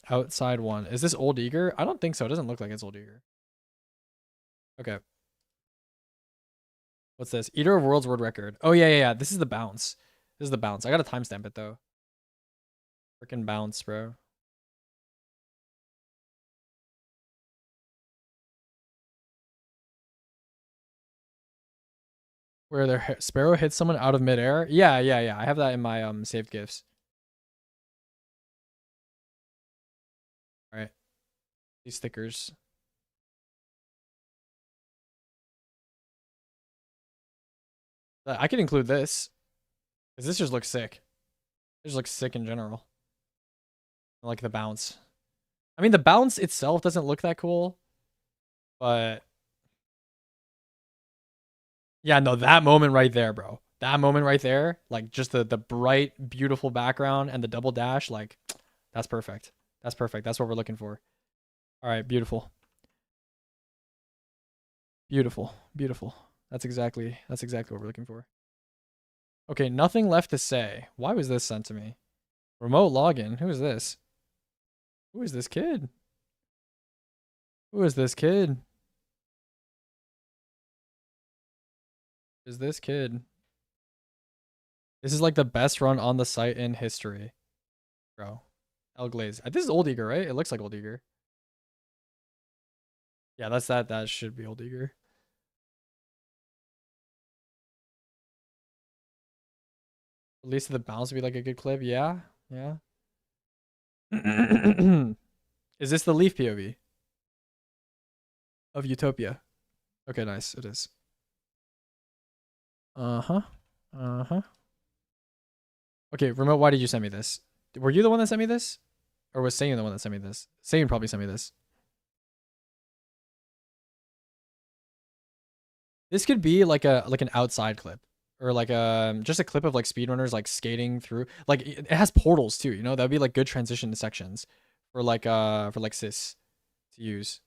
B: Outside one. Is this Old Eager? I don't think so. It doesn't look like it's Old Eager. Okay. What's this? Eater of Worlds World Record. Oh yeah. This is the bounce. This is the bounce. I gotta timestamp it though. Freaking bounce, bro. Where their Sparrow hits someone out of midair. Yeah. I have that in my saved gifs. All right. These stickers. I could include this. Because this just looks sick. It just looks sick in general. I like the bounce. I mean, the bounce itself doesn't look that cool. But yeah, no, that moment right there, bro. That moment right there, like just the bright, beautiful background and the double dash, like that's perfect. That's perfect. That's what we're looking for. All right, beautiful. Beautiful. Beautiful. That's exactly what we're looking for. Okay, nothing left to say. Why was this sent to me? Remote login. Who is this? Who is this kid? Who is this kid? Who is this kid? This is like the best run on the site in history. Bro. El Glaze. This is Old Eager, right? It looks like Old Eager. Yeah, that's that. That should be Old Eager. At least the bounce would be like a good clip. Yeah. Yeah. Is this the Leaf POV of Utopia? Okay, nice. It is. Uh-huh. Uh-huh. Okay, Remote, why did you send me this? Were you the one that sent me this? Or was Sayun the one that sent me this? Sayun probably sent me this. This could be like an outside clip. Or like just a clip of like speedrunners like skating through. Like it has portals too, you know? That'd be like good transition sections for like sis to use.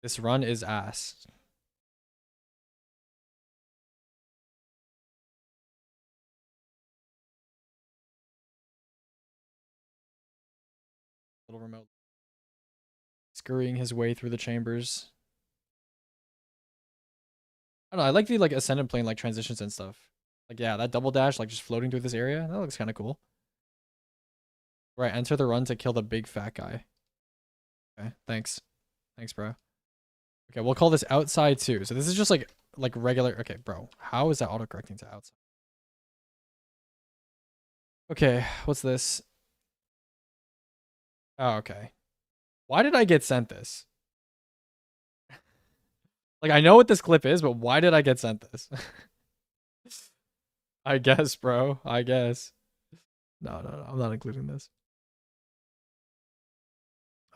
B: This run is ass. Little Remote scurrying his way through the chambers. I don't know, I like the like ascendant plane like transitions and stuff. Like yeah, that double dash like just floating through this area, that looks kind of cool. Right, enter the run to kill the big fat guy. Okay, thanks. Thanks, bro. Okay, we'll call this outside too. So this is just like regular. Okay, bro. How is that autocorrecting to outside? Okay, what's this? Oh, okay. Why did I get sent this? Like, I know what this clip is, but why did I get sent this? I guess, bro. I guess. No, no, no. I'm not including this.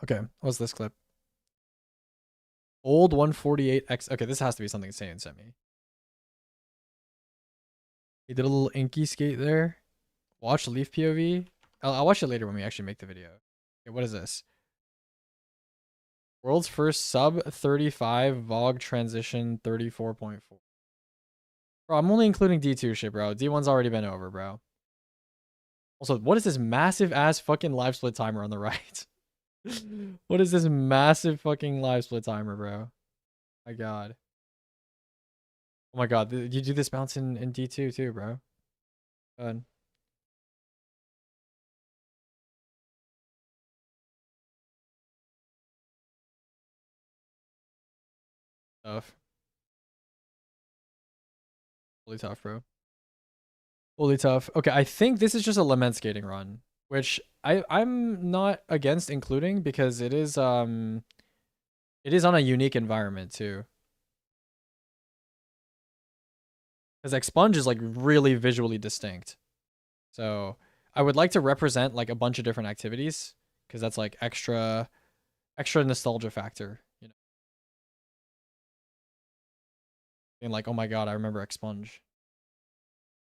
B: Okay, what's this clip? Old 148X. Okay, this has to be something Saiyan sent me. He did a little inky skate there. Watch Leaf POV. I'll watch it later when we actually make the video. Okay, what is this? World's first sub 35 Vogue transition 34.4. Bro, I'm only including D2 shit, bro. D1's already been over, bro. Also, what is this massive ass fucking live split timer on the right? What is this massive fucking live split timer, bro? My god. Oh my god, you do this bounce in D2 too, bro. God. Tough. Really tough, bro. Fully tough. Okay, I think this is just a lament skating run, which I'm not against including because it is on a unique environment too. Because Expunge is like really visually distinct. So I would like to represent like a bunch of different activities because that's like extra nostalgia factor, you know. Being like, oh my god, I remember Expunge.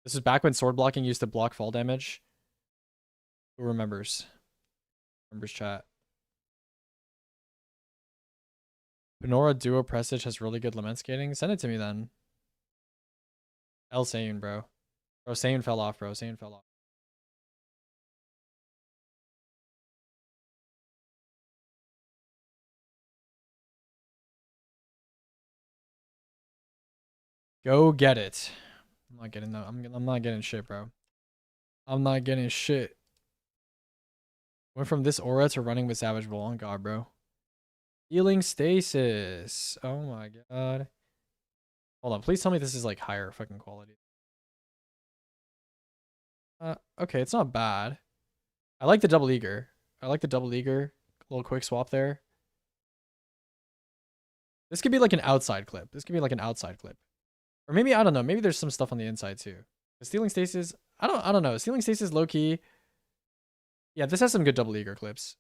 B: This is back when sword blocking used to block fall damage. Who remembers? Remembers chat. Panora Duo Prestige has really good lament skating. Send it to me then. El Sayun, bro. Bro, Sayun fell off, bro. Sayun fell off. Go get it. I'm not getting that. I'm not getting shit, bro. I'm not getting shit. Went from this aura to running with Savage Bull. On God, bro. Healing stasis. Oh my god. Hold on. Please tell me this is like higher fucking quality. Okay, it's not bad. I like the double eager. I like the double eager. A little quick swap there. This could be like an outside clip. This could be like an outside clip. Or maybe, I don't know. Maybe there's some stuff on the inside too. The stealing stasis. I don't know. Stealing stasis low key. Yeah, this has some good double eager clips.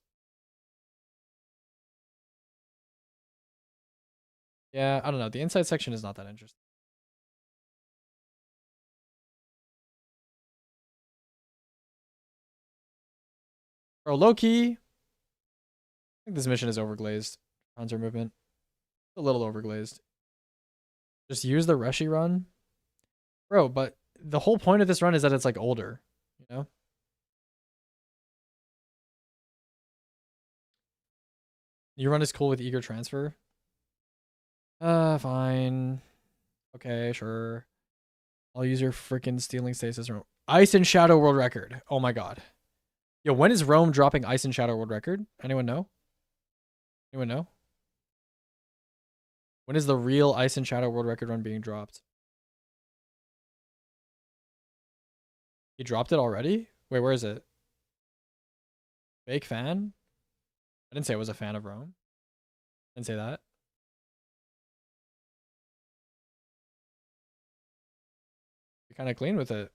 B: Yeah, I don't know. The inside section is not that interesting. Bro, low key. I think this mission is overglazed. Counter movement. A little overglazed. Just use the rushy run. Bro, but the whole point of this run is that it's like older, you know? Your run is cool with eager transfer. Fine. Okay, sure. I'll use your freaking stealing stasis. Ice and Shadow world record. Oh my god. Yo, when is Rome dropping Ice and Shadow world record? Anyone know? Anyone know? When is the real Ice and Shadow world record run being dropped? He dropped it already? Wait, where is it? Fake fan? I didn't say I was a fan of Rome. Didn't say that. You're kind of clean with it.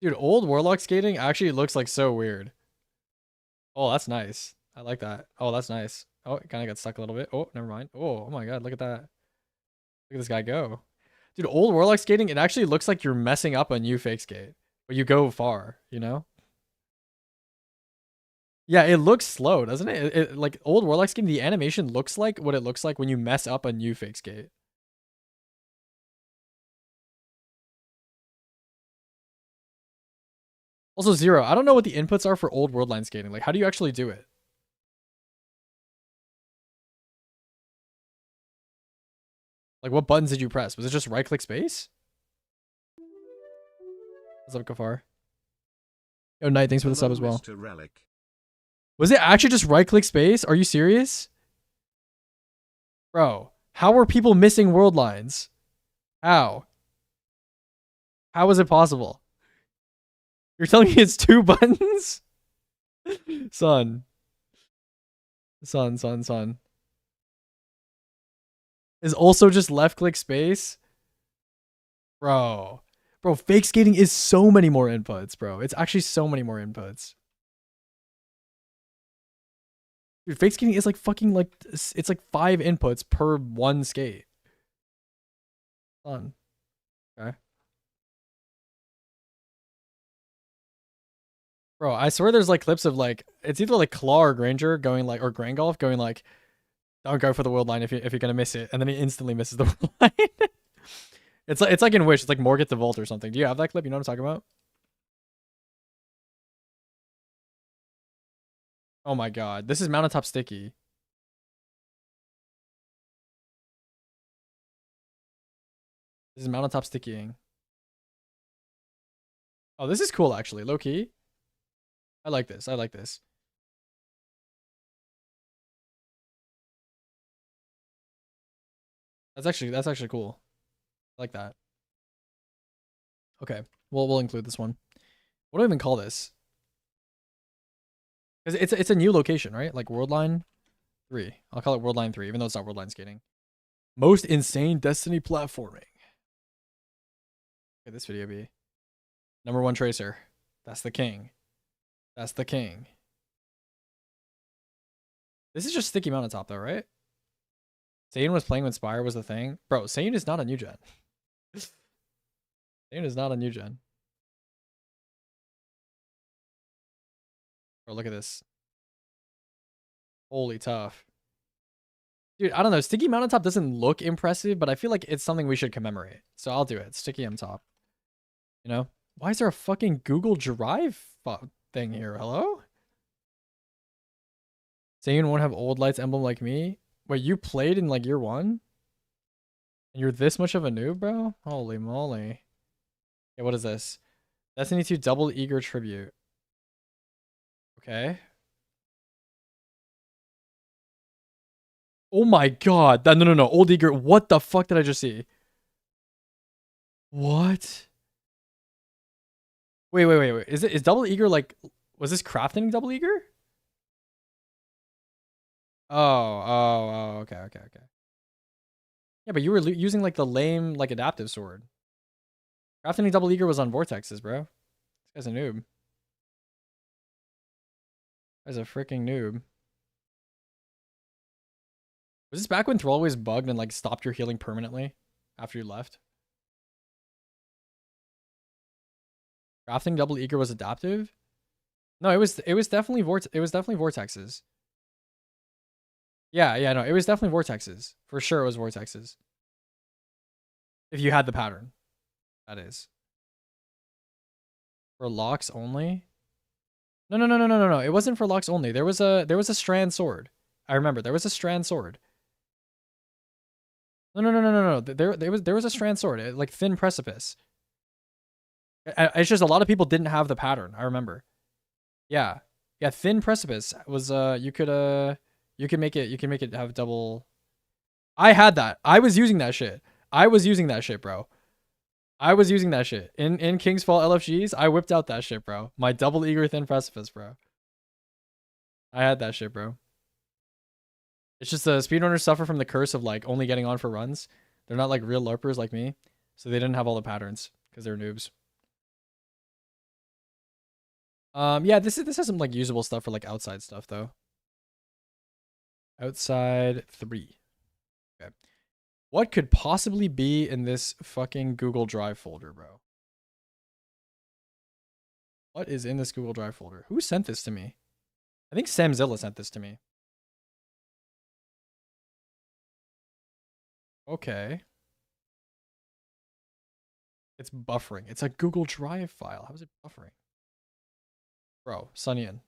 B: Dude, old Warlock skating actually looks like so weird. Oh, that's nice. I like that. Oh, that's nice. Oh, it kind of got stuck a little bit. Oh, never mind. Oh my god, look at that. Look at this guy go. Dude, old Warlock skating, it actually looks like you're messing up a new fake skate. But you go far, you know? Yeah, it looks slow, doesn't it? Like old Warlock skating, the animation looks like what it looks like when you mess up a new fake skate. Also, Zero, I don't know what the inputs are for old Worldline skating. Like, how do you actually do it? Like, what buttons did you press? Was it just right-click space? What's up, Kafar? Yo, Knight, thanks for the sub as well. Was it actually just right-click space? Are you serious? Bro, how are people missing world lines? How? How is it possible? You're telling me it's 2 buttons? Son. Is also just left-click space? Bro, fake skating is so many more inputs, bro. It's actually so many more inputs. Dude, fake skating is like fucking like, it's like 5 inputs per one skate. Fun. Okay. Bro, I swear there's like clips of like, it's either like Claw or Granger going like, or Grangolf going like, don't go for the world line if you're gonna miss it, and then he instantly misses the world line. It's like in Wish, it's like Morget the Vault or something. Do you have that clip? You know what I'm talking about? Oh my god, this is mountaintop sticky. This is mountaintop stickying. Oh, this is cool actually, low key. I like this. I like this. That's actually cool. I like that. Okay, we'll include this one. What do I even call this? Because it's a new location, right? Like Worldline 3. I'll call it Worldline 3, even though it's not Worldline skating. Most insane Destiny platforming. Could this video be? Number 1 Tracer. That's the king. That's the king. This is just Sticky Mountaintop though, right? Satan was playing when Spire was the thing. Bro, Satan is not a new gen. Satan is not a new gen. Bro, look at this. Holy tough. Dude, I don't know. Sticky Mountaintop doesn't look impressive, but I feel like it's something we should commemorate. So I'll do it. Sticky M top. You know? Why is there a fucking Google Drive thing here? Hello? Satan won't have old lights emblem like me? Wait, you played in like year 1? And you're this much of a noob, bro? Holy moly. Okay, what is this? Destiny 2 double eager tribute. Okay. Oh my god. No. Old eager. What the fuck did I just see? What? Wait. Is double eager like, was this crafting double eager? Oh, okay. Yeah, but you were using like the lame like adaptive sword. Crafting double eager was on vortexes, bro. This guy's a noob. This guy's a freaking noob. Was this back when Thrallways bugged and like stopped your healing permanently after you left? Crafting double eager was adaptive? No, it was definitely vortexes. Yeah, no, it was definitely vortexes. For sure it was vortexes. If you had the pattern, that is. For locks only? No. It wasn't for locks only. There was a strand sword. I remember there was a strand sword. No. There was a strand sword, like thin precipice. It's just a lot of people didn't have the pattern. I remember. Yeah, yeah. Thin precipice was you can make it have double. I had that. I was using that shit. Bro. I was using that shit in King's Fall LFGs. I whipped out that shit, bro. My double eager thin precipice, bro. I had that shit, bro. It's just the speedrunners suffer from the curse of like only getting on for runs. They're not like real LARPers like me, so they didn't have all the patterns because they're noobs. Yeah, this has some like usable stuff for like outside stuff though. Outside 3. Okay. What could possibly be in this fucking Google Drive folder, bro? What is in this Google Drive folder? Who sent this to me? I think Samzilla sent this to me. Okay. It's buffering. It's a Google Drive file. How is it buffering? Bro, Sunnian.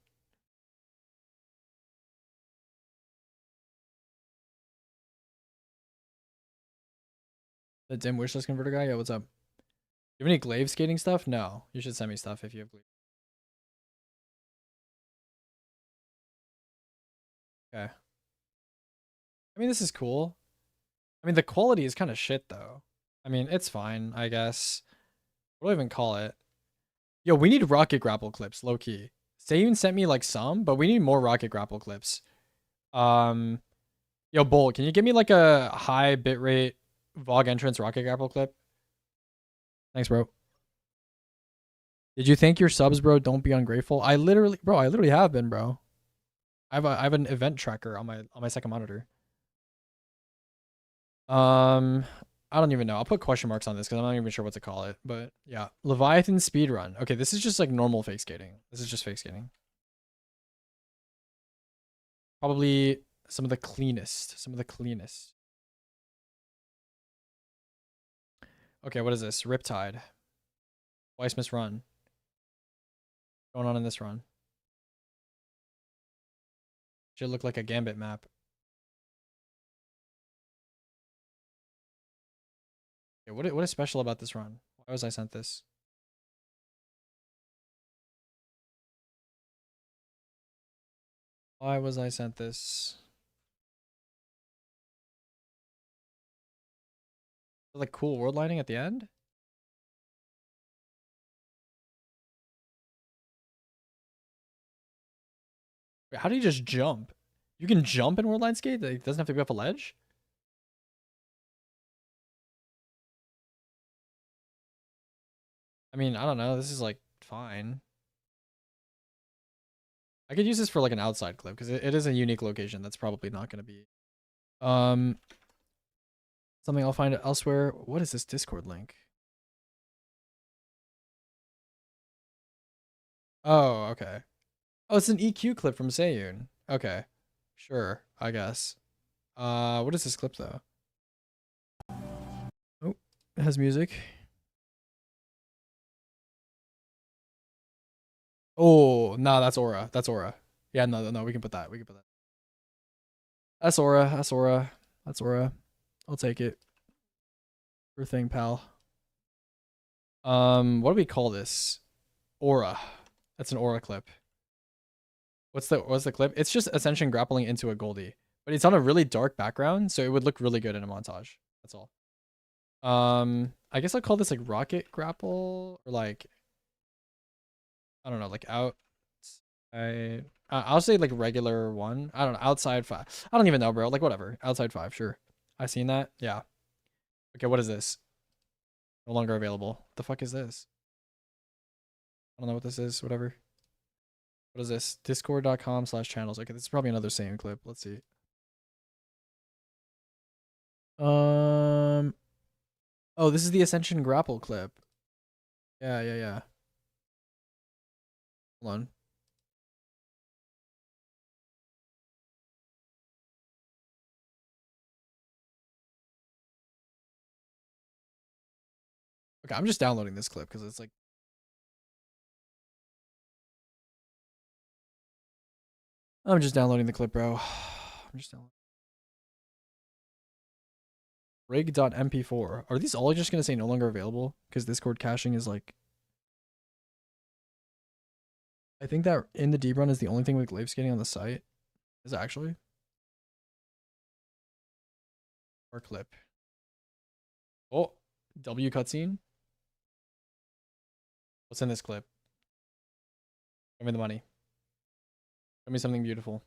B: The dim wishlist converter guy? Yeah, what's up? You have any glaive skating stuff? No. You should send me stuff if you have glaive. Okay. I mean, this is cool. I mean, the quality is kind of shit, though. I mean, it's fine, I guess. What do I even call it? Yo, we need rocket grapple clips, low key. Sayun sent me like some, but we need more rocket grapple clips. Yo, Bull, can you give me like a high bitrate Vogue entrance rocket grapple clip? Thanks, bro. Did you thank your subs, bro? Don't be ungrateful. I literally have been, bro. I have an event tracker on my second monitor. I don't even know. I'll put question marks on this because I'm not even sure what to call it. But yeah, Leviathan speedrun. Okay, this is just like normal fake skating. This is just fake skating. Probably some of the cleanest. Okay, what is this? Riptide. Twice miss run. What's going on in this run? Should look like a Gambit map. Okay, what is special about this run? Why was I sent this? Why was I sent this? Like cool world lighting at the end? Wait, how do you just jump? You can jump in world line skate? It doesn't have to be off a ledge? I mean, I don't know. This is like fine. I could use this for like an outside clip because it is a unique location. That's probably not going to be something I'll find elsewhere. What is this Discord link? Oh, okay. Oh, it's an EQ clip from Sayun. Okay. Sure, I guess. What is this clip though? Oh, it has music. Oh, no, that's Aura. That's Aura. Yeah, no, we can put that. That's Aura. That's Aura. I'll take it. Sure thing, pal. What do we call this? Aura. That's an Aura clip. What's the clip? It's just Ascension grappling into a Goldie, but it's on a really dark background, so it would look really good in a montage. That's all. I guess I'll call this like rocket grapple or like I don't know, like out. I'll say like regular one. I don't know, outside 5. I don't even know, bro. Like whatever, outside 5. Sure, I seen that. Yeah. Okay, what is this? No longer available. What the fuck is this? I don't know what this is. Whatever. What is this? Discord.com/channels. Okay, this is probably another same clip. Let's see. Oh, this is the Ascension grapple clip. Yeah. Hold on. Okay, I'm just downloading this clip because it's like. I'm just downloading the clip, bro. I'm just downloading. Rig.mp4. Are these all just gonna say no longer available? Because Discord caching is like. I think that in the deep run is the only thing with glaive skating on the site. Is it actually? Or clip. Oh, W cutscene. What's in this clip? Show me the money. Show me something beautiful.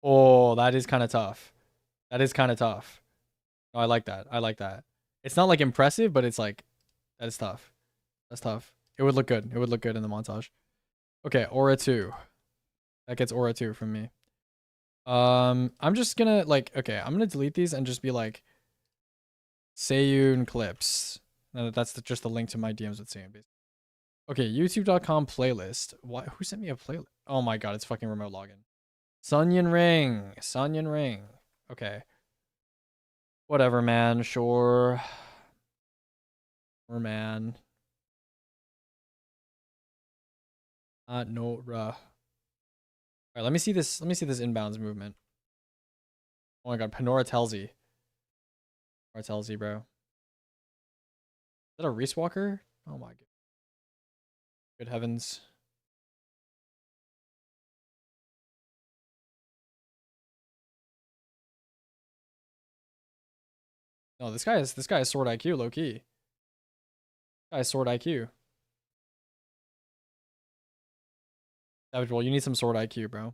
B: Oh, that is kind of tough. That is kind of tough. Oh, I like that. I like that. It's not like impressive, but it's like that is tough. That's tough. It would look good. It would look good in the montage. Okay, Aura 2. That gets Aura 2 from me. I'm just gonna like okay, I'm gonna delete these and just be like Seiyun clips. That's just the link to my DMs with Seiyun. Okay, youtube.com playlist. Why who sent me a playlist? Oh my god, it's fucking remote login. Sunyan Ring. Sunyan Ring. Okay. Whatever, man. Sure. Or man. No, All right, let me see this. Let me see this inbounds movement. Oh my god, Panora Telzi. Panora Telzi, bro. Is that a Reese Walker? Oh my god. Good heavens. No, this guy is sword IQ, low key. This guy is sword IQ. Savage Roll, you need some sword IQ, bro.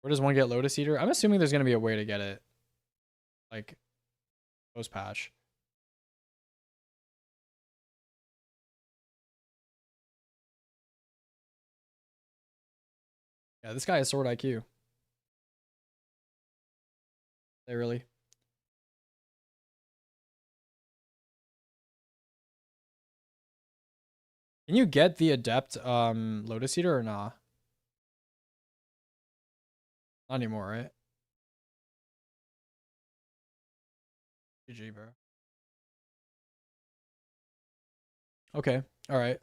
B: Where does one get Lotus Eater? I'm assuming there's gonna be a way to get it. Like post patch. Yeah, this guy is sword IQ. They really. Can you get the adept Lotus Eater or nah? Not anymore, right? GG, bro. Okay. All right.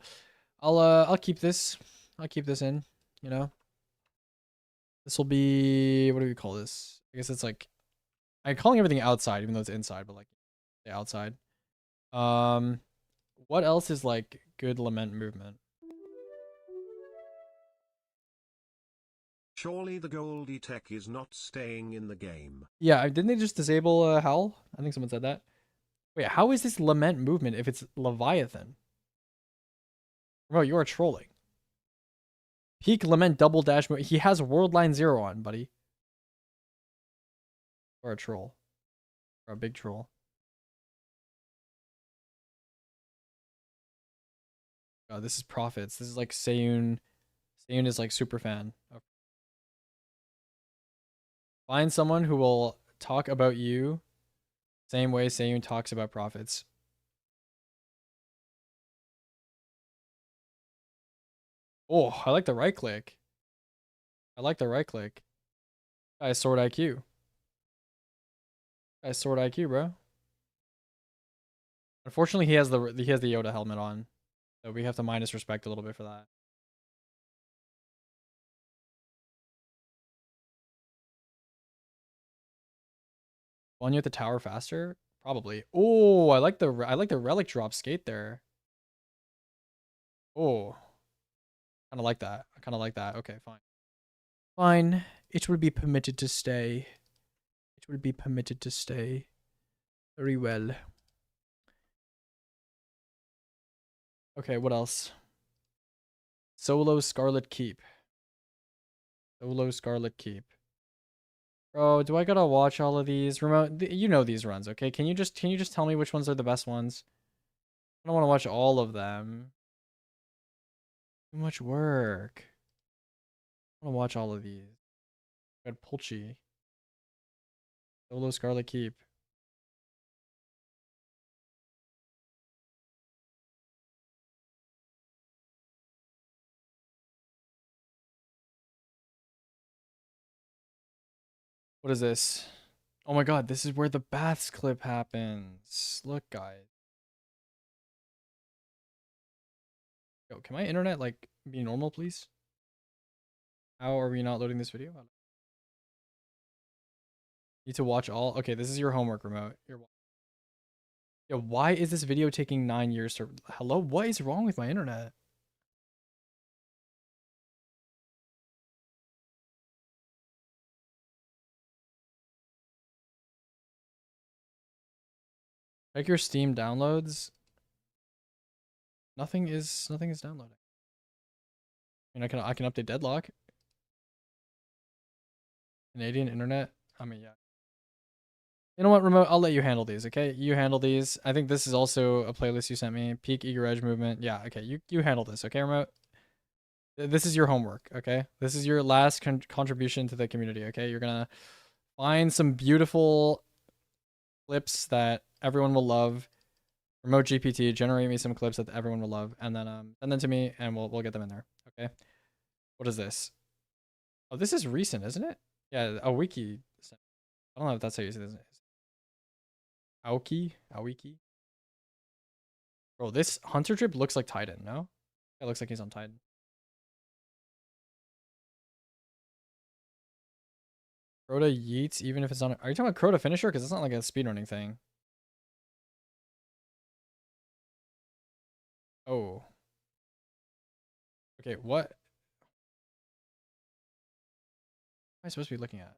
B: I'll keep this. I'll keep this in, you know. This will be what do we call this? I guess it's like I'm calling everything outside even though it's inside, but like the outside. Um what else is like good lament movement?
E: Surely the Goldie tech is not staying in the game.
B: Yeah, didn't they just disable Howl? I think someone said that. Wait, how is this lament movement if it's Leviathan? Bro, you are trolling. Peak lament double dash move. He has World Line 0 on, buddy. Or a troll. Or a big troll. Oh, this is profits. This is like Seiyun. Seiyun is like super fan. Okay. Find someone who will talk about you same way Seiyun talks about profits. Oh, I like the right click. I like the right click. Guy's sword IQ. Guy's sword IQ, bro. Unfortunately, he has the Yoda helmet on, so we have to minus respect a little bit for that. One you at the tower faster? Probably. Oh, I like the relic drop skate there. Oh, kind of like that. I kind of like that. Okay, fine. Fine. It will be permitted to stay. It will be permitted to stay. Very well. Okay, what else? Solo Scarlet Keep. Solo Scarlet Keep. Bro, do I gotta watch all of these? Remote, you know these runs, okay? Can you just tell me which ones are the best ones? I don't want to watch all of them. Too much work. I want to watch all of these. Got Pulchi. Solo Scarlet Keep. What is this? Oh my god, this is where the baths clip happens. Look, guys. Yo, can my internet like be normal, please? How are we not loading this video? Need to watch all. Okay, this is your homework remote. Yo, why is this video taking 9 years to? Hello, what is wrong with my internet? Check your Steam downloads. Nothing is downloading. I mean, I can update deadlock. Canadian internet. I mean, yeah. You know what, remote? I'll let you handle these, okay? You handle these. I think this is also a playlist you sent me. Peak eager edge movement. Yeah, okay. You handle this, okay, remote? This is your homework, okay? This is your last contribution to the community, okay? You're gonna find some beautiful clips that everyone will love. Remote GPT, generate me some clips that everyone will love, and then send them to me, and we'll get them in there, okay? What is this? Oh, this is recent, isn't it? Yeah, a wiki. I don't know if that's how you say this. Aoki? Bro, this hunter trip looks like Titan, no? It looks like he's on Titan. Crota yeets, even if it's on. Are you talking about Crota finisher? Because it's not like a speedrunning thing. Oh. Okay, what am I supposed to be looking at?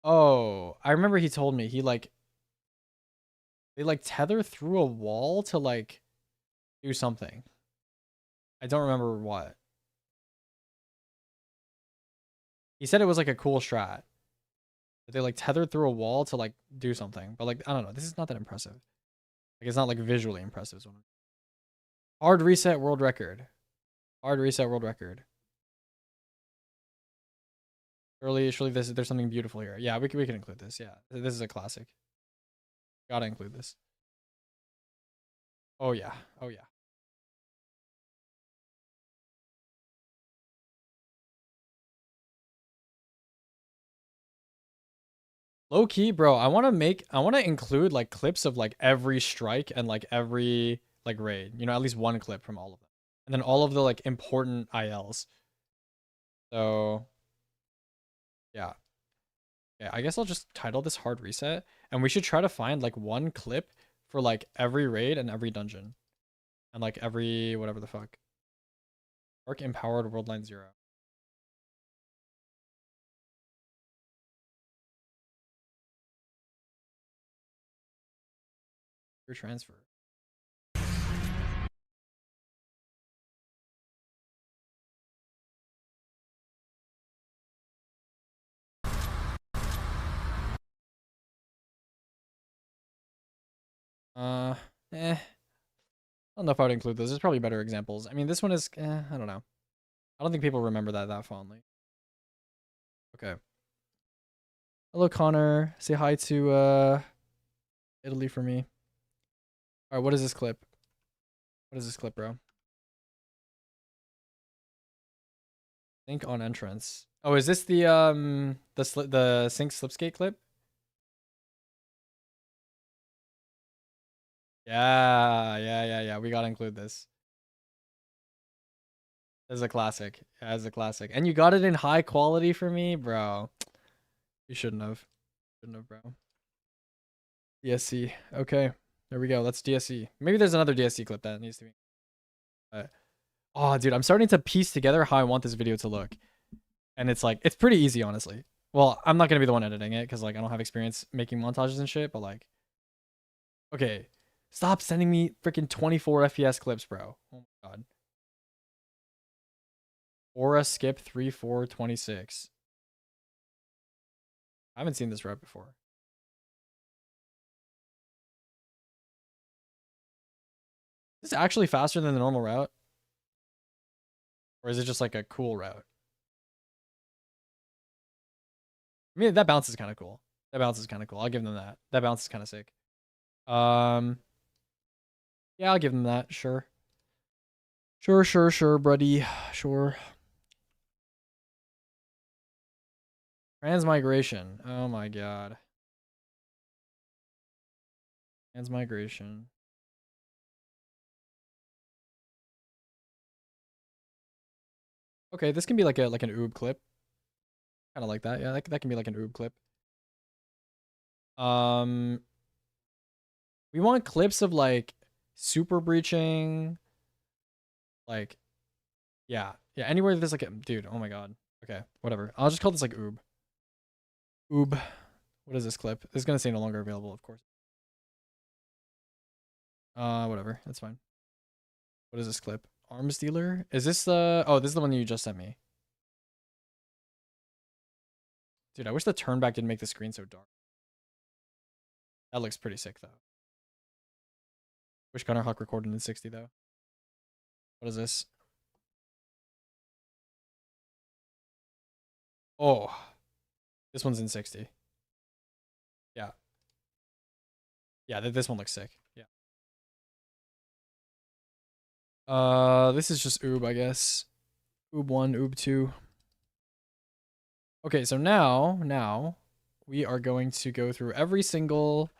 B: Oh, I remember he told me they like tether through a wall to like do something. I don't remember what. He said it was like a cool strat. That they like tethered through a wall to like do something. But like, I don't know. This is not that impressive. Like, it's not like visually impressive. Hard reset world record. Hard reset world record. Surely there's something beautiful here. Yeah, we can include this. Yeah. This is a classic. Gotta include this. Oh yeah. Oh yeah. Low key, bro. I want to include like clips of like every strike and like every like raid. You know, at least one clip from all of them. And then all of the like important ILs. So yeah. Yeah, I guess I'll just title this hard reset. And we should try to find like one clip for like every raid and every dungeon. And like every whatever the fuck. Arc empowered world line 0. Your transfer. I don't know if I would include this. There's probably better examples. I mean, this one is, I don't know. I don't think people remember that fondly. Okay. Hello, Connor. Say hi to Italy for me. All right, what is this clip? What is this clip, bro? Think on entrance. Oh, is this the sync slipskate clip? Yeah. We gotta include this. This is a classic. Yeah, it's a classic. And you got it in high quality for me, bro. You shouldn't have. Shouldn't have, bro. DSC. Okay. There we go. Let's DSC. Maybe there's another DSC clip that needs to be. Oh, dude, I'm starting to piece together how I want this video to look. And it's like, it's pretty easy, honestly. Well, I'm not going to be the one editing it because like I don't have experience making montages and shit, but like, okay. Stop sending me freaking 24 FPS clips, bro. Oh my god. Aura skip 3426. I haven't seen this route before. Is this actually faster than the normal route? Or is it just like a cool route? I mean, that bounce is kind of cool. That bounce is kind of cool. I'll give them that. That bounce is kind of sick. Yeah, I'll give them that. Sure. Sure, buddy. Sure. Transmigration. Oh my god. Transmigration. Okay, this can be like an oob clip. Kind of like that. Yeah, that can be like an oob clip. We want clips of like super breaching, like yeah, anywhere there's like a dude. Oh my god. Okay, whatever. I'll just call this like oob. Oob. What is this clip? This is gonna say no longer available, of course. Whatever. That's fine. What is this clip? Arms dealer? Is this the? Oh, this is the one you just sent me. Dude, I wish the turn back didn't make the screen so dark. That looks pretty sick though. Wish Gunner Hawk recorded in 60 though. What is this? Oh, this one's in 60. Yeah. Yeah, this one looks sick. Yeah. This is just oob, I guess. Oob 1, oob 2. Okay, so now we are going to go through every single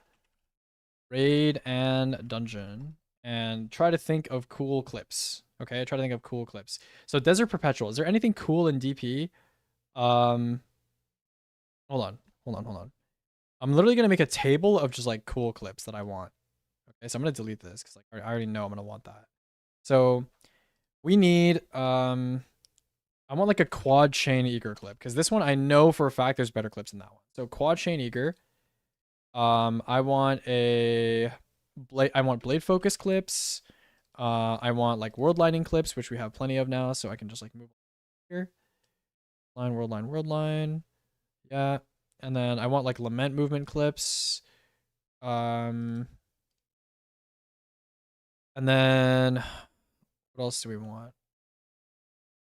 B: raid and dungeon and try to think of cool clips. Okay, try to think of cool clips. So Desert Perpetual, is there anything cool in DP? Hold on. I'm literally gonna make a table of just like cool clips that I want. Okay, so I'm gonna delete this because like I already know I'm gonna want that. So we need I want like a quad chain eager clip because this one I know for a fact there's better clips than that one. So quad chain eager. I want blade focus clips. I want like world lighting clips, which we have plenty of now, so I can just like move here. World line. Yeah. And then I want like lament movement clips. And then what else do we want?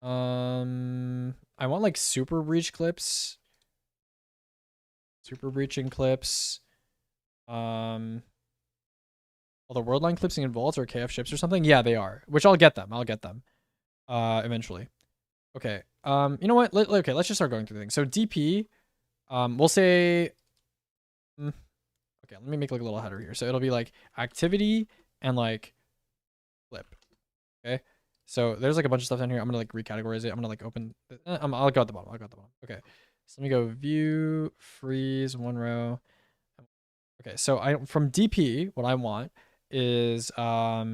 B: I want like super breach clips. Super breaching clips. All the world line clips in vaults or KF ships or something? Yeah, they are. Which I'll get them. Eventually. Okay. You know what? Okay, let's just start going through things. So DP, we'll say okay, let me make like a little header here. So it'll be like activity and like clip. Okay. So there's like a bunch of stuff down here. I'm gonna like recategorize it. I'm gonna like open I'll go at the bottom. Okay. So let me go view, freeze, one row. Okay, so from DP, what I want is I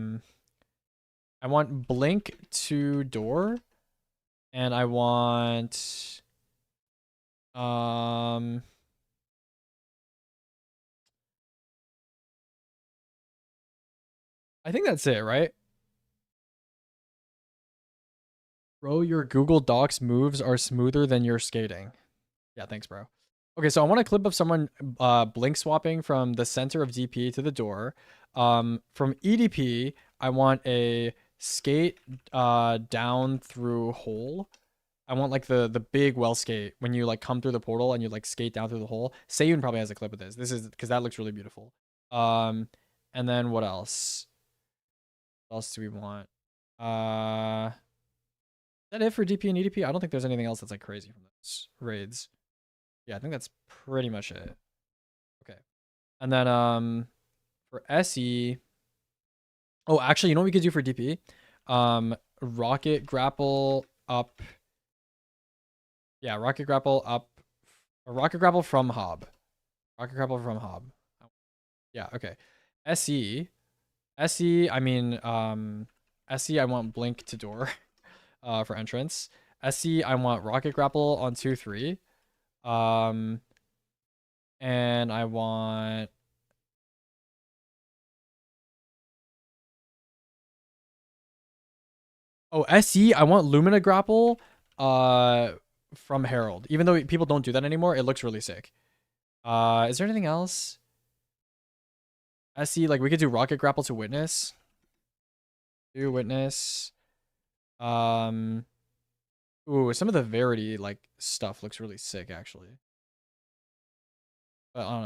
B: want blink to door, and I want I think that's it, right? Bro, your Google Docs moves are smoother than your skating. Yeah, thanks, bro. Okay, so I want a clip of someone blink swapping from the center of DP to the door. From EDP, I want a skate down through hole. I want like the big well skate when you like come through the portal and you like skate down through the hole. Seiyun probably has a clip of this. This is because that looks really beautiful. And then what else? What else do we want? Is that it for DP and EDP? I don't think there's anything else that's like crazy from those raids. Yeah, I think that's pretty much it. Okay. And then for SE, oh, actually, you know what we could do for DP? Rocket grapple up. Yeah, rocket grapple up. Or rocket grapple from Hob. Rocket grapple from Hob. Yeah, okay. SE. I mean, SE, I want blink to door for entrance. SE, I want rocket grapple on 2-3. And I want SE, I want Lumina grapple from Herald. Even though people don't do that anymore, it looks really sick. Is there anything else? SE, like we could do rocket grapple to witness. Do witness. Ooh, some of the Verity like stuff looks really sick actually. But I don't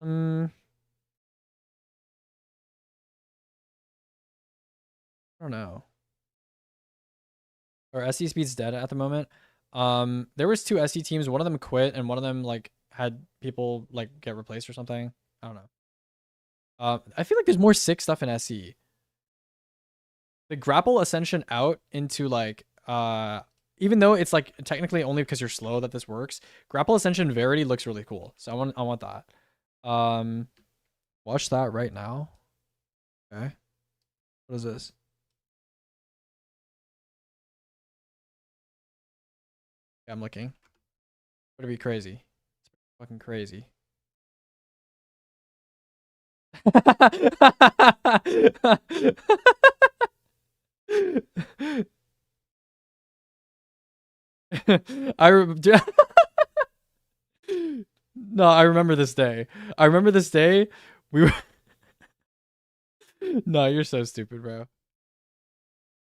B: know. I don't know. Or SE speed's dead at the moment. There was 2 SE teams. One of them quit, and one of them like had people like get replaced or something. I don't know. I feel like there's more sick stuff in SE. The grapple ascension out into like even though it's like technically only because you're slow that this works, grapple ascension Verity looks really cool. So I want that. Watch that right now. Okay. What is this? Yeah, I'm looking. Would it be crazy? It's fucking crazy. No, I remember this day. I remember this day. We were No, you're so stupid, bro.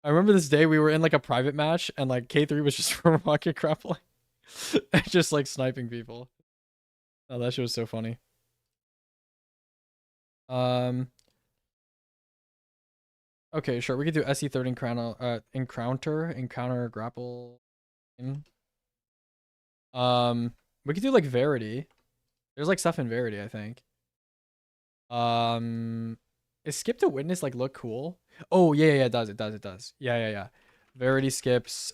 B: I remember this day we were in like a private match and like K3 was just rocket grappling. And just like sniping people. Oh, that shit was so funny. Okay, sure. We could do SE3 encounter grapple. We could do like Verity. There's like stuff in Verity, I think. Is skip to witness like look cool? Oh yeah, it does. Yeah. Verity skips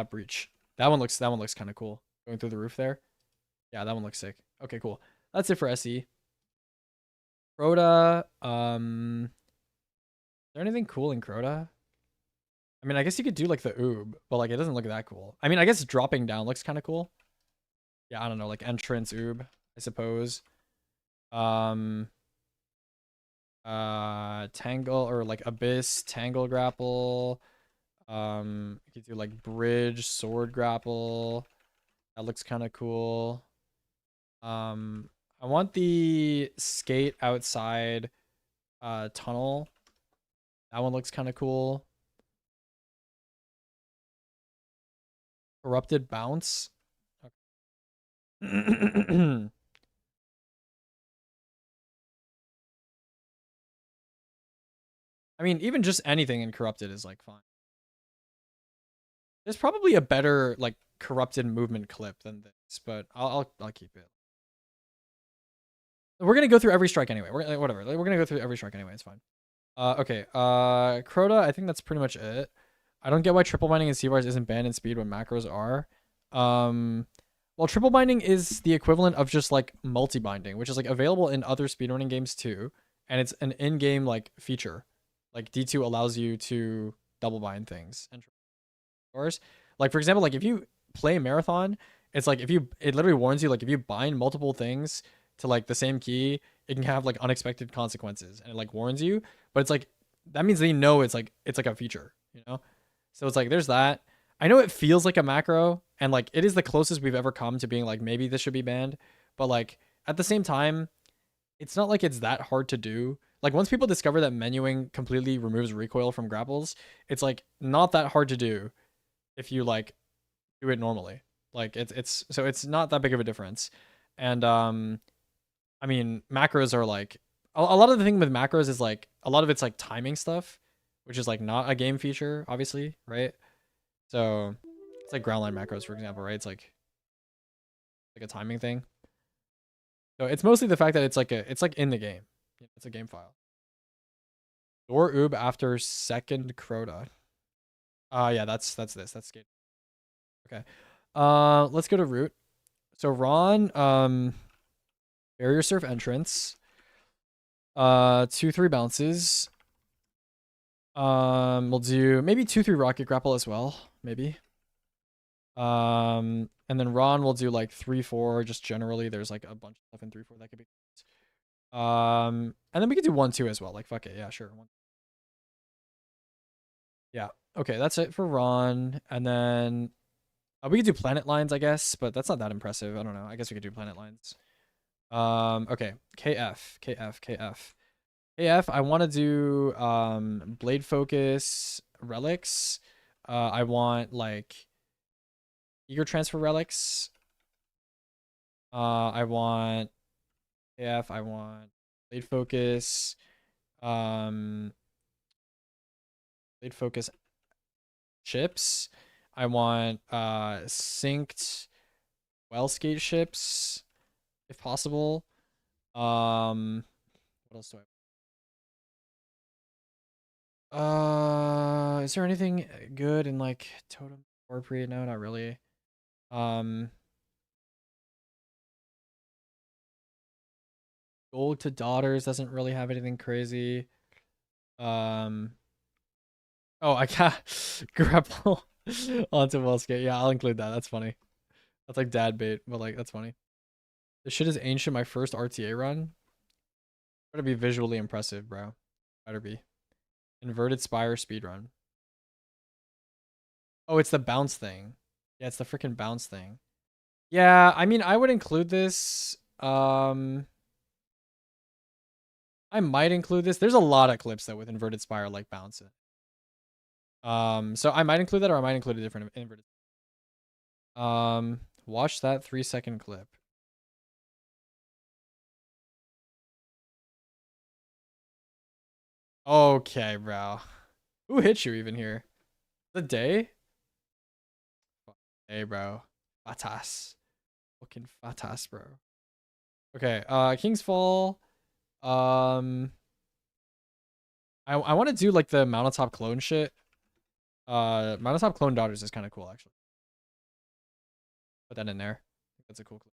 B: breach. That one looks kind of cool. Going through the roof there. Yeah, that one looks sick. Okay, cool. That's it for SE. Crota, is there anything cool in Crota? I mean, I guess you could do like the oob, but like it doesn't look that cool. I mean, I guess dropping down looks kind of cool. Yeah, I don't know, like entrance oob, I suppose. Tangle or like abyss, tangle grapple. You could do like bridge, sword grapple. That looks kind of cool. I want the skate outside tunnel. That one looks kind of cool. Corrupted bounce. Okay. I mean, even just anything in corrupted is like fine. There's probably a better like corrupted movement clip than this, but I'll keep it. We're gonna go through every strike anyway. Whatever. We're gonna go through every strike anyway. It's fine. Okay. Crota. I think that's pretty much it. I don't get why triple binding in C-bars isn't banned in speed when macros are. Well, triple binding is the equivalent of just like multi-binding, which is like available in other speedrunning games too, and it's an in-game like feature. Like D2 allows you to double bind things and bars. Like for example, like if you play marathon, it's like it literally warns you like if you bind multiple things to like the same key, it can have like unexpected consequences, and it like warns you. But it's like that means they know it's like a feature, you know. So it's like there's that. I know it feels like a macro, and like it is the closest we've ever come to being like maybe this should be banned, but like at the same time, it's not like it's that hard to do. Like once people discover that menuing completely removes recoil from grapples, it's like not that hard to do if you like do it normally. Like it's so it's not that big of a difference. And I mean macros are like a lot of the thing with macros is like a lot of it's like timing stuff, which is like not a game feature, obviously, right? So it's like ground line macros, for example, right? It's like a timing thing. So it's mostly the fact that it's like in the game. It's a game file. Door oob after second Crota. Yeah, that's this. That's skate. Okay. Let's go to root. So Ron, barrier surf entrance. 2-3 bounces. We'll do maybe 2-3 rocket grapple as well, maybe. And then Ron will do like 3-4. Just generally, there's like a bunch of stuff in 3-4 that could be. And then we could do 1-2 as well. Like fuck it, yeah, sure. Yeah. Okay, that's it for Ron. And then we could do planet lines, I guess, but that's not that impressive. I don't know. I guess we could do planet lines. Okay. KF. I want to do blade focus relics. I want like eager transfer relics. I want KF. I want blade focus. Blade focus chips. I want synced well skate ships, if possible. What else do I? Is there anything good in like Totem or Pre? No, not really. Gold to Daughters doesn't really have anything crazy. Oh, I got grapple onto Wellskate. Yeah, I'll include that. That's funny. That's like dad bait, but like that's funny. This shit is ancient. My first RTA run. Better be visually impressive, bro. Better be. Inverted Spire speedrun. Oh, it's the bounce thing. Yeah, it's the freaking bounce thing. Yeah, I mean, I would include this. I might include this. There's a lot of clips though with inverted spire like bounce it. So I might include that, or I might include a different inverted. Watch that 3-second clip. Okay, bro. Who hit you even here? The day? Hey, bro. Fatas. Fucking fatas, bro. Okay, King's Fall. I want to do like the mountaintop clone shit. Mountaintop clone daughters is kind of cool actually. Put that in there. That's a cool clip.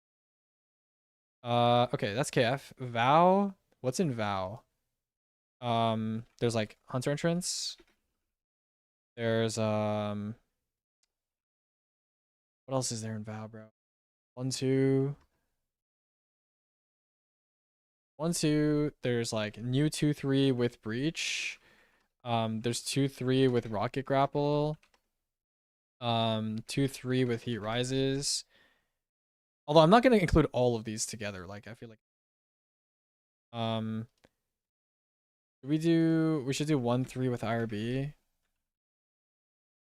B: Okay, that's KF. Vow. What's in Vow? There's like Hunter entrance. There's what else is there in Vow, bro? 1, 2. 1, 2. There's like new 2, 3 with breach. There's 2, 3 with rocket grapple. 2, 3 with heat rises. Although I'm not gonna include all of these together. Like I feel like we should do 1, 3 with IRB.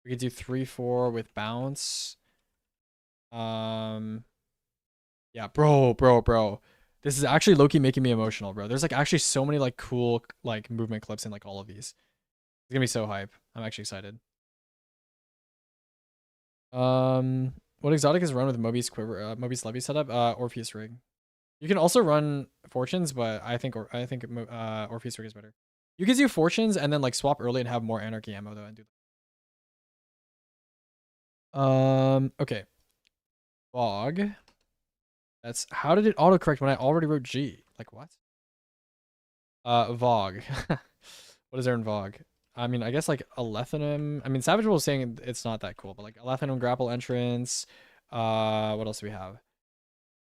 B: We could do 3, 4 with bounce. Yeah, bro. This is actually low-key making me emotional, bro. There's like actually so many like cool like movement clips in like all of these. It's gonna be so hype. I'm actually excited. What exotic is run with Moby's quiver, Moby's levy setup? Orpheus rig. You can also run fortunes, but I think Orpheus rig is better. You can do fortunes and then like swap early and have more anarchy ammo though and do. Okay. Fog. That's how did it autocorrect when I already wrote G? Like what? Vogue. What is there in Vogue? I mean, I guess like Alethanum. I mean, Savage was saying it's not that cool, but like Alethanum grapple entrance. What else do we have?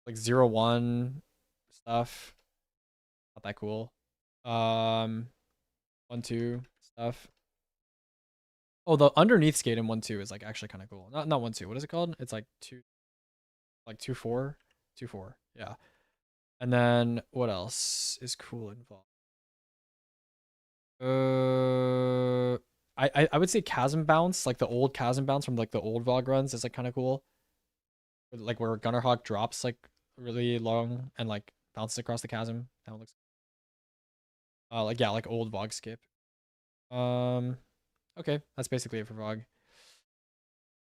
B: Like 0-1 stuff. Not that cool. 1, 2 stuff. Oh, the underneath skate in 1, 2 is like actually kind of cool. Not 1, 2. What is it called? It's like 2, like 2, 4, 2, 4. Yeah. And then what else is cool involved? I would say chasm bounce, like the old chasm bounce from like the old Vogue runs is like kind of cool. Like where Gunnerhawk drops like really long and like bounces across the chasm. That one looks like yeah, like old Vogue skip. Okay, that's basically it for Vogue.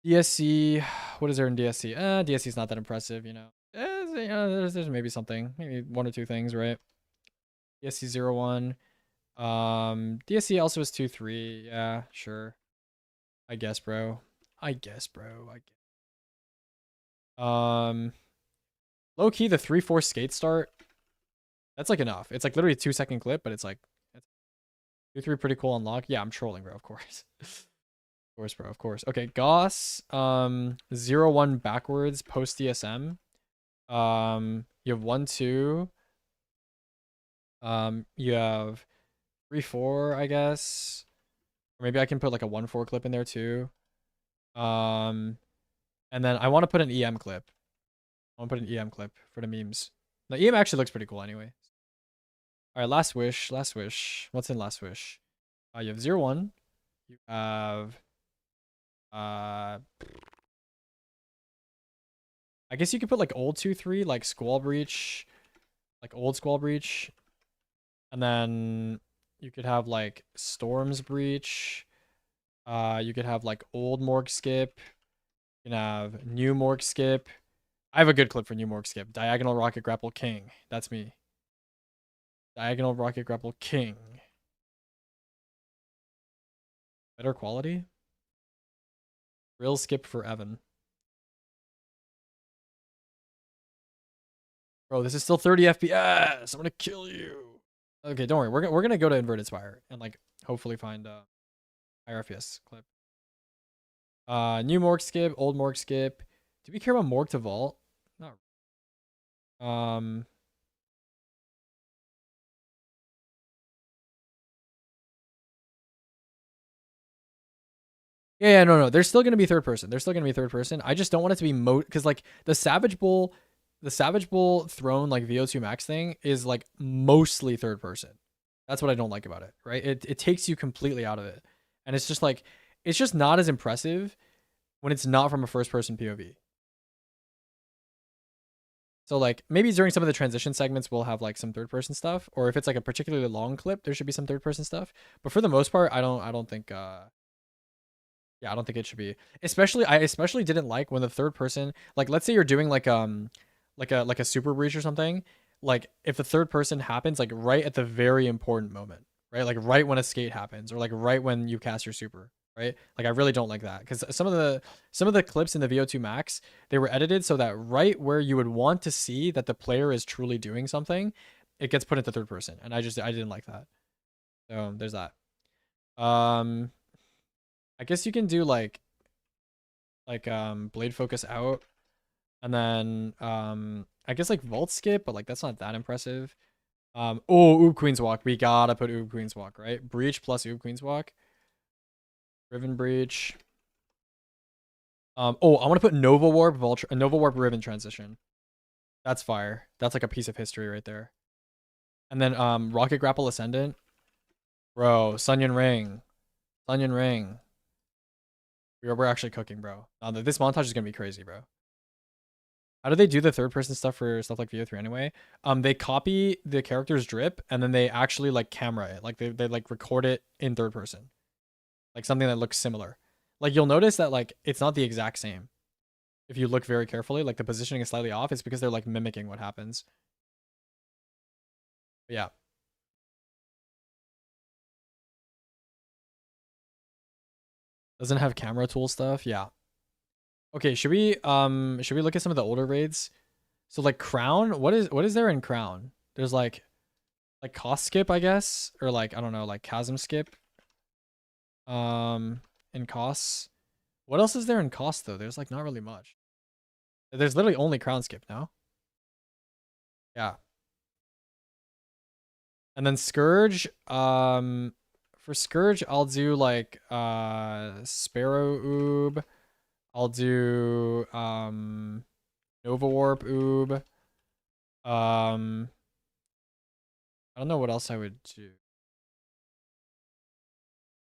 B: DSC, what is there in DSC? DSC is not that impressive, you know. You know, there's maybe something, maybe 1 or 2 things, right? DSC 0-1. DSC also is 2, 3. Yeah, sure. I guess, bro. Low key, the 3, 4 skate start. That's like enough. It's like literally a 2-second clip, but it's like 2, 3 pretty cool unlock. Yeah, I'm trolling, bro. Of course. Of course, bro. Of course. Okay, Goss. 0-1 backwards post DSM. You have 1, 2. You have 3, 4, I guess. Or maybe I can put like a 1, 4 clip in there too. And then I want to put an EM clip. I want to put an EM clip for the memes. The EM actually looks pretty cool anyway. All right, last wish. Last wish. What's in last wish? You have 0-1. You have I guess you could put like old 2, 3, like Squall Breach, like old Squall Breach. And then you could have like Storm's Breach. You could have like old Morgue Skip. You can have new Morg skip. I have a good clip for new Morg skip. Diagonal rocket grapple king. That's me. Diagonal rocket grapple king. Better quality. Real skip for Evan. Bro, this is still 30 FPS. I'm gonna kill you. Okay, don't worry. We're gonna go to inverted spire and like hopefully find higher FPS clip. New Morg skip, old Morg skip. Do we care about Morg to vault? No. Yeah, no. There's still gonna be third person. There's still gonna be third person. I just don't want it to be because like the Savage Bull throne like VO2 max thing is like mostly third person. That's what I don't like about it, right? It takes you completely out of it. And it's just like it's just not as impressive when it's not from a first person POV. So like maybe during some of the transition segments we'll have like some third person stuff, or if it's like a particularly long clip, there should be some third person stuff. But for the most part, I don't think yeah, I don't think it should be. I especially didn't like when the third person, like let's say you're doing like a super breach or something, like if the third person happens like right at the very important moment, right? Like right when a skate happens or like right when you cast your super, right? Like I really don't like that cuz some of the clips in the VO2 Max, they were edited so that right where you would want to see that the player is truly doing something, it gets put into third person, and I didn't like that. So, there's that. Um I guess you can do blade focus out, and then I guess like vault skip, but like that's not that impressive. Oob Queen's Walk. We gotta put Oob Queen's Walk, right? Breach plus Oob Queen's Walk. Riven Breach. I want to put Nova Warp Nova Warp Riven transition. That's fire. That's like a piece of history right there. And then Rocket Grapple Ascendant. Bro, Sunyon Ring. Sunyon Ring. We're actually cooking, bro. This montage is gonna be crazy, bro. How do they do the third person stuff for stuff like VO3 anyway? They copy the character's drip and then they actually like camera it. Like they like record it in third person. Like something that looks similar. Like you'll notice that like it's not the exact same. If you look very carefully, like the positioning is slightly off. It's because they're like mimicking what happens. But yeah. Doesn't have camera tool stuff. Yeah. Okay, should we look at some of the older raids? So like Crown, what is there in Crown? There's like cost skip, I guess, or like I don't know, like chasm skip. In costs. What else is there in cost though? There's like not really much. There's literally only crown skip now. Yeah. And then Scourge, for Scourge, I'll do like Sparrow Oob. I'll do Nova Warp Oob. I don't know what else I would do.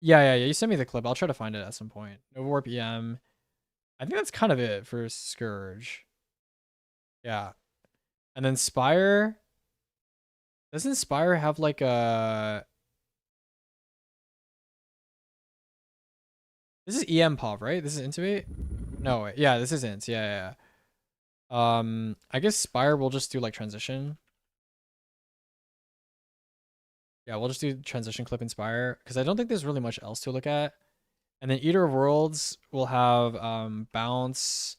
B: Yeah. You sent me the clip. I'll try to find it at some point. Nova Warp EM. I think that's kind of it for Scourge. Yeah. And then Spire. Doesn't Spire have like a... This is EM Pop, right? This is Intubate? No, wait. Yeah, this is Int. Yeah. I guess Spire will just do like transition. Yeah, we'll just do transition clip Inspire because I don't think there's really much else to look at. And then Eater of Worlds will have bounce.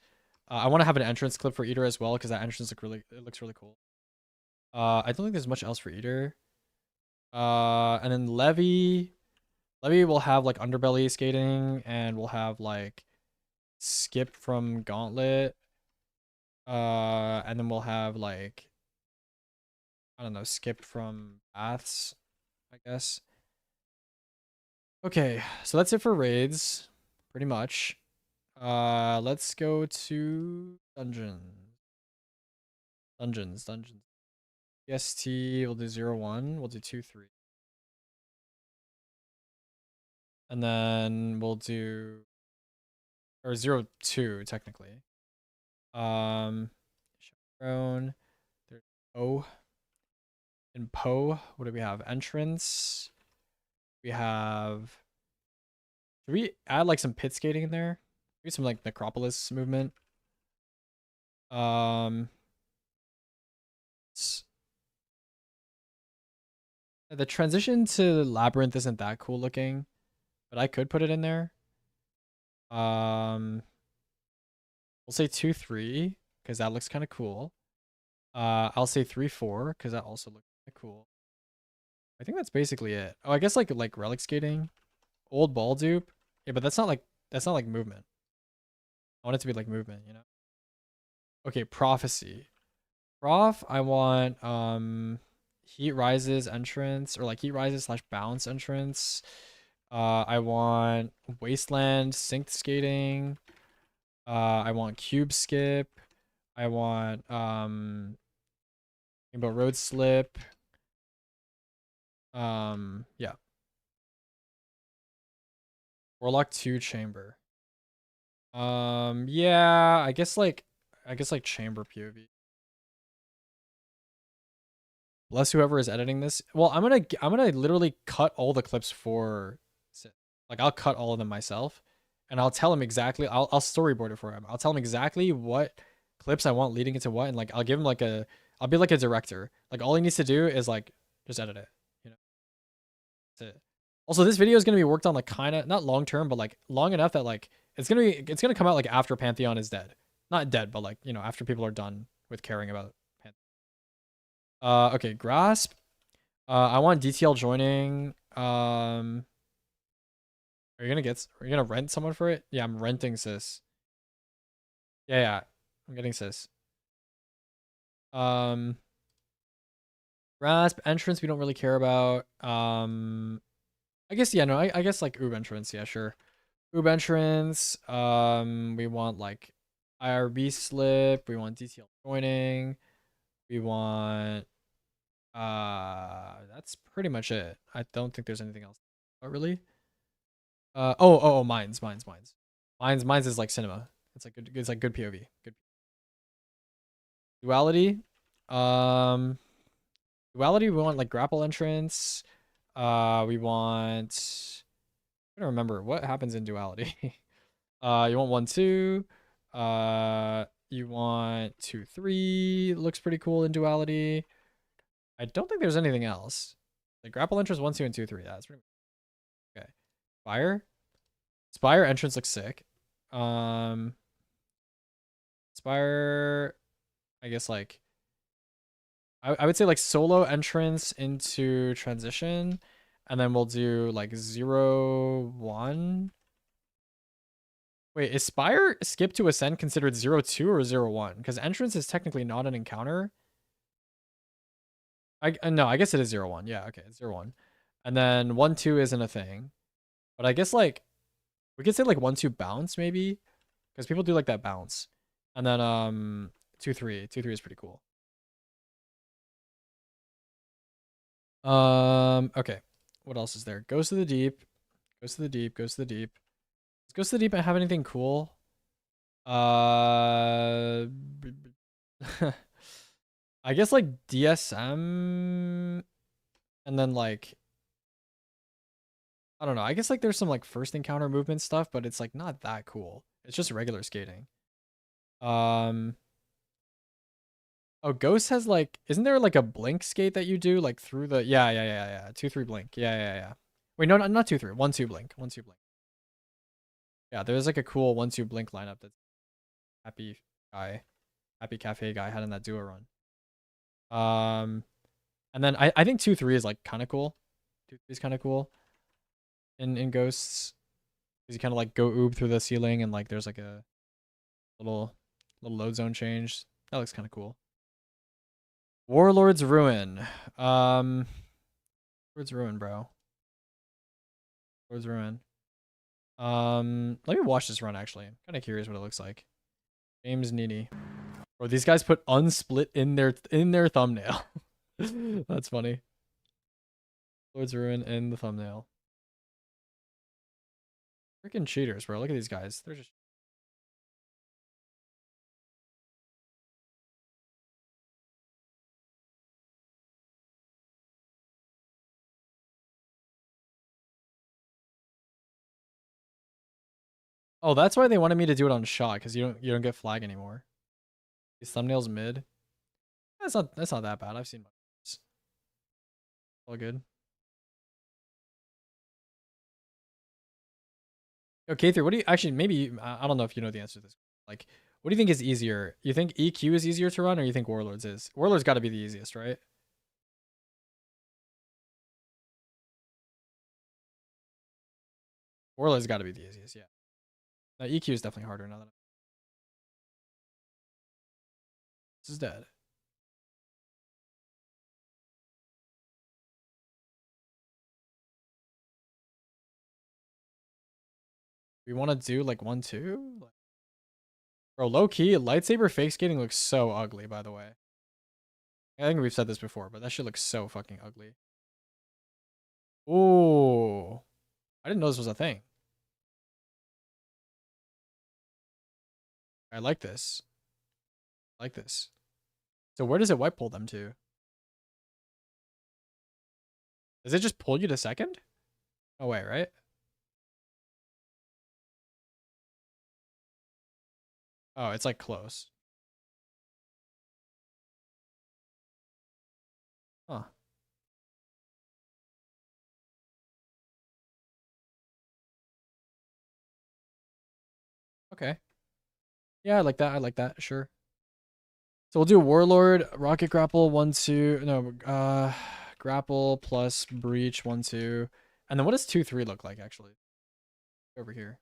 B: I want to have an entrance clip for Eater as well because that entrance looks really cool. I don't think there's much else for Eater. And then Levy will have like underbelly skating, and we'll have like skip from Gauntlet. And then we'll have like I don't know, skip from Baths, I guess. Okay, so that's it for raids, pretty much. Let's go to dungeons. PST, we'll do 0-1, we'll do 2-3. And then we'll do, or 0-2 technically. Chaperone. There's O. In Poe, what do we have? Entrance. We have, should we add like some pit skating in there? maybe some like Necropolis movement. Um, the transition to Labyrinth isn't that cool looking, but I could put it in there. We'll say 2-3 because that looks kind of cool. I'll say 3-4 because that also looks kind of cool. I think that's basically it. Oh, I guess like relic skating, old ball dupe. Yeah, but that's not like movement. I want it to be like movement, you know. Okay, prophecy. Prof, I want heat rises entrance or like heat rises slash bounce entrance. I want wasteland synced skating. I want cube skip. I want rainbow road slip. Yeah. Warlock 2 chamber. Yeah, I guess like chamber POV. Bless whoever is editing this. Well, I'm gonna literally cut all the clips for Sid. Like I'll cut all of them myself, and I'll tell him exactly. I'll storyboard it for him. I'll tell him exactly what clips I want leading into what, and like I'll give him like I'll be like a director. Like all he needs to do is like just edit it. You know. That's it. Also, this video is gonna be worked on like kind of not long term, but like long enough that like it's gonna come out like after Pantheon is dead. Not dead, but like, you know, after people are done with caring about Pantheon. Okay, grasp. I want DTL joining. Are you gonna rent someone for it? Yeah, I'm renting sis. Yeah, yeah. I'm getting sis. Um grasp entrance we don't really care about. I guess yeah, no, I guess like Oob entrance, yeah, sure. Oob entrance. We want like IRB slip, we want DTL joining, we want that's pretty much it. I don't think there's anything else. Oh really? Mines. Mines is like cinema. It's like good POV. Good duality. Um duality, we want like grapple entrance. We want I don't remember what happens in duality. You want 1-2. You want 2-3. Looks pretty cool in duality. I don't think there's anything else. Like grapple entrance 1-2 and 2-3. That's pretty much okay. Spire. Spire entrance looks sick. Spire, I guess like I would say like solo entrance into transition, and then we'll do like 0-1. Wait, is Spire skip to ascend considered 0-2 or 0-1? Because entrance is technically not an encounter. No, I guess it is 0-1. Yeah, okay, it's 0-1. And then 1-2 isn't a thing. But I guess like we could say like 1-2 bounce maybe. Because people do like that bounce. And then 2-3. 2-3 is pretty cool. Okay. What else is there? Goes to the deep. Goes to the deep. Goes to the deep. Does Goes to the deep have anything cool? I guess like DSM and then like I don't know. I guess like there's some like first encounter movement stuff, but it's like not that cool. It's just regular skating. Um Oh, Ghost has like isn't there like a blink skate that you do like through the yeah. 2-3 blink. Yeah. Wait, no, not 2-3. 1-2 blink. 1-2 blink. Yeah, there's like a cool 1-2 blink lineup that's happy guy, happy cafe guy had in that duo run. And then I think 2-3 is like kind of cool. 2-3 is kind of cool in Ghosts. Because you kind of like go oob through the ceiling and like there's like a little load zone change. That looks kind of cool. Warlord's Ruin. Warlord's Ruin, bro. Warlord's Ruin. Let me watch this run actually. I'm kind of curious what it looks like. James Nini. Bro, these guys put unsplit in their thumbnail. That's funny. Lord's Ruin in the thumbnail. Freaking cheaters, bro. Look at these guys. They're just Oh, that's why they wanted me to do it on shot, because you don't get flag anymore. These thumbnails mid. That's not that bad. I've seen my all good. Okay, K3, what do you actually maybe I don't know if you know the answer to this. Like, what do you think is easier? You think EQ is easier to run, or you think Warlords is? Warlords got to be the easiest, right? Warlords got to be the easiest, yeah. No, EQ is definitely harder now that this is dead. We want to do like 1-2? Bro, low key, lightsaber fake skating looks so ugly, by the way. I think we've said this before, but that shit looks so fucking ugly. Ooh. I didn't know this was a thing. I like this. I like this. So where does it white pull them to? Does it just pull you to second? No way, right? Oh, it's like close. Huh. Okay. Yeah, I like that. I like that. Sure. So we'll do Warlord, Rocket Grapple, 1-2. No, Grapple plus Breach, 1-2. And then what does 2-3 look like, actually? Over here.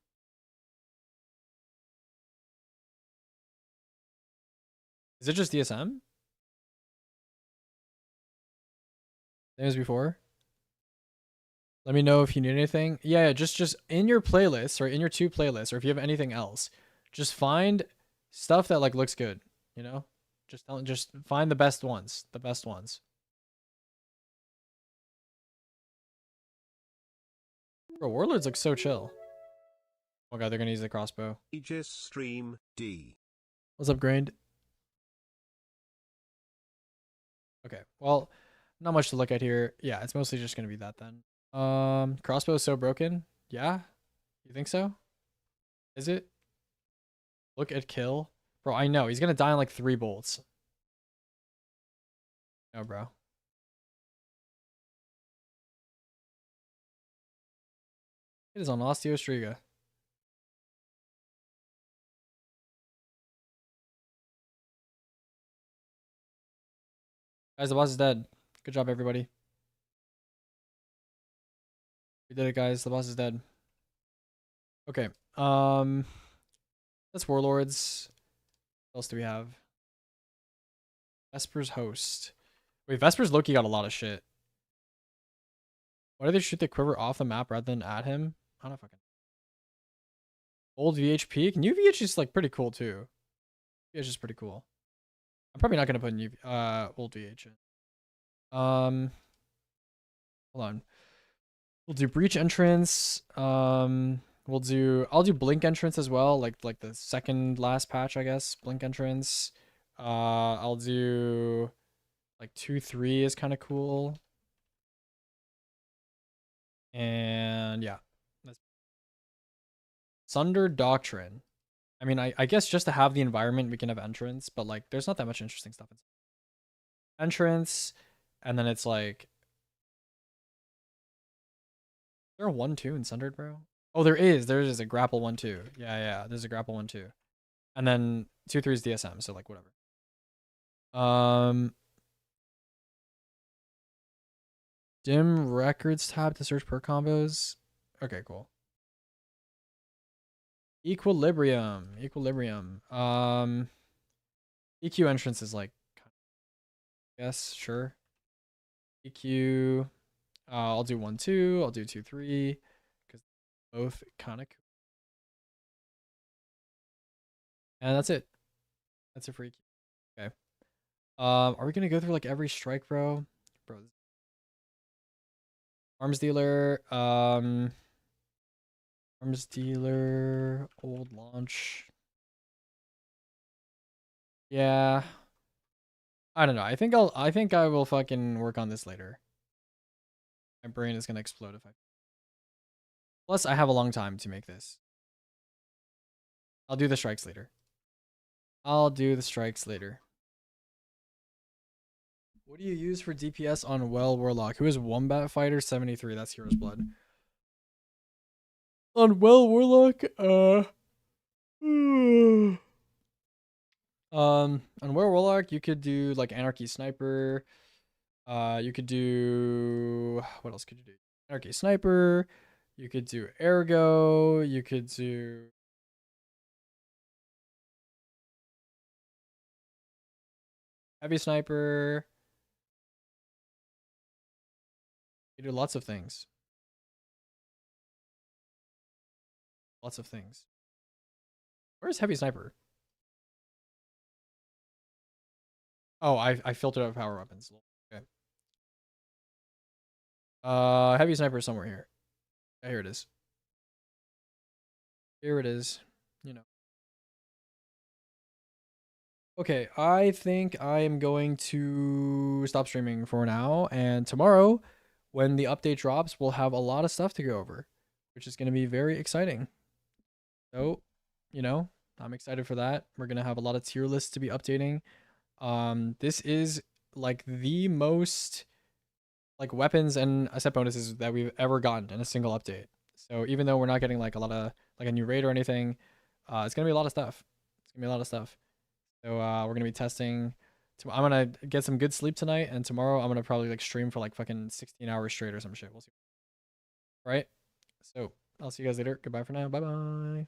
B: Is it just DSM? Same as before? Let me know if you need anything. Yeah, just in your playlist, or in your 2 playlists, or if you have anything else, just find stuff that like looks good, you know? Just find the best ones. The best ones. Bro, Warlords look so chill. Oh god, they're gonna use the crossbow.
E: Aegis stream D.
B: What's up, Grind? Okay, well, not much to look at here. Yeah, it's mostly just gonna be that then. Crossbow is so broken. Yeah, you think so? Is it? Look at kill, bro. I know he's gonna die in like 3 bolts. No, bro. It is on Osteostriga. Guys, the boss is dead. Good job, everybody. We did it, guys. The boss is dead. Okay. That's Warlords. What else do we have? Vesper's host. Wait, Vesper's Loki got a lot of shit. Why do they shoot the quiver off the map rather than at him? I don't fucking. Old VHP. New VH is like pretty cool too. VH is pretty cool. I'm probably not gonna put new old VH in. Hold on. We'll do breach entrance. I'll do blink entrance as well, like the second last patch, I guess. Blink entrance. I'll do like 2-3 is kind of cool. And yeah. That's Sunder Doctrine. I mean, I guess just to have the environment, we can have entrance, but like there's not that much interesting stuff inside. Entrance, and then it's like, is there a 1-2 in Sundered, bro? Oh, there is. There is a grapple 1-2. Yeah, there's a grapple 1-2. And then 2-3 is DSM, so like whatever. Dim records tab to search per combos. Okay, cool. Equilibrium. EQ entrance is like, yes, sure. EQ. I'll do 1-2. I'll do 2-3 because both kind of cool. And that's it. That's it for EQ. Okay. Are we gonna go through like every strike, bro? Bro. Arms dealer. Arms dealer. Old launch. Yeah. I don't know. I think I will fucking work on this later. My brain is gonna explode if I. Plus, I have a long time to make this. I'll do the strikes later. I'll do the strikes later. What do you use for DPS on Well Warlock? Who is Wombat Fighter 73? That's Hero's Blood. On Well Warlock, on Well Warlock, you could do like Anarchy Sniper. You could do, what else could you do? Anarchy Sniper. You could do Ergo. You could do Heavy Sniper. You do lots of things. Lots of things. Where's Heavy Sniper? Oh, I filtered out power weapons. Okay. Heavy Sniper is somewhere here. Yeah, here it is. Here it is. You know. Okay, I think I am going to stop streaming for now, and tomorrow, when the update drops, we'll have a lot of stuff to go over, which is going to be very exciting. So, you know, I'm excited for that. We're going to have a lot of tier lists to be updating. This is like the most like weapons and asset bonuses that we've ever gotten in a single update. So even though we're not getting like a lot of like a new raid or anything, it's gonna be a lot of stuff. It's gonna be a lot of stuff. So we're gonna be testing. I'm gonna get some good sleep tonight, and tomorrow I'm gonna probably like stream for like fucking 16 hours straight or some shit. We'll see. Right? So I'll see you guys later. Goodbye for now. Bye bye.